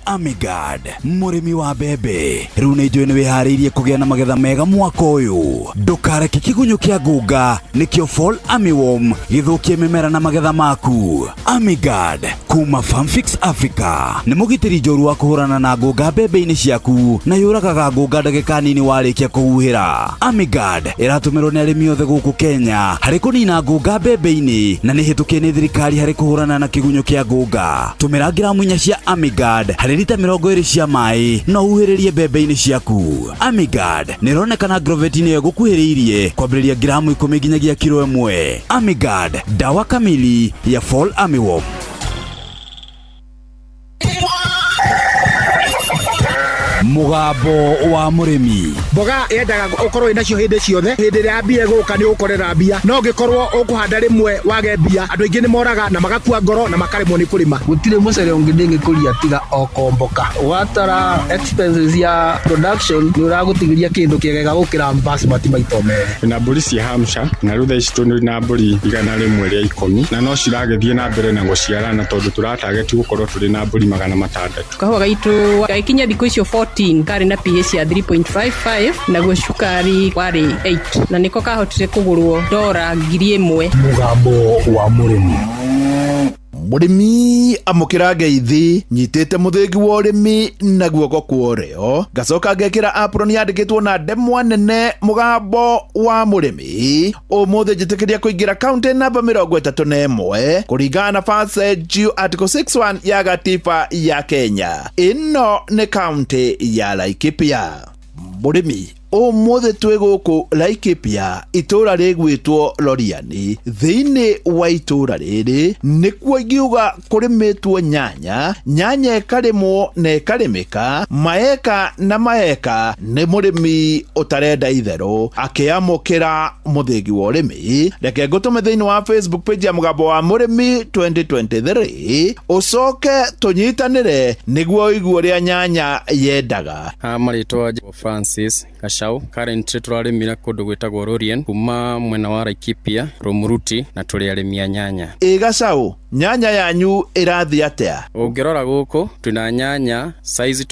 Amigad mũrĩmi wa mbembe rĩu nĩ njũĩ nĩ wĩharĩirie kũgĩa na magetha mega mwaka ũyũ. Ndũkareke kĩgunyũ kĩa ngũnga nĩkĩo Fall Armyworm gĩthũkie mĩmera na magetha maku. Amigad kuma Farmfix Africa nĩ mũgitĩri njũru wa kũhũrana na ngũnga mbembe-inĩ ciaku na yũragaga ngũnga ndagĩka nini warĩkia kũhuhĩra. Amigad ĩratũmĩrwo nĩ arĩmi othe gũkũ Kenya harĩ kũnina ngũnga mbembe-inĩ na nĩ hĩtũkie nĩ thirikari harĩ kũhũrana na kĩgunyũ kĩa ngũnga. Tũmĩra gramu 4 cia Amigad harĩ lita 20 cia maĩ no uhuhĩrĩrie mbembe-inĩ ciaku. Amigad nĩ ĩronekana grovet-inĩ ĩgũkuhĩrĩirie kwambĩrĩria gramu 10 nginyagia kilo 1. Amigad, dawa kamili ya Fall Armyworm. Mugambo wa mũrĩmi. Mboga yendaga ũkorwo inacio hĩndĩ ciothe. Hĩndĩ ĩrĩa mbia ĩgũka nĩ ũkorera mbia, no ngĩkorwo ũkũhanda rĩmwe wage mbia, andũ aingĩ nĩ moraga na magakua ngoro na makaremwo nĩ kũrĩma. Gũtirĩ mũcere ũngĩ ndĩngĩkũria tiga o komboka. Watara expenses ya production nĩ ũragũtigĩria kĩndũ kĩegega gũkĩra basmati maito merĩ. Na mbũri cia Hampshire na rĩu thaa ici tũrĩ na mbũri 110 na no ciragĩthiĩ na mbere na gũciarana tondũ tũratageti gũkorwo tũrĩ na mbũri 600. Kahũa gaitũ gaikinya thikũ icio 14 kari na pH ya 3.55 naguo cukari warĩ 8 na niko kahotire kũgũrwo $1,000. Mugambo wa mũrĩmi. Mũrĩmi amũkĩra ngeithi nyitĩte mũthĩgi wa ũrĩmi na guoko kuoreo ngacoka ngekĩra apron yandĩkĩtwo na ndemwa nene Mugambo wa mũrĩmi. Ũmũthĩ njĩtĩkĩria kũingĩra kaunti namba 31 kũringana na Fasegu Article 61 ya gatiba ya Kenya. Ĩno nĩ kaunti ya Laikipia. Mũrĩmi ũmũthĩ twĩ gũkũ Laikipia itũra rĩgwĩtwo Loriani. Thĩinĩ wa itũra rĩrĩ nĩkuo ingiuga kũrĩmĩtwo nyanya ĩkarĩmwo na ĩkarĩmĩka maeka na maeka nĩ mũrĩmi ũtarenda itherũ akĩamũkĩra mũthĩgi wa ũrĩmi. Reke ngũtũme thĩinĩ wa Facebook page ya Mugambo wa mũrĩmi 2023 ũcoke tũnyitanĩre nĩguo ũigue ũrĩa nyanya yendaga. Marĩtwa Francis Gacau currently tũrarĩmĩra kũndũ gwĩtagwo Lorien kuma mwena wa Laikipia Romuruti na tũrĩ arĩmi a nyanya. Gacau nyanya yanyu ĩrathiĩ atĩa? Ũngĩrora gũkũ twĩna nyanya size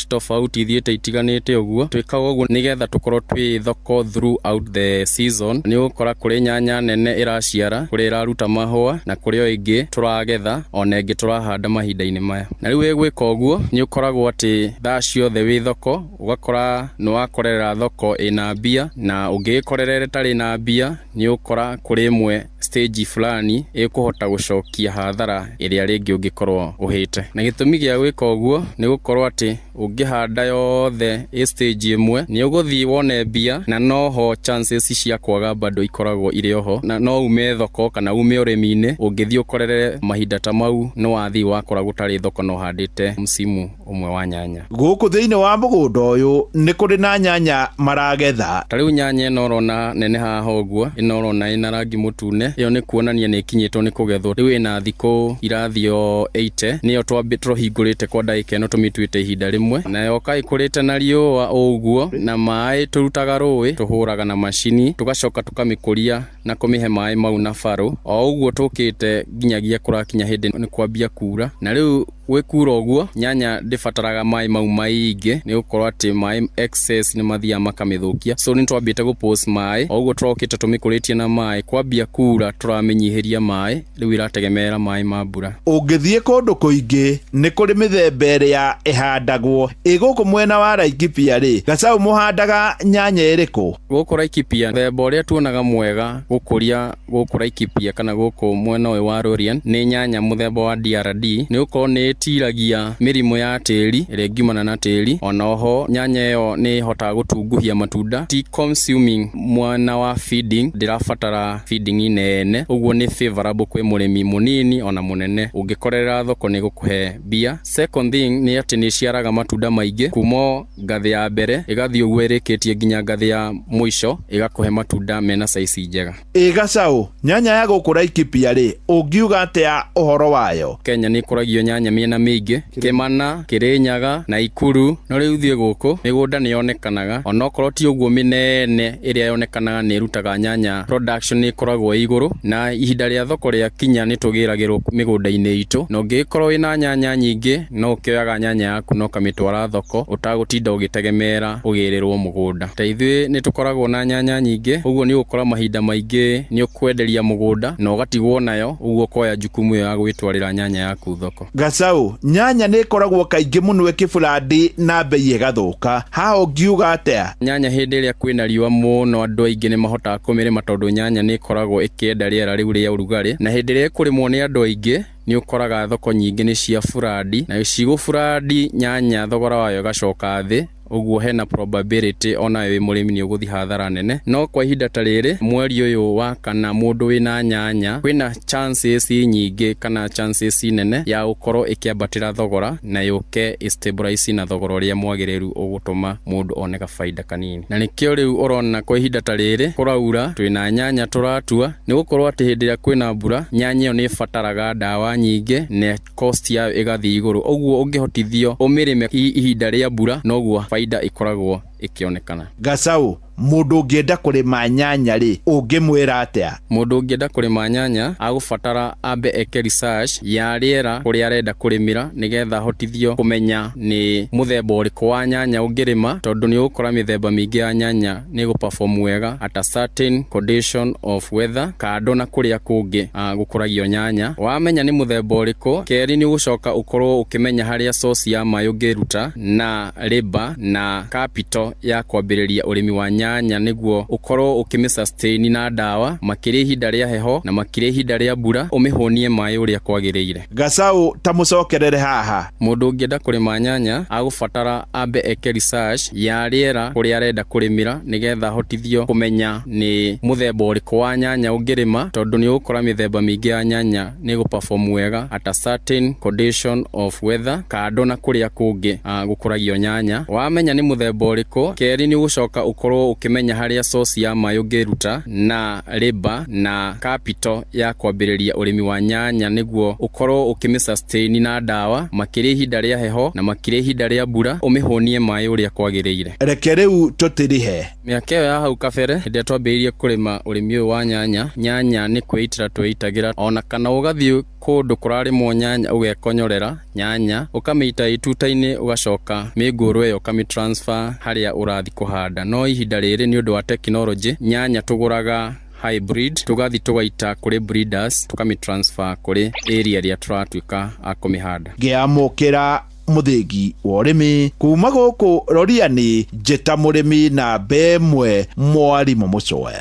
tofauti ithiĩte itiganĩte ũguo. Twĩkaga ũguo nĩgetha tũkorwo twĩ thoko throughout the season. Nĩ ũgũkora kũrĩ nyanya nene ĩraciara, kũrĩ ĩraruta mahũa na kũrĩ o ĩngĩ tũragetha ona ĩngĩ tũrahanda mahinda-inĩ maya. Na rĩu ĩgwĩka ũguo nĩ ũkoragwo atĩ thaa ciothe wĩ thoko ũgakora nĩ wakorera thoko ĩna mbia na ũngĩkorera ĩtarĩ na mbia nĩ ũkora kũrĩ ĩmwe stage fulani ĩkũhota gũcokia hathara ĩrĩa rĩngĩ ũngĩkorwo ũhĩte. Na gĩtũmi gĩa gwĩka ũguo nĩ gũkorwo atĩ ungihanda yothe stage imwe ni uguthii wone mbia na noho chances cia kwaga bado ikoragwo ire oho na no ume thoko kana ume urimi-ini ungithii ukorere mahinda ta mau no wathi wakora gutari thoko no handite msimu umwe wa nyanya guku thiini wa mugunda uyu ni kuri na nyanya maragetha tariu nyanya ino rona nene haha uguo ino rona ina rangi mutune iyo ni kuonania ni kinyitwo ni kugethwo riu ina thiko irathio 80 niyo twambitro hingurite kwa ndagika ino tumituite ihinda rimwe nayo kai kurite na riua uguo na mai turutaga rui tuhuraga na mashini tugacoka tukamikuria na kumihe mai mau na faro o uguo tukite ginyagia kurakinya hindi ni kwambia kura na riu wekura uguo nyanya ndifataraga mai mau maingi ni ukorwa ati mai excess ni mathia makamithũkia so ni twambite gu post mai o uguo twokite tumikuritie na mai kwambia kura turamenyiheria mai riu irategemera mai ma mbura ungithie kundu kuingi ni kuri mithemba iria ihandagwo iguku mwena wa Laikipia ri Gacaũ muhandaga nyanya iriku guku Laikipia themba uria tuonaga mwega gukuria guku Laikipia kana guku mwena uyu wa Rorian ni nyanya muthemba wa DRD ni ukorwo ni tiragia mirimo ya tiri ire ngimana na tiri onoho nyanya yo ni hota gutunguhia matunda ti consuming mwana wa feeding ndirafatara feeding inene uguo ni favorable kwi murimi munini ona munene ungikorera thoko ni gukuhe bia second thing ni ati ni ciaraga matunda maingi kumo ngathi ya mbere igathi uguo irikitie nginya ngathi ya mwisho igakuhe matunda mena size njega Gacaũ nyanya ya guku Laikipia ri ungiuga atia uhoro wayo Kenya ni kuragio nyanya miena mingi Kimana Kirinyaga na Ikuru no riu thie guku migunda ni yonekanaga onokorwo ti uguo minene iria yonekanaga ni rutaga nyanya production ni koragwo iguru na ihinda ria thoko ria kinya ni tugiragirwo migunda-ini itu no ngikorwo ina nyanya nyingi no ukioyaga nyanya yaku no kamitwara thoko utagutinda ugitegemera ugirirwo mugunda ta ithui ni tukoragwo na nyanya nyingi uguo ni ukora mahinda maingi ni ukwenderia mugunda no ugatigwo nayo uguo koya jukumu ya gwitwarira nyanya yaku thoko Gacaũ nyanya ni koragwo kaingi muno ikifurandi na bei igathuka ha ungiuga atia nyanya hindi ria kwina riua muno andu aingi ni mahotaga kumirima tondu nyanya ni koragwo ikienda riera riu ria urugari na hindi ria kurimwo ni andu aingi ni ukoraga thoko nyingi ni cia furandi na cigo furandi nyanya thogora wayo gacoka thi uguo hena probability ona we murimi ni uguthi hathara nene no kwa ihinda ta riri mweri uyu wa kana mundu wina nyanya kwina chances nyingi kana chances nene ya ukorwo ikiambatira thogora na yuke stabilize na thogora ria mwagiriru ugutuma mundu oneka faida kanini na nikio riu urona kwa ihinda ta riri kuraura twina nyanya turatua ni gukorwo ati hindi ria kwina mbura nyanya ni fataraga dawa nyingi ne cost ya igathi iguru uguo ungihotithio umirime ihinda ria mbura noguo faida ikoragwo ikionekana Gacaũ mundu ungienda kurima nyanya ri ungimwira atia mundu ungienda kurima nyanya agufatara ambe eke research ya riera kuria arenda kurimira nigetha hotithio kumenya ni muthemba uriku wa nyanya ungirima tondu ni ukora mithemba mingi ya nyanya ni gu perform wega at a certain condition of weather kando na kuria kungi gukuragio nyanya wamenya ni muthemba uriku keri ni gucoka ukorwo ukimenya haria source ya mai ungiruta na labor na capital ya kwambiriria urimi wa nyanya niguo ukorwo ukimisustain na dawa makiri ihinda ria heho na makiri ihinda ria mbura umihonie mai uria kwagiriire Gacaũ ta mucokerere haha mundu ungienda kurima nyanya agufatara ambe eke research ya riera kuria arenda kurimira nigetha hotithio kumenya ni muthemba uriku wa nyanya ungirima tondu ni ukora mithemba mingi ya nyanya ni gu perform wega at a certain condition of weather kando na kuria kungi gukuragio nyanya wamenya ni muthemba uriku keri ni gucoka ukorwo ukimenya haria source ya mai ungiruta na labor na capital ya kwambiriria urimi wa nyanya niguo ukorwo ukimisustain na dawa makiri ihinda ria heho na makiri ihinda ria mbura umihonie mai uria kwagiriire reke riu tutirihe miaka ya hau kabere hinde twambiririe kurima urimi wa nyanya ni kwitira twitagira ona kana ugathie kundu kurarimwo nyanya ugekonyorera nyanya ukamita ituta-ini ugacoka miguru iyo ukamitransfer haria urathi kuhanda no ihinda riri ni undu wa technology nyanya tuguraga hybrid tugathi tugaita kuri breeders tukamitransfer kuri area ria turatuika akumihanda ngiamukira muthingi wa urimi kuma guku Roriani njeta murimi na bemwe mwarimu mucoe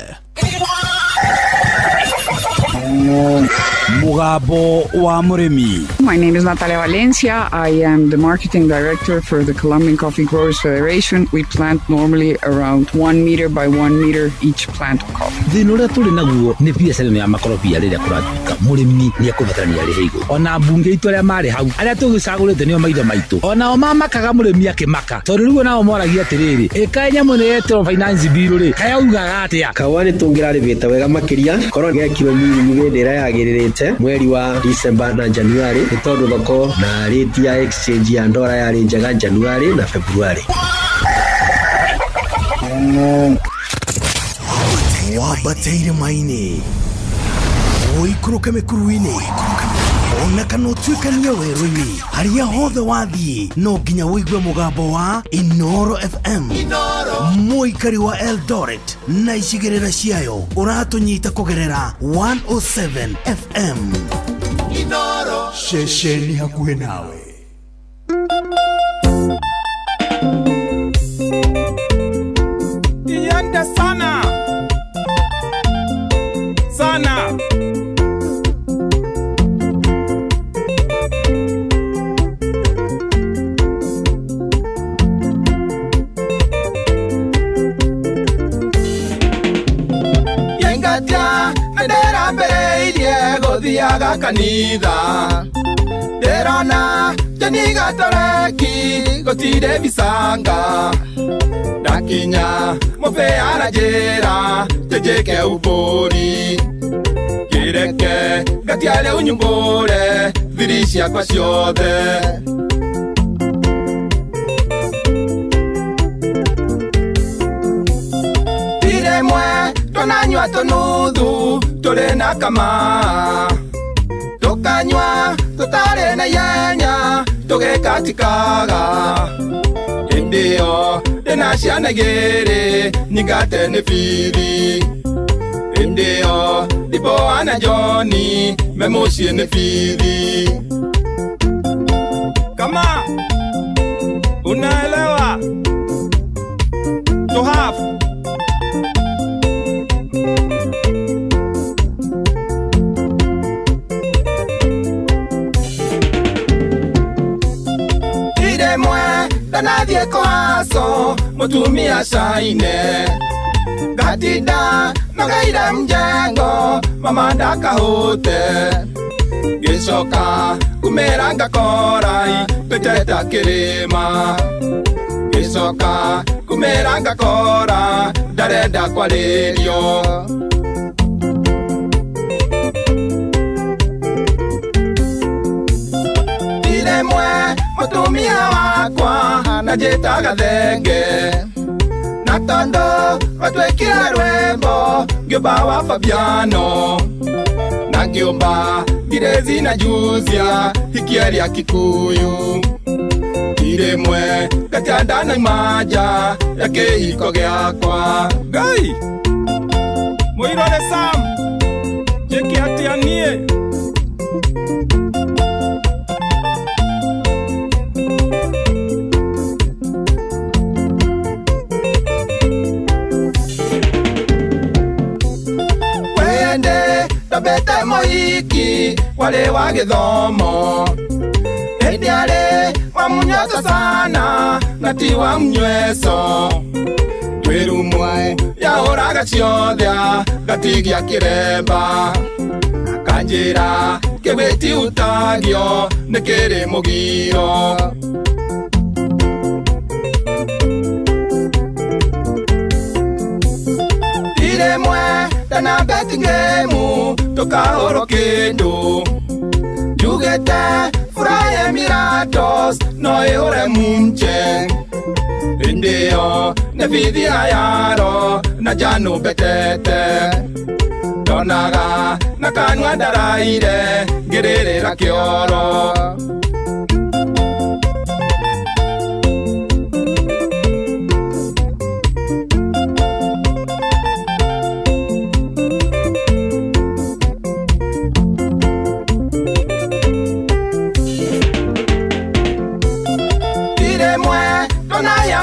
Mugambo wa Murimi. My name is Natalia Valencia. I am the marketing director for the Colombian Coffee Growers Federation. We plant normally around 1 meter by 1 meter each plant of coffee. Thinura tuli naguo ni biacara ya makorobia riria kuratuika murimi ni akubatarania ari heigo. Ona bunge itu aria mari hau aria tugicagurite nio maitho maitu. Ona o mamakaga murimi akimaka. Tondu riu nao moragia atiriri. Eka nyamo ni etro finance bill ri. Kaya ugaga atia. Kawani tungiraribite wega makiria. Korwo gekiro nyinyi ndira yagiririte mweri wa December na January ni tondu thoko na rate ya exchange ya ndora yari njega January na February. Wabateire maini oikuruke mekuruini ona kanotwikania werũ-inĩ haria hothe wathiĩ no nginya wĩigue mũgambo wa Inoro FM. Mũikari wa Eldoret na icigĩrĩra ciayo ũratũnyita kũgerera 107 FM. Inoro ceceni hakuhĩ nawe. Iende sana sana. Yengatia ndera mbere irie guthiaga kanitha nderona jeniga tareki gutire bisanga ndakinya mufeara njira njeke uburi kireke gatiale unyumbure thiri ciakwa ciothe tiremwe tonanywa tonuthu turi na kama tukanywa tutari na yenya tugekatikaga indio ndina ciana igiri ningate ni bithi indio ndiboana Joni me muciĩ nĩ bithi. Kama unaelewa to have iremwe ndanathie kwaso mutumia caine gatinda nogaire mjengo mama ndakahute gicoka kumera ngakorai peteta kirima gicoka kumera ngakora ndarenda kwaririo iremwe mutumia wakwa najitaga thenge na tondo watwekire rwembo ngĩũmba wa Fabiano na ngĩũmba Girezi na Juzia hikia rĩa Kikuyu iremwe gatianda na imanja ya kĩhiko gĩakwa Ngai mũirore Sam njĩke atĩa niĩ Tabete moiki wale wa gĩthomo hĩndĩ arĩ wa mũnyoto sana na ti wa mnyweso twĩrumwe yaũraga ciothe gatigia kĩremba akanjĩra kĩwĩti utagio nĩ kĩrĩ mũgiro iremwe na beti ngemu tukahoro kendo jugete furaye miratos no eore munche indio ne vidia yaro na janu betete donaga na kanwa daraire gererera kioro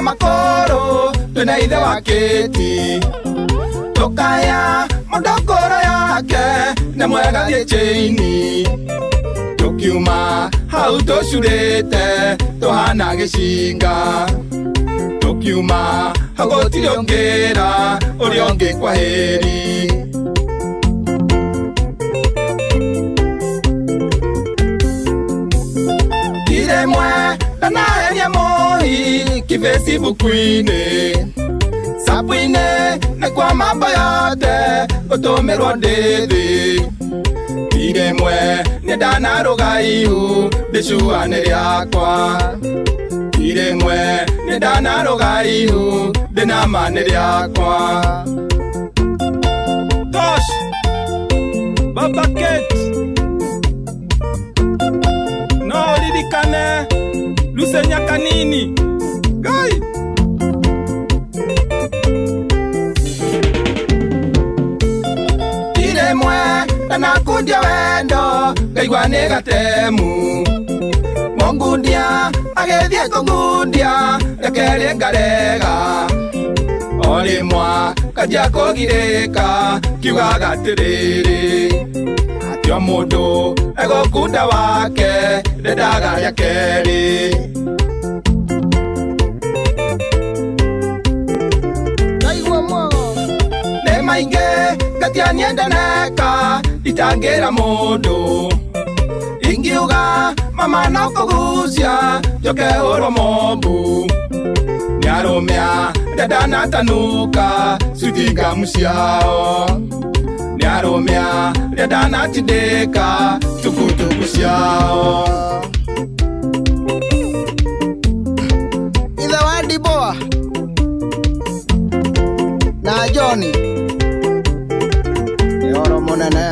makoro twina ithe wa Kĩti tukaya mũndokoro yake na mwega thie chaini tukiuma hau tucurite tuhana gicinga tukiuma hau tiriongera urionge kwa heri iremwe ndanaheria mohi kifacebook-ini sapu-ini na kwa mambo yote utumirwo ndithi iremwe ni ndanaruga ihu ndicuane riakwa iremwe ni ndanaruga ihu ndinamane riakwa Tosh Baba Kate no ririkane Lusenya kanini Gai iremwe ndanakundia wendo ngaigua nĩ gatemu mongundia agethie kũngundia reke ngarega o rĩmwe kanjia kũgirĩka kiugaga atĩrĩrĩ atĩ o mũndũ egũkunda wake ndendaga rĩa kerĩ ndaigua mwago nĩ maingĩ ngatiania ndeneka itangira mundu ingiuga mama no kugucia njoke hurwo mombu niarumia ndana tanuka sutinga muciao niarumia ndana tindika tukutuku ciao ithe wa Ndiboa na Johnny yoro munene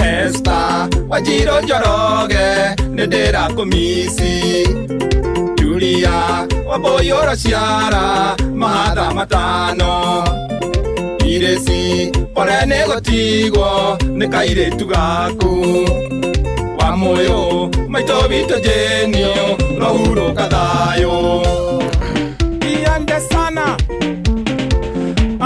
Esther Wajiro Njoroge ndira kumisi Julia Waboyoro Ciara mahatha matano Iresi orene gotigwo ni kairetu gaku wa moyo maito bito jenio rohuro kathayo iande sana.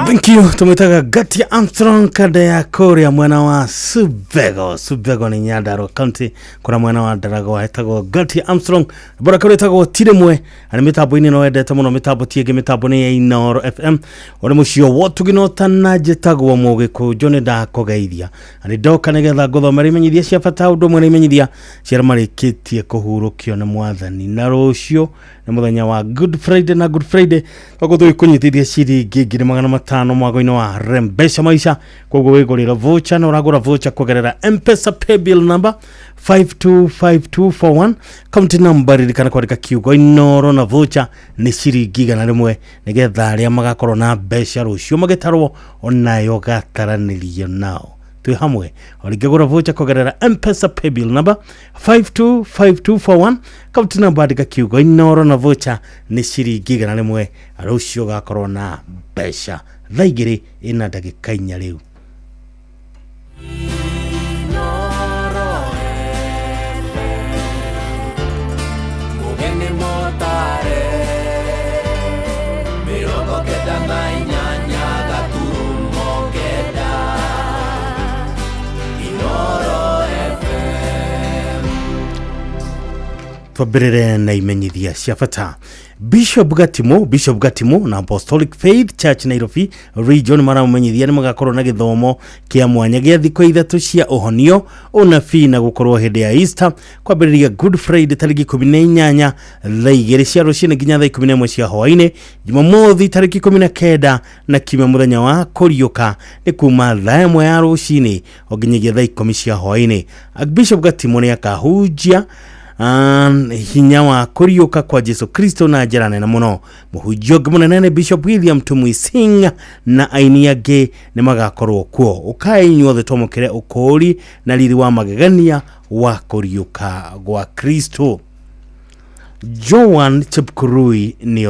Thank you. Tumetaga Gatia Armstrong kada ya Korea mwana wa Subego ni Nyandarua County. Kuna mwana wa Darago hetagwo Gatia Armstrong. Bora kore hetagwo Tiremwe. Ani mitabo ini no edete muno mitabo tiege mitabo ni ya Inooro FM. Ore mucio wotu ginota na jetagwo Mugiku Jone da kogeithia. Ani doka negetha guthomera imenyithia cia bata undu mwe imenyithia cia marikitie kuhurukio na mwathani na rucio na muthenya wa Good Friday na Good Friday twaguthu kunyitithia ciringi 500 mwago-ini wa Rembesha Maisha koguo wigurira voucher na uragura voucher kugerera M-Pesa paybill number 525241 county number irikana kwandika kiugo Inooro na voucher ni ciringi 100 nigetha aria magakorwo na mbeca rucio magitarwo onayo gataranirio nao twi hamwe origegura voucher kugerera M-Pesa paybill number 525241 county number irika kiugo Inooro na voucher ni ciringi 100 rucio gakorwo na mbeca thaigiri ina ndagika 4 riu twambirire na imenyithia cia bata. Bishop Gatimo na Apostolic Faith Church Nairobi Region maramumenyithia ni magakorwo na githomo kia mwanya gia thikũ 3 cia uhonio unabii na gukorwo hindi ya Easter kwambiriria Good Friday tariki 18 thaa 2 cia ruciini nginya thaa 11 cia hwaini Jumamothi tariki 19 na kiumia muthenya wa kuriuka ni kuma thaa 1 ya ruciini oginyagia thaa 10 cia hwaini. Bishop Gatimo ni akahujia hinya wa kuriuka kwa Jesu Kristo na jarane na muno muhujio munene Bishop William Tumuisinga na aini yake ni magakorwo kuo ukai nyothe tomokere ukori na riri wa magegania wa kuriuka gwa Kristo. Joan Chepkurui ni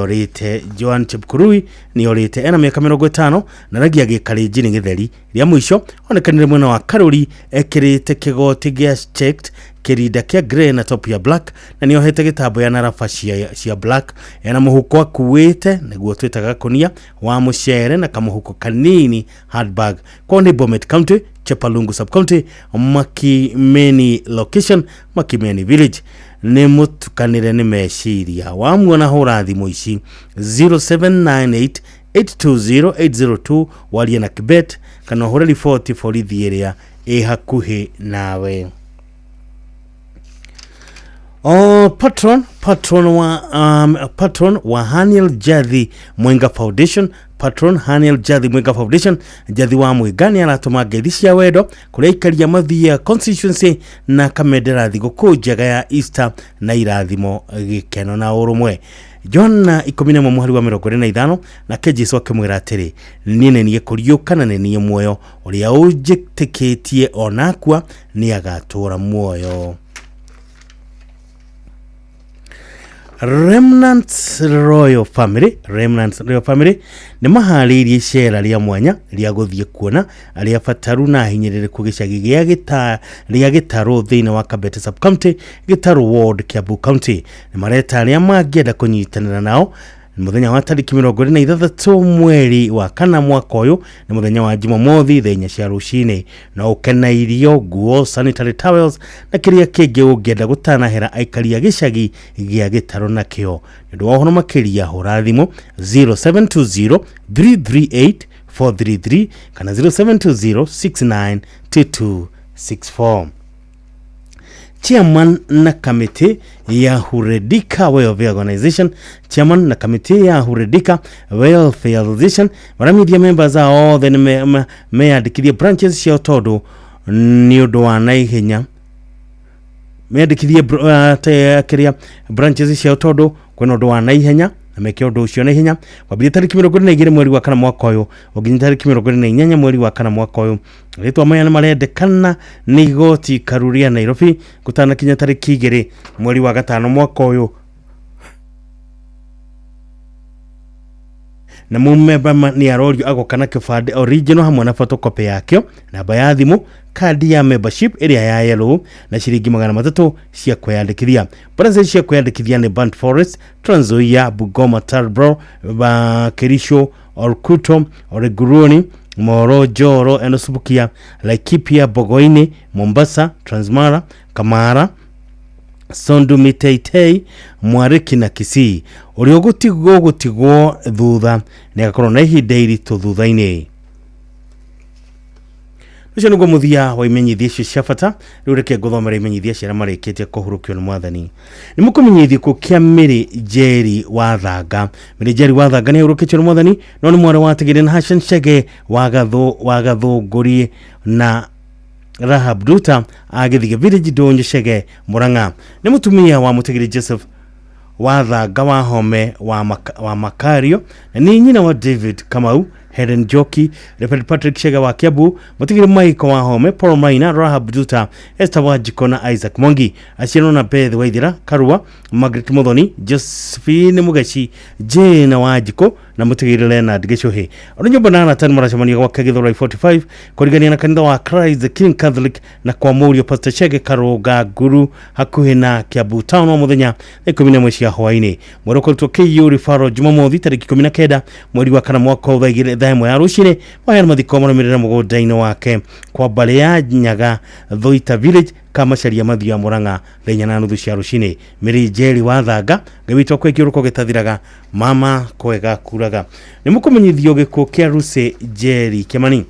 orite ena miaka 50 na ragi agikari njini githeri ria mwisho onekanire mwena wa Karuri ekirite kigoti gya checked kirinda kia grey na top ya black na niohete gitambo ya narafa cia black ena muhuko akuwite niguo twitaga kunia wa mucere na kamuhuko kanini handbag kwa ni Bomet County, Chepalungu sub county, Makimeni location, Makimeni village. Ni mutukanire ni meciria wamuona hura thimu ici 0798820802 walia na Kibet kana hura ripoti borithi iria hakuhi nawe. Patron wa Haniel Jadhi Mwenga Foundation, Patron Haniel Jadhi Mwenga Foundation, Jadhi wa Mwigani aratuma ngeithi cia wendo kuria ikaria mathia constituency na kamendera thigũkũ njega ya Easter na irathimo gikeno na urumwe. John 11 mweri wa 25 na Jesu akimwira atiri nine niye kuriuka na niye muoyo uria ujitikitie onakwa ni agatura muoyo. Remnants Royal Family ni maharirie icera ria mwanya ria guthie kuona aria fataru na hinyirire kugicagi gia gitaru thina wa Kabete sub county, Gitaru ward, Kiambu county. Ni mareta aria mangienda kunyitanira nao muthenya wa tariki 26 mweri wa kana mwaka uyu ni muthenya wa Jumamothi thenya cia rucini na ukena irio nguo sanitary towels na kiria kingi ungienda gutanahera aikaria gicagi gia Gitaru na kio ndu wohono makiria hura thimu 0720-338-433 kana 0720-692264. Chairman na committee ya Huredika Welfare Organization, Chairman na committee ya Huredika Welfare Organization, maramithia members ao the meandikithia branches cia Tondo ni undu wa naihenya meandikithia kiria branches cia Tondo kwena undu wa naihenya na meke undu ucio naihenya kwambia tariki 22 mweri wa kana mwaka uyu uginya tariki 28 mweri wa kana mwaka uyu. Ritwa maya na marendekana ni igoti Karuria Nairobi gutana kinya tariki 2 mweri wa gatano mwaka uyu. Na mumeba ni arorio agokana kibande original hamwe na photocopy yakio, namba ya thimu, kadi ya membership area ya yellow na shilingi 300 cia kwiyandikithia. Branches cia kwiyandikithia ni Burnt Forest, Trans Nzoia, Bungoma, Tarboro, Kerisho, Orkuto, Oreguruni, Moro, Joro, Enosubukia, Laikipia, Bogoini, Mombasa, Transmara, Kamara, Sondu, Miteitei, Mwariki na Kisii. Uri gutigwo thutha ni agakorwo na ihinda iritu thutha-ini. Ucio niguo muthia wa imenyithia icio cia bata. Riu reke nguthomera imenyithia cia marikitie kuhurukio ni Mwathani. Ni mukumenyithia ku kia Mary Njeri wa Thanga. Mary Njeri wa Thanga ni hurukitio ni Mwathani no ni mware watigire na Hassan Chege wa Gathunguri na Rahab Duta agithige village Donye Chege Murang'a. Ni mutumia wa mutigire Joseph wa Thanga wa Home wa Makario ni nyina wa David Kamau, Helen Joki, Reverend Patrick Chega wa Kiambu, mutigire Michael wa Home, Paul Maina, Rahab Duta, Esther Wajiko na Isaac Mongi, Asiano na Beth Waithira, Karua, Margaret Muthoni, Josephine Mugashi, Jane Wajiko na mutigire Leonard Gichuhi. Onyo na tani marachamani wa Kagithora 45 kurigania na kanitha wa Christ the King Catholic na kwa Murio Pastor Chege Karoga Guru hakuhi na Kiambu Town wa muthenya 11 ya hwaini. Moroko to KU Rifaro Jumamothi tariki 19 mweri wa kana mwaka uthaigire thaimo ya rucine waya mathiko maramirira mugonda-ini wake kwa bale ya Nyaga Thoita village kama sharia mathia Murang'a thenya na nuthu cia rucine. Mary Njeri wa Thanga ngawitwa kwe kiuruko gitathiraga mama kwega kuraga. Ni mukumenyithio gikuo kia Lucy Njeri Kimani.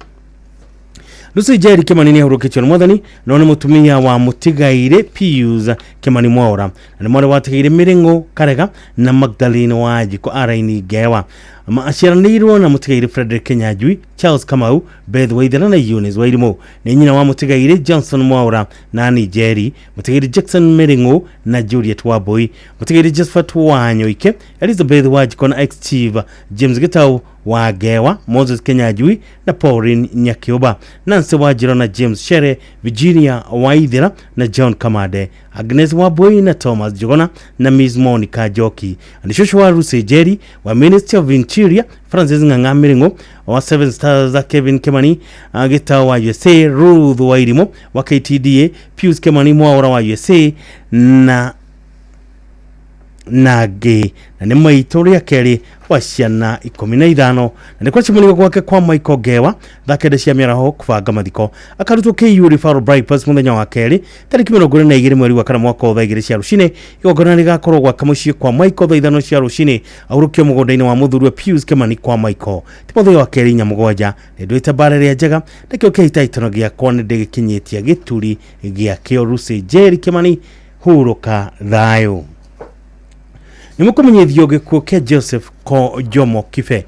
Lucy Njeri Kimani ni hurukitio ni Mwathani no ni mutumia wa mutigaire Pius Kimani Mwaura na ni mware watigire Miringo Karega na Magdalene Wajiko Araini Gewa. aciaranĩirwo na mũtigairĩ Frederick Kenyanjui, Charles Kamau, Beth Waithera na Eunice Wairimu. Nĩ nyina wa mũtigairĩ Johnson Mwaura na Annie Njeri, mũtigairĩ Jackson Miringu na Juliet Wambui, mũtigairĩ Josephat Wanyoike, Elizabeth Wanjiko na ex-chief James Gitau wa Gewa, Moses Kenyanjui na Pauline Nyakiuba, Nancy Wajiro na James Shere, Virginia Waithera na John Kamade, Agnes Wambui na Thomas Jogona na Miss Monica Joki. Andishosho wa Ruse Jerry wa Ministry of Interior, Francis Nganga Miringo wa Seven Stars za Kevin Kemani, Gitau wa USA, Ruth Wairimo wa KTDA, Pius Kemani Mwaura wa USA na nage na nĩ maitũrĩa kerĩ wa ciana 15 na nĩ kwa chimuniko gwake kwa Michael Gewa thakende cia mĩaraho kũbanga mathiko akarutwo KU Referral Bypass mũthenya wa kerĩ tarĩki 22 mweri wa kana mwaka wa 2 cia rũcinĩ igongona rĩgakorwo gwaka mũciĩ kwa Michael 5 cia rũcinĩ aurũkio mũgũnda-inĩ wa mũthuri Pius Kemani kwa Michael Timotheo wa kerĩ nyamũgwanja nĩ ndwĩte bara rĩa njega nakĩo kĩhĩtahĩtano gĩakwa nĩ ndĩgĩkinyĩtie gĩturi gĩakĩo Ruse Jerry Kemani hurũka thayũ. Nimukumenyithio gĩkuũ kĩa Joseph Jomo Kibe.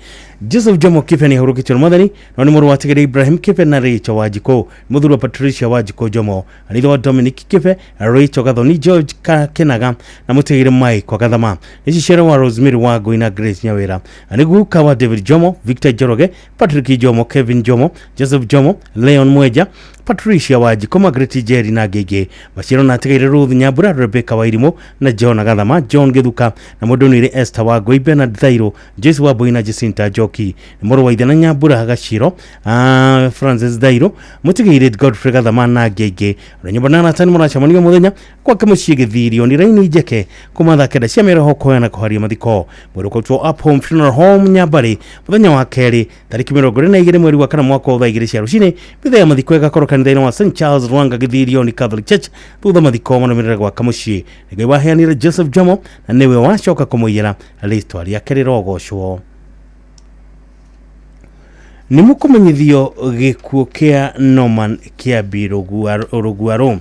Joseph Jomo Kibe ni ahurũkĩtio mwathani na nĩ mũrũ wa Tigĩrĩ Ibrahim Kibe na Rachel Wanjikũ, mũthuri wa Patricia Wanjikũ Jomo, aritho wa Dominic Kibe, Rachel Gathoni, George Kenaga na mũtigĩrĩ Mike Gathama. Nĩ ciciarĩ wa Rosemary Wangui na Grace Nyawĩra. Nĩ guka wa David Jomo, Victor Joroge, Patrick Jomo, Kevin Jomo, Joseph Jomo, Leon Mweja, Patricia Wanjikũ, Margaret Jerry na Gege. Maciaro na Tigĩrĩ Ruth Nyambura, Rebecca Wairimu na John Gathama, John Githuka na mũndũnĩrĩ Esther Wangui, Bernard Thairo, Joyce Wambui na Jacinta Joki. Moro wa Ithana Nyambura Gaciro, Francis Thairo, mũtigĩrĩ Godfrey Gathama na Gege. Nyũmba na Nathan mũracamanio mũthenya kwa mũciĩ Gĩthirio nĩ raini njeke kuma thakenda cia mĩaraho kũheana kũharia mathiko. Mũrũkotwo Up Home Funeral Home Nyambari mũthenya wa kerĩ tarĩki 22 mweri wa kana mwaka wa 2 cia rũcinĩ mbitha ya mathiko ĩgakorwo kanitha-inĩ wa St Charles Rwanga Gĩthirio ni Catholic Church thutha mathiko manũmĩrĩra gwaka mũciĩ. Ngai waheanire Joseph Jomo na nĩwe wacoka kũmũiyĩra rĩtwa rĩake rĩrogocwo. Nimukumenyithio gĩkuũ kĩa Norman Kiambi Rũguarũ.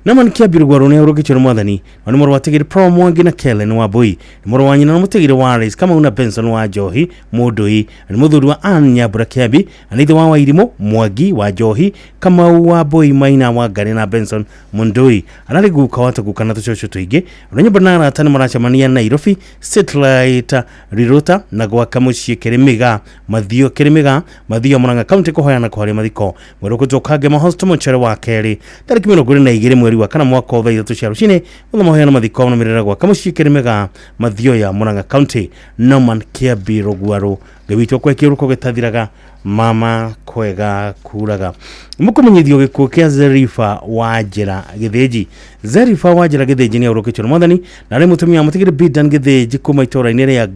Norman Kiambi Rũguarũ nĩ ahurũkĩtio mwathani na nĩ mũrũ wa Tigĩrĩ Paul Mwangi na Kellen Wambui. Nĩ mũrũ wa nyina na mũtigĩrĩ Wallace Kamau na Benson wa Njohi Mũndũi. Nĩ mũthuri wa Anne Nyambura Kiambi na ithe wa Wairimu Mwangi wa Njohi, Kamau wa Mbui, Maina wa Ngari na Benson Mũndũi. Ararĩ guka wa tũguka na tũcũcũ tũingĩ. Nyũmba na arata nĩ maracemania Nairobi Satellite Rirota na gwaka mũciĩ Kĩrĩmĩga Mathio Murang'a County kũhoyana kũharia mathiko. Mũrũkũtwo Kangema Hospital mũcere wa kerĩ tarĩki 22 mweri wa kana mwaka wa 3 cia rũcinĩ mũhoyana mathiko manũmĩrĩra gwaka mũciĩ Kĩrĩmĩga Mathio ya Murang'a County. Norman Kiambi Rũguarũ gĩwitwo kwa kĩrũko gĩtathiraga mama kwega kuraga. Mũkumenyithio gĩkuũ kĩa Zerifa Wanjĩra Gĩthĩnji. Zerifa Wanjĩra Gĩthĩnji nĩ ahurũkĩtio mwathani na arĩ mũtumia mũtigĩrĩ Bidan Gĩthĩnji kuma itũũra-inĩ rĩa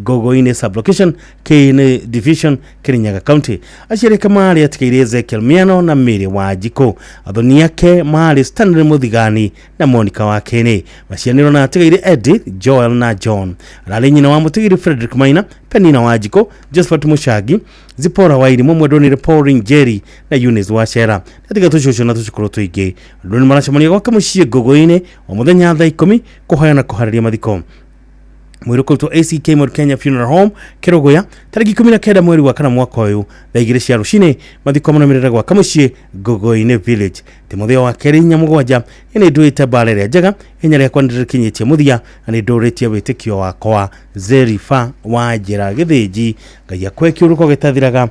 Gogo-inĩ Sublocation Kĩnĩ Division Kirinyaga County. Aciarĩka marĩ atigĩrĩ Ezekiel Miano na Mary Wanjikũ. Athoni ake marĩ Stanley Mũthigani na Monica wa Kĩnĩ. Macianĩrwo na atigĩrĩ Edith, Joel na John. Ararĩ nyina wa mũtigĩrĩ Frederick Maina, Penina Wanjikũ, Josephat Mũchangi, Zipora Wairimu, mwendonire Pauline Njeri na Eunice Wachera. Katika tũcũcũ na tũcũkũrũ tũingĩ andũ nĩ maracemania gwaka mũciĩ Gogo-inĩ wa mũthenya thaa 10 kũhoyana kũharĩria mathiko. Mwĩrũkũtwo ACK Mount Kenya Funeral Home Kĩrũgũya tarĩki 19 mweri wa kana mwaka ũyũ thaa 2 cia rũcinĩ mathiko manũmĩrĩra gwaka mũciĩ Gogo-inĩ Village. Timotheo wa kerĩ nyamũgwanja nĩ ndwĩte bara rĩa njega inya rĩakwa nĩrĩkinyĩtie mũthia na nĩ ndũrĩtie wĩtĩkio wakwa. Zerifa Wanjĩra Gĩthĩnji, Ngai akwe kĩũrũko gĩtathiraga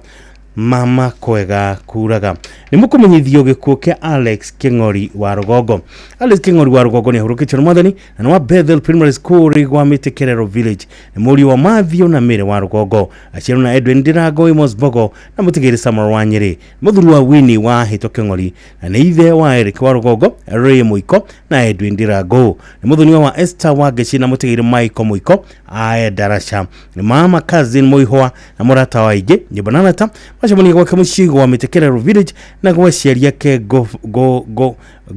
mama kwega kuraga. Nĩ mũkumenyithio gĩkuũ kĩa Alex Kĩng'ori wa Rũgongo. Alex Kĩng'ori wa Rũgongo nĩ ahurũkĩtio mwathani na nĩ wa Bethel Primary School Rĩgwamĩte Kerero Village. Nĩ mũriũ wa Mathio na Mĩrĩ wa Rũgongo. Aciarwo na Edwin Ndirango Amos Bogo na mũtigĩrĩ Samuel wa Nyĩrĩ. Mũthuri wa Winnie wa Hĩto Kĩng'ori na nĩ ithe wa Eric wa Rũgongo, Ray Mũiko na Edwin Ndirango. Nĩ mũthuri wa Esther wa Geci na mũtigĩrĩ Michael Mũiko a Darasha. Nĩ mama cousin Mũihwa na mũrata wa ingĩ nyũmba na arata macemania gwake mũciĩ Rĩgwamĩte Kerero Village na gwaciari yake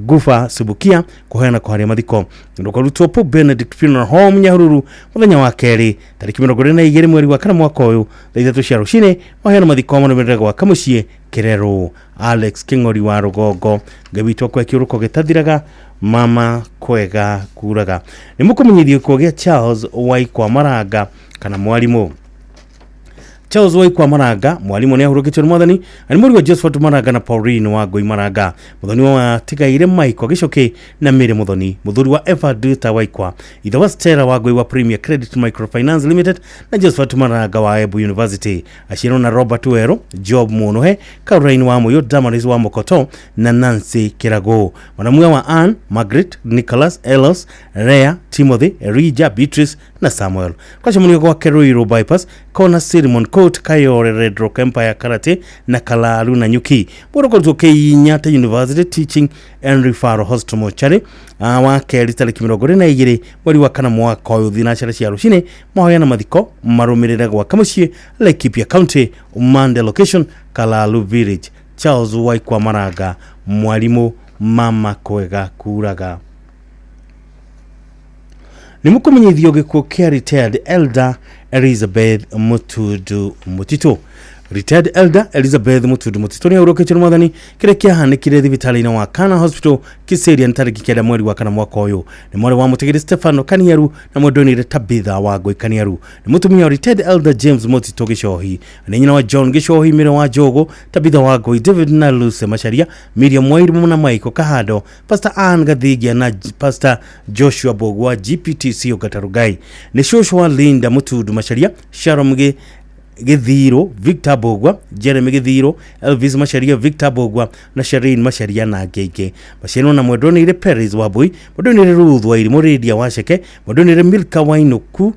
Gufa Subukia kũheana kũharia mathiko. Ndũkarutwo Pope Benedict Funeral Home Nyahururu mũthenya wa kerĩ tarĩki 22 mweri wa kana mwaka ũyũ thaa 3 cia rũcinĩ maheana mathiko manũmĩrĩra gwaka mũciĩ Kerero. Alex Kĩng'ori wa Rũgongo, Ngai kwa kĩũrũko gĩtathiraga mama kwega kuraga. Nĩ mũkumenyithio gĩkuũ kĩa Charles Waikwa Maranga kana Mwarimũ. Charles Waikwa Maranga mwalimu ni ahurukitwe mwathani ani muri wa Josephat Maranga na Pauline Wangui Maranga muthoni wa tigaire Mike Gicoki na Mire muthoni muthuri wa Everduta Waikwa ithe wa Stella Wangui wa Premier Credit Microfinance Limited na Josephat Maranga wa Embu University ashiro na Robert Wero Job Munohe Caroline wa Moyo Damaris wa Mokoto na Nancy Kirago mwanamwe wa Anne Margaret Nicholas Elos Rea Timothy Rija Beatrice na Samuel kwa shamunio kwa Keruiro bypass kona Simon Court Kayore Red Rock Empire Karate na Kalalu na Nyuki boroko toke Nyata University Teaching and Referral Hospital Mochari wa keri tariki 22 mweri wa kana mwaka wa thinacara cia rucine mahoya na mathiko marumirire gwa kamucie Laikipia County Umande location Kalalu Village. Charles Waikwa Maranga mwalimu mama kwega kuraga ni mukumenyithio gikuo kia retired elder Elizabeth Mutudu Mutito. Retired elder Elizabeth Mutudu Mutito ni urokete mwathani kire kiahanikire thibitari na Wakana Hospital Kiseria ntariki kenda mweri wa kana mwaka uyu ni mwari wa mutegeri Stefano Kaniaru na mwendonire Tabitha Wangui Kaniaru ni mutumia retired elder James Mutito Gicohi ni nyina wa John Gicohi Mire wa Jogo Tabitha Wangui David na Luce Macharia Miriam Wairu na Michael Kahado Pastor Ann Gathigia na Pastor Joshua Bogwa GPTC Ogatarugai ni Joshua Linda Mutudu Macharia Sharon Githiro Victor Bogwa Jeremy Githiro Elvis Macharia Victor Bogwa na Sharin Macharia na Gege Masheno na mwendonire Perez Wabui mwendonire Ruth Wairi Muridia Washeke mwendonire Milka Wainuku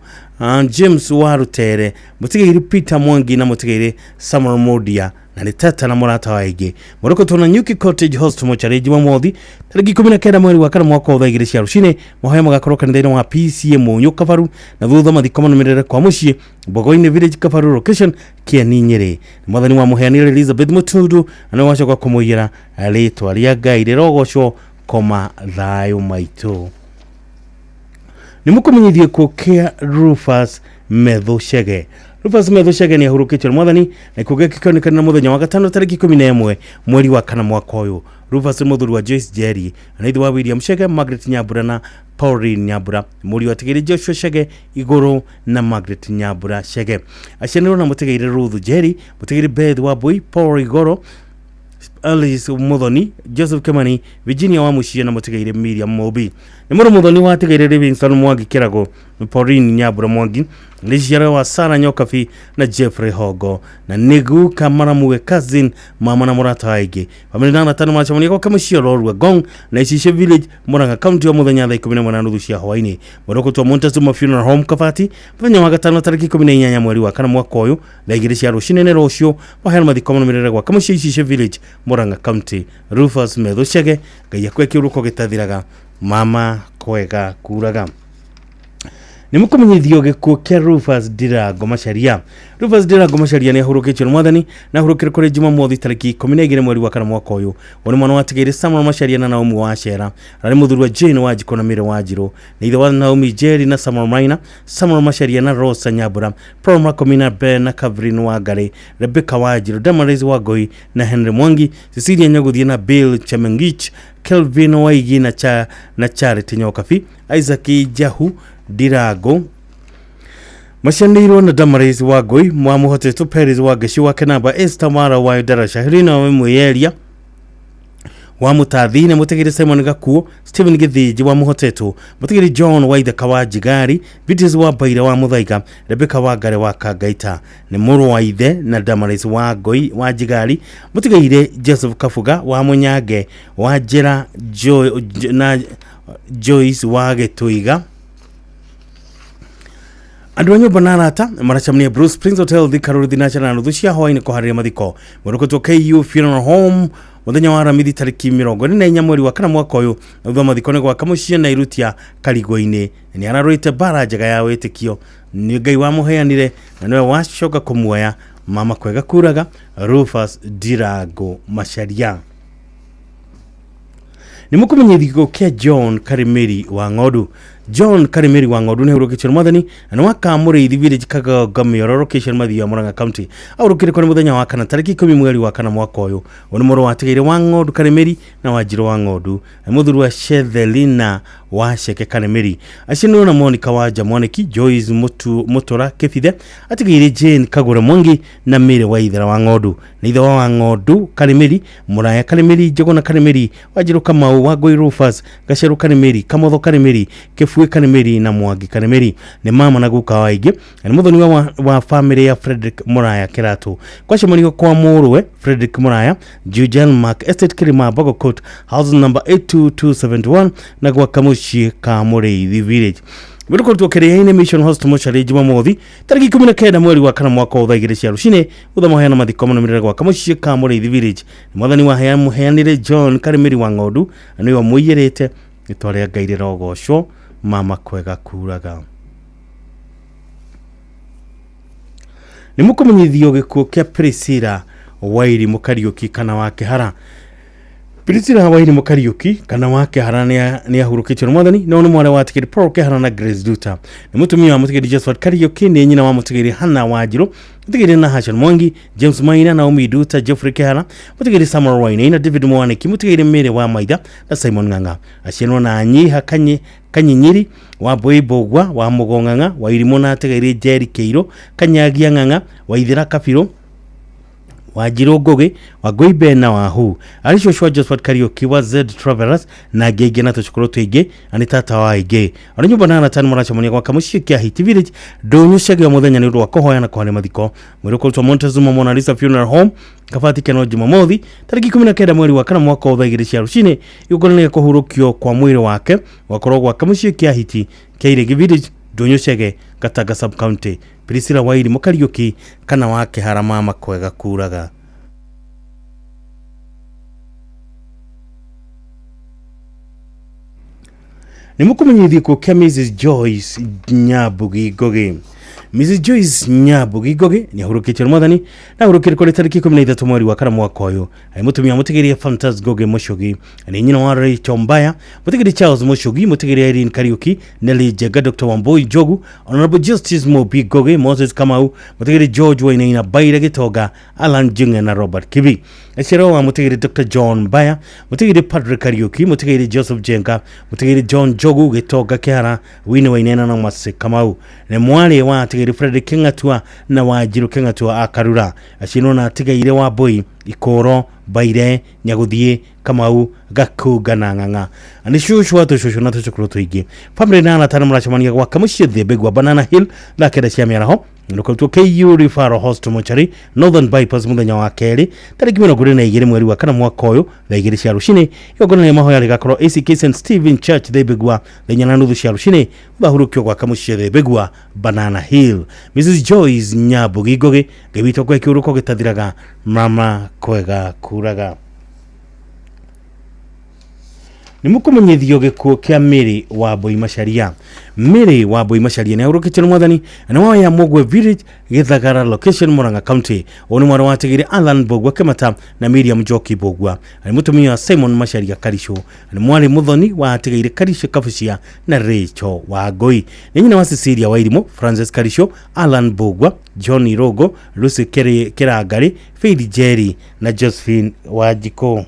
James Warutere mutigiri Peter Mwangi na mutigiri Samuel Modia na ni tata na murata waige moroko tuna Nyuki Cottage Host Mochareji wa Mothi tariki 19 mweri wa kana mwaka wa igiri cia rucine mahoya magakoroka ndene wa PCM Munyo Kafaru na thutha mathiko manumirire kwa mucie Bogoine Village Kafaru location Kieni Nyeri mwathani wa muheanire Elizabeth Mutudu ana wacoka kumuyira alitwa ria gaire rogoco koma thayo maitu ni mukumenyithie kukia Rufus Medhushege. Rufus Medhushege ni ahurukitwe mwathani na kugia kikionekana na muthenya wa gatano tariki 11 mweri wa kana mwaka uyu. Rufus muthuri wa Joyce Jerry anaitwa wa William Shege Margaret Nyabura na Pauline Nyabura muri wa tigiri Joshua Shege iguru na Margaret Nyabura Shege ashenero na mutigiri Ruth Jerry mutigiri Beth Wabui Paul Igoro Alice Muthoni Joseph Kemani Virginia wa Mushia na mutigiri Miriam Mobi ni muru muthoni wa tigiri Livingston Mwangi Kirago Pauline Nyabura Mwangi Lishara wa Sara Nyokafi na Jeffrey Hogo na Nigu Kamaramuwe cousin mama na murata waige familia na tano machamani kwa kama shio Lorwa Gong na Ishishe Village Muranga County wa muthenya thaa 11 cia hwaini moroko twa Montezuma Funeral Home Kafati muthenya wa gatano tariki 18 mweri wa kana mwaka uyu thaa 2 cia rucine ne rocio mahera mathiko manumirire gwa kama shio Ishishe Village Muranga County. Rufus Medhushege gaya kweki uruko gitathiraga mama kwega kuraga ni mukumenyithio gikuo kia Rufus Dirago Macharia. Rufus Dirago Macharia ni ahurukitwe mwathani na ahurukire kuri Jumamothi tariki 12 mweri wa kana mwaka uyu woni mwana wa tigiri Samuel Macharia na Naomi wa Shera ari muthuri wa Jane wa Jiko na Mire wa Jiro ni ithe wa Naomi Jerry na Samuel Maina Samuel Macharia na Rosa Nyabura Proma Komina Ben na Kavrin wa Gare Rebecca wa Jiro Damaris wa Goi na Henry Mwangi Cecilia Nyaguthie na Bill Chamengich Kelvin Waigi na Charity Nyokafi Isaac Jahu Dirago Mashandiro na Damaris Wagoi Mwamuhotetu Perez Wagashi wa Kanaba Esther Mara wa Darasha Helena wa Mweyelia wa Mutathine mutegiri Simon Gakuo Stephen Githiji wa Muhotetu mutegiri John Waitha Kawajigari Vitis wa Baira wa Muthaiga Rebecca wa Gare wa Kagaita ni muru wa ithe na Damaris Wagoi wa Jigari mutegiri Joseph Kafuga wa Munyage wa Jera Joyce wa Getuiga Andu nyumba na arata marachamnia Bruce Prince Hotel Thikaru thinacara na nuthu cia hwaini kuharĩria mathiko moroko to KU Funeral Home muthenya wa Aramithi tariki 24 mweri wa kana mwaka uyu thutha mathiko ni gwa kamucie na irutia Karigo-ini ni ararwite bara njega ya witikio ni Ngai wa muheanire na niwe wacoka kumuoya mama kwega kuraga Rufus Dirago Macharia. Ni mukumenyithio kia John Karimiri wa Ngodu. John Karimeri wa Ng'ondu ne urukitio mwathani na wakamure ithi village Kagamio location Mathia Murang'a County aurukire kwa muthenya wa kana tariki 10 mweri wa kana mwaka uyu oni moro watigire wa Ng'ondu Karimeri na Wanjiru wa Ng'ondu muthuru wa Shethelina wa Sheke Karimeri acinwo na Monica wa Jamwaniki Joyce Mutura Kefithe atigire Jane Kagure Mwangi na Mire wa Ithera wa Ng'ondu na ithe wa Ng'ondu Karimeri Muraya Karimeri Jogona Karimeri Wanjiru Kamau wa Goi Rufus Gaceru Karimeri Kamotho Karimeri Kefue Karimeri na Mwangi Karimeri ni mama na guka waige ni muthoni wa family ya Frederick Muraya Kirato kwa shimoni kwa muruwe Frederick Muraya Jujel Mark Estate Kirima Bogokot house number 82271 na kwa Kamushi Kamure the village Biruko tuokere ine mission host mochari Jumamothi tariki 19 mweri wa kana mwaka wa igire cia rucine uthamo na mathiko mono mirira kwa Kamushi Kamure the village mwathani wa heanire John Karimeri wa Ng'ondu ni wa muiyerete itware ngaire rogosho mama kwega kuraga ni mukumenyithio gikuo kia Priscilla Wairi Mukariuki kana wake hara Priscilla Wairi Mukariuki kana wake hara ni ahurukitio mwathani no mwana wa tikiri Paul Kehara na Grace Duta ni mutumia wa mutigiri Josephat Kariuki ni nyina wa mutigiri Hannah Wanjiru mutigiri na Hashan Mwangi James Maina na Umi Duta Geoffrey Kehara mutigiri Samuel Waina na David Mwaniki mutigiri Mere wa Maitha na Simon Ng'ang'a acienwo na Anyiha Kanyinyiri wa Boibogwa wa Mugong'ang'a wa Irimona tegere Jerry Keiro Kanyagia Ng'ang'a wa Ithira Kapiro wa Jirogoge wa Goibe na wa Hu alishoshwa Josephat Kariuki wa Z Travelers na gege na tuchukuro twige ani tata wa ige aranyumba na tani muracha munia kwa Kamushi kia Hiti Village donyushage wa muthenya ni wa kohoya na kwa mathiko mwiroko to Montezuma Mona Lisa Funeral Home kafati keno Jumamothi tariki 19 mweri wa kana mwaka wa igire cia rucine yugonene kuhurukio kwa mwiri wake wakoro kwa Kamushi kia Hiti Keire Village donyushage Gataga sub county Priscilla Wairi Mukariuki kana wake hara mama kwega kuraga ni mukumenyithio ku Mrs Joyce Nyabugi Goge Mrs Joyce Nyabugi Goge ni ahurukitio mwathani na ahurukire kuri tariki 13 mweri wa kana mwaka uyu ai mutumia mutigiri Fantas Goge Mushogi ni nyina wa Rachel Mbaya mutigiri Charles Mushogi mutigiri Irene Kariuki Nelly Jega Dr. Wamboi Jogu Honorable Justice Mobi Goge Moses Kamau mutigiri George Wainaina Baira Gitoga Alan Junge na Robert Kibi Echero wa mutigiri Dr. John Mbaya mutigiri Patrick Kariuki mutigiri Joseph Jenga mutigiri John Jogu Gitoga Kehara Wine Wainaina na Mase Kamau ne mwale wa Frederick Kingatua na Wanjiru Kingatua akarura acino na tigaire wa Boi Ikoro Baire Nyaguthie Kamau Gakuga na Ng'ang'a ani shushu watu shushu na tuchukuru twigi family na tana murachamania kwa Kamushi the big wa Banana Hill la keda cia miaraho nuko tu KU Referral Hospital Mochari Northern Bypass muthenya wa keri tariki 22 mweri wa kana mwaka uyu tha igiri cia rucine yogona ya mahoya ligakoro ACK St Stephen Church the big wa thenya na nuthu cia rucine bahurukio kwa Kamushi the big wa Banana Hill Mrs Joyce Nyabugi Goge gebito kwa kiuruko gitathiraga mama kwega kuraga ni mukumenyithio gikuo kia Mary wa Boi Macharia Mary wa Boi Macharia ni ahurukitio mwathani na wa ya Mogwe Village Githagara location Murang'a County oni mwaro watigire Alan Bogwa Kemata na Miriam Joki Bogwa ni mutumia Simon Macharia Karisho ni mwari muthoni wa atigire Karisho Kafucia na Rachel wa Goi ni nyina wa Cecilia Wairimo Francis Karisho Alan Bogwa John Irogo Lucy Kiragari Faith Jerry na Josephine Wajiko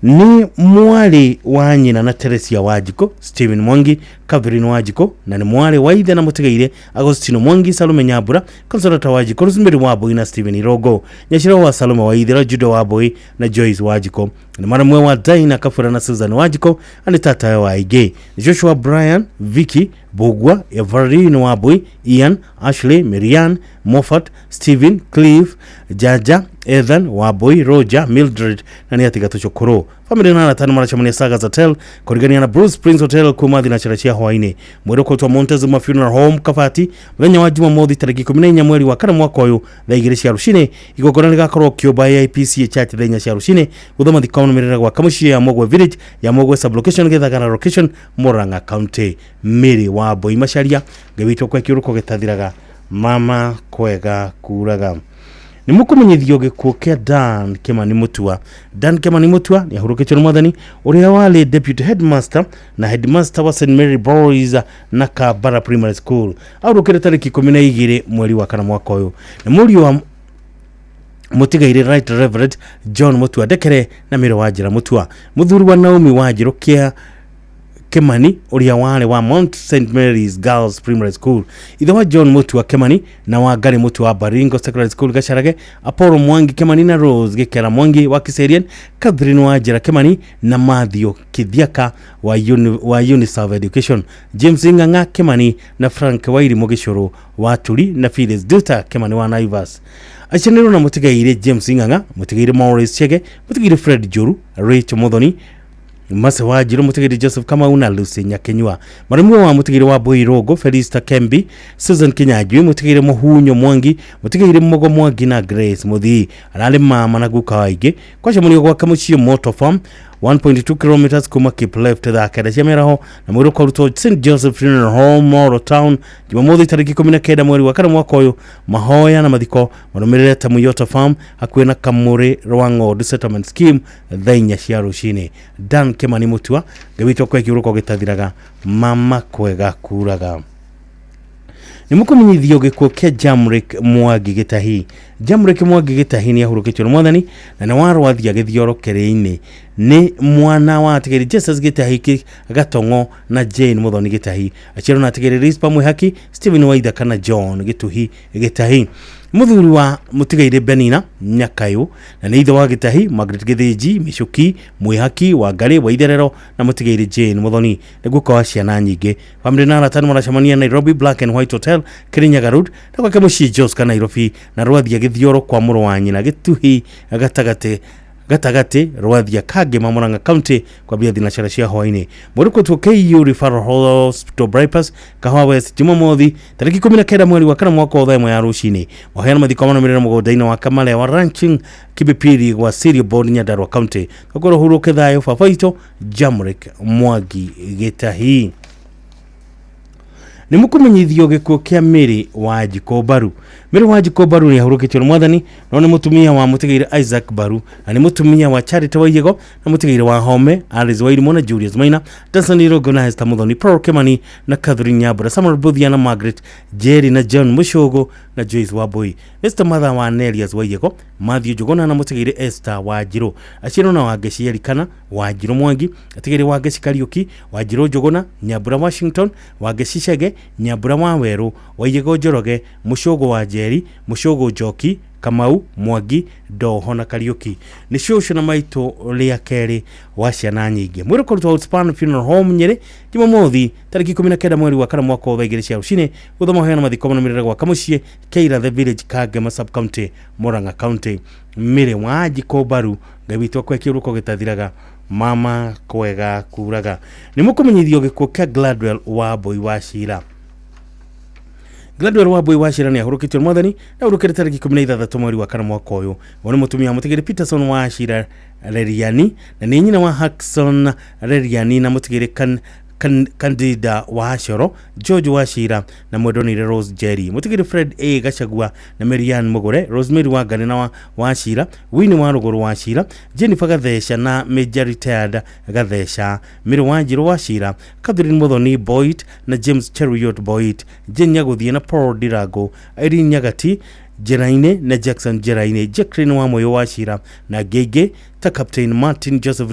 ni mwali wa nyina na Teresia Wajiko Steven Mwangi Catherine Wajiko na ni mwali wa ithe na mutigaire Agostino Mwangi Salome Nyabura Consolata Wajiko Rosemary Waboi na Steven Irogo Nyashira wa Salome wa ithe Juda Waboi na Joyce Wajiko ni mara mwe wa Daina Kafura na Susan Wajiko ani tata wa Ige Joshua Brian Vicky Bogwa Everino Waboi Ian Ashley Miriam Moffat Steven Cliff Jaja Ethan Waboi Roger Mildred na ni atiga tuchokoro family na tano marachamani Sagas Hotel kurigania na Bruce Prince Hotel kumathi na chirachia Hawaii mwiroko to Montezuma Funeral Home Kafati muthenya wa Jumamothi tariki 14 mweri wa kana mwaka uyu tha igire cia rucine igogora ligakorwo kioba ya IPC Church thenya cia rucine guthoma thikono mirira kwa Kamushi ya Mogwe Village ya Mogwe sub location Githagara location Murang'a County Mary wa Boi Macharia gebito kwa kiuruko gitathiraga mama kwega kuraga ni mukumenyithio gikuo kia Dan Kimani Mutua. Dan Kimani Mutua ni ahurukitio ni mwathani uria wali deputy headmaster na headmaster wa St Mary Boys na Kabara Primary School. Ahurukire tariki 12 mweri wa kana mwaka uyu. Ni murio wa mutigaire Right Reverend John Mutua Dekere na Miro Wajira Mutua. Muthuri wa Naomi Wajiro kia Kimani uria wale wa Mount St Mary's Girls Primary School. Ithe wa John Mutua Kimani na wa Gari Mutua Baringo Secondary School Gacharage, Apollo Mwangi Kimani na Rose Gekera Mwangi wa Kiserian, Catherine Wajira Kimani na Mathio Kithiaka wa Uniserve Education, James Nganga Kimani na Frank Wairi Mogishoro wa Tuli na Phyllis Duta Kimani wa Naivas. Achenero na mutigaire James Nganga, mutigaire Maurice Chege, mutigaire Fred Juru, Rachel Modoni, Mase Wajiro, mutigaire Joseph Kamau na Lucy Nyakenywa. Marimu wa mutigaire wa Boirogo, Felista Kembi, Susan Kinyajui, mutigaire Mohunyo Mwangi, mutigaire Mogo Mwangi na Grace Muthi. Alale mama na guka waige. Kwa shamunio kwa Kamuchio Motor Farm, 1.2 kilometers kuma keep left to the Akadesi Meraho na mwiro kwa ruto St. Joseph Funeral Home Moro Town Jumamosi tariki 19 mweri wa kana mwaka uyu. Mahoya na mathiko marumirire ta Muyota Farm hakuwe na Kamuri Rwango Settlement Scheme thainya cia rucini. Dan Kimani Mutua gawitwo kwa kiuruko gitathiraga mama kwega kuraga. Ni mukumenyithio gikuo kia Jamrick Mwangi Gitahi. Jamrick Mwangi Gitahi ni ahurukitio ni mwathani na ni warwathia githioro kereini. Ni mwana wa atigiri Jesus Gitahi Gatongo na Jane Muthoni Gitahi. Achiro na atigiri Rispa Mwihaki, Stephen Waitha kana John Gituhi Gitahi. Muthuri wa mutigaire Benina Nyakayo na ni ithe wa Gitahi Margaret Githiji Mishuki Mwihaki wa Gari wa Itherero na mutigaire Jane Muthoni niguo kwa ciana nyingi. Family na aratani maracemania Nairobi Black and White Hotel Kirinyaga Road na kwa Kemushi Jos kana Nairobi na rwathia githioro kwa muru wa nyina Gituhi gatagate rwathia Kage Murang'a County kwa bia thina cia hoini. Muruko tu KU Referral Hospital Bypass Kahawa West Jumamothi tariki 19 mweri wa kana mwaka wa ya rucini. Wahena mathiko manamirira mugondaina wa Kamale wa Ranching Kibipiri wa Sirio Board Nyandarua County. Kokoro huruke thayo fafaito Jamrick Mwangi Gitahi. Ni mukumenyithio gikuo kia Mary Wanjiko Baru. Mary Wanjiko Baru ni ahurukitio ni mwathani no ni mutumia wa mutigaire Isaac Baru na ni mutumia wa Charity Waiyego na mutigaire wa Home Alice Wairimu na Julius Maina, Tanzania Organized Muthoni Paul Kimani na Catherine Nyabura, Samuel Buthia na Margaret Jerry na John Mushogo na Joyce Waboi, Mr. Mother wa Nelias Waiyego, Matthew Jogona na mutigaire Esther Wajiro. Achiro na Wageci Yerikana Wajiro Mwangi, atigaire Wageci Kariuki Wajiro Jogona, Nyabura Washington, Wageci Shege, Nyabura Waweru, Waiyego Joroge, Mushogo wa Jerry, Mushogo Joki, Kamau Mwangi, Doho na Kariuki. Ni shosho na maito lia keri wa ciana nyingi. Mwiro kwa Outspan Funeral Home Nyeri Jumamothi tariki 19 mweri wa kana mwaka wa igiri cia rucini guthoma hoya na mathiko manamirira gwa Kamucie Keira the Village Kagema Sub County Murang'a County. Mary Wanjiko Baru gawitwo kwa kiuruko gitathiraga mama kwega kuraga. Ni mukumenyithio gikuo kia Gladwell wa Boy wa Shira. Gladwell wa Boy wa Shira ni ahurukitio mwathani na urukire tariki 13 mweri wa kana mwaka uyu. Wone mutumia mutigire Peterson wa Shira Reriani na ni nyina wa Hackson Reriani na mutigire Candida wa Shoro, George wa Shira na Mwedonire Rose Jerry, mutigire Fred A Gachagua na Marian Mugore, Rosemary wa Ganena wa Shira, Winnie wa Ruguru wa Shira, Jennifer Gathesha na Major Retired Gathesha, Miri Wanjiro wa Shira, Catherine Muthoni Boyd na James Cheriot Boyd, Jen Nyaguthie na Paul Dirago, Irene Nyagati Jeraine na Jackson Jeraine, Jacqueline wa Moyo wa Shira na Gege ta Captain Martin Joseph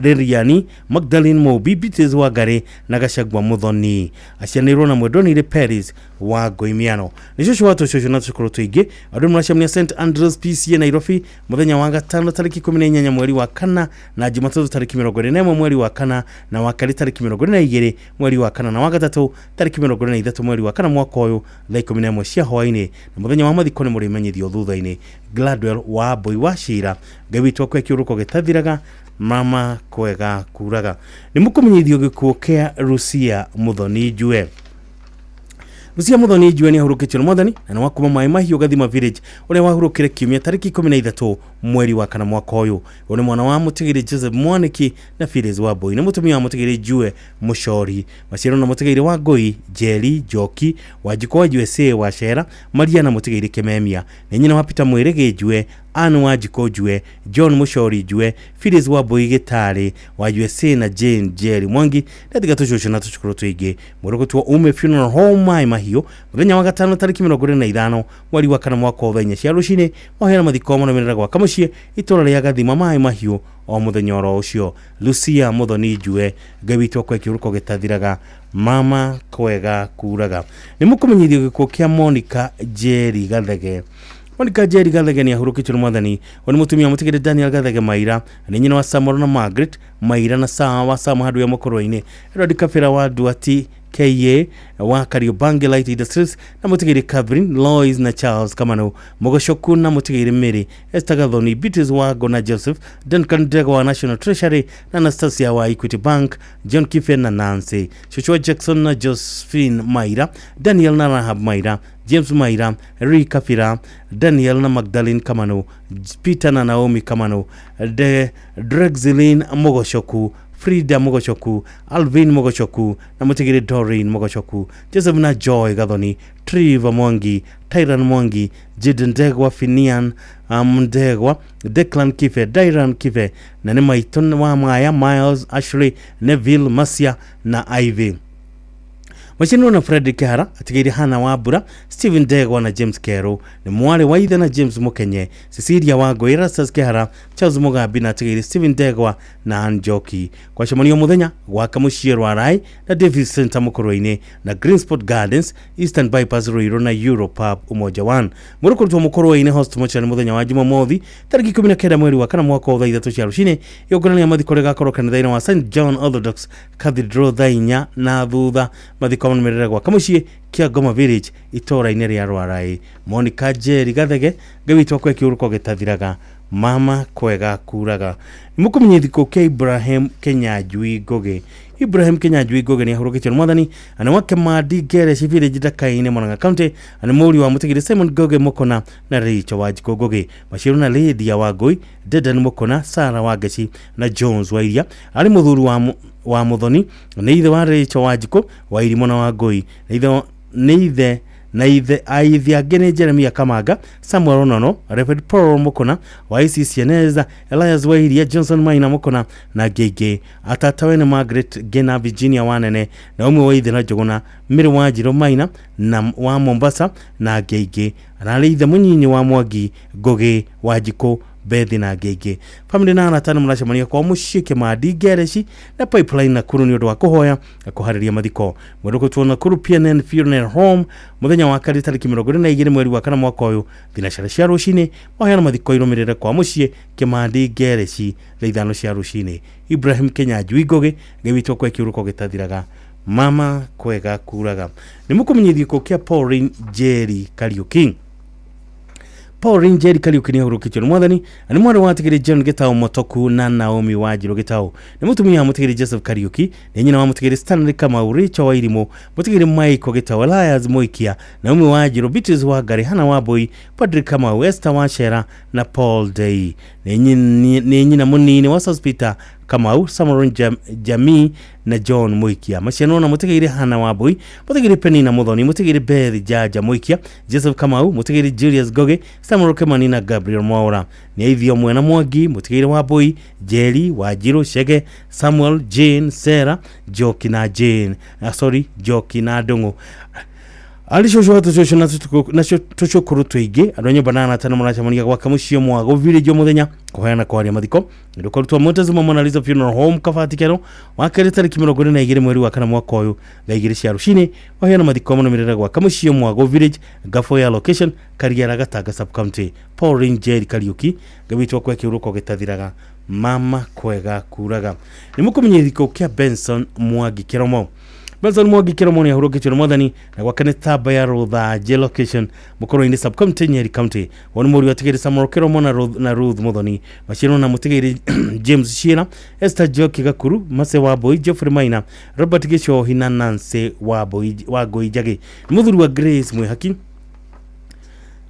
Reriani, Magdalene Mobi, Beatrice wa Gare na Gachagua Muthoni. Acianirwo na Mwedonire Paris wa Goimiano. Ni shosho watu shosho na tukuru tuige andu muracemania St Andrews PCA Nairobi muthenya wa gatano tariki 14 mweri wa kana na Jumatatu tariki 21 mweri wa kana na wakali tariki 22 mweri wa kana na wagatatu tariki 23 mweri wa kana mwaka uyu thaa 11 cia hwaini na muthenya wa mathiko ni murimenyithio thutha-ini. Gladwell wa Boy wa Shira gawitwo kwa kiuruko gitathiraga mama kwega kuraga. Ni mukumenyithio gikuo kia Rusia Muthoni Jue. Rusia Muthoni Jue ni ahurukitio mwathani na wakuma mai mahiu Gathima Village uria wahurukire kiumia tariki 13 mweri wa kana mwaka uyu. One mwana wa mutigiri Joseph Mwaniki na Phyllis Wambui na mutumia wa mutigiri Jue Mushori. Maciaro na mutigiri wa Ngui Jerry Joki Wanjiko wa USA wa Shera Maria na mutigiri Kememia na nyina wa Peter Mwirege Jue Anu Wanjiko Jue John Mushori Jue Phyllis Wambui Gitari wa USA na Jane Jerry Mwangi na tiga tushosho na tushukuru tuige Moroko tuwa Ume Funeral Home Mai Mahio muthenya wa gatano tariki 25 mweri wa kana mwaka wa thenya cia rucine wahera mathiko monomerera gwa kamucie itora ria gathima Mai Mahio o muthenya oro ucio. Lucia Muthoni Jue gawitwo kwa kiuruko gitathiraga mama kwega kuraga ni mukumenyithio gikuo kia Monica Jerry Gathege. Monica Jerry Gathege ni ahurukitwo ni mwathani oni mutumia mutigire Daniel Gathege Maira ni nyina wa Samoro na Margaret Maira na wa Sam hadu ya mukoroine Rod Kafira wa Duati KA wa Kariobangi Light Industries na mutigiri Catherine Lois na Charles Kamano Mogoshoku na mutigiri Mary Esther Gathoni Beatrice wa Gona Joseph Duncan Dego wa National Treasury na Anastasia wa Equity Bank John Kife na Nancy Joshua Jackson na Josephine Maira Daniel na Rahab Maira James Maira Rick Kafira Daniel na Magdalene Kamano Peter na Naomi Kamano de Drexelin Mogoshoku Frida Mogoshoku, Alvin Mogoshoku, na mutigiri Doreen Mogoshoku, Joseph na Joy Gathoni, Triva Mwangi, Tyran Mwangi, Jiden Degwa Finian, Mdegwa, Declan Kife, Dairan Kife, na ni Maiton wa Maya, Miles, Ashley, Neville, Masia, na Ivy. Machino na Frederick Kihara, atigiri Hana Wabura, Stephen Degwa na James Kero, ni mwale wa Ithe na James Mukenye, Cecilia Wago, Erastus Kihara, Charles Mugabi na atigiri Stephen Degwa na Anjoki. Kwa shamonio muthenya, waka Mushiro Arai na David Center Mukoroine na Greensport Gardens, Eastern Bypass Ruiro na Europub Umoja 1. Muruko tuwa Mukoroine host mocha ni muthenya wa Jumamothi, tariki 19 mweri wa kana mwaka wa ithatũ cia rucine, yogorania mathiko gakoro kanitha-ini wa St John Orthodox Cathedral thainya na thutha mathiko merera gwa kamucie kia Goma Village itora-ini ria Rwarai. Monica Jerry Gathege gawitwo kwa kiuruko gitathiraga mama kwega kuraga. Mukumenye thiko kia Ibrahim Kenyanjui Ngoge. Ibrahim Kenyanjui Ngoge ni ahurukitwo ni mwathani ana wake Madi Geresh Village Dakaine Murang'a County ana muri wa mutigiri Simon Ngoge Mukona na Rachel Wanjiko Ngoge. Mashiru na Lydia Wangui, Dedan Mukona, Sarah Wangeci na Jones Wairia ari muthuri wa Muthoni na ithe wa Rachel Wanjiko wa Irimona Wangui na ithe aithi angene Jeremia Kamanga, Samuel Onono, Reverend Paul Mukona wa ICCNS, Elias Wairia, Johnson Maina Mukona na Gege atatawe na Margaret Gena Virginia Wanene na umwe wa ithe na Jogona Miri Wanjiro Maina na wa Mombasa na Gege na ithe munyinyi wa Mwangi Ngoge Wanjiko Bethi na Gege. Family na anatana muracemania kwa mushike Madi Gereshi na Pipeline na kuru ni undu wa kuhoya na kuhariria mathiko. Muruko tuona kuru PNN Funeral Home muthenya wa kari tariki 22 mweri wa kana mwaka uyu thinacara cia rucine waheana mathiko irumirire kwa mucie Madi Gereshi thithano cia rucine. Ibrahim Kenyanjui Ngoge gawitwo kwa kiuruko gitathiraga mama kwega kuraga. Ni mukumenyithio ko kia Pauline Jerry Kariuki. Pauline Jerry Kariuki ni ahurukitwo ni mwathani ani mwari wa tigiri John Gitau Motoku na Naomi Wanjiru Gitau ni mutumia mutigiri Joseph Kariuki ni nyina wa mutigiri Stanley Kamau Richo wa Irimo mutigiri Michael Gitau Elias Moikia Naomi Wanjiru Beatrice Wangari Hana Wambui Patrick Kamau Esther Wachera na Paul Day ni nyina munini wa Hospital Kamau Samaron Jamii na John Moikia. Maciano na mutigiri Hana Wambui mutigiri Penina Muthoni mutigiri Beth Jaja Moikia Joseph Kamau mutigiri Julius Ngoge Samuel Kemani na Gabriel Mwaura. Ni ithio mwena Mwangi mutigiri Wambui Jerry Wanjiru Shege Samuel Jane Sarah Joki na Jane Joki na Ndungu alishoshwa watu na tuchukuru tuige adonyo banana tana muracemania gwa kamucio Mwago Village muthenya kuheana kwaria mathiko nduko rutwa Montezuma Mona Lisa Funeral Home kafatikero wakere tariki 22 mweri wa kana mwaka uyu thaigiri cia rucine waheana mathiko monomerera gwa kamucio Mwago Village Gafoya location Kariara Gatanga sub county. Pauline Jerry Kariuki gawitwo kwa kiuruko gitathiraga mama kwega kuraga. Ni mukumenye thiko kia Benson Mwangi Kiromo. Benson Mwangi Kiromo ni ahurukitwo ni mwathani na gwa kane taba ya Rutha J location Mukoroini sub county Nyeri county. Woni muri watigiri Samuel Kiromo na Ruth Muthoni mashino na mutigiri James Shira Esther Joki Gakuru Mase Wambui Geoffrey Maina Robert Gisho Hina Nancy Wambui Wangui Jage muthuri wa Grace Mwihaki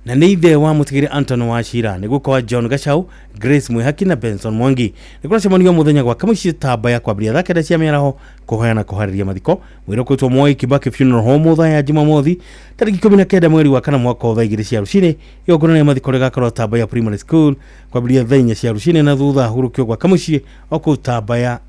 na nĩ ithe wa mũtigĩri Anton Wachira nĩguo kwa John Gachau, Grace Mwihaki na Benson Mwangi nĩ kũracemanio mũthenya gwa kamũciĩ tamba ya kwambĩrĩria thaa kenda cia mĩaraho kũhoyana kũharĩria mathiko mwĩrĩ kwĩtwo Moi Kibaki Funeral Home thaa ya Jumamothi tarĩki 19 mweri wa kana mwaka wa 2 cia rũcinĩ igongona rĩa mathiko rĩgakorwo tamba ya primary school kwambĩrĩria thaa 4 cia rũcinĩ na thutha hurũkio gwa kamũciĩ okũ tamba ya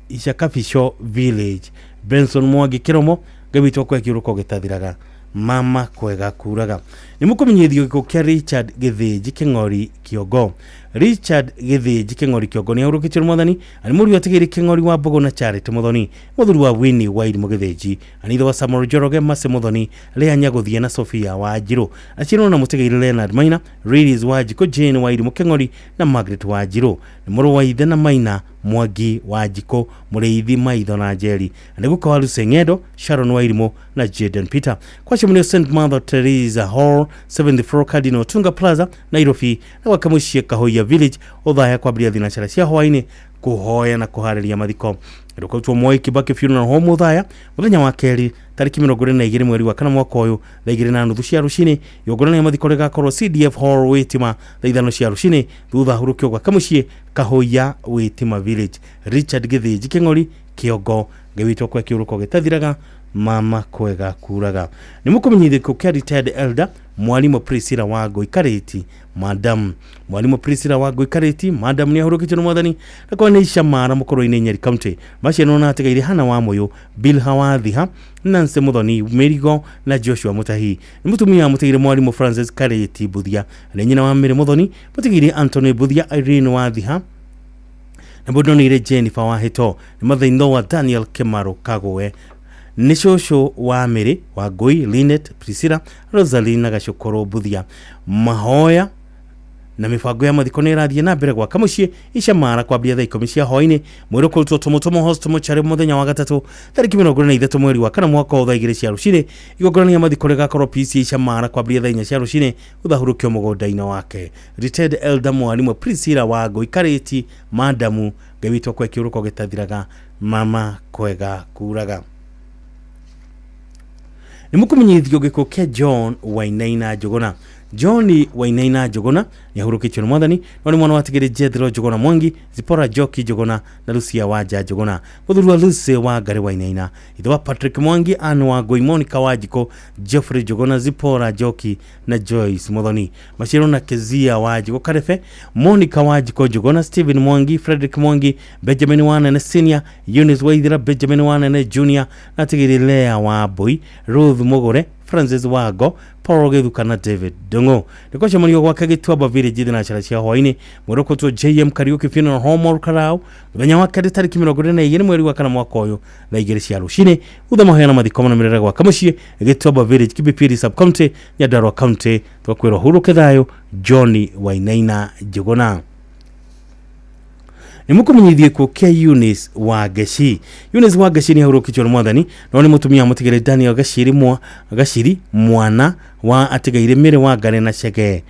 Ishakafisho Village. Benson Mwangi Kiromo gabitwo kwa kiruko gitathiraga mama kwega kuraga ni mukumenyithio giko kia Richard Githĩnji Kĩng'ori Kĩongo. Richard Githĩnji Kĩng'ori Kĩongo ni aurukitio mwathani ani muri watigiri Kĩng'ori wa Mbogo na Charity Muthoni muthuri wa Winnie Wairimu Githĩnji ani thwa Samuel Njoroge Mase Muthoni Lea Nyaguthie na Sophia Wanjiru aciro na mutigiri Leonard Maina Ladies Wanjiko Jane Wairimu Kĩng'ori na Margaret Wanjiru ni muru wa ithe na Maina Mwangi Wanjiko Mureithi Maitho na Njeri ani gukawa Luceng'endo Sharon Wairimu na Jaden Peter kwa shimuni St. Mother Teresa Hall 7th floor Cardinal Tunga Plaza Nairobi na wakamushie Kahoya Village othaya kwambĩrĩria thinacara cia hwainĩ kuhoya na kuharĩria mathiko ndukotwo Moi Kibaki Funeral Home othaya muthenya wa keri tariki 22 mweri wa kana mwaka uyu thaa 2:30 cia rũcinĩ igongona rĩa mathiko rĩgakorwo CDF Hall Wĩtima thaa 5 cia rũcinĩ thutha hurũkio gwa kamũciĩ Kahoya Wĩtima Village. Richard Githĩnji Kĩng'ori Kĩongo ngewitwo kwa kiuruko gĩtathiraga mama kwega kuraga ni mukumenyithio kia retired elder mwalimu Priscilla Wangui Kareti madam mwalimu Priscilla Wangui Kareti madam ni ahurukitio ni mwathani na kwa neisha mara mukoro-inĩ Nyeri County maciano na ategaire hana wa moyo Bill Hawadhiha Nancy Muthoni Merigo na Joshua Mutahi ni mutumia mutigire mwalimu Francis Kareti Buthia na nyina wa Mary Muthoni mutigire Anthony Buthia Irene Wadhiha na Bodonire Jennifer Wahito ni mathaino wa Daniel Kemaro Kagwe ni shosho wa Mary Wangui Linet Priscilla Rosaline na Gacukoro Buthia mahoya na mifango ya mathiko nĩ ĩrathiĩ na mbere gwa kamũciĩ icamara kwambia thaa 10 cia hwainĩ mwĩrĩ kũrutwo tũmũtũmũ hospital mochari mũthenya wa gatatũ tarĩki 23 mweri wa kana mwaka wa 2 cia rũcinĩ igongona rĩa mathiko rĩgakorwo PC icamara kwambia thaa 4 cia rũcinĩ uthahurũkio mũgũnda-inĩ wake. Retired elder mwalimu Priscilla Wangui Kareti madamu ngewitwo kwa kiuruko gĩtathiraga mama kwega kuraga ni mukumenyithio gĩkuũ kia John Wainaina Njũgũna. John Wainaina Njũgũna ni ahurũkitio ni mwathani no ni mwana wa tigiri Jethro Njũgũna Mwangi Zipora Joki Njũgũna na Lucia Wanja Njũgũna muthuri wa Lucy wa Ngari Wainaina ithe wa Patrick Mwangi Anne Wangui Monica Wanjiko Jeffrey Njũgũna Zipora Joki na Joyce Muthoni Machiro na Kezia Wanjiko Karefe Monica Wanjiko Njũgũna Stephen Mwangi Frederick Mwangi Benjamin Wanene Senior Eunice Waithira Benjamin Wanene Junior na tigiri Lea Wambui Ruth Mugure Francis Wago Paul Githuka na David Dungo niko chamanio gwake Gĩtuamba Village thinacara cia hwainĩ mwĩrokotwo JM Kariuki Funeral Home Karau muthenya wa keri tariki 22 mweri wa kana mwaka uyu thaa 2 cia rũcinĩ utha mahoyana mathiko manamĩrĩra gwa kamũciĩ Gĩtuamba Village Kibipiri Sub County Nyandarua County twakwĩrwo huruke thayo John Wainaina Njũgũna. Ni mukumenyithie ko kia Eunice Wangeci. Eunice Wangeci ni ahurũkitio ni mwathani no ni mutumia mutigire Daniel Gaciri mwana wa atigaire Mary Wangari na Chege.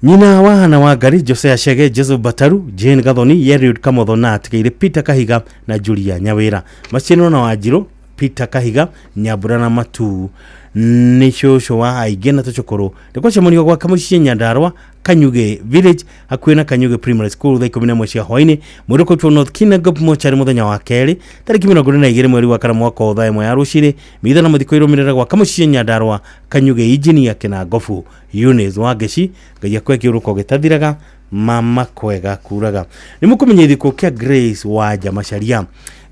Nyina wa Hana Wangari Josea Chege Joseph Bataru Jane Gathoni Yeriud Kamotho na atigaire Peter Kahiga na Julia Nyawira. Machino na Wanjiru Peter Kahiga Nyambura na Matu ni shosho wa aige na Tũcũkũrũ ndiko chamonio gwa kamũciĩ Nyandarua Kanyuge Village hakuhĩ na Kanyuge Primary School thaa 11 cia hwainĩ mwĩrĩkotwo North Kinangop mochari muthenya wa keri tariki 22 mweri wa kana mwaka wa 1 ya rũcinĩ mitha na mathiko irũmĩrĩra gwa kamũciĩ Nyandarua Kanyuge Engineer Kinangofu. Eunice Wangeci ngai akwe kiuruko gĩtathiraga mama kwega kuraga ni mukumenyithio ko kia Grace Wanja Macharia.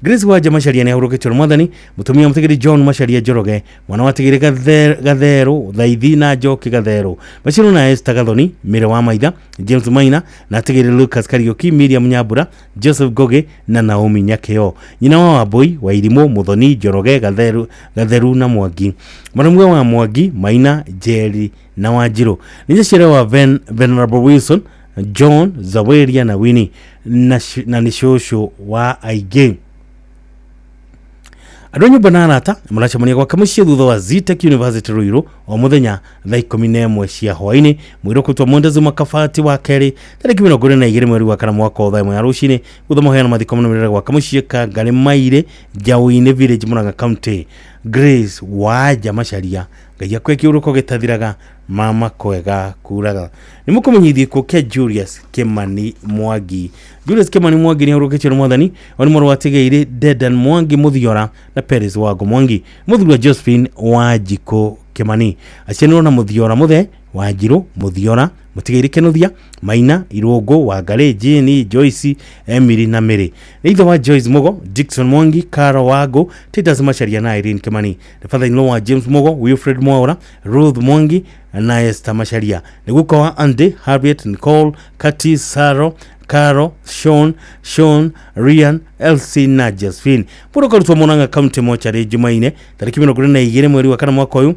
Grace Wanja Macharia ni ahurũkitio ni mwathani mutumia mutigiri John Macharia Njoroge mwana wa tigiri Gatheru Thaithi na Njoki Gatheru Machino na Esther Gathoni Mire wa Maitha James Maina na tigiri Lucas Kariuki Miriam Nyambura Joseph Goge na Naomi Nyakeo nyina wa Wambui Wairimu Muthoni Njoroge Gatheru na Mwangi mwanamwe wa Mwangi Maina Jerry na Wanjiru ninja shere wa Venerable Wilson John Zaweria na Winnie na nishosho wa aige Adonyo banarata muracemania gwa kamucie thutha wa Zitech University Ruiru o muthenya thaa 11 cia hwaini mwiroko twa Mondazu makafati wa keri tariki 22 mweri wa kana mwaka wa thaa rucini guthoma hoya na mathiko manomerera gwa kamucie ka ngari maire Jawine village Murang'a county. Grace waja macharia ngai akwe kiuruko gitathiraga mama kwega kuraga ni mukumenyithie ko ke Julius Kimani Mwangi. Julius Kimani Mwangi ni urukite no mwathani oni moro watigeire Dedan Mwangi Muthiora na Peres Wago Mwangi muthura Josephine Wajiko Kimani acienero na Muthiora muthe Wajiro Muthiora mutigeire Kenuthia Maina Irogo wa Galeji ni Joyce Emily na Mary neither wa Joyce Mogo Dickson Mwangi Karo Wago Titus Macharia na Irene Kimani the father-in-law wa James Mogo Wilfred Mwaura Ruth Mwangi na Esther Macharia niguko wa Andy Harriet Nicole Kati Saro Karo Sean Ryan Elsie na Josephine puro kwa Murang'a county mochari Jumaine tariki 22 mweri wa kana mwaka uyu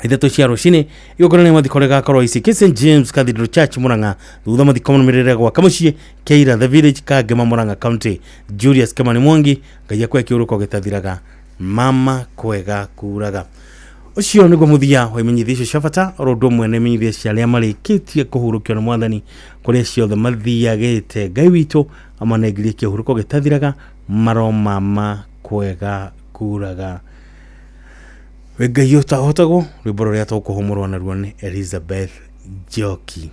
Itheto cia rucini igokona mathikorega korwo ici St James Cathedral Church Murang'a thutha mathiko manomerera gwa kamucie Keira the village Kagema Murang'a county. Julius Kimani Mwangi ngai akwe kiuruko gitathiraga mama kwega kuraga ucio niguo muthia wa imenyithio Shafata rodo mwene imenyithio cia aria marikitie kuhurukio na mwathani kuria ciothe mathiagite ngai witu amanengirie kiuruko gitathiraga maro mama kwega kuraga Ngai yotahotago rwimbo ria tukuhumurwa na ruo ni Elizabeth Joki.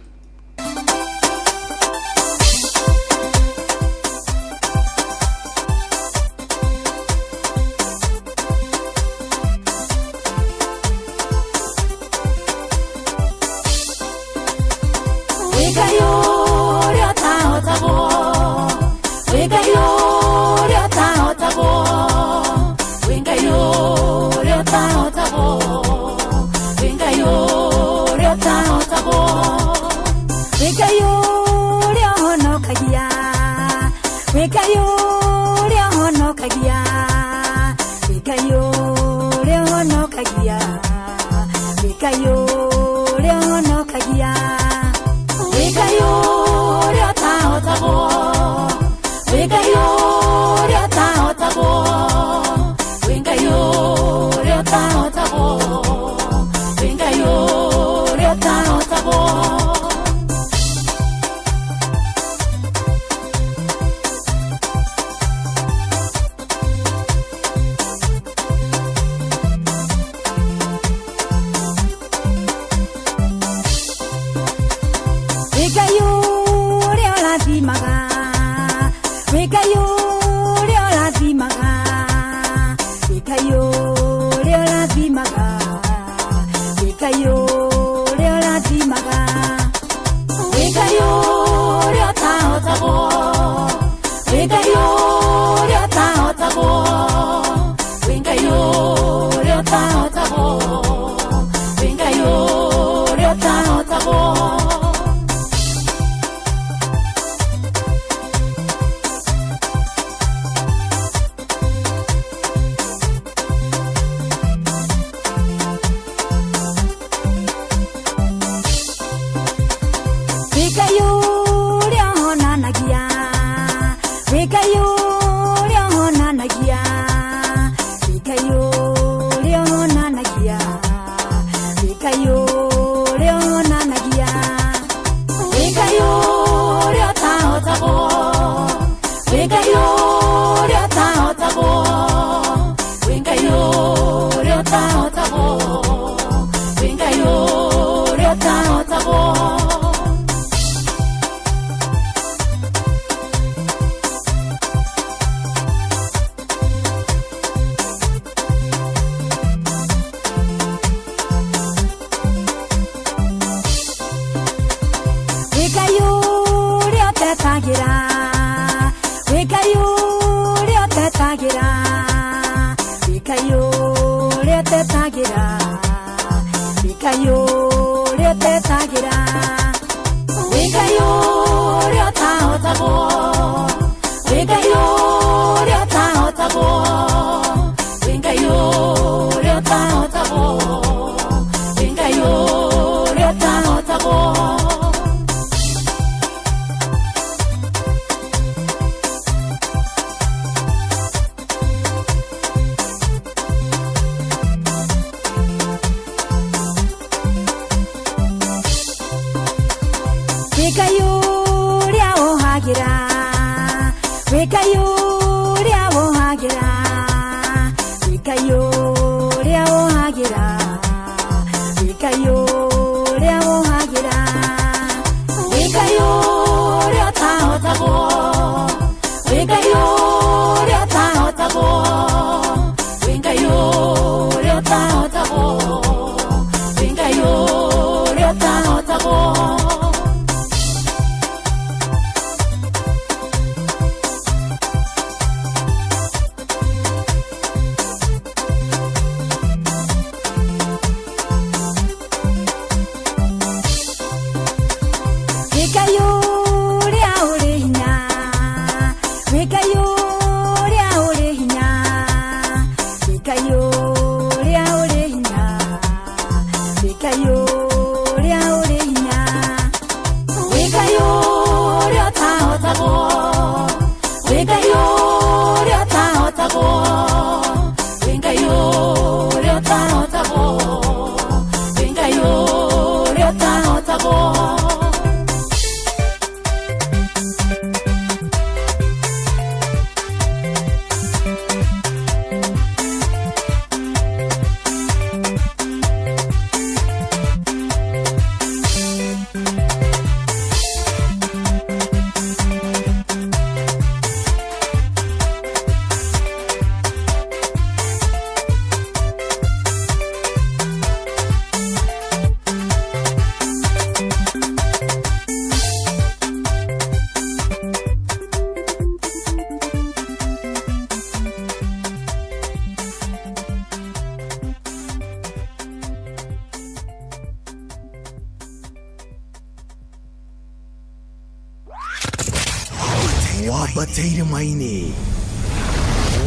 wambateire maini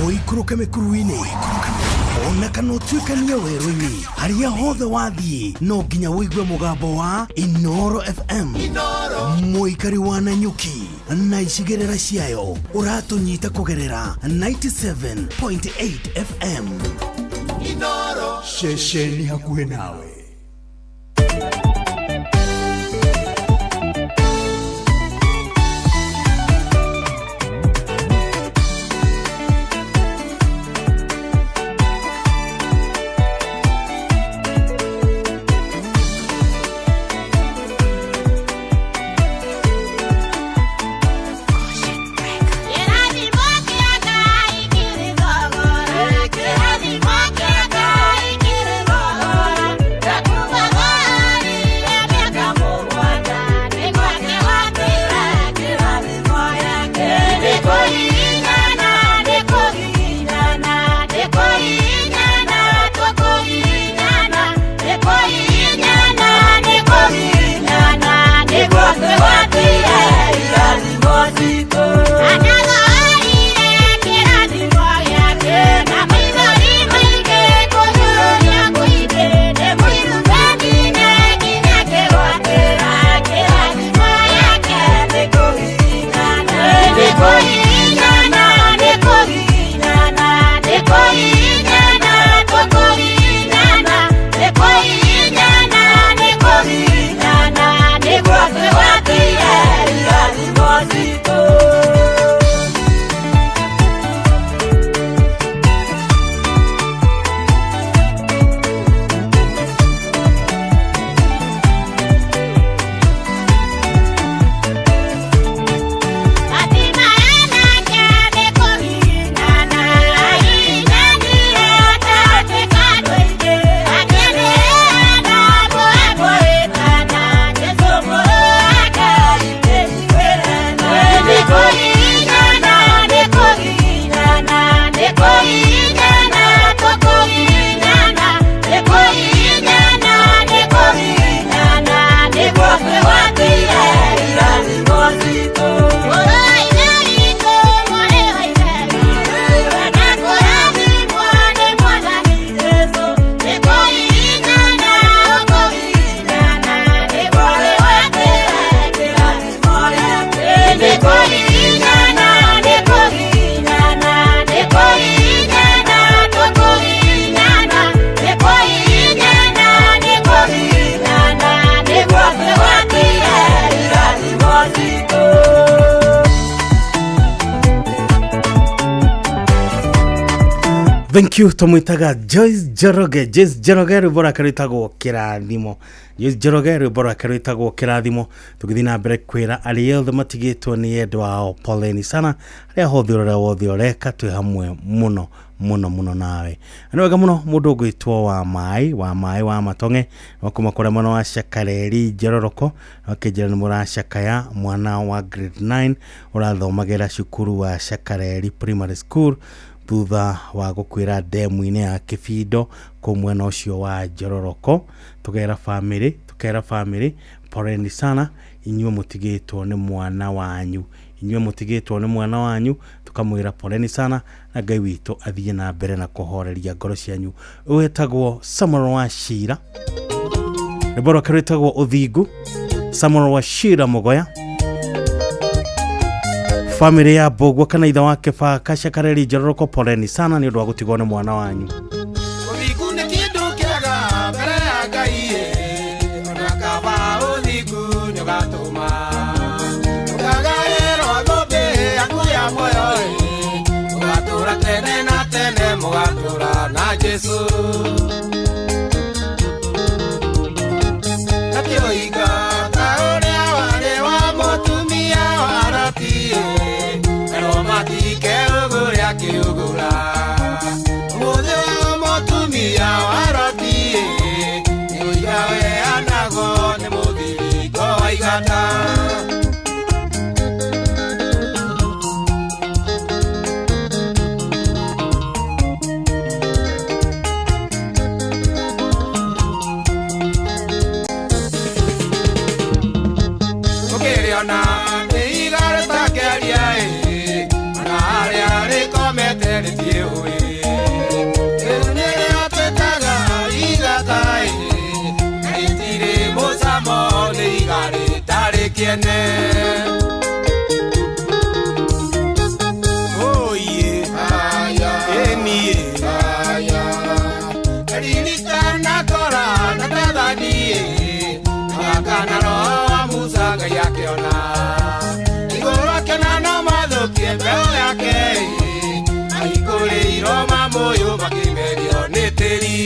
oikuruke mikuruini ona kana utuikania werũ-inĩ harĩa hothe wathiĩ no nginya wĩigue mũgambo wa Inoro FM mũikari wa Nanyuki na icigĩrĩra ciayo ũratũnyita kũgerera 97.8 FM Inoro ceceni hakuhĩ nawe. Thank you tumwitaga Joyce Njoroge rwibora karitagwo kirathimo Joyce Njoroge rwibora karitagwo kirathimo tugithii na mbere kwira ari othe matigitwo ni endu wao poleni sana aria hothirora wothe oreka twi hamwe muno nawe ani wega muno mundu gwitwo wa mai wa matonge wakuma kore mwana wa Shakareri Njororoko wakijira ni murashakaya mwana wa grade 9 urathomagera cukuru wa Shakareri Primary School thutha wa gukwira demu-ini ya Kifindo ku mwena ucio wa Njororoko tukera family poreni sana inyuo mutigitwo ni mwana wanyu tukamwira poreni sana na Ngai witũ athie na mbere na kuhoreria ngoro cianyu wetagwo Samuel wa Shira riboro karitagwo Uthingu Samuel wa Shira Mugoya family ya Bogwa kana itha wake fa Shakareri Njororoko poreni sana ni undu wa gutigwo ni mwana wanyu. Uthingu ni kindu kiega mbere ya Ngai ona kaba uthingu ni ugatuma ukagaĩrwo thũmbĩ yaku ya muoyo ugatura tene na tene mugatura na Jesu katioiga kaũrĩa warĩ wa mũtumia wa Roti ero matike ũgũrĩa kĩũgũra mũthĩ wa mũtumia wa Roti nĩ ũiga weanagwo nĩ mũthiringo wa igata. Ukiriona nĩ igarũta kĩaria kiene. Oh yeah, aya, eni aya. Ririkana kora na tathani, akana roa musaga yake ona. Igoro kena no mathukie mbeo yake. Aikore iroma moyo makimerio ni tiri.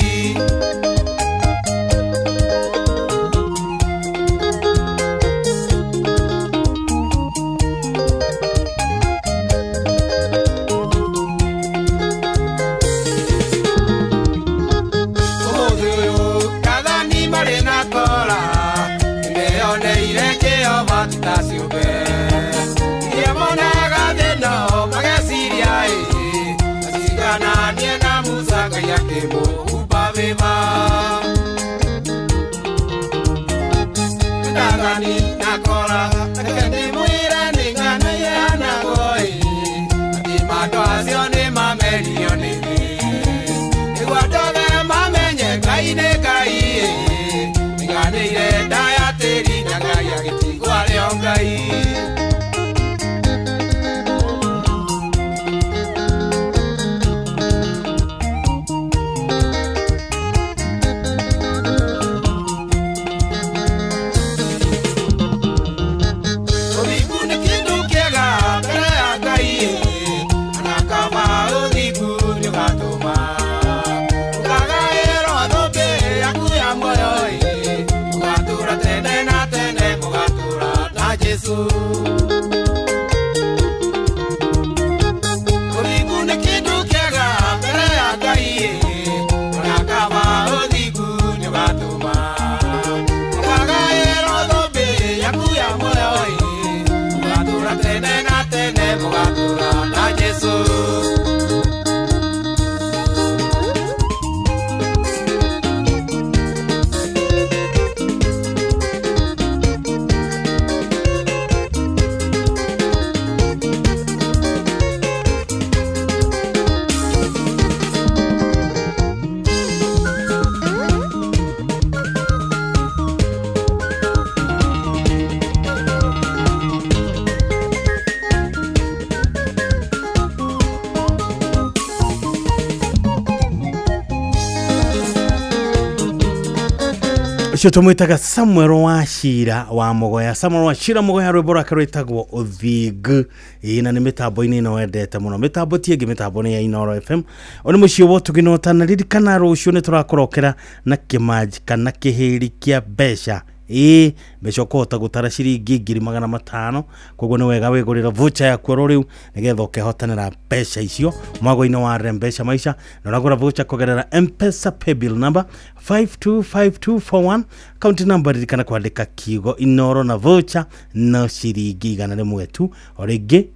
Ucio tumwitaga Samuel Wachira wa Mogoya. Samuel Wachira Mogoya rwimbo rwake rwitagwo Uthig. Na ni mitambo-ini ino wendete muno. Mitambo tiengi mitambo ni ya Inoro FM. Oni mucio wo tuginotana ririkana rucio ni turakorokera na kimaji kana kihiri kia besha. Besha kohota gutara ciringi 500 koguo ni wega wigurira voucher ya kworo riu nigetha ukehotanira besha icio mwago-ini wa Rembesha Maisha na uragura voucher kugerera M-Pesa paybill number 525241 account number ririkana kwandika kiugo Inoro na voucher no ciringi 100 tu oringi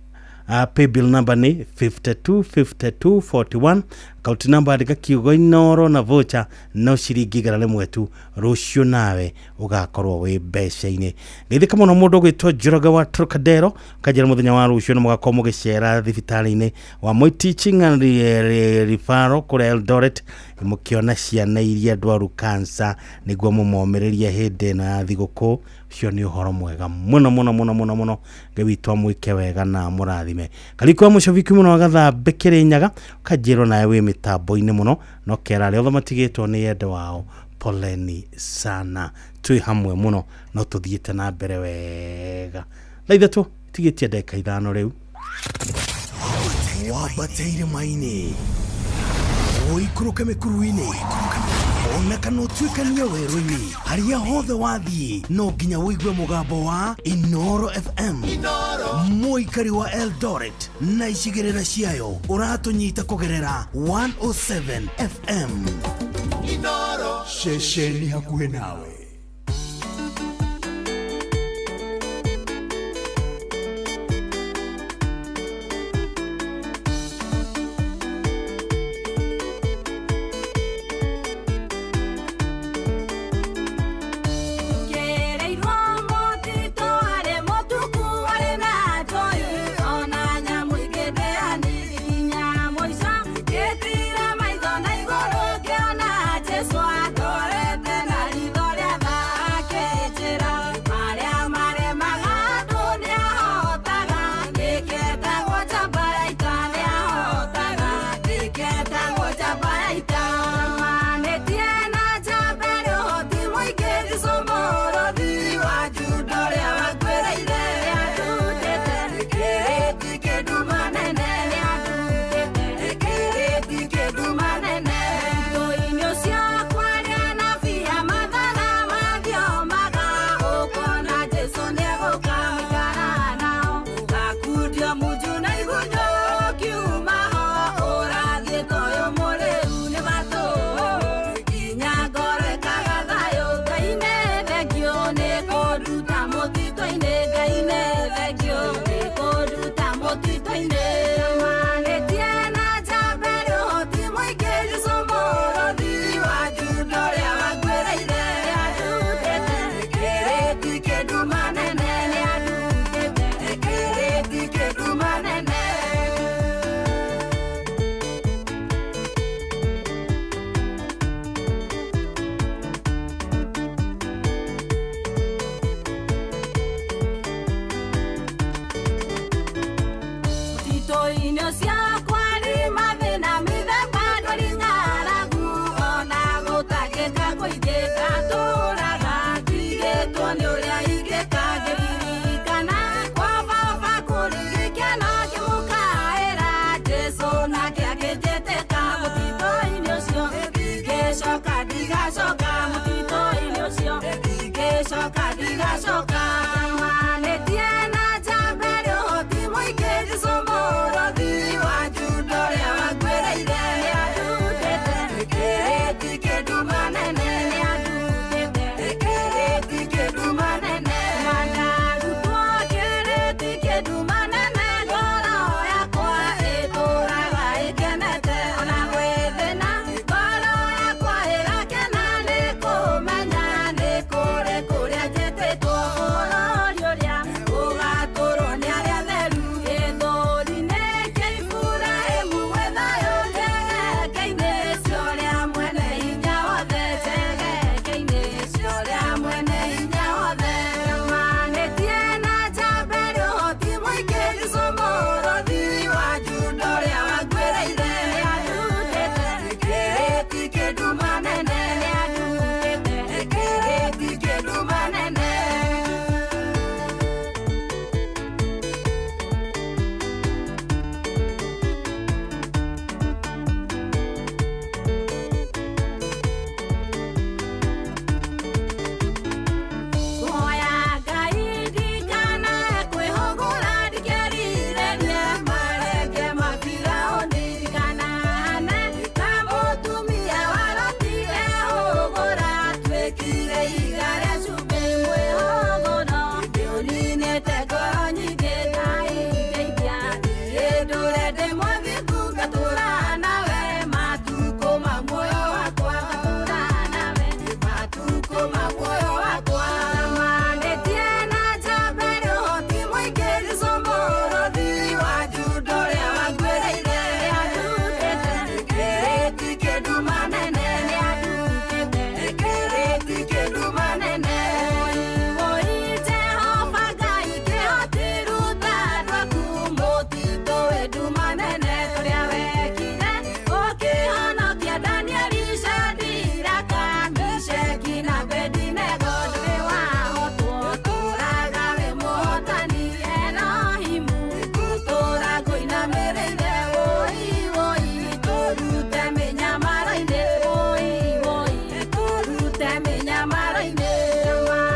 paybill number ni 525241 account number andika kiugo Inoro na voucher no ciringi 100 tu rucio nawe ugakorwo wi besha-ini ngithika muno mundu gwitwa Njoroge wa Trocadero kajira muthenya wa rucio no mugakorwo mugicera thibitari-ini wa Moi Teaching and Referral kuri Eldoret mukiona ciana iria ndwaru cancer niguo mumomereria hindi na thiguku cio ni uhoro mwega muno ngewitwa mwike wega na murathime kalikwa mucoviki muno agathambe Kirinyaga kajiro nawe wi mitambo-ini muno no kera ri othe matigitwo ni yende wao poleni sana tui hamwe muno no tuthiete na mbere wega laitha tigitie ndeka 5 riu wabateire maini oikuruke mekuruini ona kana tuikania werũ-ini haria hothe wathie no nginya wĩigue mũgambo wa Inoro FM mũikari wa Eldoret na icigĩrĩra ciayo ũratũnyita kũgerera 107 FM Inoro ceceni hakuhĩ nawe.